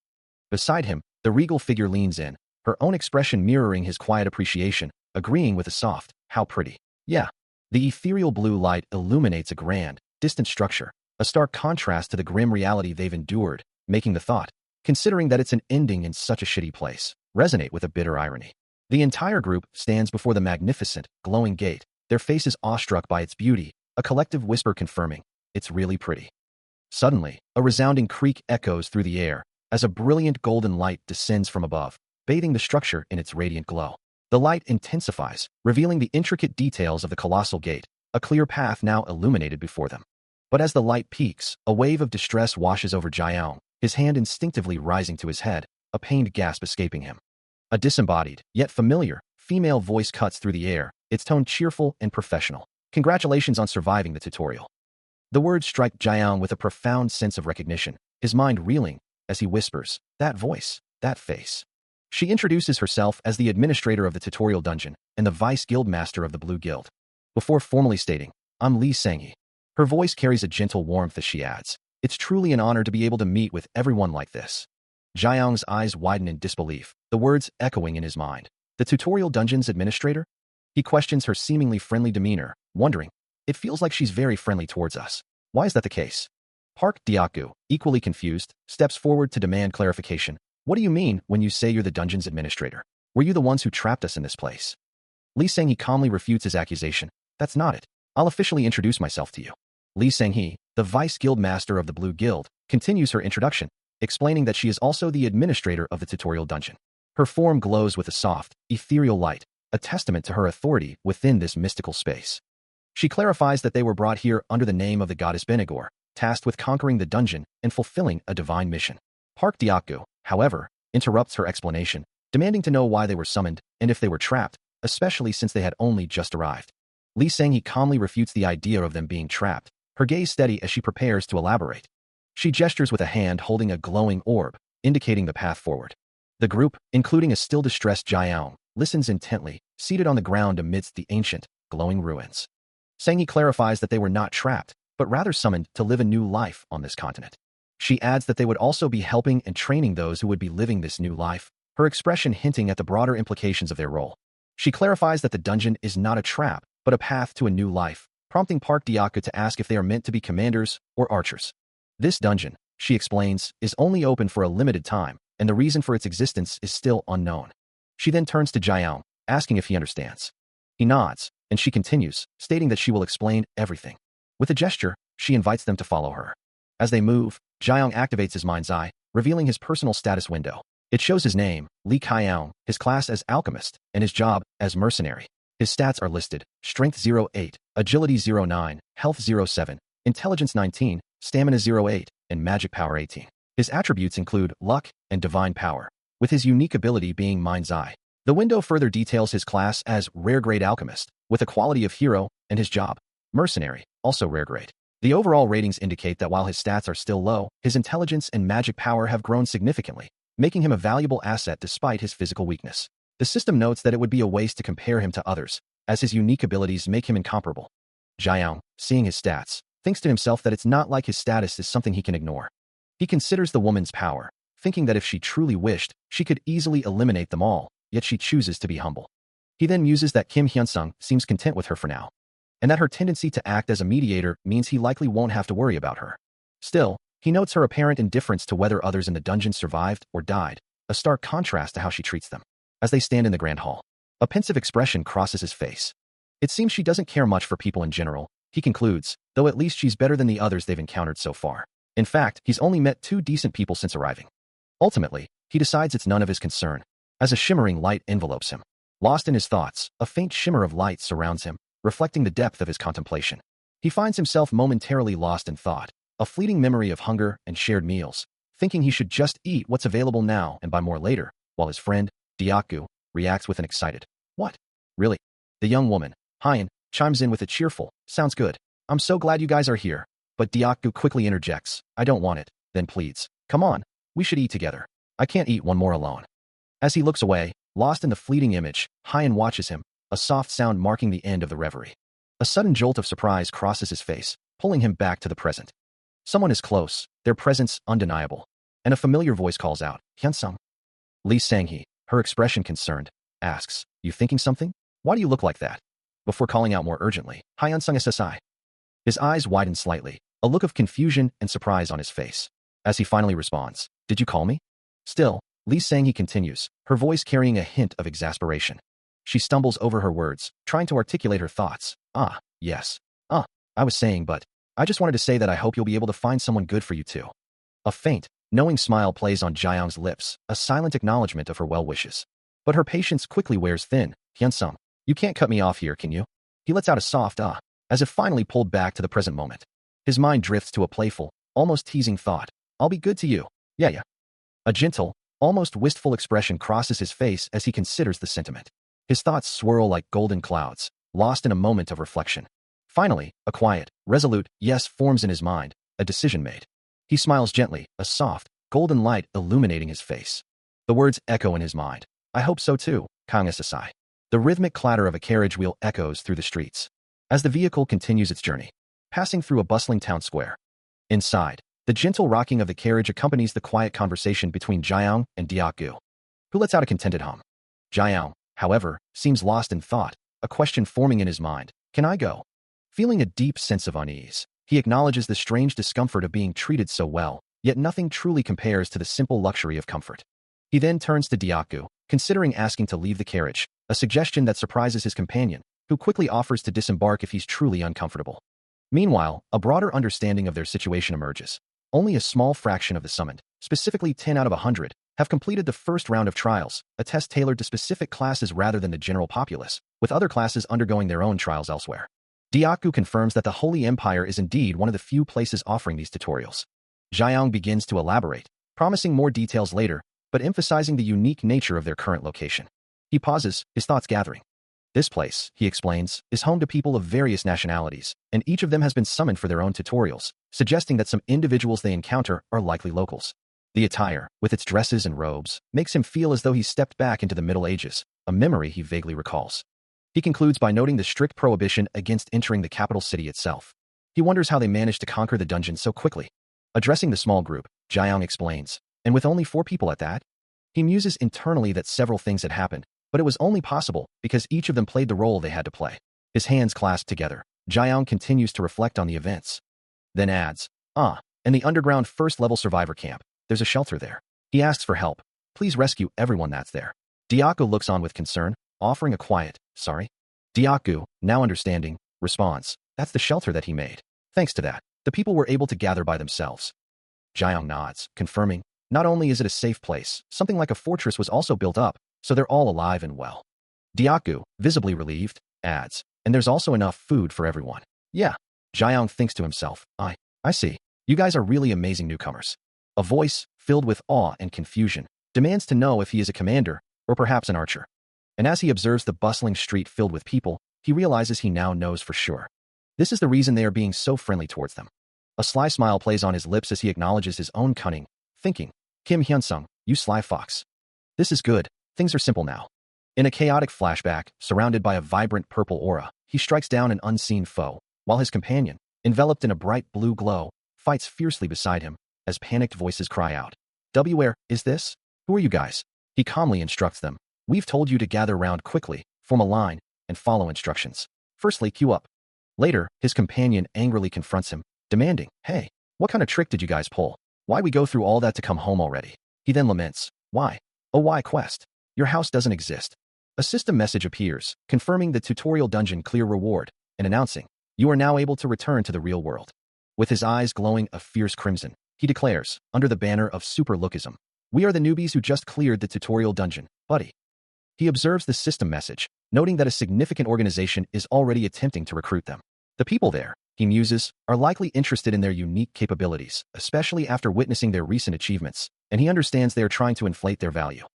Beside him, the regal figure leans in, her own expression mirroring his quiet appreciation, agreeing with a soft, how pretty. Yeah. The ethereal blue light illuminates a grand, distant structure, a stark contrast to the grim reality they've endured, making the thought, considering that it's an ending in such a shitty place, resonate with a bitter irony. The entire group stands before the magnificent, glowing gate, their faces awestruck by its beauty, a collective whisper confirming, it's really pretty. Suddenly, a resounding creak echoes through the air, as a brilliant golden light descends from above, bathing the structure in its radiant glow. The light intensifies, revealing the intricate details of the colossal gate, a clear path now illuminated before them. But as the light peaks, a wave of distress washes over Jiang, his hand instinctively rising to his head, a pained gasp escaping him. A disembodied, yet familiar, female voice cuts through the air, its tone cheerful and professional. Congratulations on surviving the tutorial. The words strike Jiang with a profound sense of recognition, his mind reeling, as he whispers, that voice, that face. She introduces herself as the administrator of the tutorial dungeon and the vice guild master of the Blue Guild. Before formally stating, I'm Li Sangyi. Her voice carries a gentle warmth as she adds, it's truly an honor to be able to meet with everyone like this. Jiang's eyes widen in disbelief, the words echoing in his mind. The tutorial dungeon's administrator? He questions her seemingly friendly demeanor, wondering, it feels like she's very friendly towards us. Why is that the case? Park Diaku, equally confused, steps forward to demand clarification. What do you mean when you say you're the dungeon's administrator? Were you the ones who trapped us in this place? Li Sangyi calmly refutes his accusation. That's not it. I'll officially introduce myself to you. Li Sangyi, the vice guild master of the Blue Guild, continues her introduction, explaining that she is also the administrator of the tutorial dungeon. Her form glows with a soft, ethereal light, a testament to her authority within this mystical space. She clarifies that they were brought here under the name of the goddess Benigor, tasked with conquering the dungeon and fulfilling a divine mission. Park Diaku, however, interrupts her explanation, demanding to know why they were summoned and if they were trapped, especially since they had only just arrived. Li Sangyi calmly refutes the idea of them being trapped, her gaze steady as she prepares to elaborate. She gestures with a hand holding a glowing orb, indicating the path forward. The group, including a still distressed Jiang, listens intently, seated on the ground amidst the ancient, glowing ruins. Sangyi clarifies that they were not trapped, but rather summoned to live a new life on this continent. She adds that they would also be helping and training those who would be living this new life, her expression hinting at the broader implications of their role. She clarifies that the dungeon is not a trap, but a path to a new life, prompting Park Diaku to ask if they are meant to be commanders or archers. This dungeon, she explains, is only open for a limited time, and the reason for its existence is still unknown. She then turns to Jiang, asking if he understands. He nods, and she continues, stating that she will explain everything. With a gesture, she invites them to follow her. As they move, Jiang activates his mind's eye, revealing his personal status window. It shows his name, Li Kaiang, his class as alchemist, and his job as mercenary. His stats are listed, Strength 08, Agility 09, Health 07, Intelligence 19, Stamina 08, and Magic Power 18. His attributes include luck and divine power, with his unique ability being Mind's Eye. The window further details his class as Rare Grade Alchemist, with a quality of hero, and his job, Mercenary, also Rare Grade. The overall ratings indicate that while his stats are still low, his intelligence and magic power have grown significantly, making him a valuable asset despite his physical weakness. The system notes that it would be a waste to compare him to others, as his unique abilities make him incomparable. Jiang, seeing his stats, thinks to himself that it's not like his status is something he can ignore. He considers the woman's power, thinking that if she truly wished, she could easily eliminate them all, yet she chooses to be humble. He then muses that Kim Hyunsung seems content with her for now, and that her tendency to act as a mediator means he likely won't have to worry about her. Still, he notes her apparent indifference to whether others in the dungeon survived or died, a stark contrast to how she treats them. As they stand in the grand hall, a pensive expression crosses his face. It seems she doesn't care much for people in general, he concludes, though at least she's better than the others they've encountered so far. In fact, he's only met 2 decent people since arriving. Ultimately, he decides it's none of his concern, as a shimmering light envelopes him. Lost in his thoughts, a faint shimmer of light surrounds him, reflecting the depth of his contemplation. He finds himself momentarily lost in thought, a fleeting memory of hunger and shared meals, thinking he should just eat what's available now and buy more later, while his friend, Diaku, reacts with an excited, What? Really? The young woman, Hyan, chimes in with a cheerful, sounds good. I'm so glad you guys are here. But Diaku quickly interjects, I don't want it, then pleads, come on, we should eat together. I can't eat one more alone. As he looks away, lost in the fleeting image, Hyan watches him, a soft sound marking the end of the reverie. A sudden jolt of surprise crosses his face, pulling him back to the present. Someone is close, their presence undeniable, and a familiar voice calls out, Hyunsung. Lee Sang-hee, her expression concerned, asks, you thinking something? Why do you look like that? Before calling out more urgently, Hyunsung SSI. His eyes widen slightly, a look of confusion and surprise on his face. As he finally responds, did you call me? Still, Lee Sang-hee continues, her voice carrying a hint of exasperation. She stumbles over her words, trying to articulate her thoughts. Yes. I was saying, but I just wanted to say that I hope you'll be able to find someone good for you too. A faint, knowing smile plays on Jaeyoung's lips, a silent acknowledgement of her well wishes. But her patience quickly wears thin. Hyunsung, you can't cut me off here, can you? He lets out a soft as if finally pulled back to the present moment. His mind drifts to a playful, almost teasing thought. I'll be good to you. Yeah. A gentle, almost wistful expression crosses his face as he considers the sentiment. His thoughts swirl like golden clouds, lost in a moment of reflection. Finally, a quiet, resolute yes forms in his mind, a decision made. He smiles gently, a soft, golden light illuminating his face. The words echo in his mind. I hope so too, Kang SSI. The rhythmic clatter of a carriage wheel echoes through the streets as the vehicle continues its journey, passing through a bustling town square. Inside, the gentle rocking of the carriage accompanies the quiet conversation between Jaeyoung and Diaku, who lets out a contented hum. Jaeyoung, however, seems lost in thought, a question forming in his mind. Can I go? Feeling a deep sense of unease, he acknowledges the strange discomfort of being treated so well, yet nothing truly compares to the simple luxury of comfort. He then turns to Diaku, considering asking to leave the carriage, a suggestion that surprises his companion, who quickly offers to disembark if he's truly uncomfortable. Meanwhile, a broader understanding of their situation emerges. Only a small fraction of the summoned, specifically 10 out of 100, have completed the first round of trials, a test tailored to specific classes rather than the general populace, with other classes undergoing their own trials elsewhere. Diaku confirms that the Holy Empire is indeed one of the few places offering these tutorials. Jaeyoung begins to elaborate, promising more details later, but emphasizing the unique nature of their current location. He pauses, his thoughts gathering. This place, he explains, is home to people of various nationalities, and each of them has been summoned for their own tutorials, suggesting that some individuals they encounter are likely locals. The attire, with its dresses and robes, makes him feel as though he stepped back into the Middle Ages, a memory he vaguely recalls. He concludes by noting the strict prohibition against entering the capital city itself. He wonders how they managed to conquer the dungeon so quickly. Addressing the small group, Jaeyoung explains, and with only 4 people at that? He muses internally that several things had happened, but it was only possible because each of them played the role they had to play. His hands clasped together, Jaeyoung continues to reflect on the events. Then adds, in the underground first-level survivor camp, there's a shelter there. He asks for help. Please rescue everyone that's there. Diaku looks on with concern, offering a quiet, sorry. Diaku, now understanding, responds, that's the shelter that he made. Thanks to that, the people were able to gather by themselves. Jaeyoung nods, confirming, not only is it a safe place, something like a fortress was also built up, so they're all alive and well. Diaku, visibly relieved, adds, and there's also enough food for everyone. Yeah. Jaeyoung thinks to himself, I see. You guys are really amazing newcomers. A voice, filled with awe and confusion, demands to know if he is a commander, or perhaps an archer. And as he observes the bustling street filled with people, he realizes he now knows for sure. This is the reason they are being so friendly towards them. A sly smile plays on his lips as he acknowledges his own cunning, thinking, Kim Hyunsung, you sly fox. This is good, things are simple now. In a chaotic flashback, surrounded by a vibrant purple aura, he strikes down an unseen foe, while his companion, enveloped in a bright blue glow, fights fiercely beside him, as panicked voices cry out. Where is this? Who are you guys? He calmly instructs them. We've told you to gather round quickly, form a line, and follow instructions. Firstly, queue up. Later, his companion angrily confronts him, demanding, hey, what kind of trick did you guys pull? Why we go through all that to come home already? He then laments, why? Oh, why quest? Your house doesn't exist. A system message appears, confirming the tutorial dungeon clear reward, and announcing, you are now able to return to the real world. With his eyes glowing a fierce crimson, he declares, under the banner of super lookism, we are the newbies who just cleared the tutorial dungeon, buddy. He observes the system message, noting that a significant organization is already attempting to recruit them. The people there, he muses, are likely interested in their unique capabilities, especially after witnessing their recent achievements, and he understands they are trying to inflate their value.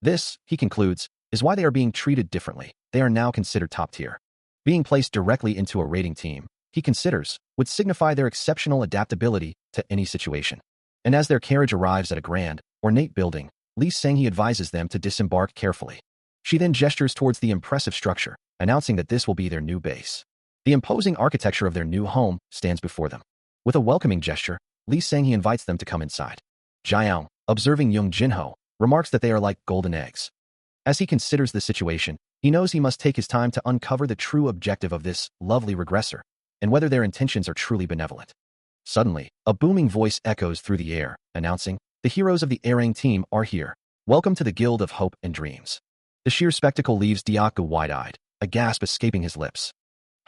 This, he concludes, is why they are being treated differently. They are now considered top tier. Being placed directly into a raiding team, he considers, would signify their exceptional adaptability to any situation. And as their carriage arrives at a grand, ornate building, Lee Sang-hee advises them to disembark carefully. She then gestures towards the impressive structure, announcing that this will be their new base. The imposing architecture of their new home stands before them. With a welcoming gesture, Lee Sang-hee invites them to come inside. Jiang, observing Young Jinho, remarks that they are like golden eggs. As he considers the situation, he knows he must take his time to uncover the true objective of this lovely regressor, and whether their intentions are truly benevolent. Suddenly, a booming voice echoes through the air, announcing, "The heroes of the Airang team are here. Welcome to the Guild of Hope and Dreams." The sheer spectacle leaves Diaku wide-eyed, a gasp escaping his lips.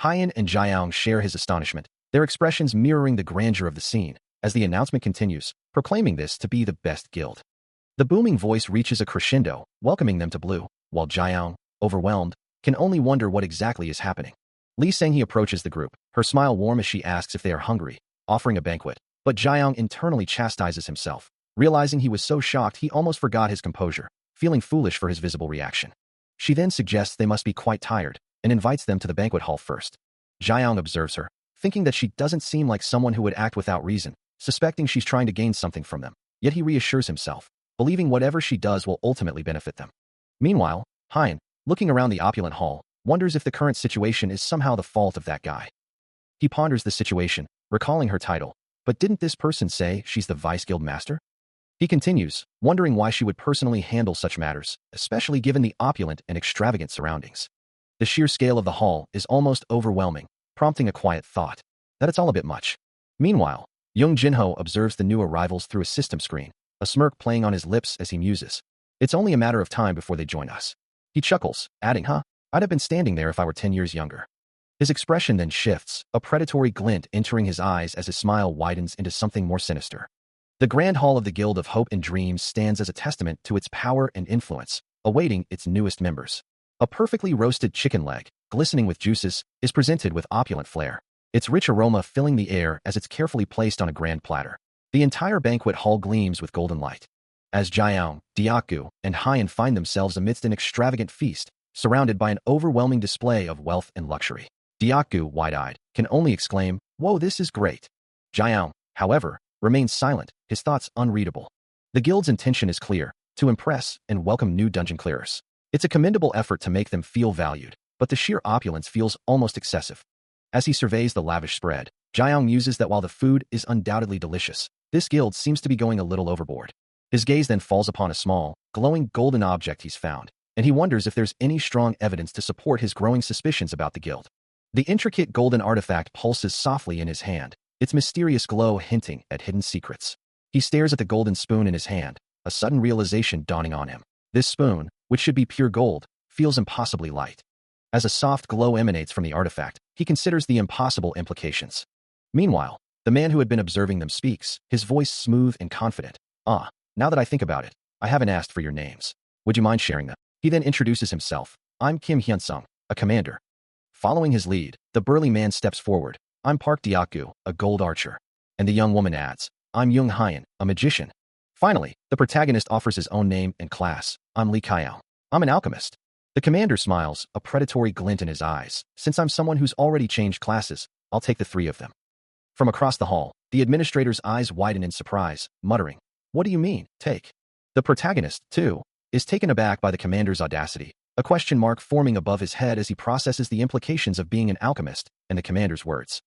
Hyan and Jiang share his astonishment, their expressions mirroring the grandeur of the scene, as the announcement continues, proclaiming this to be the best guild. The booming voice reaches a crescendo, welcoming them to Blue, while Jiang, overwhelmed, can only wonder what exactly is happening. Lee Sang-hee approaches the group, her smile warm as she asks if they are hungry, offering a banquet, but Jiang internally chastises himself, realizing he was so shocked he almost forgot his composure, feeling foolish for his visible reaction. She then suggests they must be quite tired, and invites them to the banquet hall first. Jiang observes her, thinking that she doesn't seem like someone who would act without reason, suspecting she's trying to gain something from them, yet he reassures himself, believing whatever she does will ultimately benefit them. Meanwhile, Hyan, looking around the opulent hall, wonders if the current situation is somehow the fault of that guy. He ponders the situation, recalling her title, but didn't this person say she's the Vice Guild Master? He continues, wondering why she would personally handle such matters, especially given the opulent and extravagant surroundings. The sheer scale of the hall is almost overwhelming, prompting a quiet thought that it's all a bit much. Meanwhile, Young Jinho observes the new arrivals through a system screen, a smirk playing on his lips as he muses. It's only a matter of time before they join us. He chuckles, adding, I'd have been standing there if I were 10 years younger. His expression then shifts, a predatory glint entering his eyes as his smile widens into something more sinister. The Grand Hall of the Guild of Hope and Dreams stands as a testament to its power and influence, awaiting its newest members. A perfectly roasted chicken leg, glistening with juices, is presented with opulent flair, its rich aroma filling the air as it's carefully placed on a grand platter. The entire banquet hall gleams with golden light. As Jiang, Diaku, and Hyan find themselves amidst an extravagant feast, surrounded by an overwhelming display of wealth and luxury. Diaku, wide-eyed, can only exclaim, "Whoa, this is great." Jiang, however, remains silent, his thoughts unreadable. The guild's intention is clear, to impress and welcome new dungeon clearers. It's a commendable effort to make them feel valued, but the sheer opulence feels almost excessive. As he surveys the lavish spread, Jiang muses that while the food is undoubtedly delicious, this guild seems to be going a little overboard. His gaze then falls upon a small, glowing golden object he's found, and he wonders if there's any strong evidence to support his growing suspicions about the guild. The intricate golden artifact pulses softly in his hand, its mysterious glow hinting at hidden secrets. He stares at the golden spoon in his hand, a sudden realization dawning on him. This spoon, which should be pure gold, feels impossibly light. As a soft glow emanates from the artifact, he considers the impossible implications. Meanwhile, the man who had been observing them speaks, his voice smooth and confident. Now that I think about it, I haven't asked for your names. Would you mind sharing them? He then introduces himself. I'm Kim Hyun-sung, a commander. Following his lead, the burly man steps forward. I'm Park Diaku, a gold archer. And the young woman adds, I'm Young Hyan, a magician. Finally, the protagonist offers his own name and class. I'm Lee Kyle. I'm an alchemist. The commander smiles, a predatory glint in his eyes. Since I'm someone who's already changed classes, I'll take the three of them. From across the hall, the administrator's eyes widen in surprise, muttering, What do you mean, take? The protagonist, too, is taken aback by the commander's audacity, a question mark forming above his head as he processes the implications of being an alchemist and the commander's words.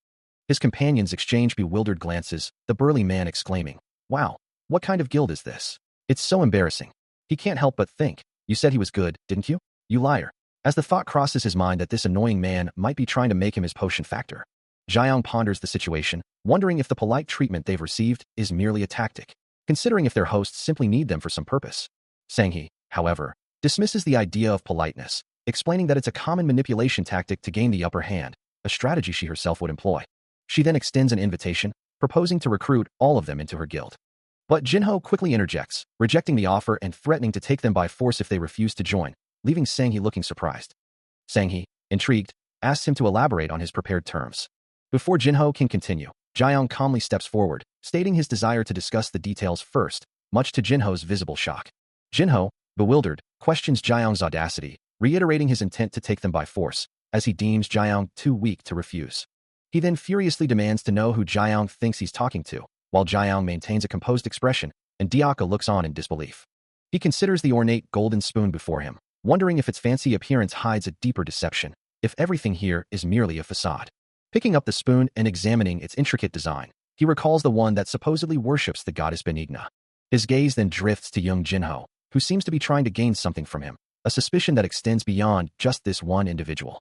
His companions exchange bewildered glances, the burly man exclaiming, Wow, what kind of guild is this? It's so embarrassing. He can't help but think, You said he was good, didn't you? You liar. As the thought crosses his mind that this annoying man might be trying to make him his potion factor, Jiang ponders the situation, wondering if the polite treatment they've received is merely a tactic, considering if their hosts simply need them for some purpose. Sang-hee, however, dismisses the idea of politeness, explaining that it's a common manipulation tactic to gain the upper hand, a strategy she herself would employ. She then extends an invitation, proposing to recruit all of them into her guild. But Jinho quickly interjects, rejecting the offer and threatening to take them by force if they refuse to join, leaving Sang-hee looking surprised. Sang-hee, intrigued, asks him to elaborate on his prepared terms. Before Jinho can continue, Jiang calmly steps forward, stating his desire to discuss the details first, much to Jinho's visible shock. Jinho, bewildered, questions Jiayong's audacity, reiterating his intent to take them by force, as he deems Jiayong too weak to refuse. He then furiously demands to know who Jiayong thinks he's talking to, while Jiayong maintains a composed expression, and Diaka looks on in disbelief. He considers the ornate golden spoon before him, wondering if its fancy appearance hides a deeper deception, if everything here is merely a facade. Picking up the spoon and examining its intricate design, he recalls the one that supposedly worships the goddess Benigna. His gaze then drifts to young Jinho, who seems to be trying to gain something from him, a suspicion that extends beyond just this one individual.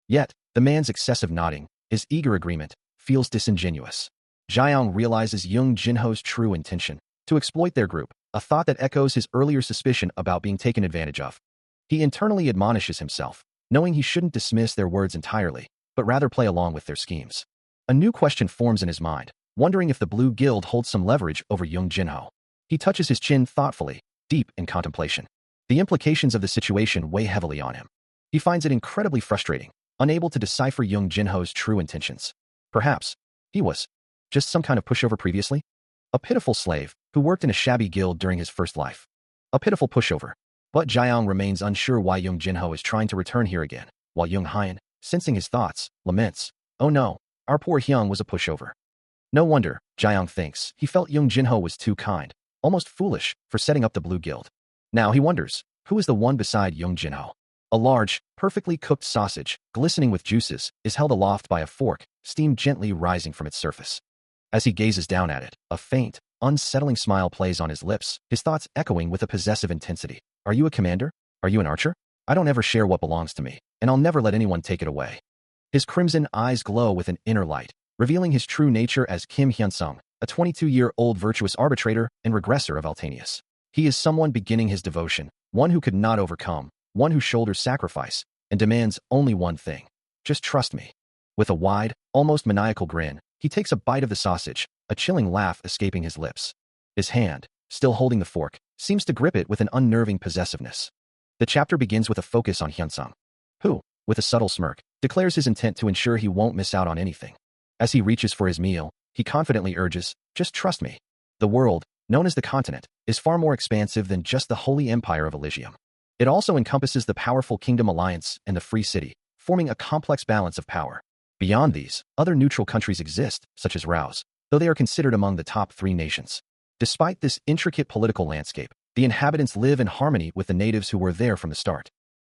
Yet, the man's excessive nodding, his eager agreement, feels disingenuous. Jiayong realizes young Jinho's true intention, to exploit their group, a thought that echoes his earlier suspicion about being taken advantage of. He internally admonishes himself, knowing he shouldn't dismiss their words entirely, but rather play along with their schemes. A new question forms in his mind, wondering if the Blue Guild holds some leverage over young Jinho. He touches his chin thoughtfully, deep in contemplation. The implications of the situation weigh heavily on him. He finds it incredibly frustrating, unable to decipher young Jinho's true intentions. Perhaps he was just some kind of pushover previously? A pitiful slave who worked in a shabby guild during his first life. A pitiful pushover. But Jiayong remains unsure why young Jinho is trying to return here again, while young Hyan, sensing his thoughts, laments, "Oh no, our poor Hyung was a pushover." No wonder, Jiayong thinks, he felt young Jinho was too kind, almost foolish, for setting up the Blue Guild. Now he wonders, who is the one beside young Jinho? A large, perfectly cooked sausage, glistening with juices, is held aloft by a fork, steam gently rising from its surface. As he gazes down at it, a faint, unsettling smile plays on his lips, his thoughts echoing with a possessive intensity. Are you a commander? Are you an archer? I don't ever share what belongs to me, and I'll never let anyone take it away. His crimson eyes glow with an inner light, revealing his true nature as Kim Hyunsung, a 22-year-old virtuous arbitrator and regressor of Altanius. He is someone beginning his devotion, one who could not overcome, one who shoulders sacrifice, and demands only one thing. Just trust me. With a wide, almost maniacal grin, he takes a bite of the sausage, a chilling laugh escaping his lips. His hand, still holding the fork, seems to grip it with an unnerving possessiveness. The chapter begins with a focus on Hyunsung, who, with a subtle smirk, declares his intent to ensure he won't miss out on anything. As he reaches for his meal, he confidently urges, "Just trust me. The world, known as the continent, is far more expansive than just the Holy Empire of Elysium. It also encompasses the powerful Kingdom Alliance and the Free City, forming a complex balance of power. Beyond these, other neutral countries exist, such as Rao's, though they are considered among the top 3 nations. Despite this intricate political landscape, the inhabitants live in harmony with the natives who were there from the start.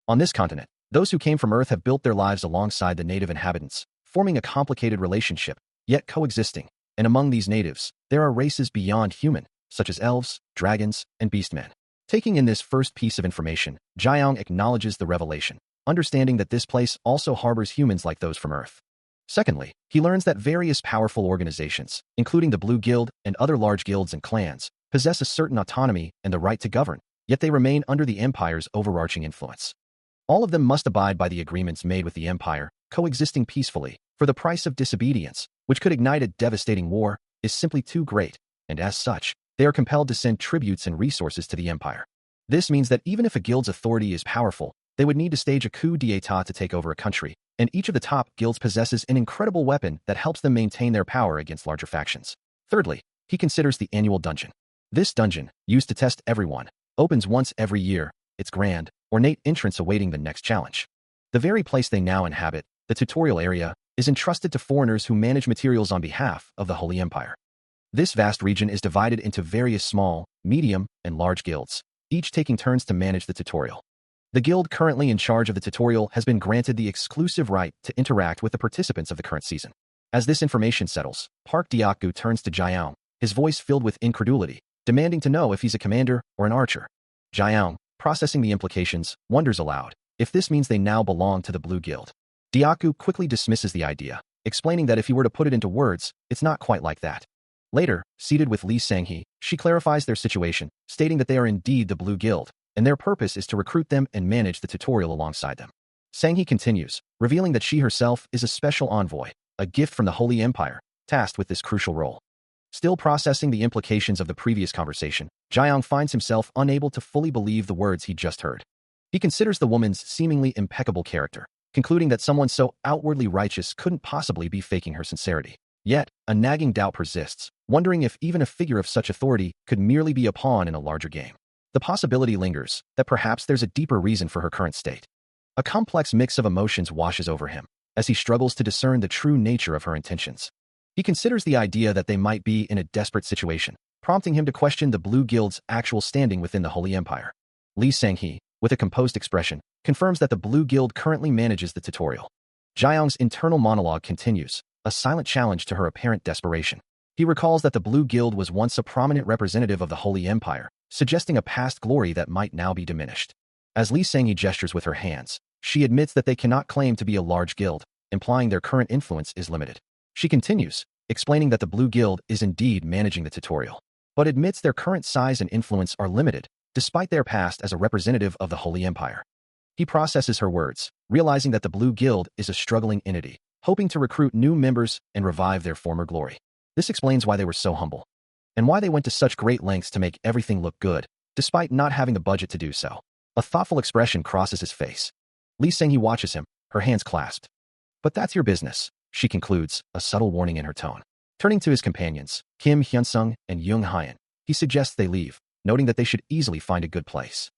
On this continent, those who came from Earth have built their lives alongside the native inhabitants, forming a complicated relationship, yet coexisting. And among these natives, there are races beyond human, such as elves, dragons, and beastmen. Taking in this first piece of information, Jiayong acknowledges the revelation, understanding that this place also harbors humans like those from Earth. Secondly, he learns that various powerful organizations, including the Blue Guild and other large guilds and clans, possess a certain autonomy and the right to govern, yet they remain under the Empire's overarching influence. All of them must abide by the agreements made with the Empire, coexisting peacefully, for the price of disobedience, which could ignite a devastating war, is simply too great, and as such, they are compelled to send tributes and resources to the Empire. This means that even if a guild's authority is powerful, they would need to stage a coup d'état to take over a country, and each of the top guilds possesses an incredible weapon that helps them maintain their power against larger factions. Thirdly, he considers the annual dungeon. This dungeon, used to test everyone, opens once every year, its grand, ornate entrance awaiting the next challenge. The very place they now inhabit, the tutorial area, is entrusted to foreigners who manage materials on behalf of the Holy Empire. This vast region is divided into various small, medium, and large guilds, each taking turns to manage the tutorial. The guild currently in charge of the tutorial has been granted the exclusive right to interact with the participants of the current season. As this information settles, Park Diakgu turns to Jiayong, his voice filled with incredulity, demanding to know if he's a commander or an archer. Jiayong, processing the implications, wonders aloud if this means they now belong to the Blue Guild. Diakgu quickly dismisses the idea, explaining that if he were to put it into words, it's not quite like that. Later, seated with Li Sanghe, she clarifies their situation, stating that they are indeed the Blue Guild, and their purpose is to recruit them and manage the tutorial alongside them. Sanghe continues, revealing that she herself is a special envoy, a gift from the Holy Empire, tasked with this crucial role. Still processing the implications of the previous conversation, Jiayong finds himself unable to fully believe the words he just heard. He considers the woman's seemingly impeccable character, concluding that someone so outwardly righteous couldn't possibly be faking her sincerity. Yet, a nagging doubt persists, wondering if even a figure of such authority could merely be a pawn in a larger game. The possibility lingers that perhaps there's a deeper reason for her current state. A complex mix of emotions washes over him as he struggles to discern the true nature of her intentions. He considers the idea that they might be in a desperate situation, prompting him to question the Blue Guild's actual standing within the Holy Empire. Lee Sang-hee, with a composed expression, confirms that the Blue Guild currently manages the tutorial. Jiayong's internal monologue continues, a silent challenge to her apparent desperation. He recalls that the Blue Guild was once a prominent representative of the Holy Empire, suggesting a past glory that might now be diminished. As Lee Sang-hee gestures with her hands, she admits that they cannot claim to be a large guild, implying their current influence is limited. She continues, explaining that the Blue Guild is indeed managing the tutorial, but admits their current size and influence are limited, despite their past as a representative of the Holy Empire. He processes her words, realizing that the Blue Guild is a struggling entity, hoping to recruit new members and revive their former glory. This explains why they were so humble, and why they went to such great lengths to make everything look good, despite not having the budget to do so. A thoughtful expression crosses his face. Lee Sang-hee watches him, her hands clasped. But that's your business, she concludes, a subtle warning in her tone. Turning to his companions, Kim Hyun-sung and Young Hyan, he suggests they leave, noting that they should easily find a good place.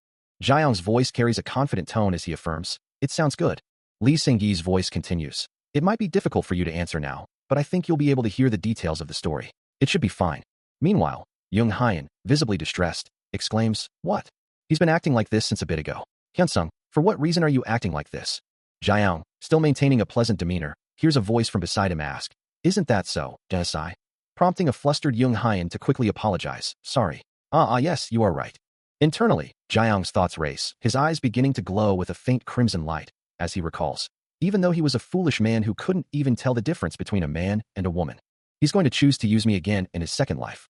Jiayong's voice carries a confident tone as he affirms, "It sounds good." Lee Sang-gee's voice continues, "It might be difficult for you to answer now, but I think you'll be able to hear the details of the story. It should be fine." Meanwhile, Young Hyan, visibly distressed, exclaims, "What? He's been acting like this since a bit ago." Hyun-sung, "For what reason are you acting like this?" Jiayong, still maintaining a pleasant demeanor, hears a voice from beside him ask, "Isn't that so, Desai?" Prompting a flustered Young Hyan to quickly apologize, "Sorry. Yes, you are right." Internally, Jiayong's thoughts race, his eyes beginning to glow with a faint crimson light, as he recalls, even though he was a foolish man who couldn't even tell the difference between a man and a woman, he's going to choose to use me again in his second life.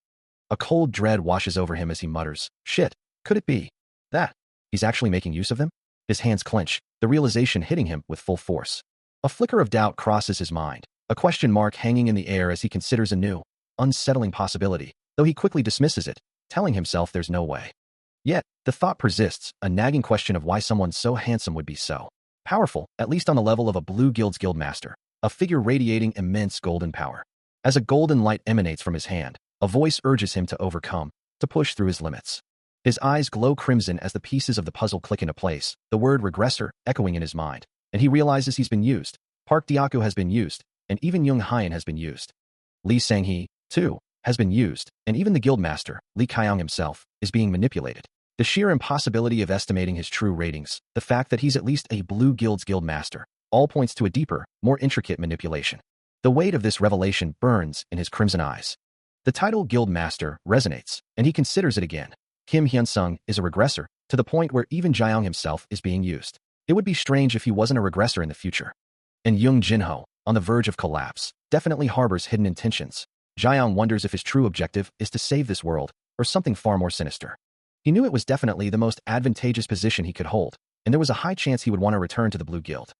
A cold dread washes over him as he mutters, "Shit, could it be that he's actually making use of them?" His hands clench, the realization hitting him with full force. A flicker of doubt crosses his mind, a question mark hanging in the air as he considers a new, unsettling possibility, though he quickly dismisses it, telling himself there's no way. Yet, the thought persists, a nagging question of why someone so handsome would be so powerful, at least on the level of a Blue Guild's guildmaster, a figure radiating immense golden power. As a golden light emanates from his hand, a voice urges him to overcome, to push through his limits. His eyes glow crimson as the pieces of the puzzle click into place, the word regressor echoing in his mind, and he realizes he's been used. Park Diaku has been used, and even Young Hyan has been used. Lee Sang-hee, too, has been used, and even the guildmaster, Lee Kyong himself, is being manipulated. The sheer impossibility of estimating his true ratings, the fact that he's at least a Blue Guild's guildmaster, all points to a deeper, more intricate manipulation. The weight of this revelation burns in his crimson eyes. The title guildmaster resonates, and he considers it again. Kim Hyun-sung is a regressor, to the point where even Jiayong himself is being used. It would be strange if he wasn't a regressor in the future. And Young Jinho, on the verge of collapse, definitely harbors hidden intentions. Jiayong wonders if his true objective is to save this world, or something far more sinister. He knew it was definitely the most advantageous position he could hold, and there was a high chance he would want to return to the Blue Guild.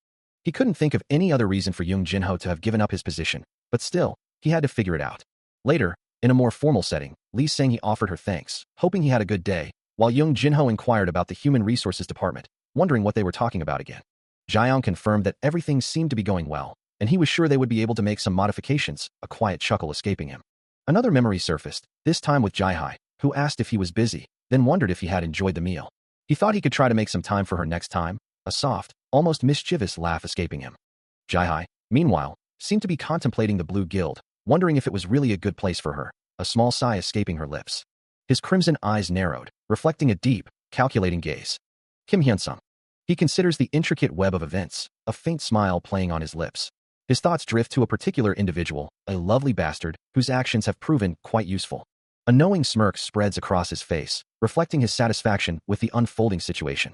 He couldn't think of any other reason for Young Jinho to have given up his position, but still, he had to figure it out. Later, in a more formal setting, Lee Sang-hee offered her thanks, hoping he had a good day, while Young Jinho inquired about the Human Resources Department, wondering what they were talking about again. Jiayong confirmed that everything seemed to be going well, and he was sure they would be able to make some modifications, a quiet chuckle escaping him. Another memory surfaced, this time with Jai-hai, who asked if he was busy, then wondered if he had enjoyed the meal. He thought he could try to make some time for her next time, a soft, almost mischievous laugh escaping him. Jai-hai, meanwhile, seemed to be contemplating the Blue Guild, wondering if it was really a good place for her, a small sigh escaping her lips. His crimson eyes narrowed, reflecting a deep, calculating gaze. Kim Hyun-sung. He considers the intricate web of events, a faint smile playing on his lips. His thoughts drift to a particular individual, a lovely bastard, whose actions have proven quite useful. A knowing smirk spreads across his face, reflecting his satisfaction with the unfolding situation.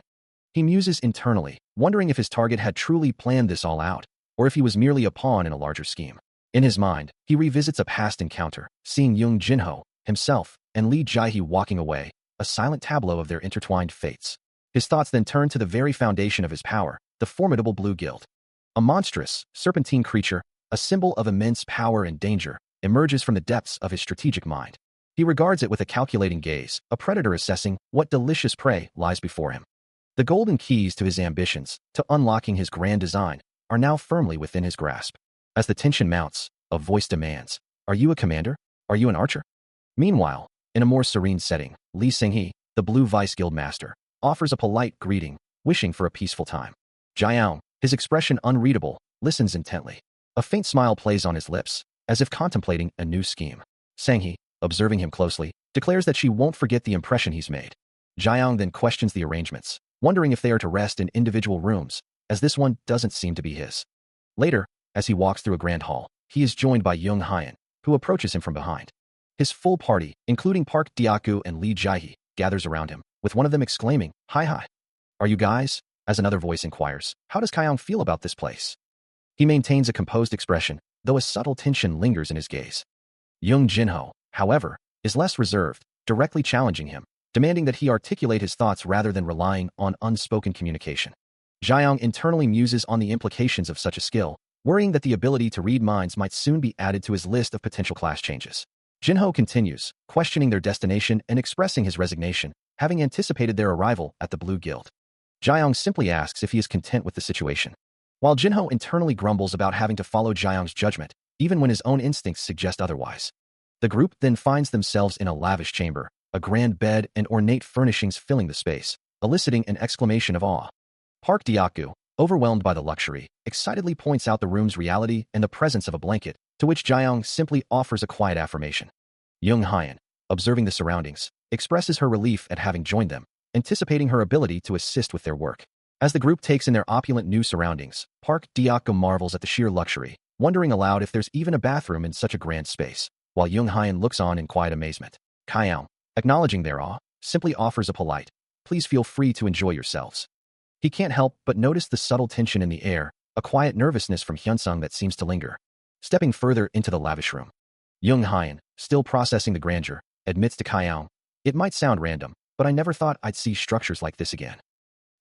He muses internally, wondering if his target had truly planned this all out, or if he was merely a pawn in a larger scheme. In his mind, he revisits a past encounter, seeing Young Jinho, himself, and Lee Jae-hee walking away, a silent tableau of their intertwined fates. His thoughts then turn to the very foundation of his power, the formidable Blue Guild. A monstrous, serpentine creature, a symbol of immense power and danger, emerges from the depths of his strategic mind. He regards it with a calculating gaze, a predator assessing what delicious prey lies before him. The golden keys to his ambitions, to unlocking his grand design, are now firmly within his grasp. As the tension mounts, a voice demands, "Are you a commander? Are you an archer?" Meanwhile, in a more serene setting, Lee Sang-hee, the Blue Vice Guild Master, offers a polite greeting, wishing for a peaceful time. Jiang, his expression unreadable, listens intently. A faint smile plays on his lips, as if contemplating a new scheme. Sanghi, observing him closely, declares that she won't forget the impression he's made. Jiang then questions the arrangements, wondering if they are to rest in individual rooms, as this one doesn't seem to be his. Later, as he walks through a grand hall, he is joined by Young Hyan, who approaches him from behind. His full party, including Park Diaku and Lee Jae-hee, gathers around him, with one of them exclaiming, "Hi hi. Are you guys?" As another voice inquires, "How does Kyung feel about this place?" He maintains a composed expression, though a subtle tension lingers in his gaze. Young Jinho, however, is less reserved, directly challenging him, demanding that he articulate his thoughts rather than relying on unspoken communication. Jiang internally muses on the implications of such a skill, worrying that the ability to read minds might soon be added to his list of potential class changes. Jinho continues, questioning their destination and expressing his resignation, having anticipated their arrival at the Blue Guild. Jiang simply asks if he is content with the situation. While Jinho internally grumbles about having to follow Jiang's judgment, even when his own instincts suggest otherwise. The group then finds themselves in a lavish chamber, a grand bed and ornate furnishings filling the space, eliciting an exclamation of awe. Park Diaku, overwhelmed by the luxury, excitedly points out the room's reality and the presence of a blanket, to which Jiang simply offers a quiet affirmation. Young Hyan, observing the surroundings, expresses her relief at having joined them, anticipating her ability to assist with their work. As the group takes in their opulent new surroundings, Park Diaku marvels at the sheer luxury, wondering aloud if there's even a bathroom in such a grand space, while Young Hyan looks on in quiet amazement. Kyung, acknowledging their awe, simply offers a polite, "Please feel free to enjoy yourselves." He can't help but notice the subtle tension in the air, a quiet nervousness from Hyunsung that seems to linger. Stepping further into the lavish room, Young Hyan, still processing the grandeur, admits to Kyung, "It might sound random, but I never thought I'd see structures like this again."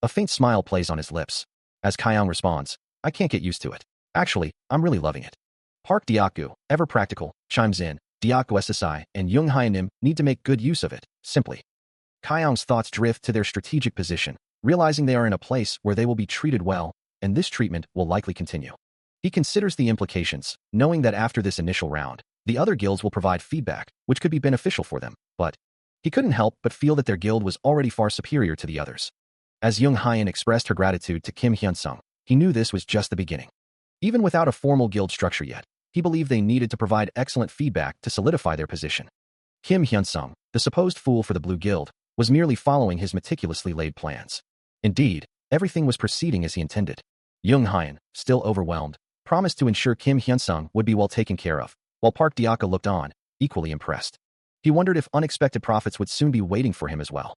A faint smile plays on his lips. As Kyung responds, "I can't get used to it. Actually, I'm really loving it." Park Diaku, ever practical, chimes in, "Diaku SSI and Young Hyanim need to make good use of it, simply." Kyung's thoughts drift to their strategic position, realizing they are in a place where they will be treated well, and this treatment will likely continue. He considers the implications, knowing that after this initial round, the other guilds will provide feedback, which could be beneficial for them, but he couldn't help but feel that their guild was already far superior to the others. As Young Hyan expressed her gratitude to Kim Hyunsung, he knew this was just the beginning. Even without a formal guild structure yet, he believed they needed to provide excellent feedback to solidify their position. Kim Hyunsung, the supposed fool for the Blue Guild, was merely following his meticulously laid plans. Indeed, everything was proceeding as he intended. Young Hyan, still overwhelmed, promised to ensure Kim Hyunsung would be well taken care of, while Park Diaka looked on, equally impressed. He wondered if unexpected profits would soon be waiting for him as well.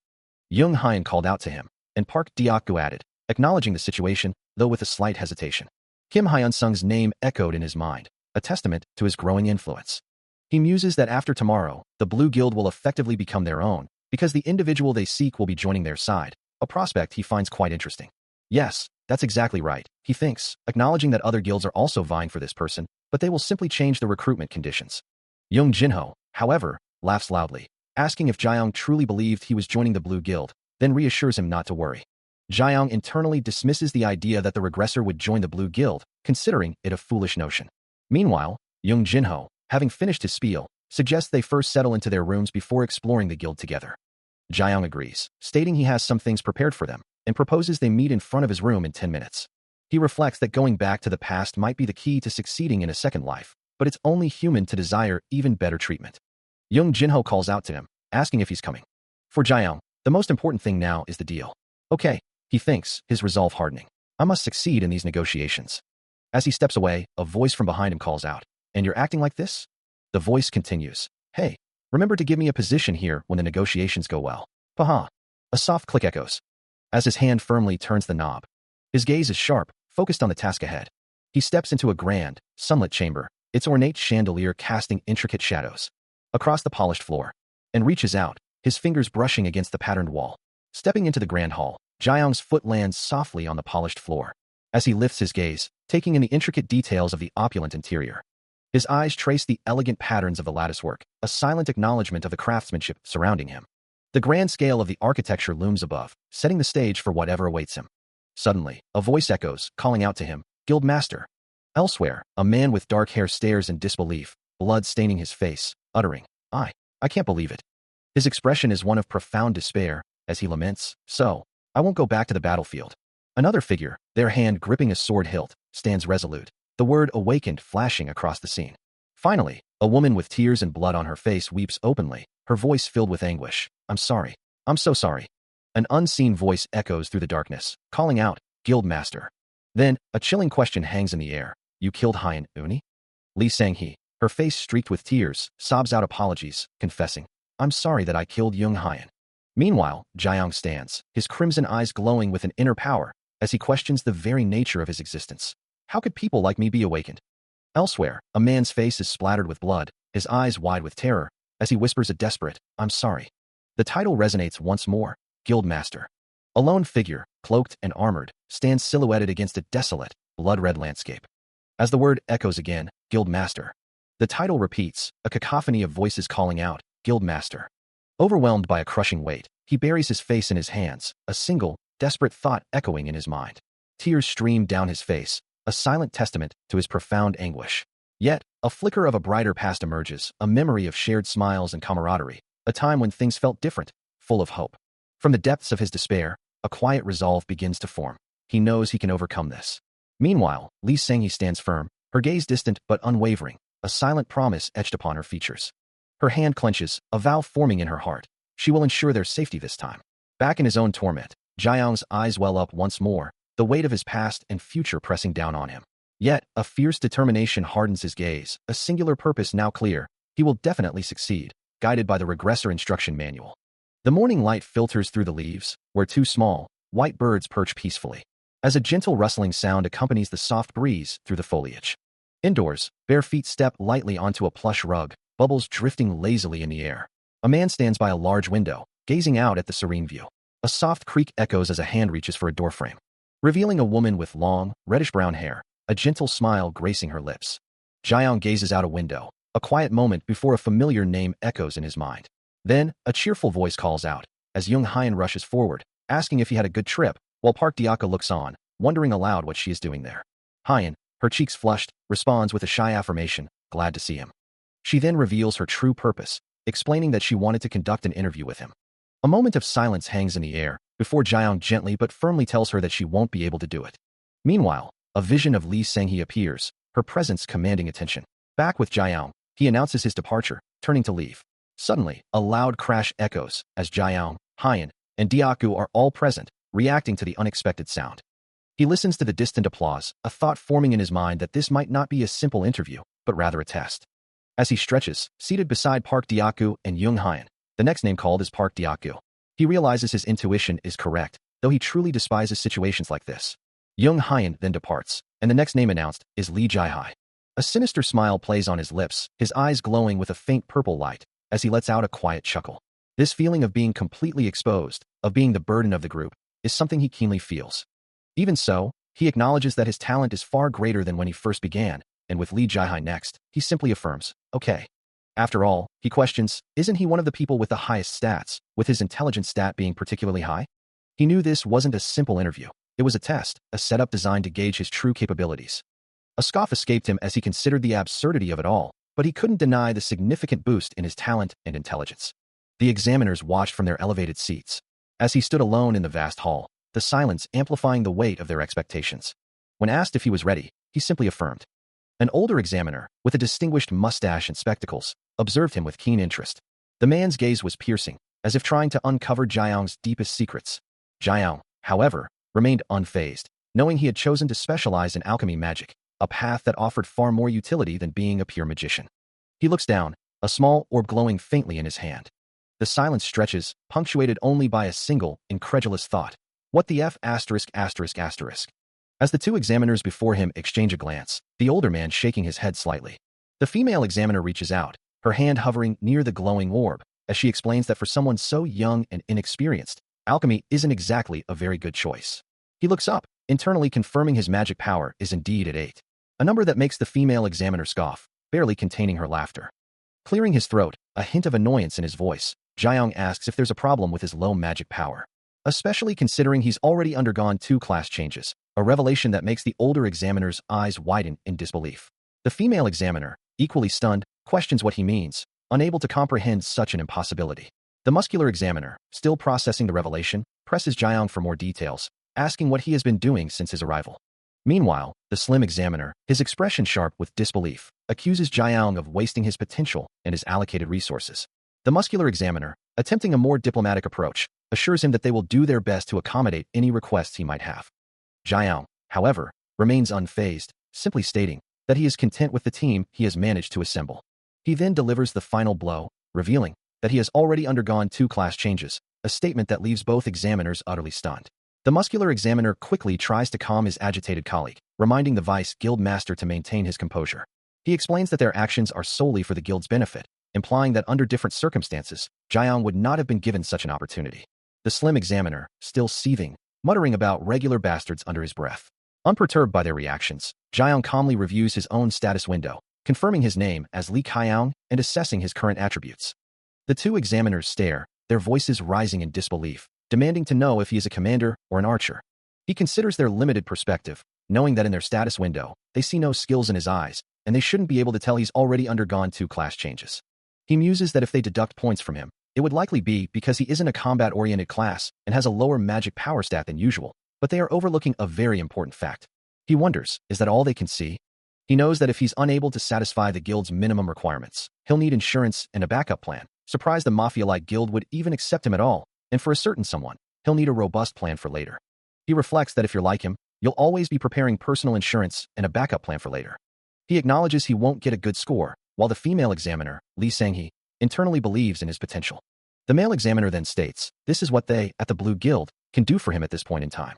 Young Hyan called out to him, and Park Diaku added, acknowledging the situation, though with a slight hesitation. Kim Hyunsung's name echoed in his mind, a testament to his growing influence. He muses that after tomorrow, the Blue Guild will effectively become their own, because the individual they seek will be joining their side, a prospect he finds quite interesting. Yes, that's exactly right, he thinks, acknowledging that other guilds are also vying for this person, but they will simply change the recruitment conditions. Young Jinho, however, laughs loudly, asking if Jiang truly believed he was joining the Blue Guild, then reassures him not to worry. Jiang internally dismisses the idea that the regressor would join the Blue Guild, considering it a foolish notion. Meanwhile, Young Jinho, having finished his spiel, suggests they first settle into their rooms before exploring the guild together. Jiang agrees, stating he has some things prepared for them, and proposes they meet in front of his room in 10 minutes. He reflects that going back to the past might be the key to succeeding in a second life, but it's only human to desire even better treatment. Young Jinho calls out to him, asking if he's coming. For Jiang, the most important thing now is the deal. Okay, he thinks, his resolve hardening. I must succeed in these negotiations. As he steps away, a voice from behind him calls out, "And you're acting like this?" The voice continues, "Hey, remember to give me a position here when the negotiations go well." Paha. A soft click echoes. As his hand firmly turns the knob, his gaze is sharp, focused on the task ahead. He steps into a grand, sunlit chamber, its ornate chandelier casting intricate shadows across the polished floor, and reaches out, his fingers brushing against the patterned wall. Stepping into the grand hall, Jiang's foot lands softly on the polished floor. As he lifts his gaze, taking in the intricate details of the opulent interior, his eyes trace the elegant patterns of the latticework, a silent acknowledgement of the craftsmanship surrounding him. The grand scale of the architecture looms above, setting the stage for whatever awaits him. Suddenly, a voice echoes, calling out to him, "Guild Master." Elsewhere, a man with dark hair stares in disbelief, blood staining his face, uttering, I can't believe it." His expression is one of profound despair, as he laments, "So, I won't go back to the battlefield." Another figure, their hand gripping a sword hilt, stands resolute, the word awakened flashing across the scene. Finally, a woman with tears and blood on her face weeps openly, her voice filled with anguish. "I'm sorry. I'm so sorry." An unseen voice echoes through the darkness, calling out, "Guildmaster." Then, a chilling question hangs in the air. "You killed Hyan Uni?" Lee Sang-hee, her face streaked with tears, sobs out apologies, confessing, "I'm sorry that I killed Young Hyan." Meanwhile, Jiang stands, his crimson eyes glowing with an inner power, as he questions the very nature of his existence. How could people like me be awakened? Elsewhere, a man's face is splattered with blood, his eyes wide with terror, as he whispers a desperate, "I'm sorry." The title resonates once more, Guildmaster. A lone figure, cloaked and armored, stands silhouetted against a desolate, blood-red landscape. As the word echoes again, Guildmaster. The title repeats, a cacophony of voices calling out, "Guildmaster." Overwhelmed by a crushing weight, he buries his face in his hands, a single, desperate thought echoing in his mind. Tears stream down his face, a silent testament to his profound anguish. Yet, a flicker of a brighter past emerges, a memory of shared smiles and camaraderie, a time when things felt different, full of hope. From the depths of his despair, a quiet resolve begins to form. He knows he can overcome this. Meanwhile, Lee Sang-hee stands firm, her gaze distant but unwavering, a silent promise etched upon her features. Her hand clenches, a vow forming in her heart. She will ensure their safety this time. Back in his own torment, Jiang's eyes well up once more, the weight of his past and future pressing down on him. Yet, a fierce determination hardens his gaze, a singular purpose now clear. He will definitely succeed, guided by the regressor instruction manual. The morning light filters through the leaves, where two small, white birds perch peacefully, as a gentle rustling sound accompanies the soft breeze through the foliage. Indoors, bare feet step lightly onto a plush rug, bubbles drifting lazily in the air. A man stands by a large window, gazing out at the serene view. A soft creak echoes as a hand reaches for a doorframe, revealing a woman with long, reddish-brown hair, a gentle smile gracing her lips. Jiang gazes out a window, a quiet moment before a familiar name echoes in his mind. Then, a cheerful voice calls out, as Young Hyan rushes forward, asking if he had a good trip, while Park Diaka looks on, wondering aloud what she is doing there. Hyan, her cheeks flushed, responds with a shy affirmation, glad to see him. She then reveals her true purpose, explaining that she wanted to conduct an interview with him. A moment of silence hangs in the air, before Jiang gently but firmly tells her that she won't be able to do it. Meanwhile, a vision of Lee Sang-hee appears, her presence commanding attention. Back with Jiang, he announces his departure, turning to leave. Suddenly, a loud crash echoes, as Jiang, Hyan, and Diaku are all present, reacting to the unexpected sound. He listens to the distant applause, a thought forming in his mind that this might not be a simple interview, but rather a test. As he stretches, seated beside Park Diaku and Young Hyan, the next name called is Park Diaku. He realizes his intuition is correct, though he truly despises situations like this. Young Hyan then departs, and the next name announced is Lee Jai-hai. A sinister smile plays on his lips, his eyes glowing with a faint purple light, as he lets out a quiet chuckle. This feeling of being completely exposed, of being the burden of the group, is something he keenly feels. Even so, he acknowledges that his talent is far greater than when he first began, and with Lee Jai-hai next, he simply affirms, okay. After all, he questions, isn't he one of the people with the highest stats, with his intelligence stat being particularly high? He knew this wasn't a simple interview. It was a test, a setup designed to gauge his true capabilities. A scoff escaped him as he considered the absurdity of it all, but he couldn't deny the significant boost in his talent and intelligence. The examiners watched from their elevated seats. As he stood alone in the vast hall, the silence amplifying the weight of their expectations. When asked if he was ready, he simply affirmed. An older examiner, with a distinguished mustache and spectacles, observed him with keen interest. The man's gaze was piercing, as if trying to uncover Jiang's deepest secrets. Jiang, however, remained unfazed, knowing he had chosen to specialize in alchemy magic, a path that offered far more utility than being a pure magician. He looks down, a small orb glowing faintly in his hand. The silence stretches, punctuated only by a single, incredulous thought. What the F********. As the two examiners before him exchange a glance, the older man shaking his head slightly. The female examiner reaches out, her hand hovering near the glowing orb, as she explains that for someone so young and inexperienced, alchemy isn't exactly a very good choice. He looks up, internally confirming his magic power is indeed at 8. A number that makes the female examiner scoff, barely containing her laughter. Clearing his throat, a hint of annoyance in his voice, Jiang asks if there's a problem with his low magic power. Especially considering he's already undergone 2 class changes, a revelation that makes the older examiner's eyes widen in disbelief. The female examiner, equally stunned, questions what he means, unable to comprehend such an impossibility. The muscular examiner, still processing the revelation, presses Jiang for more details, asking what he has been doing since his arrival. Meanwhile, the slim examiner, his expression sharp with disbelief, accuses Jiang of wasting his potential and his allocated resources. The muscular examiner, attempting a more diplomatic approach, assures him that they will do their best to accommodate any requests he might have. Jiang, however, remains unfazed, simply stating that he is content with the team he has managed to assemble. He then delivers the final blow, revealing that he has already undergone 2 class changes, a statement that leaves both examiners utterly stunned. The muscular examiner quickly tries to calm his agitated colleague, reminding the vice guild master to maintain his composure. He explains that their actions are solely for the guild's benefit, implying that under different circumstances, Jiang would not have been given such an opportunity. The slim examiner, still seething, muttering about regular bastards under his breath. Unperturbed by their reactions, Jiang calmly reviews his own status window, confirming his name as Li Kaiang and assessing his current attributes. The 2 examiners stare, their voices rising in disbelief, demanding to know if he is a commander or an archer. He considers their limited perspective, knowing that in their status window, they see no skills in his eyes, and they shouldn't be able to tell he's already undergone 2 class changes. He muses that if they deduct points from him, it would likely be because he isn't a combat-oriented class and has a lower magic power stat than usual, but they are overlooking a very important fact. He wonders, is that all they can see? He knows that if he's unable to satisfy the guild's minimum requirements, he'll need insurance and a backup plan. Surprised the mafia-like guild would even accept him at all, and for a certain someone, he'll need a robust plan for later. He reflects that if you're like him, you'll always be preparing personal insurance and a backup plan for later. He acknowledges he won't get a good score, while the female examiner, Li Sanghe, internally believes in his potential. The male examiner then states, this is what they, at the Blue Guild, can do for him at this point in time.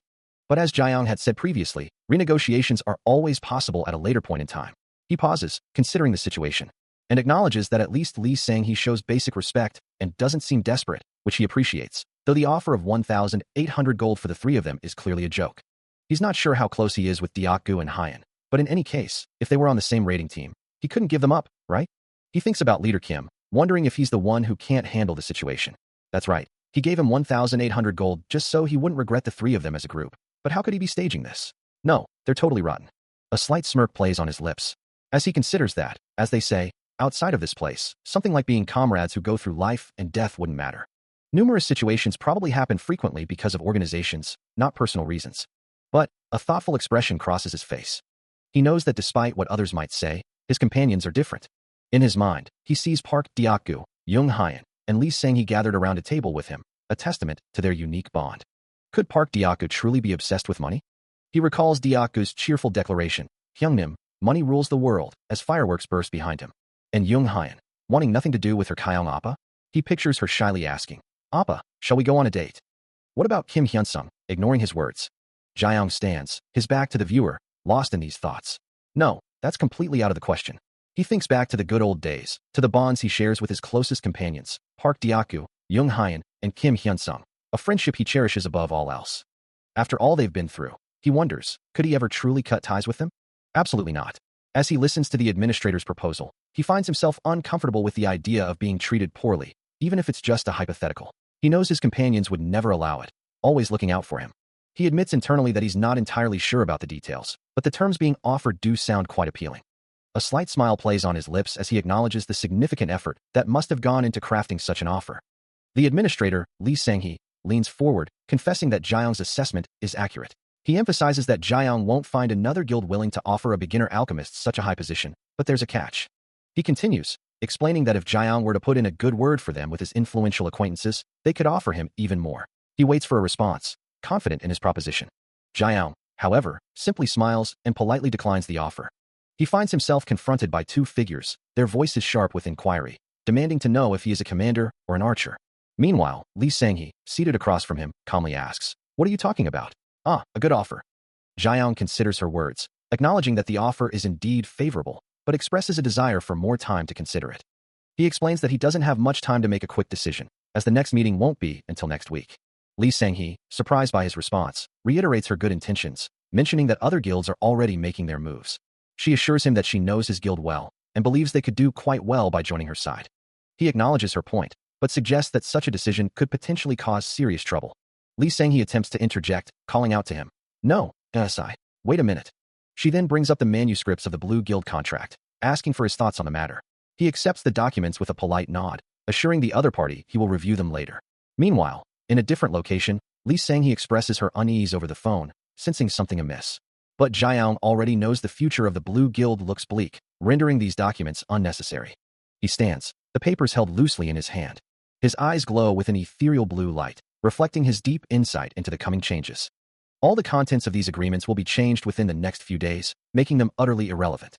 But as Jiang had said previously, renegotiations are always possible at a later point in time. He pauses, considering the situation, and acknowledges that at least Li Sanghe shows basic respect and doesn't seem desperate, which he appreciates, though the offer of 1,800 gold for the 3 of them is clearly a joke. He's not sure how close he is with Diakgu and Hyan, but in any case, if they were on the same rating team, he couldn't give them up, right? He thinks about Leader Kim, wondering if he's the one who can't handle the situation. That's right, he gave him 1,800 gold just so he wouldn't regret the 3 of them as a group. But how could he be staging this? No, they're totally rotten. A slight smirk plays on his lips, as he considers that, as they say, outside of this place, something like being comrades who go through life and death wouldn't matter. Numerous situations probably happen frequently because of organizations, not personal reasons. But a thoughtful expression crosses his face. He knows that despite what others might say, his companions are different. In his mind, he sees Park Diakgu, Jung Hyan, and Li Sanghe gathered around a table with him, a testament to their unique bond. Could Park Diakgu truly be obsessed with money? He recalls Diakgu's cheerful declaration, Hyungnim, money rules the world, as fireworks burst behind him. And Jung Hyan, wanting nothing to do with her Kaiong Appa? He pictures her shyly asking, Appa, shall we go on a date? What about Kim Hyunsung, ignoring his words? Jiang stands, his back to the viewer, lost in these thoughts. No, that's completely out of the question. He thinks back to the good old days, to the bonds he shares with his closest companions, Park Diakgu, Jung Hyan, and Kim Hyunsung, a friendship he cherishes above all else. After all they've been through, he wonders, could he ever truly cut ties with them? Absolutely not. As he listens to the administrator's proposal, he finds himself uncomfortable with the idea of being treated poorly, even if it's just a hypothetical. He knows his companions would never allow it, always looking out for him. He admits internally that he's not entirely sure about the details, but the terms being offered do sound quite appealing. A slight smile plays on his lips as he acknowledges the significant effort that must have gone into crafting such an offer. The administrator, Li Sanghe, leans forward, confessing that Jiang's assessment is accurate. He emphasizes that Jiang won't find another guild willing to offer a beginner alchemist such a high position, but there's a catch. He continues, explaining that if Jiang were to put in a good word for them with his influential acquaintances, they could offer him even more. He waits for a response, confident in his proposition. Jiang, however, simply smiles and politely declines the offer. He finds himself confronted by 2 figures, their voices sharp with inquiry, demanding to know if he is a commander or an archer. Meanwhile, Li Sanghe, seated across from him, calmly asks, "What are you talking about?" "Ah, a good offer." Jiang considers her words, acknowledging that the offer is indeed favorable, but expresses a desire for more time to consider it. He explains that he doesn't have much time to make a quick decision, as the next meeting won't be until next week. Li Sanghe, surprised by his response, reiterates her good intentions, mentioning that other guilds are already making their moves. She assures him that she knows his guild well, and believes they could do quite well by joining her side. He acknowledges her point, but suggests that such a decision could potentially cause serious trouble. Li Sanghe attempts to interject, calling out to him, "No, SI, wait a minute." She then brings up the manuscripts of the Blue Guild contract, asking for his thoughts on the matter. He accepts the documents with a polite nod, assuring the other party he will review them later. Meanwhile, in a different location, Li Sanghe expresses her unease over the phone, sensing something amiss. But Jiang already knows the future of the Blue Guild looks bleak, rendering these documents unnecessary. He stands, the papers held loosely in his hand. His eyes glow with an ethereal blue light, reflecting his deep insight into the coming changes. All the contents of these agreements will be changed within the next few days, making them utterly irrelevant.